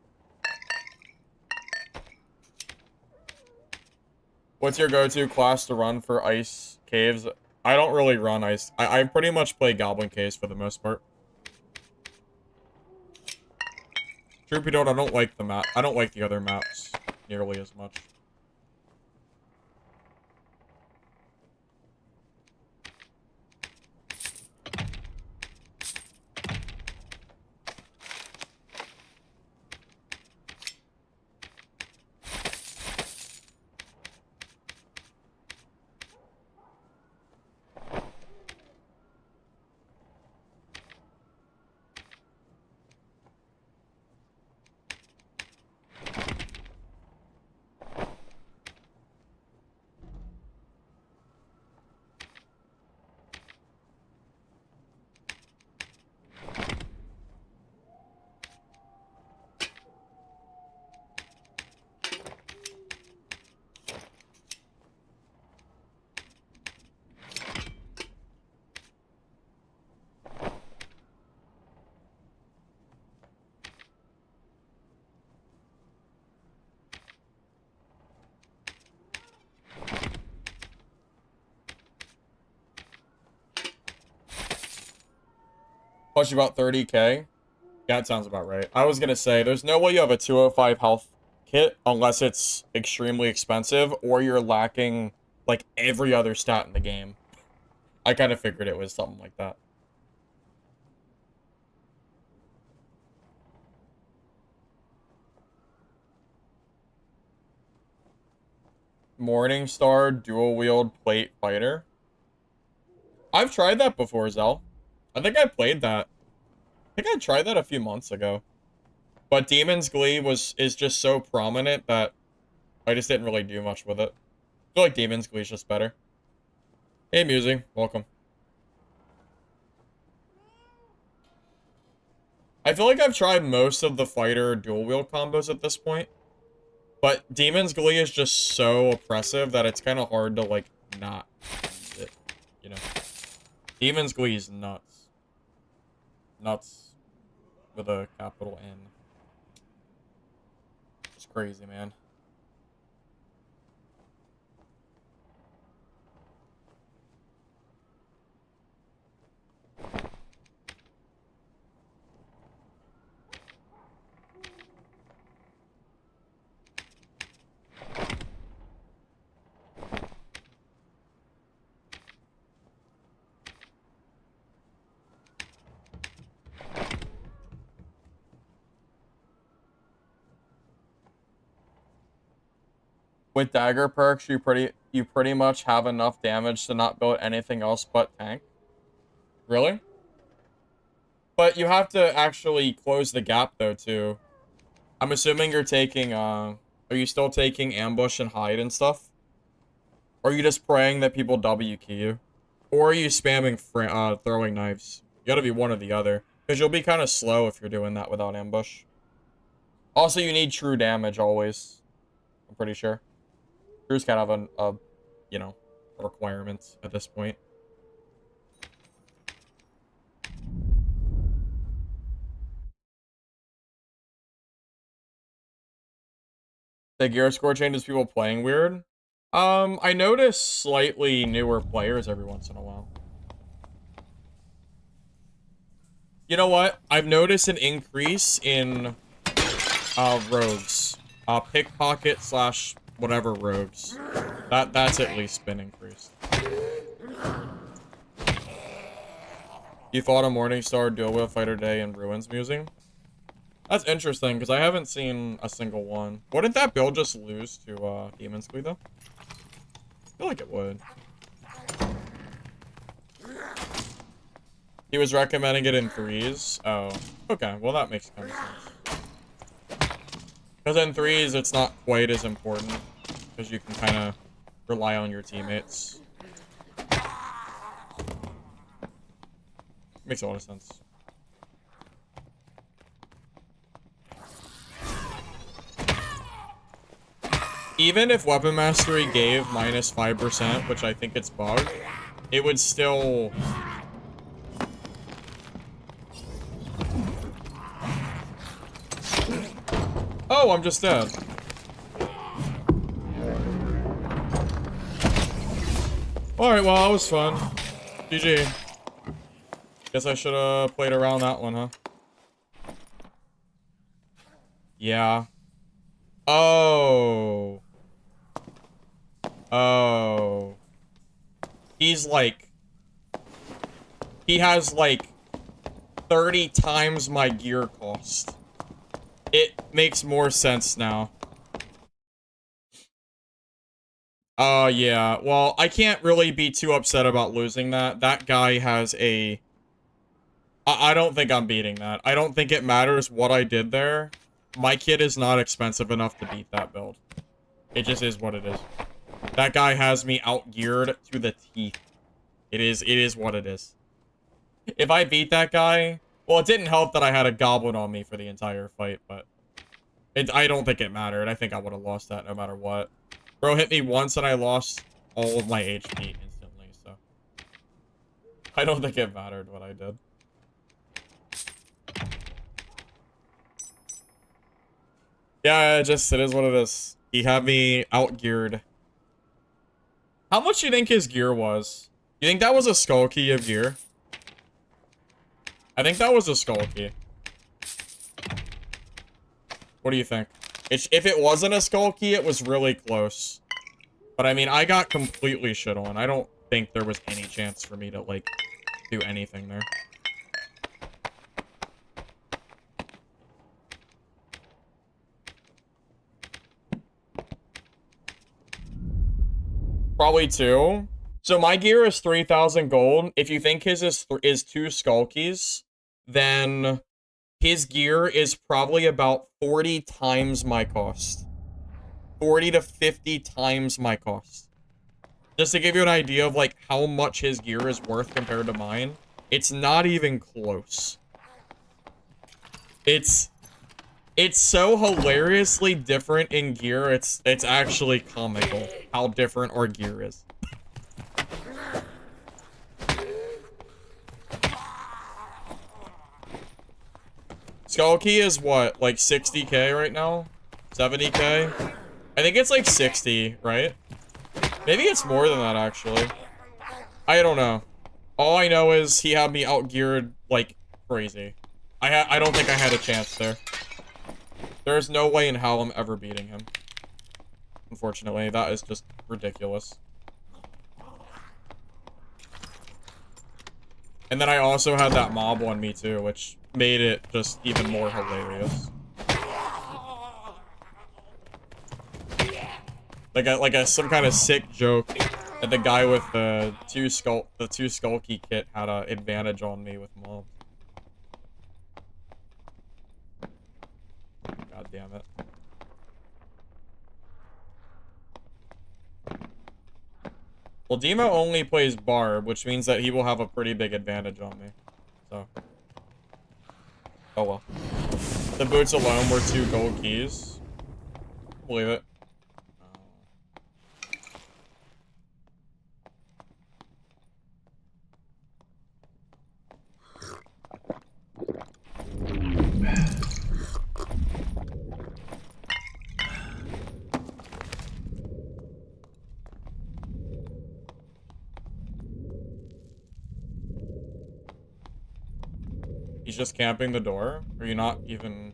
What's your go-to class to run for ice caves? I don't really run ice. I pretty much play Goblin Caves for the most part. Troubadour, I don't like the map. I don't like the other maps nearly as much. Plus about 30k. Yeah, that sounds about right. I was gonna say, there's no way you have a 205 health kit unless it's extremely expensive or you're lacking, like, every other stat in the game. I kind of figured it was something like that. Morningstar dual wield plate fighter. I've tried that before, Zell. I think I played that. I think I tried that a few months ago. But Demon's Glee is just so prominent that I just didn't really do much with it. I feel like Demon's Glee is just better. Hey, Musing. Welcome. I feel like I've tried most of the fighter dual wield combos at this point. But Demon's Glee is just so oppressive that it's kind of hard to, like, not use it. You know? Demon's Glee is nuts. Nuts. With a capital N. It's crazy, man. With dagger perks, you pretty much have enough damage to not build anything else but tank. Really? But you have to actually close the gap though too. I'm assuming you're taking are you still taking ambush and hide and stuff? Or are you just praying that people W key you? Or are you spamming throwing knives? You gotta be one or the other. Because you'll be kind of slow if you're doing that without ambush. Also, you need true damage always. I'm pretty sure. True's kind of a you know, a requirement at this point. The gear score changes people playing weird. I notice slightly newer players every once in a while. You know what? I've noticed an increase in rogues. Pickpocket slash whatever rogues. That's at least been increased. You fought a Morningstar duo with Fighter Day and Ruins Musing? That's interesting, because I haven't seen a single one. Wouldn't that build just lose to Demon Squid, though? I feel like it would. He was recommending it in threes. Oh, okay. Well, that makes kind of sense. Because in threes, it's not quite as important. Because you can kind of rely on your teammates. Makes a lot of sense. Even if Weapon Mastery gave minus 5%, which I think it's bugged, it would still... Oh, I'm just dead. Alright, well, that was fun. GG. Guess I should have played around that one, huh? Yeah. Oh. Oh. He's like... He has like 30 times my gear cost. It makes more sense now. Yeah. Well, I can't really be too upset about losing that. That guy has a... I don't think I'm beating that. I don't think it matters what I did there. My kit is not expensive enough to beat that build. It just is what it is. That guy has me out-geared to the teeth. It is what it is. If I beat that guy... Well, it didn't help that I had a goblin on me for the entire fight, but... I don't think it mattered. I think I would have lost that no matter what. Bro hit me once and I lost all of my HP instantly, so... I don't think it mattered what I did. Yeah, it is what it is. He had me out-geared. How much do you think his gear was? You think that was a skull key of gear? I think that was a skull key. What do you think? If it wasn't a skull key, it was really close. But I mean, I got completely shit on. I don't think there was any chance for me to, like, do anything there. Probably 2. So my gear is 3,000 gold. If you think his is 2 skull keys, then his gear is probably about 40 times my cost. 40 to 50 times my cost. Just to give you an idea of like how much his gear is worth compared to mine, it's not even close. It's so hilariously different in gear, it's actually comical how different our gear is. Skull Key is what, like 60k right now? 70k? I think it's like 60, right? Maybe it's more than that, actually. I don't know. All I know is he had me out-geared like crazy. I don't think I had a chance there. There's no way in hell I'm ever beating him. Unfortunately, that is just ridiculous. And then I also had that mob on me too, which made it just even more hilarious. Like some kind of sick joke that the guy with the two skull key kit had an advantage on me with mob. God damn it. Well, Demo only plays Barb, which means that he will have a pretty big advantage on me. So. Oh well. The boots alone were 2 gold keys. Believe it. He's just camping the door? Are you not even...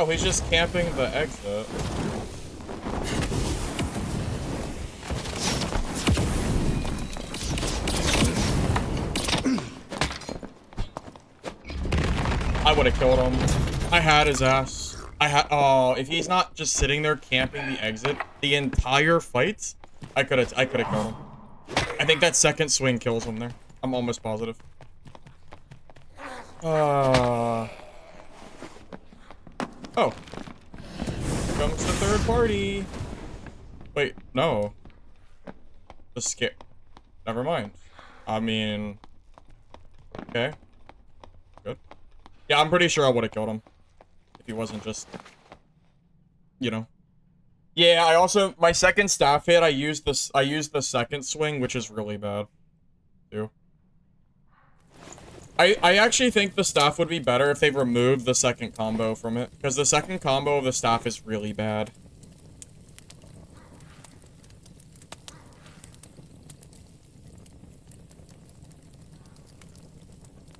Oh, he's just camping the exit. I would have killed him. I had his ass. Oh, if he's not just sitting there camping the exit the entire fight, I could have killed him. I think that second swing kills him there. I'm almost positive. Oh. Here comes the third party. Wait, no. The scare. Never mind. I mean, okay. Good. Yeah, I'm pretty sure I would have killed him if he wasn't just, you know. Yeah, I also, my second staff hit, I used the second swing, which is really bad, too. I actually think the staff would be better if they removed the second combo from it, because the second combo of the staff is really bad.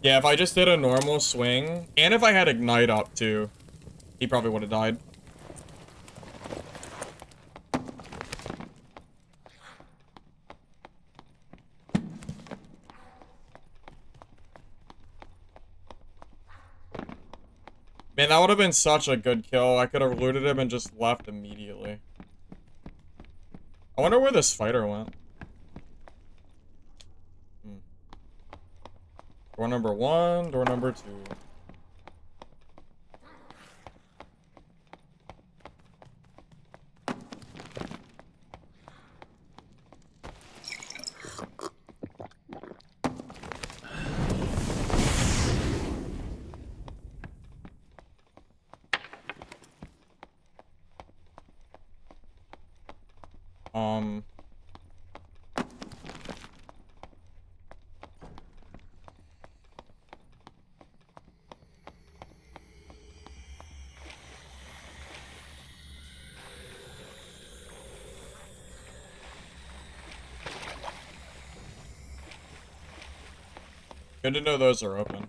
Yeah, if I just did a normal swing, and if I had Ignite up, too, he probably would have died. Man, that would have been such a good kill. I could have looted him and just left immediately. I wonder where this fighter went. Door number 1, door number 2. Good to know those are open.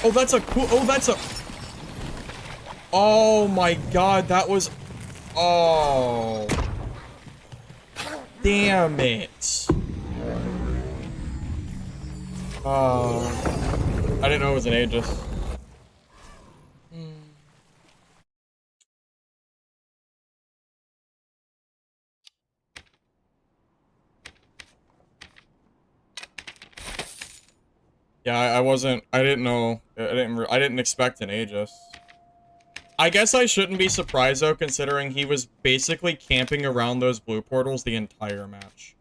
Oh, that's a cool. Oh, that's a. Oh my god, that was. Oh. Damn it. Oh. I didn't know it was an Aegis. Yeah, I didn't know. I didn't expect an Aegis. I guess I shouldn't be surprised, though, considering he was basically camping around those blue portals the entire match.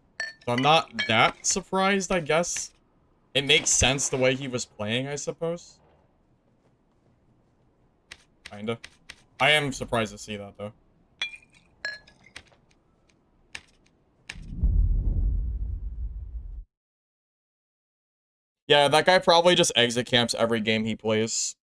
So I'm not that surprised, I guess. It makes sense the way he was playing, I suppose. Kinda. I am surprised to see that, though. Yeah, that guy probably just exit camps every game he plays.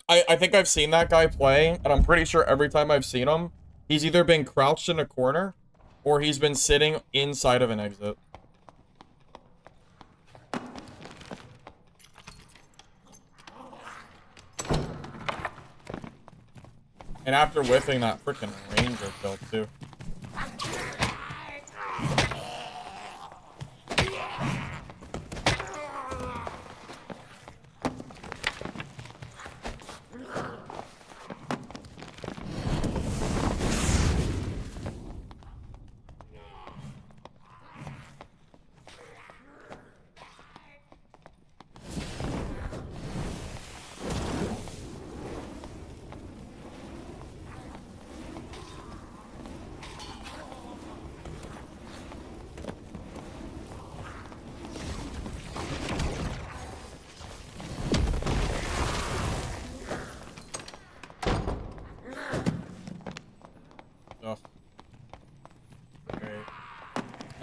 I think I've seen that guy play, and I'm pretty sure every time I've seen him, he's either been crouched in a corner, or he's been sitting inside of an exit. And after whiffing that freaking ranger kill, too.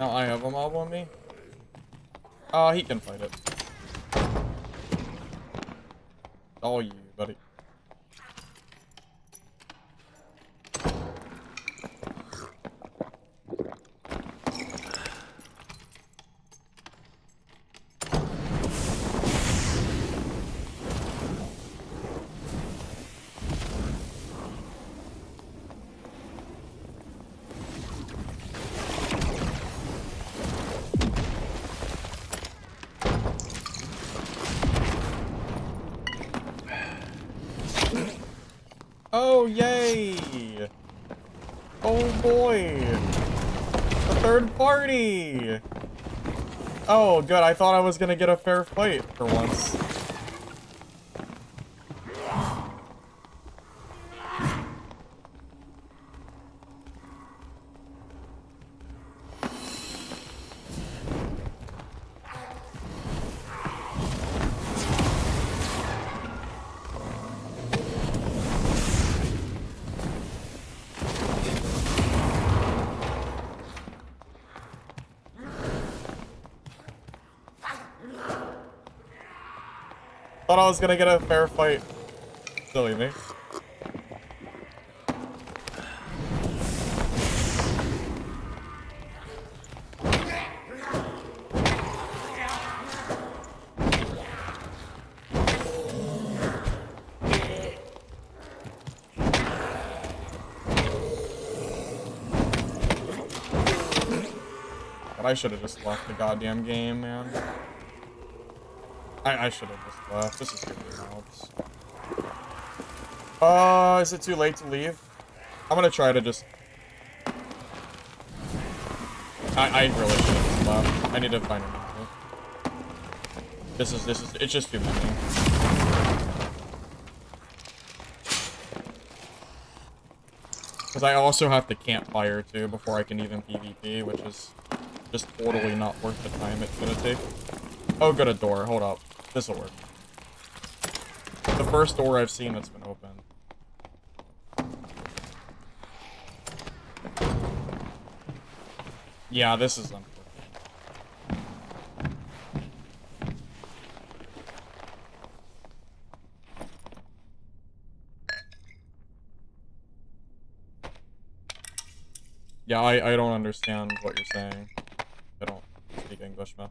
Now I have a mob on me. He can fight it. All you, buddy. Oh, yay! Oh boy! A third party! Oh, good. I thought I was gonna get a fair fight for once. Thought I was gonna get a fair fight. Silly me. But I should have just left the goddamn game, man. I should have just left. This is giving me helps. Is it too late to leave? I'm gonna try to just... I really should have just left. I need to find a new. This is, it's just too many. Because I also have to campfire too before I can even PvP, which is just totally not worth the time it's gonna take. Oh, good, a door. Hold up. This'll work. The first door I've seen that's been opened. Yeah, this is unfortunate. Yeah, I don't understand what you're saying. I don't speak English, man.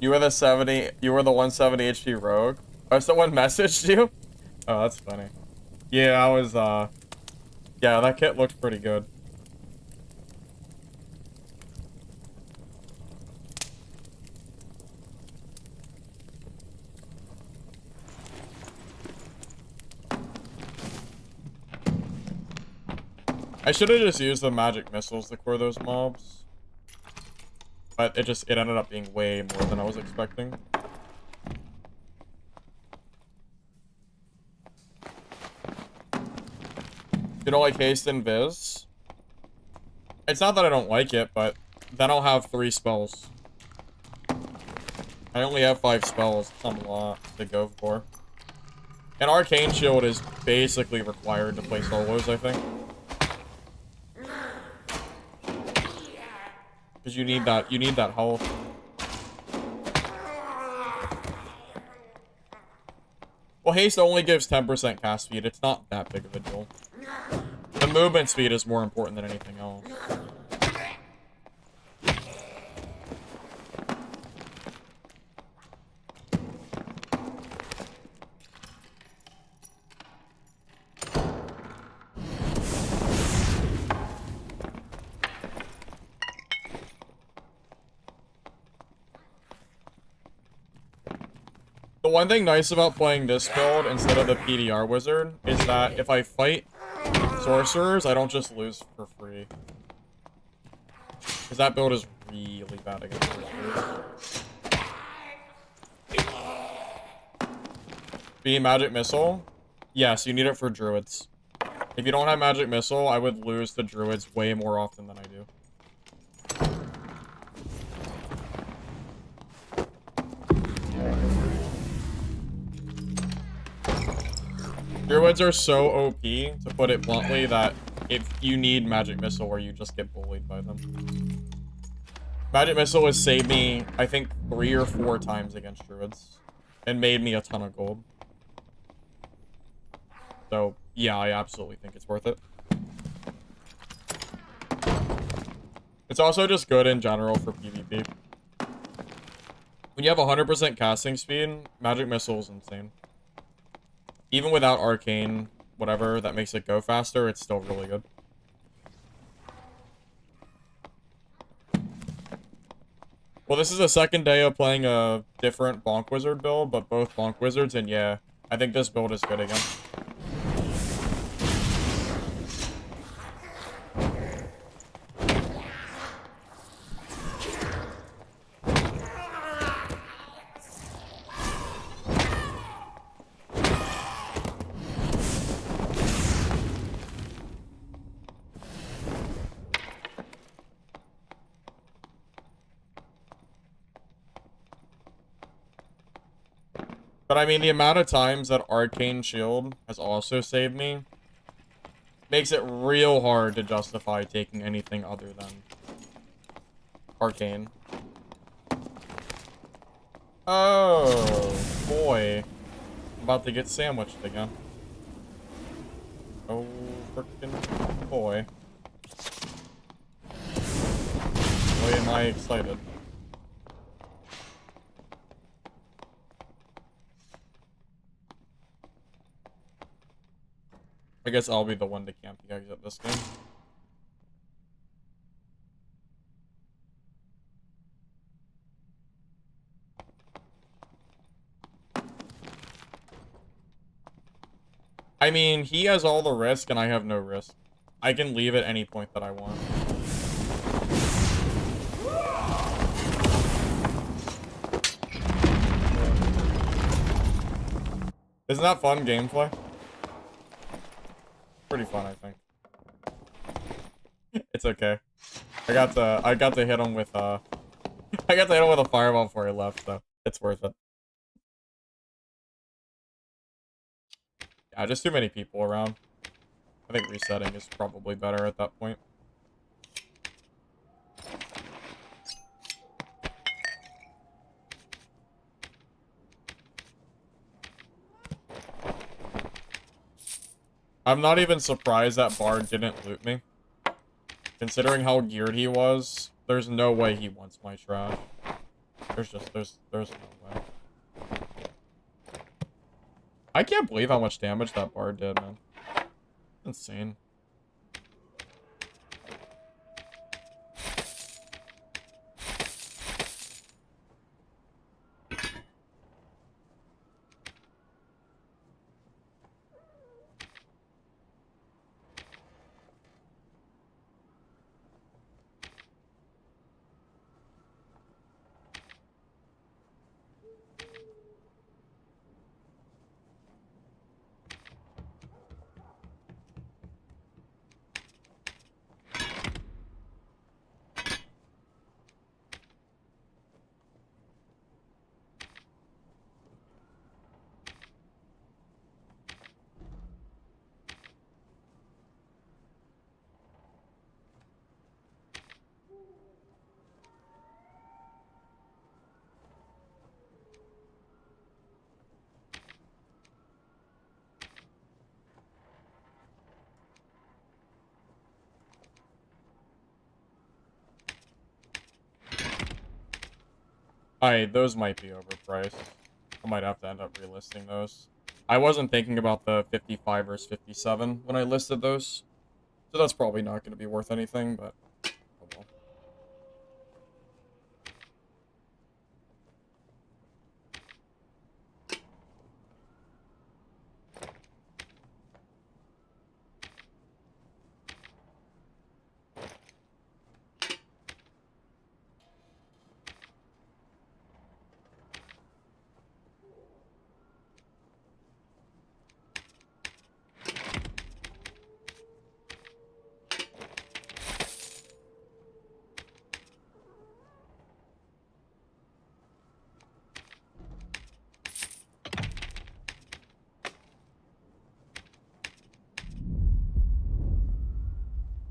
You were the 170 HP rogue? Oh, someone messaged you? Oh, that's funny. Yeah, I was, yeah, that kit looked pretty good. I should have just used the magic missiles to clear those mobs. But it ended up being way more than I was expecting. You don't like haste and Viz? It's not that I don't like it, but then I'll have 3 spells. I only have 5 spells. It's not a lot to go for. And Arcane Shield is basically required to play solos, I think. Because you need that health. Well, haste only gives 10% cast speed. It's not that big of a deal. The movement speed is more important than anything else. The one thing nice about playing this build instead of the PDR wizard is that if I fight sorcerers, I don't just lose for free. Because that build is really bad against sorcerers. Be magic missile? Yes, you need it for druids. If you don't have magic missile, I would lose to druids way more often than I do. Druids are so OP, to put it bluntly, that if you need Magic Missile or you just get bullied by them. Magic Missile has saved me, I think, 3 or 4 times against Druids. And made me a ton of gold. So, yeah, I absolutely think it's worth it. It's also just good in general for PvP. When you have 100% casting speed, Magic Missile is insane. Even without Arcane, whatever, that makes it go faster, it's still really good. Well, this is the second day of playing a different Bonk Wizard build, but both Bonk Wizards, and yeah, I think this build is good again. But I mean, the amount of times that Arcane Shield has also saved me makes it real hard to justify taking anything other than Arcane. Oh, boy. I'm about to get sandwiched again. Oh, frickin' boy. Boy, am I excited. I guess I'll be the one to camp you guys at this game. I mean, he has all the risk and I have no risk. I can leave at any point that I want. Isn't that fun gameplay? Pretty fun, I think. It's okay. I got to hit him with I got to hit him with a fireball before he left, so it's worth it. Yeah, just too many people around. I think resetting is probably better at that point. I'm not even surprised that Bard didn't loot me. Considering how geared he was, there's no way he wants my trash. There's no way. I can't believe how much damage that Bard did, man. Insane. Alright, those might be overpriced. I might have to end up relisting those. I wasn't thinking about the 55 versus 57 when I listed those. So that's probably not going to be worth anything, but oh well.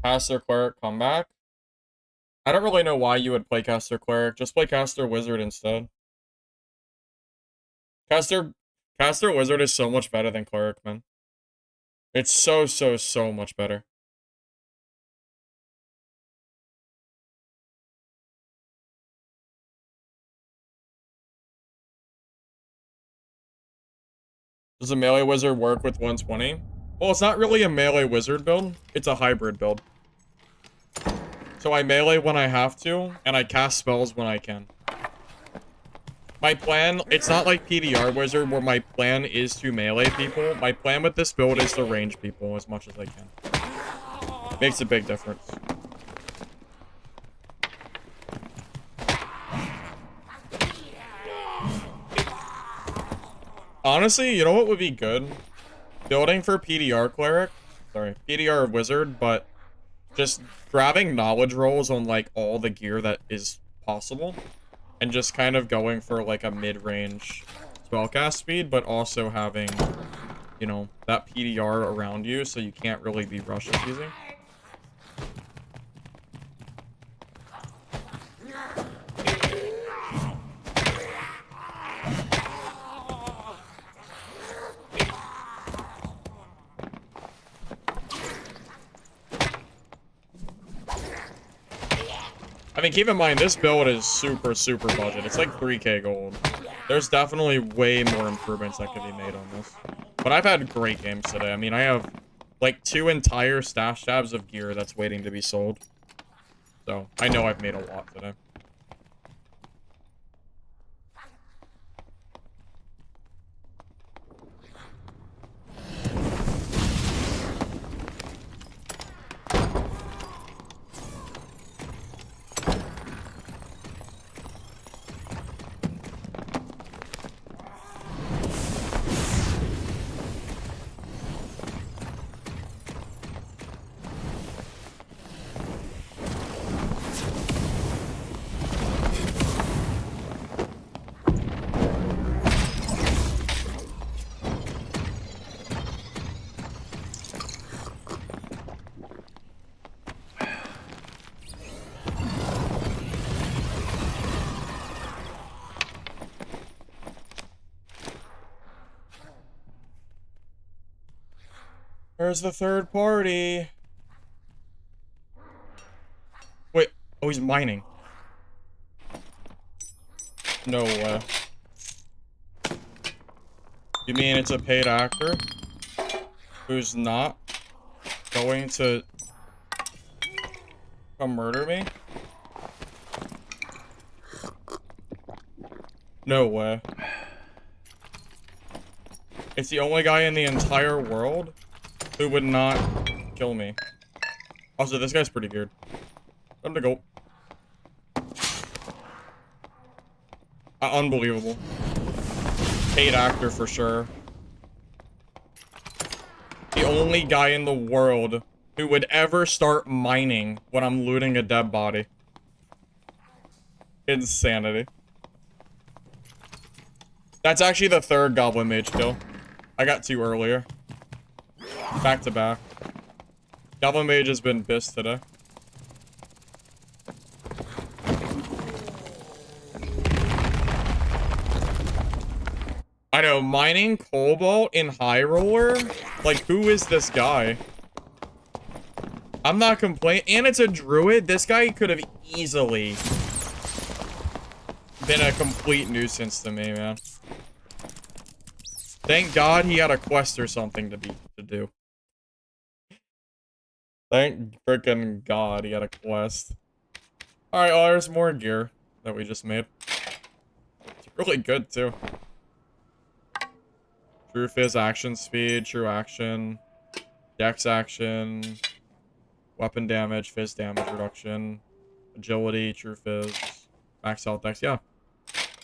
Caster Cleric comeback. I don't really know why you would play Caster Cleric. Just play Caster Wizard instead. Caster Wizard is so much better than Cleric, man. It's so much better. Does a melee wizard work with 120? Well, it's not really a melee wizard build. It's a hybrid build. So I melee when I have to, and I cast spells when I can. My plan, it's not like PDR Wizard where my plan is to melee people. My plan with this build is to range people as much as I can. Makes a big difference. Honestly, you know what would be good? Building for PDR Cleric. Sorry, PDR Wizard, but just grabbing knowledge rolls on like all the gear that is possible. And just kind of going for like a mid-range spellcast speed, but also having, you know, that PDR around you so you can't really be rush abusing. I mean, keep in mind, this build is super budget. It's like 3k gold. There's definitely way more improvements that could be made on this. But I've had great games today. I mean, I have like 2 entire stash tabs of gear that's waiting to be sold. So, I know I've made a lot today. Where's the third party? Wait. Oh, he's mining. No way. You mean it's a paid actor? Who's not going to come murder me? No way. It's the only guy in the entire world who would not kill me. Also, this guy's pretty good. Time to go. Unbelievable. Paid actor for sure. The only guy in the world who would ever start mining when I'm looting a dead body. Insanity. That's actually the third Goblin Mage kill. I got 2 earlier. Back to back. Goblin Mage has been pissed today. I know, mining Cobalt in High Roller? Like, who is this guy? I'm not complaining. And it's a druid. This guy could have easily been a complete nuisance to me, man. Thank God he had a quest or something to do. Thank frickin' God he had a quest. Alright, well, there's more gear that we just made. It's really good, too. True Fizz action speed, true action, dex action, weapon damage, Fizz damage reduction, agility, true Fizz, max health dex. Yeah,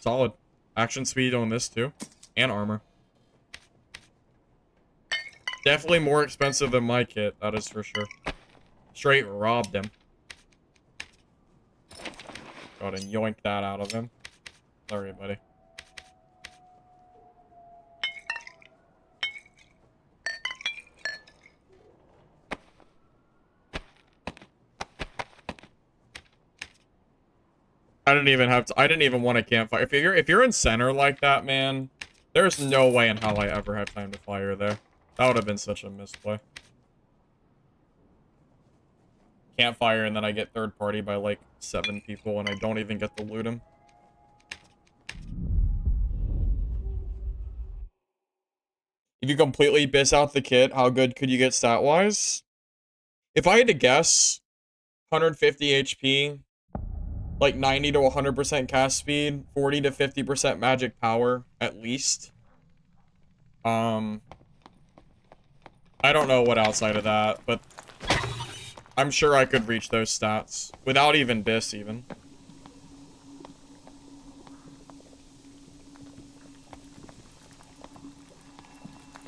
solid. Action speed on this, too. And armor. Definitely more expensive than my kit, that is for sure. Straight robbed him. Go ahead and yoink that out of him. Sorry, buddy. I didn't even have to. I didn't even want a campfire. If you're in center like that, man, there's no way in hell I ever have time to fire there. That would have been such a misplay. Campfire and then I get third party by like 7 people and I don't even get to loot him. If you completely biss out the kit, how good could you get stat-wise? If I had to guess, 150 HP, like 90 to 100% cast speed, 40 to 50% magic power, at least. I don't know what outside of that, but I'm sure I could reach those stats without even biss, even.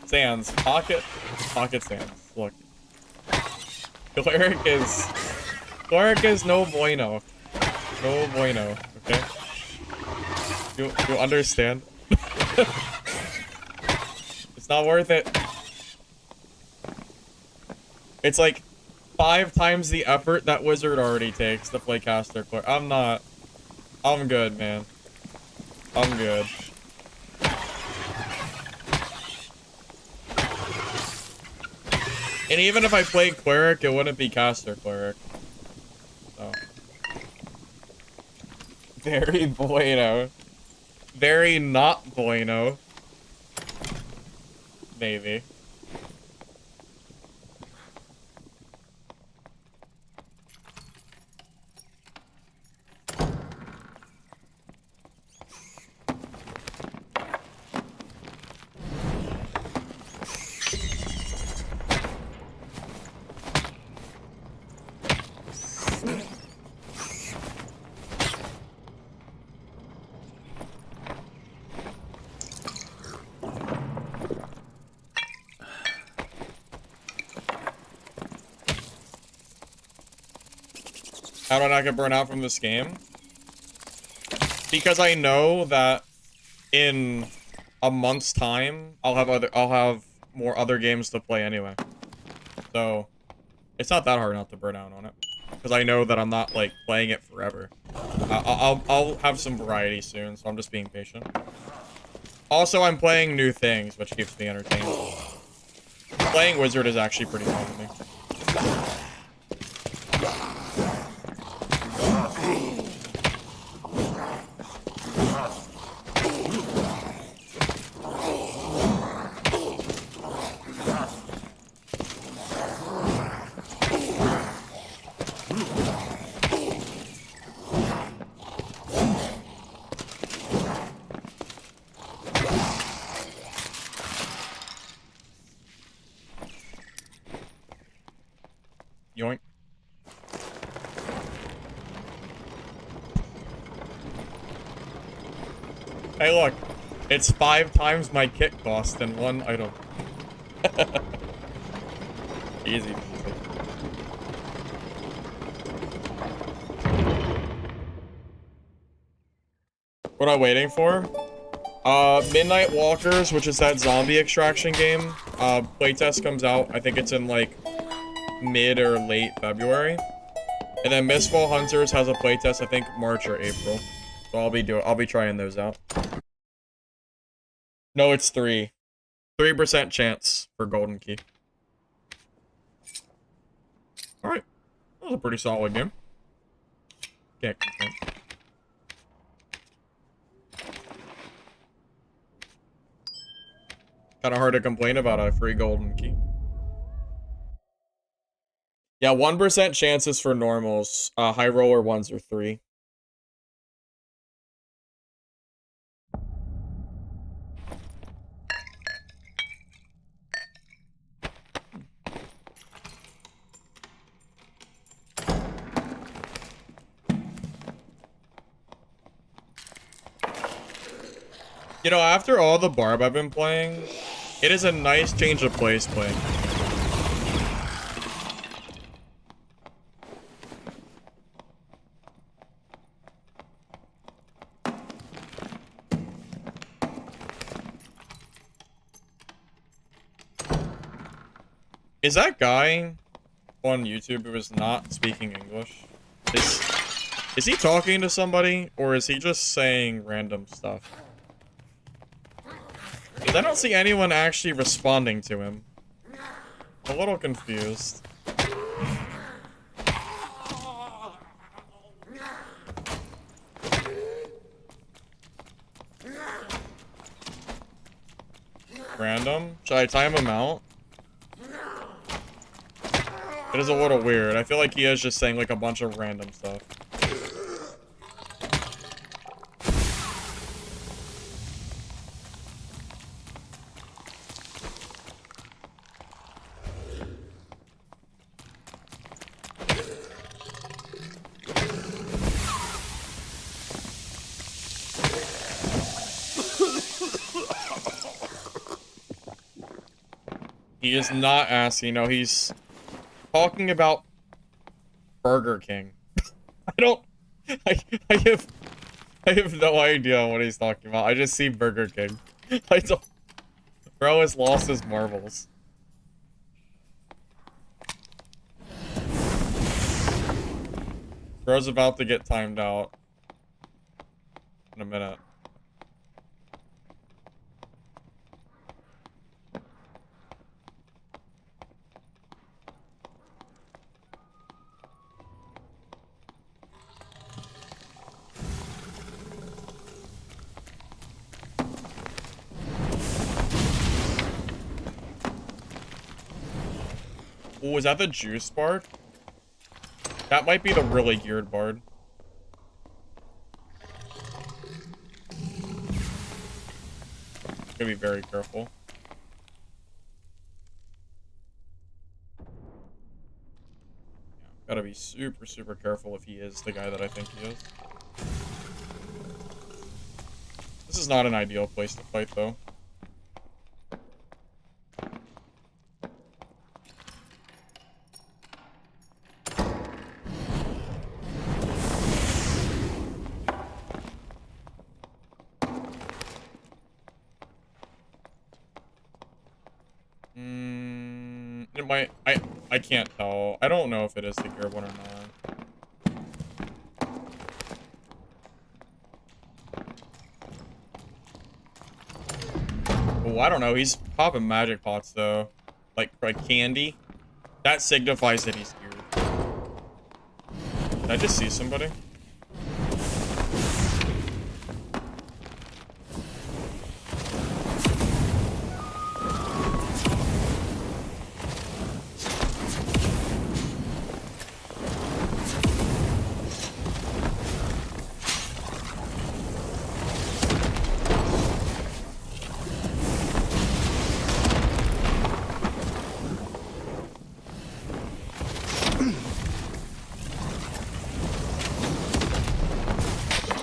Sands, pocket Sands. Look, Cleric is no bueno, okay? You understand? It's not worth it. It's like 5 times the effort that wizard already takes to play caster cleric. I'm good, man. I'm good. And even if I played cleric, it wouldn't be caster cleric. So. Very bueno. Very not bueno. Maybe. How do I not get burnt out from this game? Because I know that in a month's time, I'll have more other games to play anyway. So it's not that hard not to burn out on it. Because I know that I'm not like playing it forever. I'll have some variety soon, so I'm just being patient. Also, I'm playing new things, which keeps me entertained. Playing Wizard is actually pretty fun to me. Yoink. Hey, look. It's 5 times my kit cost in one item. Easy. What am I waiting for? Midnight Walkers, which is that zombie extraction game. Playtest comes out. I think it's in like mid or late February. And then Mistfall Hunters has a playtest, I think March or April. So I'll be trying those out. No, it's 3. 3% chance for Golden Key. Alright. That was a pretty solid game. Can't complain. Kinda hard to complain about a free Golden Key. Yeah, 1% chances for normals. High roller ones are 3. You know, after all the Barb I've been playing, it is a nice change of pace playing. Is that guy on YouTube who is not speaking English? Is he talking to somebody, or is he just saying random stuff? Because I don't see anyone actually responding to him. I'm a little confused. Random? Should I time him out? It is a little weird. I feel like he is just saying like a bunch of random stuff. He is not asking. No, he's talking about Burger King. I have no idea what he's talking about. I just see Burger King. I don't. Bro has lost his marbles. Bro's about to get timed out in a minute. Oh, is that the juice bard? That might be the really geared bard. Gotta be very careful. Gotta be super, super careful if he is the guy that I think he is. This is not an ideal place to fight, though. It might. I can't tell. I don't know if it is the gear one or not. Oh, I don't know. He's popping magic pots though, like candy. That signifies that he's geared. Did I just see somebody?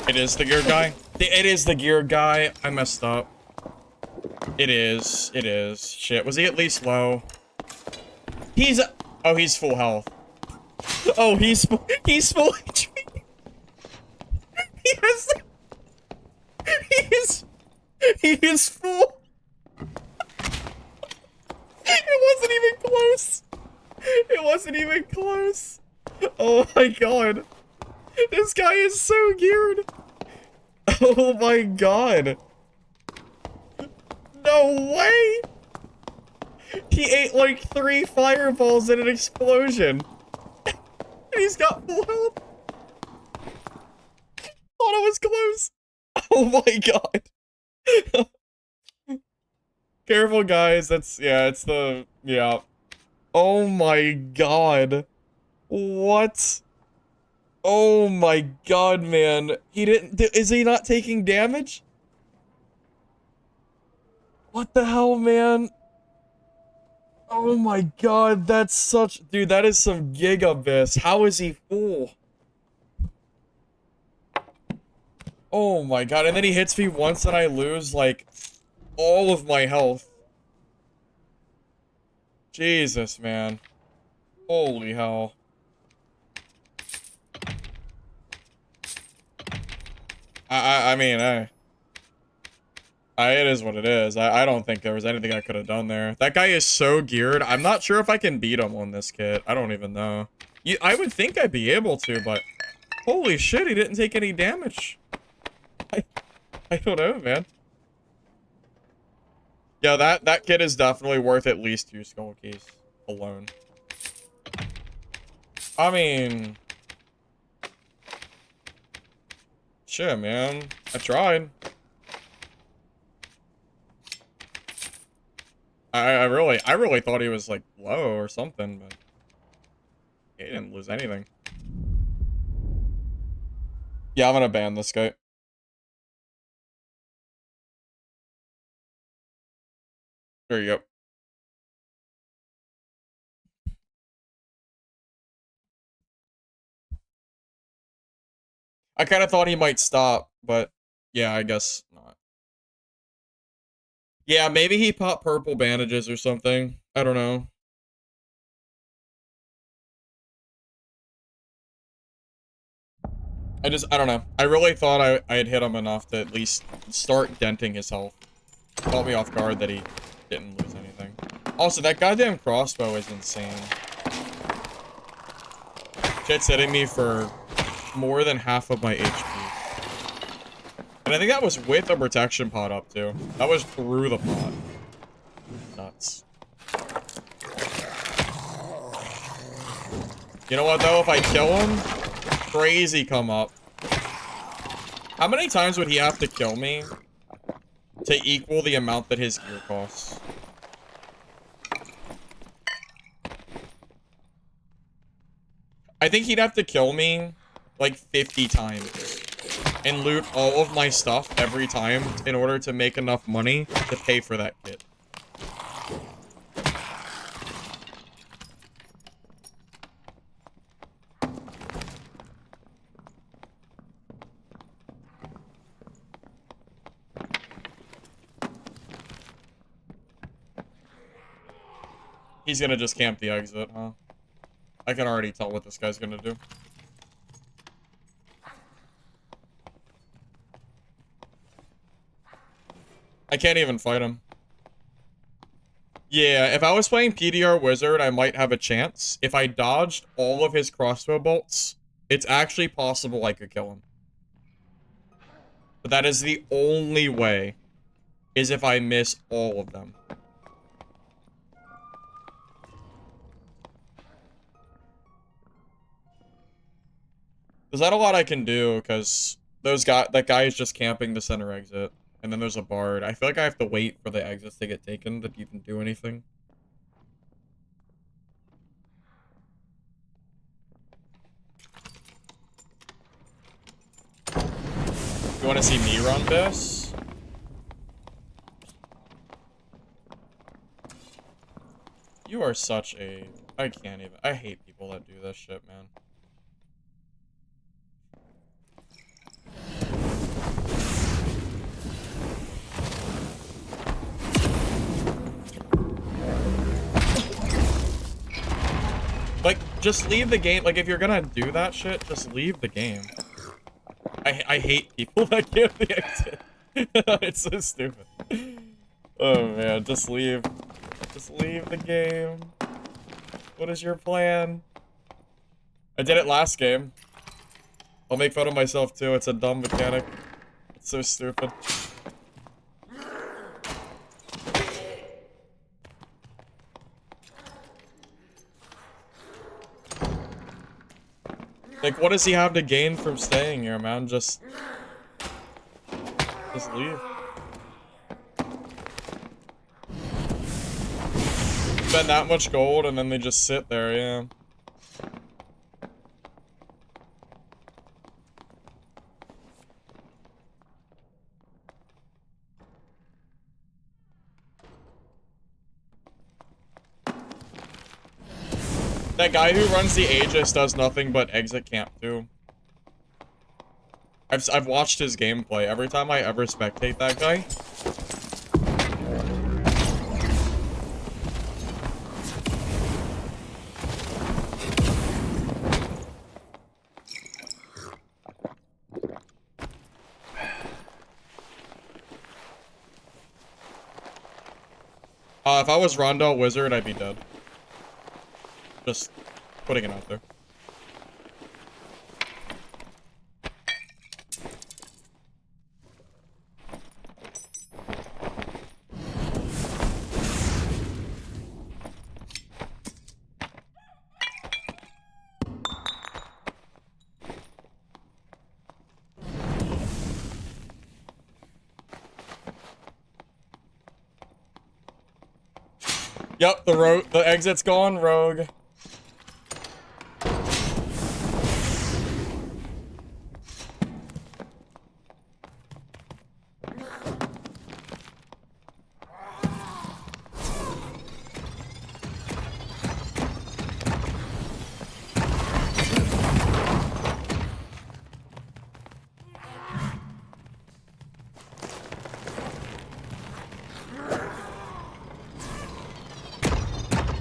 It is the gear guy? It is the gear guy. I messed up. It is. It is. Shit. Was he at least low? He's... Oh, he's full health. Oh, he's full HP. He is full. It wasn't even close. It wasn't even close. Oh my god. This guy is so geared. Oh my god. No way. He ate like 3 fireballs in an explosion. And he's got full health. Thought it was close. Oh my god. Careful, guys. That's, yeah, it's the, yeah. Oh my god. What? Oh my god, man. He didn't, is he not taking damage? What the hell, man? Oh my god, that's such, dude, that is some gigabytes. How is he full? Oh my god, and then he hits me once and I lose, like, all of my health. Jesus, man. Holy hell. I mean, it is what it is. I don't think there was anything I could have done there. That guy is so geared. I'm not sure if I can beat him on this kit. I don't even know. I would think I'd be able to, but Holy shit, he didn't take any damage. I don't know, man. Yeah, that kit is definitely worth at least 2 skull keys alone. I mean, shit, man. I tried. I really thought he was like low or something, but he didn't lose anything. Yeah, I'm gonna ban this guy. There you go. I kind of thought he might stop, but yeah, I guess not. Yeah, maybe he popped purple bandages or something. I don't know. I don't know. I really thought I had hit him enough to at least start denting his health. Caught me off guard that he didn't lose anything. Also, that goddamn crossbow is insane. Shit's hitting me for more than half of my HP. And I think that was with a protection pot up, too. That was through the pot. Nuts. You know what, though? If I kill him, crazy come up. How many times would he have to kill me to equal the amount that his gear costs? I think he'd have to kill me like 50 times and loot all of my stuff every time in order to make enough money to pay for that kit. He's gonna just camp the exit, huh? I can already tell what this guy's gonna do. I can't even fight him. Yeah, if I was playing PDR Wizard, I might have a chance. If I dodged all of his crossbow bolts, it's actually possible I could kill him. But that is the only way, is if I miss all of them. There's not a lot I can do, because that guy is just camping the center exit. And then there's a bard. I feel like I have to wait for the exits to get taken to even do anything. You want to see me run this? You are such a... I can't even... I hate people that do this shit, man. Like, just leave the game. Like, if you're gonna do that shit, just leave the game. I hate people that give the exit. It's so stupid. Oh, man. Just leave. Just leave the game. What is your plan? I did it last game. I'll make fun of myself, too. It's a dumb mechanic. It's so stupid. Like, what does he have to gain from staying here, man? Just leave. Spend that much gold and then they just sit there, yeah. That guy who runs the Aegis does nothing but exit camp too. I've watched his gameplay. Every time I ever spectate that guy. If I was Rondell Wizard, I'd be dead. Just putting it out there. Yep, the exit's gone, rogue.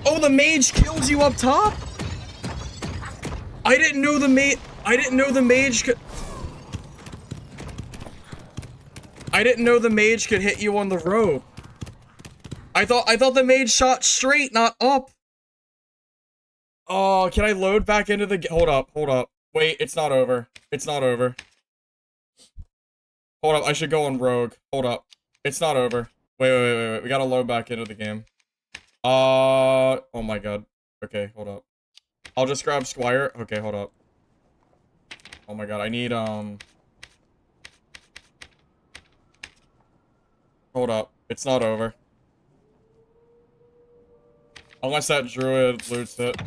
Oh, the mage kills you up top? I didn't know the mage could... I didn't know the mage could hit you on the rope. I thought the mage shot straight, not up. Oh, can I load back into the... Hold up. Wait, it's not over. It's not over. Hold up, I should go on rogue. Hold up. It's not over. Wait. We gotta load back into the game. Oh my god. Okay, hold up. I'll just grab Squire. Okay, hold up. Oh my god, I need, hold up. It's not over. Unless that druid loots it.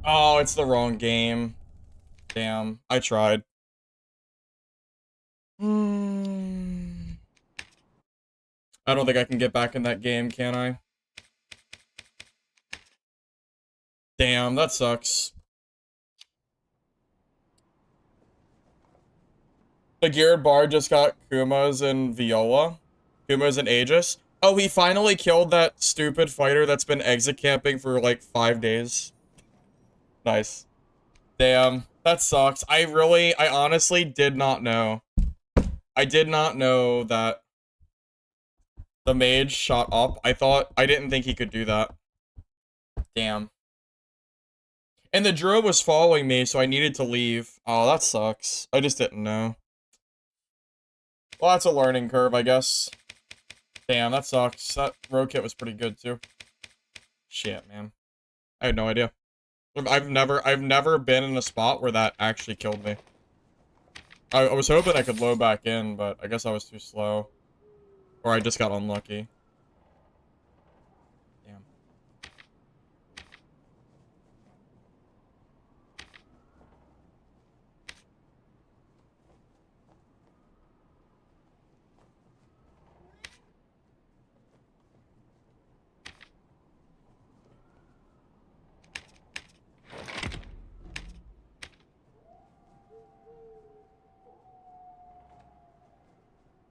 Oh, it's the wrong game. Damn, I tried. I don't think I can get back in that game, can I? Damn, that sucks. The Geared Bard just got Kumas and Viola. Kumas and Aegis. Oh, he finally killed that stupid fighter that's been exit camping for like 5 days. Nice. Damn, that sucks. I honestly did not know. I did not know that the mage shot up. I didn't think he could do that. Damn. And the druid was following me, so I needed to leave. Oh, that sucks. I just didn't know. Well, that's a learning curve, I guess. Damn, that sucks. That road kit was pretty good, too. Shit, man. I had no idea. I've never been in a spot where that actually killed me. I was hoping I could load back in, but I guess I was too slow. Or I just got unlucky. Damn.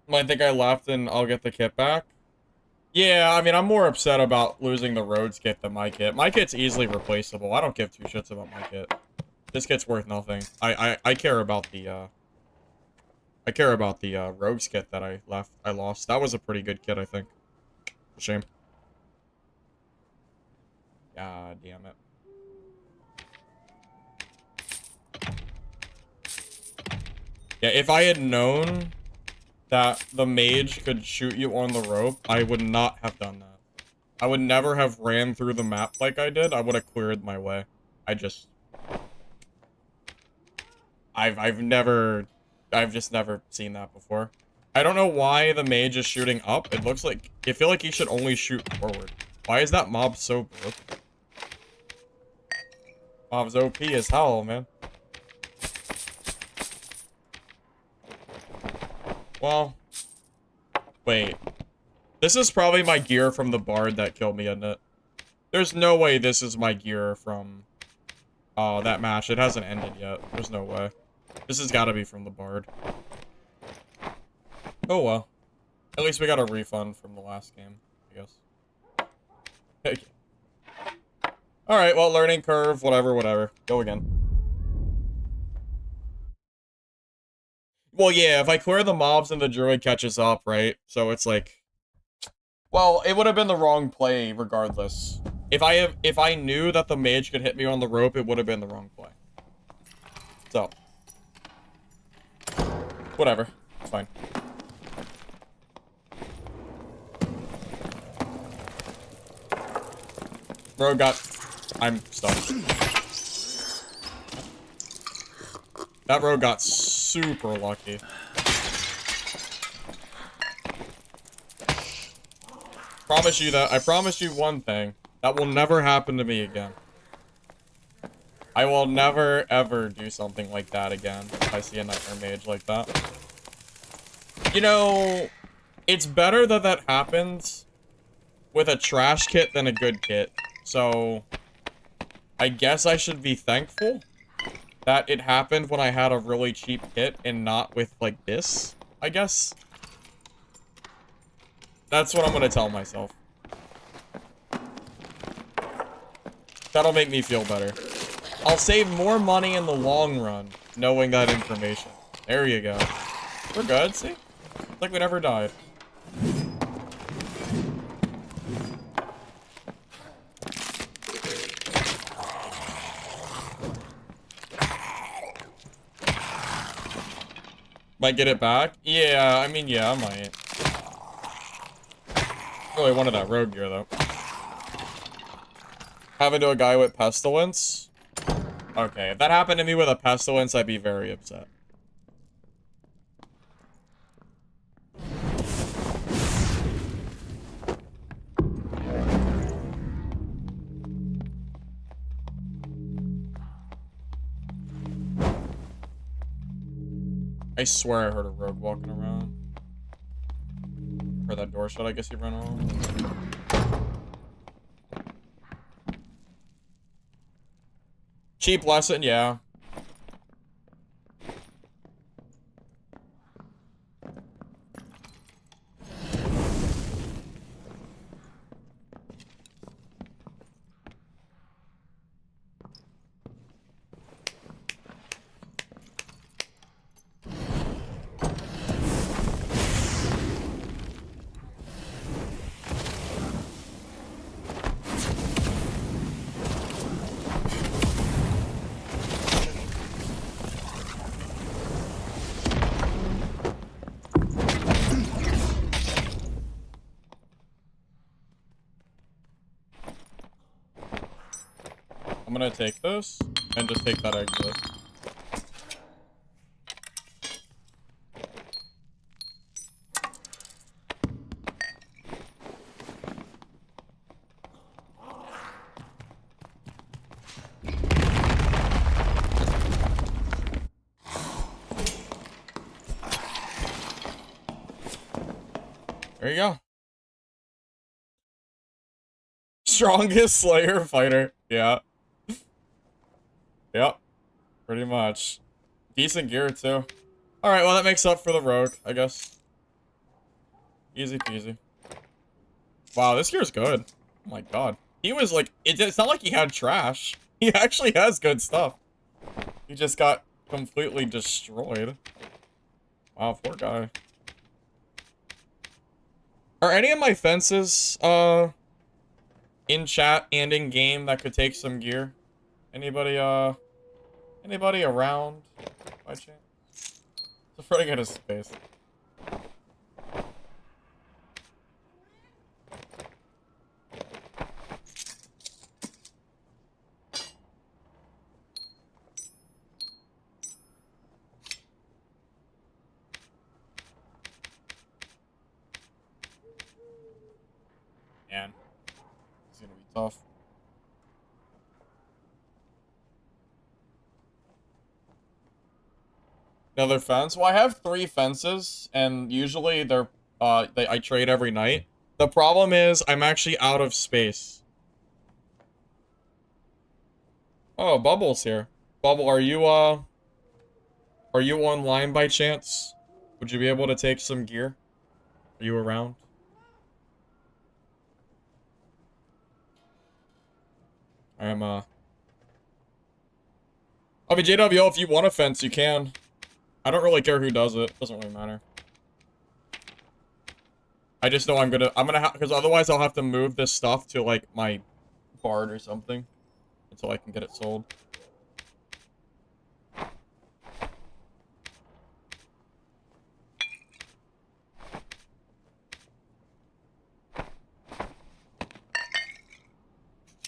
Might think I left and I'll get the kit back. Yeah, I mean, I'm more upset about losing the Rhodes kit than my kit. My kit's easily replaceable. I don't give two shits about my kit. This kit's worth nothing. I care about the, Rogues kit that I lost. That was a pretty good kit, I think. Shame. God damn it. Yeah, if I had known that the mage could shoot you on the rope, I would not have done that. I would never have ran through the map like I did. I would have cleared my way. I've just never seen that before. I don't know why the mage is shooting up. It looks like, I feel like he should only shoot forward. Why is that mob so broken? Mob's OP as hell, man. Well, wait. This is probably my gear from the Bard that killed me, isn't it? There's no way this is my gear from that match. It hasn't ended yet. There's no way. This has got to be from the Bard. Oh well. At least we got a refund from the last game, I guess. Alright, well, learning curve, whatever. Go again. Well, yeah, if I clear the mobs and the druid catches up, right? So it's like... Well, it would have been the wrong play regardless. If I knew that the mage could hit me on the rope, it would have been the wrong play. So. Whatever. It's fine. Rogue got... I'm stuck. That rogue got super lucky. Promise you that. I promise you one thing. That will never happen to me again. I will never, ever do something like that again if I see a Nightmare Mage like that. You know, it's better that that happens with a trash kit than a good kit. So, I guess I should be thankful that it happened when I had a really cheap kit and not with, like, this, I guess. That's what I'm gonna tell myself. That'll make me feel better. I'll save more money in the long run, knowing that information. There you go. We're good, see? It's like we never died. Might get it back? Yeah, I mean, yeah, I might. Really wanted that rogue gear, though. Having to a guy with pestilence? Okay, if that happened to me with a pestilence, I'd be very upset. I swear I heard a rogue walking around. Heard that door shut, I guess he ran around. Cheap lesson, yeah. I'm gonna take this and just take that exit. There you go. Strongest Slayer fighter. Yeah. Yep. Pretty much. Decent gear, too. Alright, well, that makes up for the rogue, I guess. Easy peasy. Wow, this gear's good. Oh my god. He was like... It's not like he had trash. He actually has good stuff. He just got completely destroyed. Wow, poor guy. Are any of my fences, in chat and in game that could take some gear? Anybody around by chance? Just running out of space. Man, it's gonna be tough. Another fence? Well, I have 3 fences, and usually they're, I trade every night. The problem is, I'm actually out of space. Oh, Bubble's here. Bubble, are you online by chance? Would you be able to take some gear? Are you around? I am, I mean, JWO, if you want a fence, you can. I don't really care who does it. Doesn't really matter. I just know I'm gonna have, because otherwise I'll have to move this stuff to, like, my bard or something. Until I can get it sold.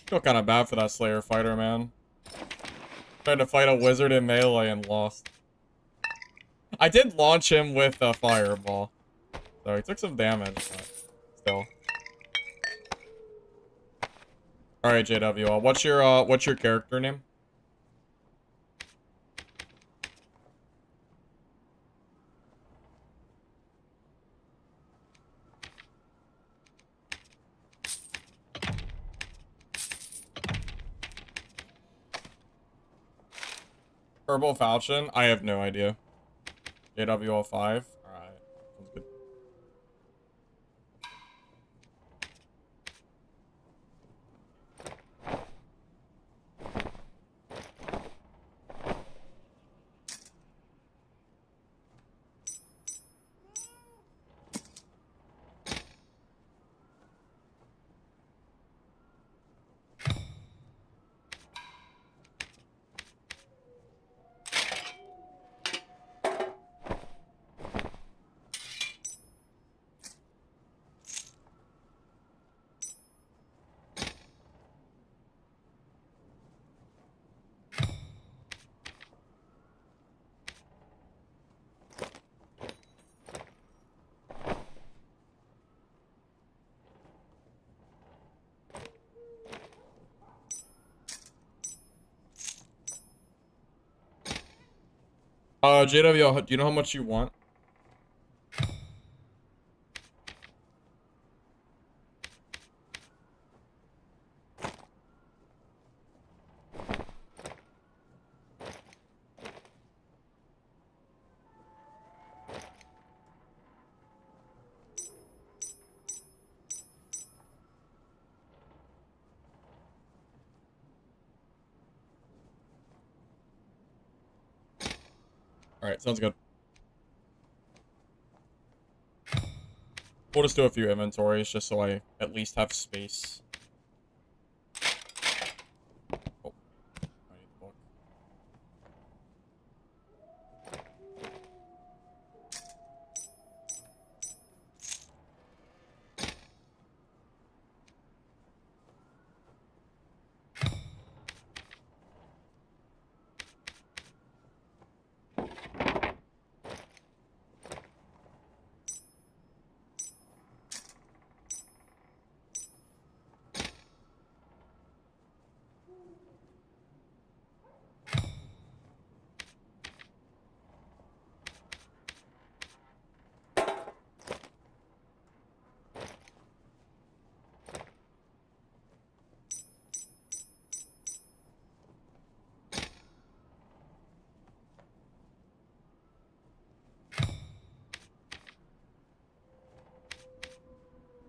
Feel kind of bad for that Slayer fighter, man. Tried to fight a wizard in melee and lost. I did launch him with a fireball. So he took some damage, but still. Alright, JWL. What's your character name? Purple Falchion? I have no idea. JWL 5? Alright. Sounds good. JWL, do you know how much you want? Alright, sounds good. We'll just do a few inventories just so I at least have space. Oh, I need the book.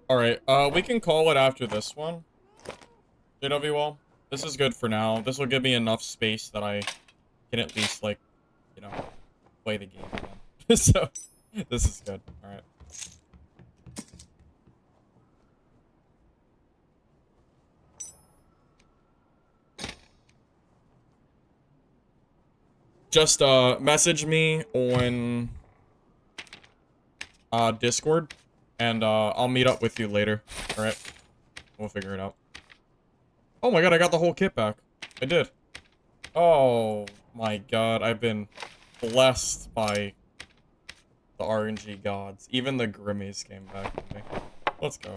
Alright, we can call it after this one. JWL. This is good for now. This will give me enough space that I can at least, like, you know, play the game again. So, this is good. Alright. Just, message me on, Discord, and, I'll meet up with you later. Alright? We'll figure it out. Oh my god, I got the whole kit back. I did. Oh my god, I've been blessed by the RNG gods. Even the Grimmies came back to me. Let's go.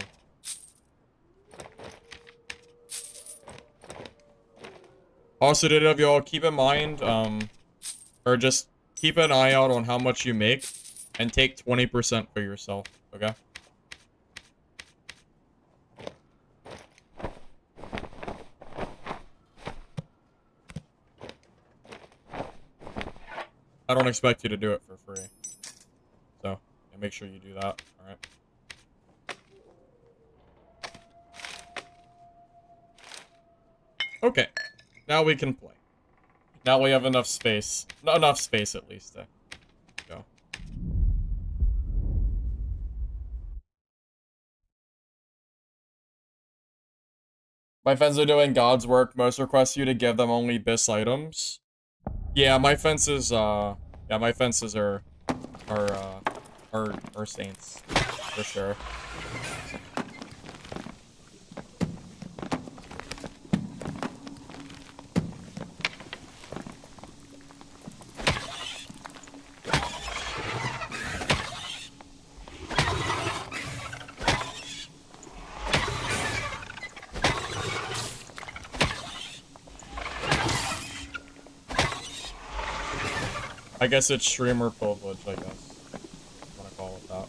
Also, did of y'all keep in mind, or just keep an eye out on how much you make, and take 20% for yourself, okay? I don't expect you to do it for free. So, yeah, make sure you do that, alright? Okay. Now we can play. Now we have enough space. Not enough space, at least, to go. My friends are doing God's work. Most request you to give them only BIS items. Yeah, my fences, yeah, my fences are saints. For sure. I guess it's streamer privilege, I guess. I'm gonna call it that.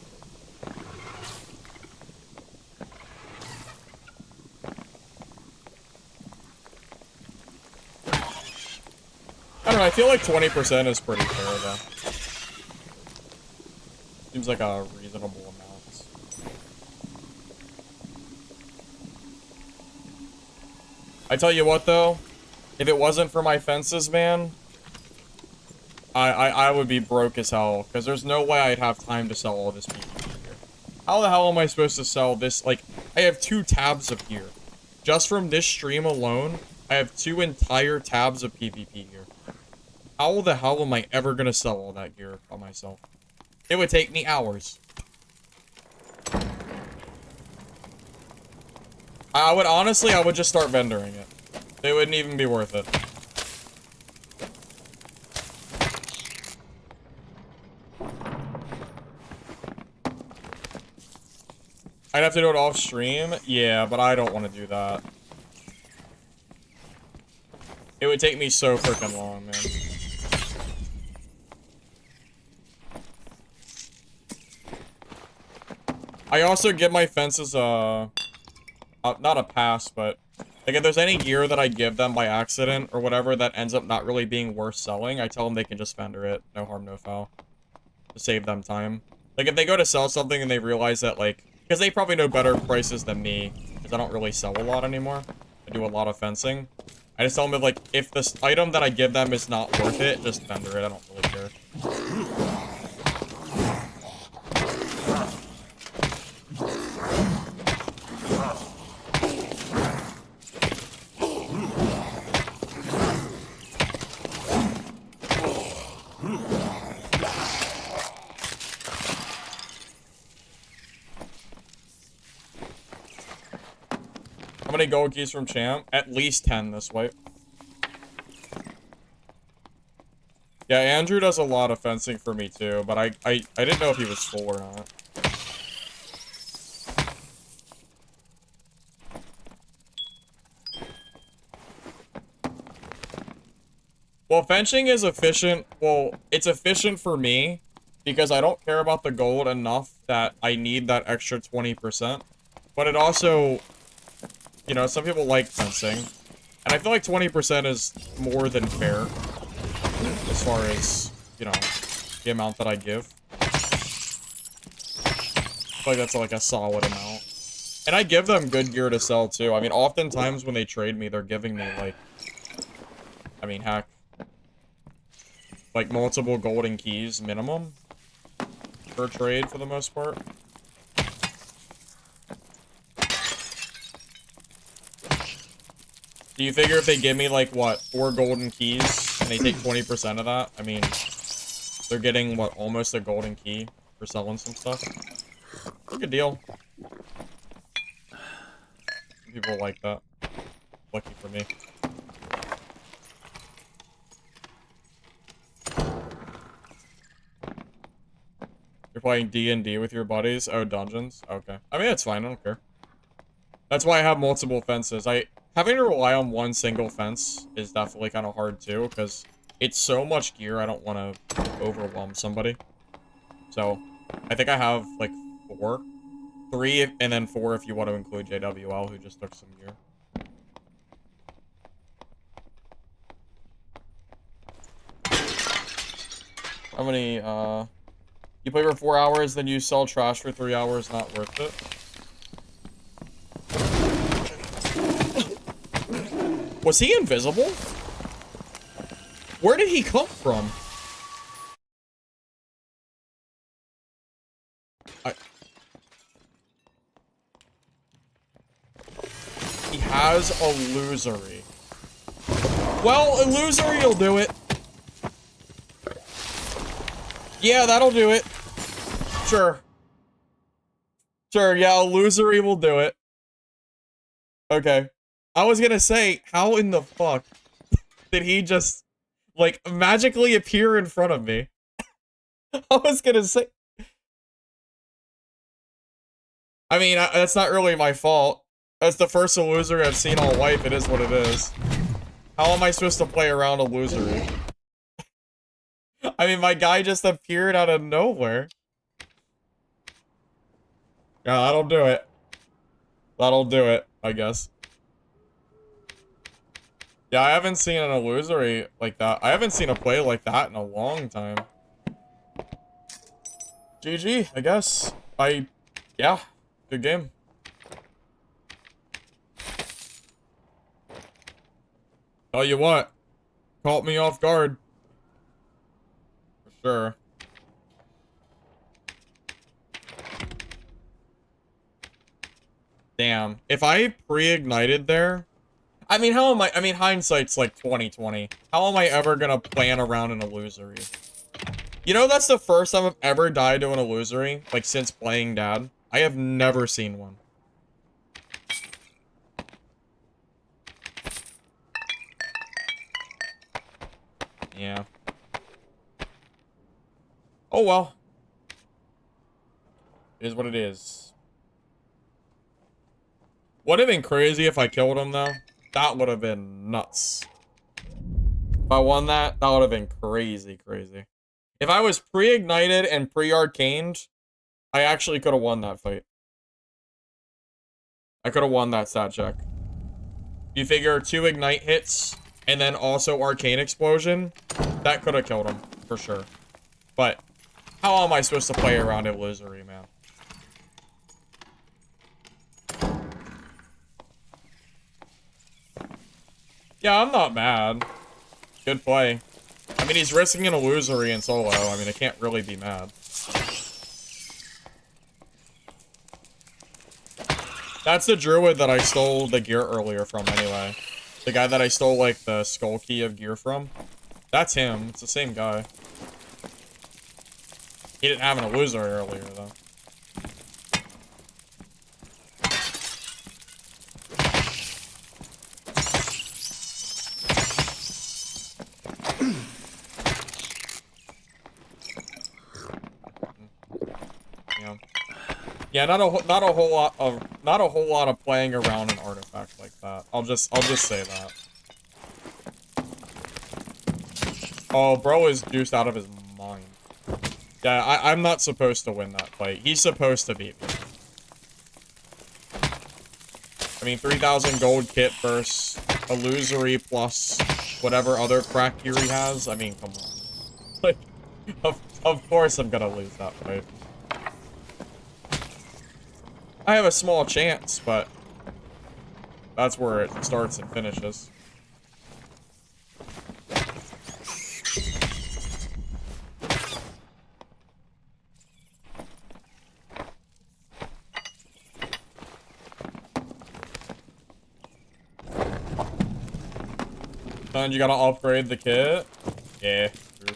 I don't know, I feel like 20% is pretty fair, though. Seems like a reasonable amount. I tell you what, though. If it wasn't for my fences, man, I would be broke as hell. Because there's no way I'd have time to sell all this PvP gear. How the hell am I supposed to sell this? Like, I have 2 tabs of gear. Just from this stream alone, I have 2 entire tabs of PvP gear. How the hell am I ever gonna sell all that gear by myself? It would take me hours. I would just start vendoring it. It wouldn't even be worth it. I'd have to do it off stream? Yeah, but I don't want to do that. It would take me so freaking long, man. I also give my fences not a pass, but like if there's any gear that I give them by accident or whatever that ends up not really being worth selling, I tell them they can just vendor it. No harm, no foul. To save them time. Like if they go to sell something and they realize that like, because they probably know better prices than me, because I don't really sell a lot anymore. I do a lot of fencing. I just tell them like, if this item that I give them is not worth it, just vendor it. I don't really care. How many gold keys from Champ? At least 10 this wipe. Yeah, Andrew does a lot of fencing for me too, but I didn't know if he was full or not. Well, fencing is efficient. Well, it's efficient for me because I don't care about the gold enough that I need that extra 20%. But it also, you know, some people like fencing. And I feel like 20% is more than fair as far as, you know, the amount that I give. I feel like that's like a solid amount. And I give them good gear to sell too. I mean, oftentimes when they trade me, they're giving me like, I mean, heck, like multiple golden keys minimum per trade for the most part. Do you figure if they give me like what, 4 golden keys and they take 20% of that, I mean, they're getting what, almost a golden key for selling some stuff? Good deal. People like that. Lucky for me. You're playing D&D with your buddies? Oh, dungeons? Okay. I mean, it's fine. I don't care. That's why I have multiple fences. Having to rely on one single fence is definitely kind of hard too, because it's so much gear, I don't want to overwhelm somebody. So, I think I have like 4. 3, and then 4 if you want to include JWL, who just took some gear. How many, you play for 4 hours, then you sell trash for 3 hours, not worth it? Was he invisible? Where did he come from? He has illusory. Well, illusory will do it. Yeah, that'll do it. Sure. Sure, yeah, illusory will do it. Okay. I was gonna say, how in the fuck did he just, like, magically appear in front of me? I was gonna say... I mean, that's not really my fault. That's the first illusory I've seen all wipe, it is what it is. How am I supposed to play around illusory? I mean, my guy just appeared out of nowhere. Yeah, that'll do it. That'll do it, I guess. Yeah, I haven't seen an illusory like that. I haven't seen a play like that in a long time. GG, I guess. Yeah, good game. Tell you what, caught me off guard. For sure. Damn, if I pre-ignited there, I mean, hindsight's like 2020. How am I ever gonna plan around an illusory? You know, that's the first time I've ever died to an illusory, like, since playing Dad. I have never seen one. Yeah. Oh, well. It is what it is. Would have been crazy if I killed him, though. That would have been nuts. If I won that, that would have been crazy, crazy. If I was pre-ignited and pre-arcaned, I actually could have won that fight. I could have won that stat check. You figure 2 ignite hits, and then also arcane explosion, that could have killed him, for sure. But, how am I supposed to play around illusory, man? Yeah, I'm not mad. Good play. I mean, he's risking an illusory in solo. I mean, I can't really be mad. That's the druid that I stole the gear earlier from, anyway. The guy that I stole, like, the skull key of gear from. That's him. It's the same guy. He didn't have an illusory earlier, though. Yeah, not a whole lot of playing around an artifact like that. I'll just say that. Oh, bro is juiced out of his mind. Yeah, I'm not supposed to win that fight. He's supposed to beat me. I mean, 3,000 gold kit versus illusory plus whatever other crack gear he has. I mean, come on. Like, of course I'm gonna lose that fight. I have a small chance, but that's where it starts and finishes. Son, you gotta upgrade the kit? Yeah, true.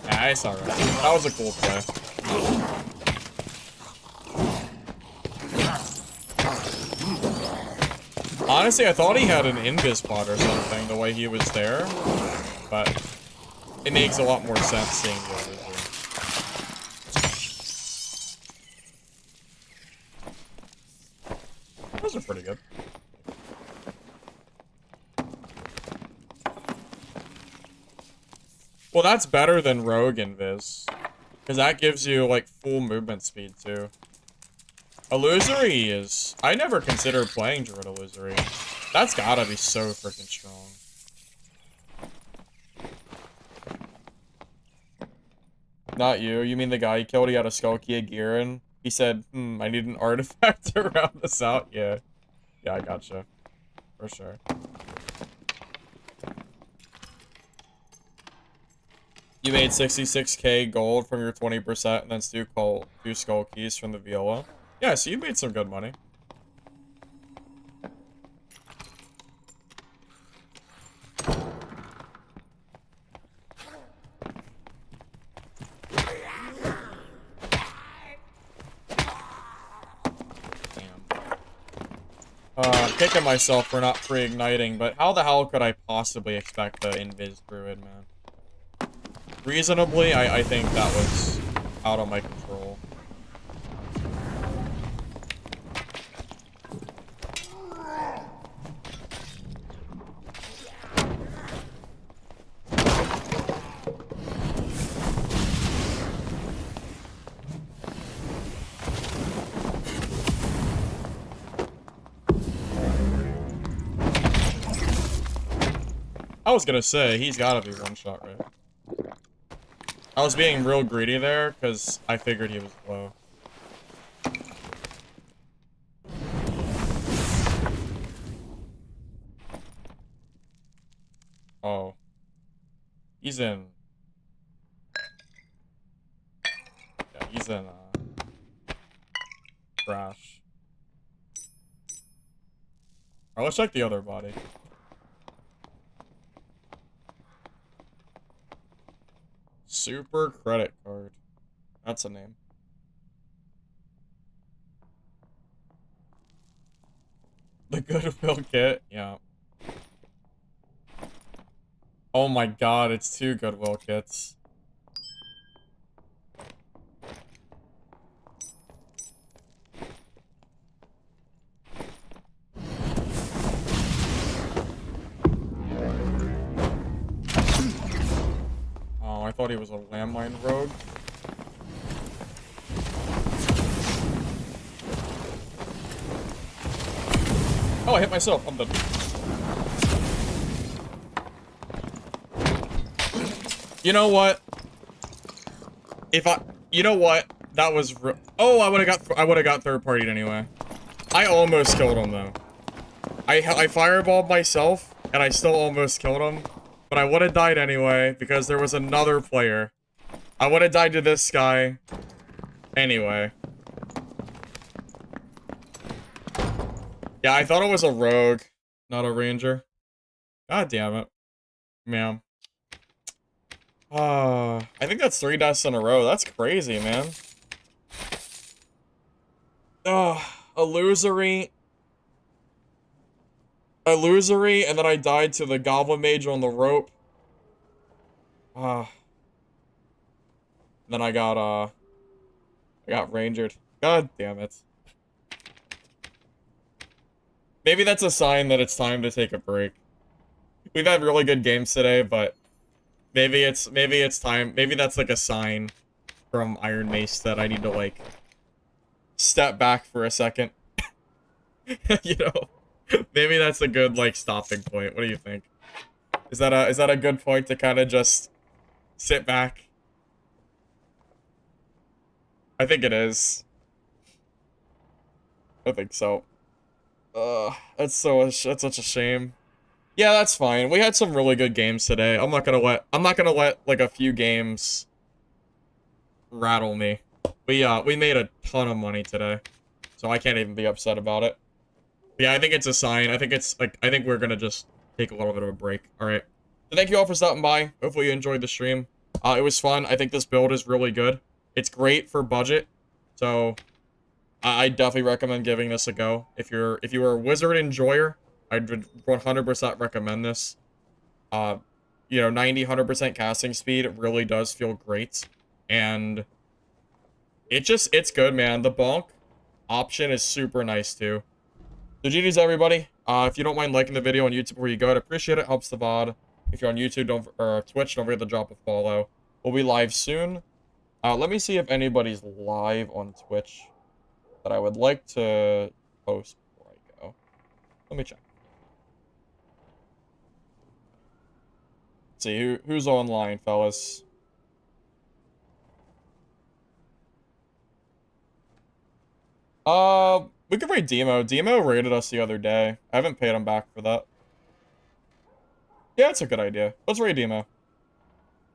Nice, alright. That was a cool play. Honestly, I thought he had an invis pod or something, the way he was there. But it makes a lot more sense seeing the illusory. Those are pretty good. Well, that's better than Rogue Invis. Because that gives you, like, full movement speed, too. Illusory is... I never considered playing Druid Illusory. That's gotta be so freaking strong. Not you. You mean the guy he killed? He had a Skull Key of gear and he said, I need an artifact to round this out. Yeah. Yeah, I gotcha. For sure. You made 66k gold from your 20% and then two skull keys from the Viola. Yeah, so you made some good money. I'm kicking myself for not pre-igniting, but how the hell could I possibly expect the Invis Druid, man? Reasonably, I think that was out of my control. was gonna say, he's gotta be one shot, right? I was being real greedy there, because I figured he was low. Oh. He's in... Yeah, he's in, Crash. Alright, let's check the other body. Super credit card. That's a name. The Goodwill kit? Yeah. Oh my god, it's 2 Goodwill kits. Oh, I thought he was a landmine rogue. Oh, I hit myself. I'm done. You know what? You know what? That was oh, I would have got third partied anyway. I almost killed him though. I fireballed myself and I still almost killed him, but I would have died anyway because there was another player. I would have died to this guy anyway. Yeah, I thought it was a rogue, not a ranger. God damn it. Man. I think that's 3 deaths in a row. That's crazy, man. Illusory, and then I died to the Goblin Mage on the rope. Then I got rangered. God damn it. Maybe that's a sign that it's time to take a break. We've had really good games today, but maybe it's time. Maybe that's like a sign from Iron Mace that I need to like step back for a second. You know, maybe that's a good like stopping point. What do you think? Is that a good point to kind of just sit back? I think it is. I think so. That's such a shame. Yeah, that's fine. We had some really good games today. I'm not gonna let like a few games rattle me. We made a ton of money today, so I can't even be upset about it. Yeah, I think it's a sign. I think we're gonna just take a little bit of a break. All right. So thank you all for stopping by. Hopefully you enjoyed the stream. It was fun. I think this build is really good. It's great for budget, so I definitely recommend giving this a go. If you're a wizard enjoyer, I'd 100% recommend this. You know, 90-100% casting speed really does feel great, and it's good, man. The bonk option is super nice too. So GG's everybody. If you don't mind liking the video on YouTube where you go, I'd appreciate it. Helps the VOD. If you're on YouTube or Twitch, don't forget to drop a follow. We'll be live soon. Let me see if anybody's live on Twitch that I would like to post before I go. Let me check. Let's see who's online, fellas. We could raid Demo. Demo raided us the other day. I haven't paid him back for that. Yeah, it's a good idea. Let's raid Demo.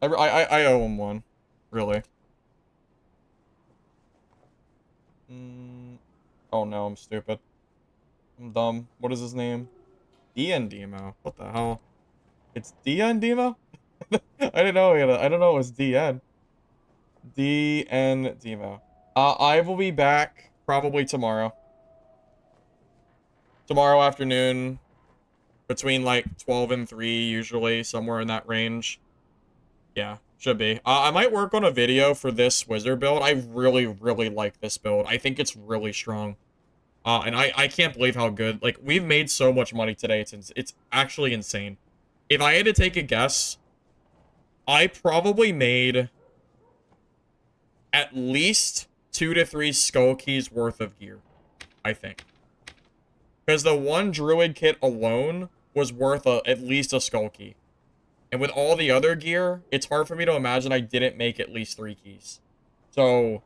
I owe him one, really. Oh no, I'm stupid. I'm dumb. What is his name? DN Demo. What the hell? It's DN Demo? I didn't know it was DN. DN Demo. I will be back probably tomorrow. Tomorrow afternoon, between like 12 and 3, usually, somewhere in that range. Yeah, should be. I might work on a video for this wizard build. I really, really like this build. I think it's really strong. And I can't believe how good. Like, we've made so much money today. It's actually insane. If I had to take a guess, I probably made at least 2 to 3 skull keys worth of gear, I think. Because the one druid kit alone was worth at least a skull key. And with all the other gear, it's hard for me to imagine I didn't make at least 3 keys. So,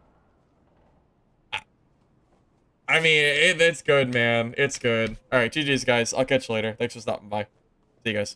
I mean, it's good, man. It's good. All right, GG's, guys. I'll catch you later. Thanks for stopping by. See you guys.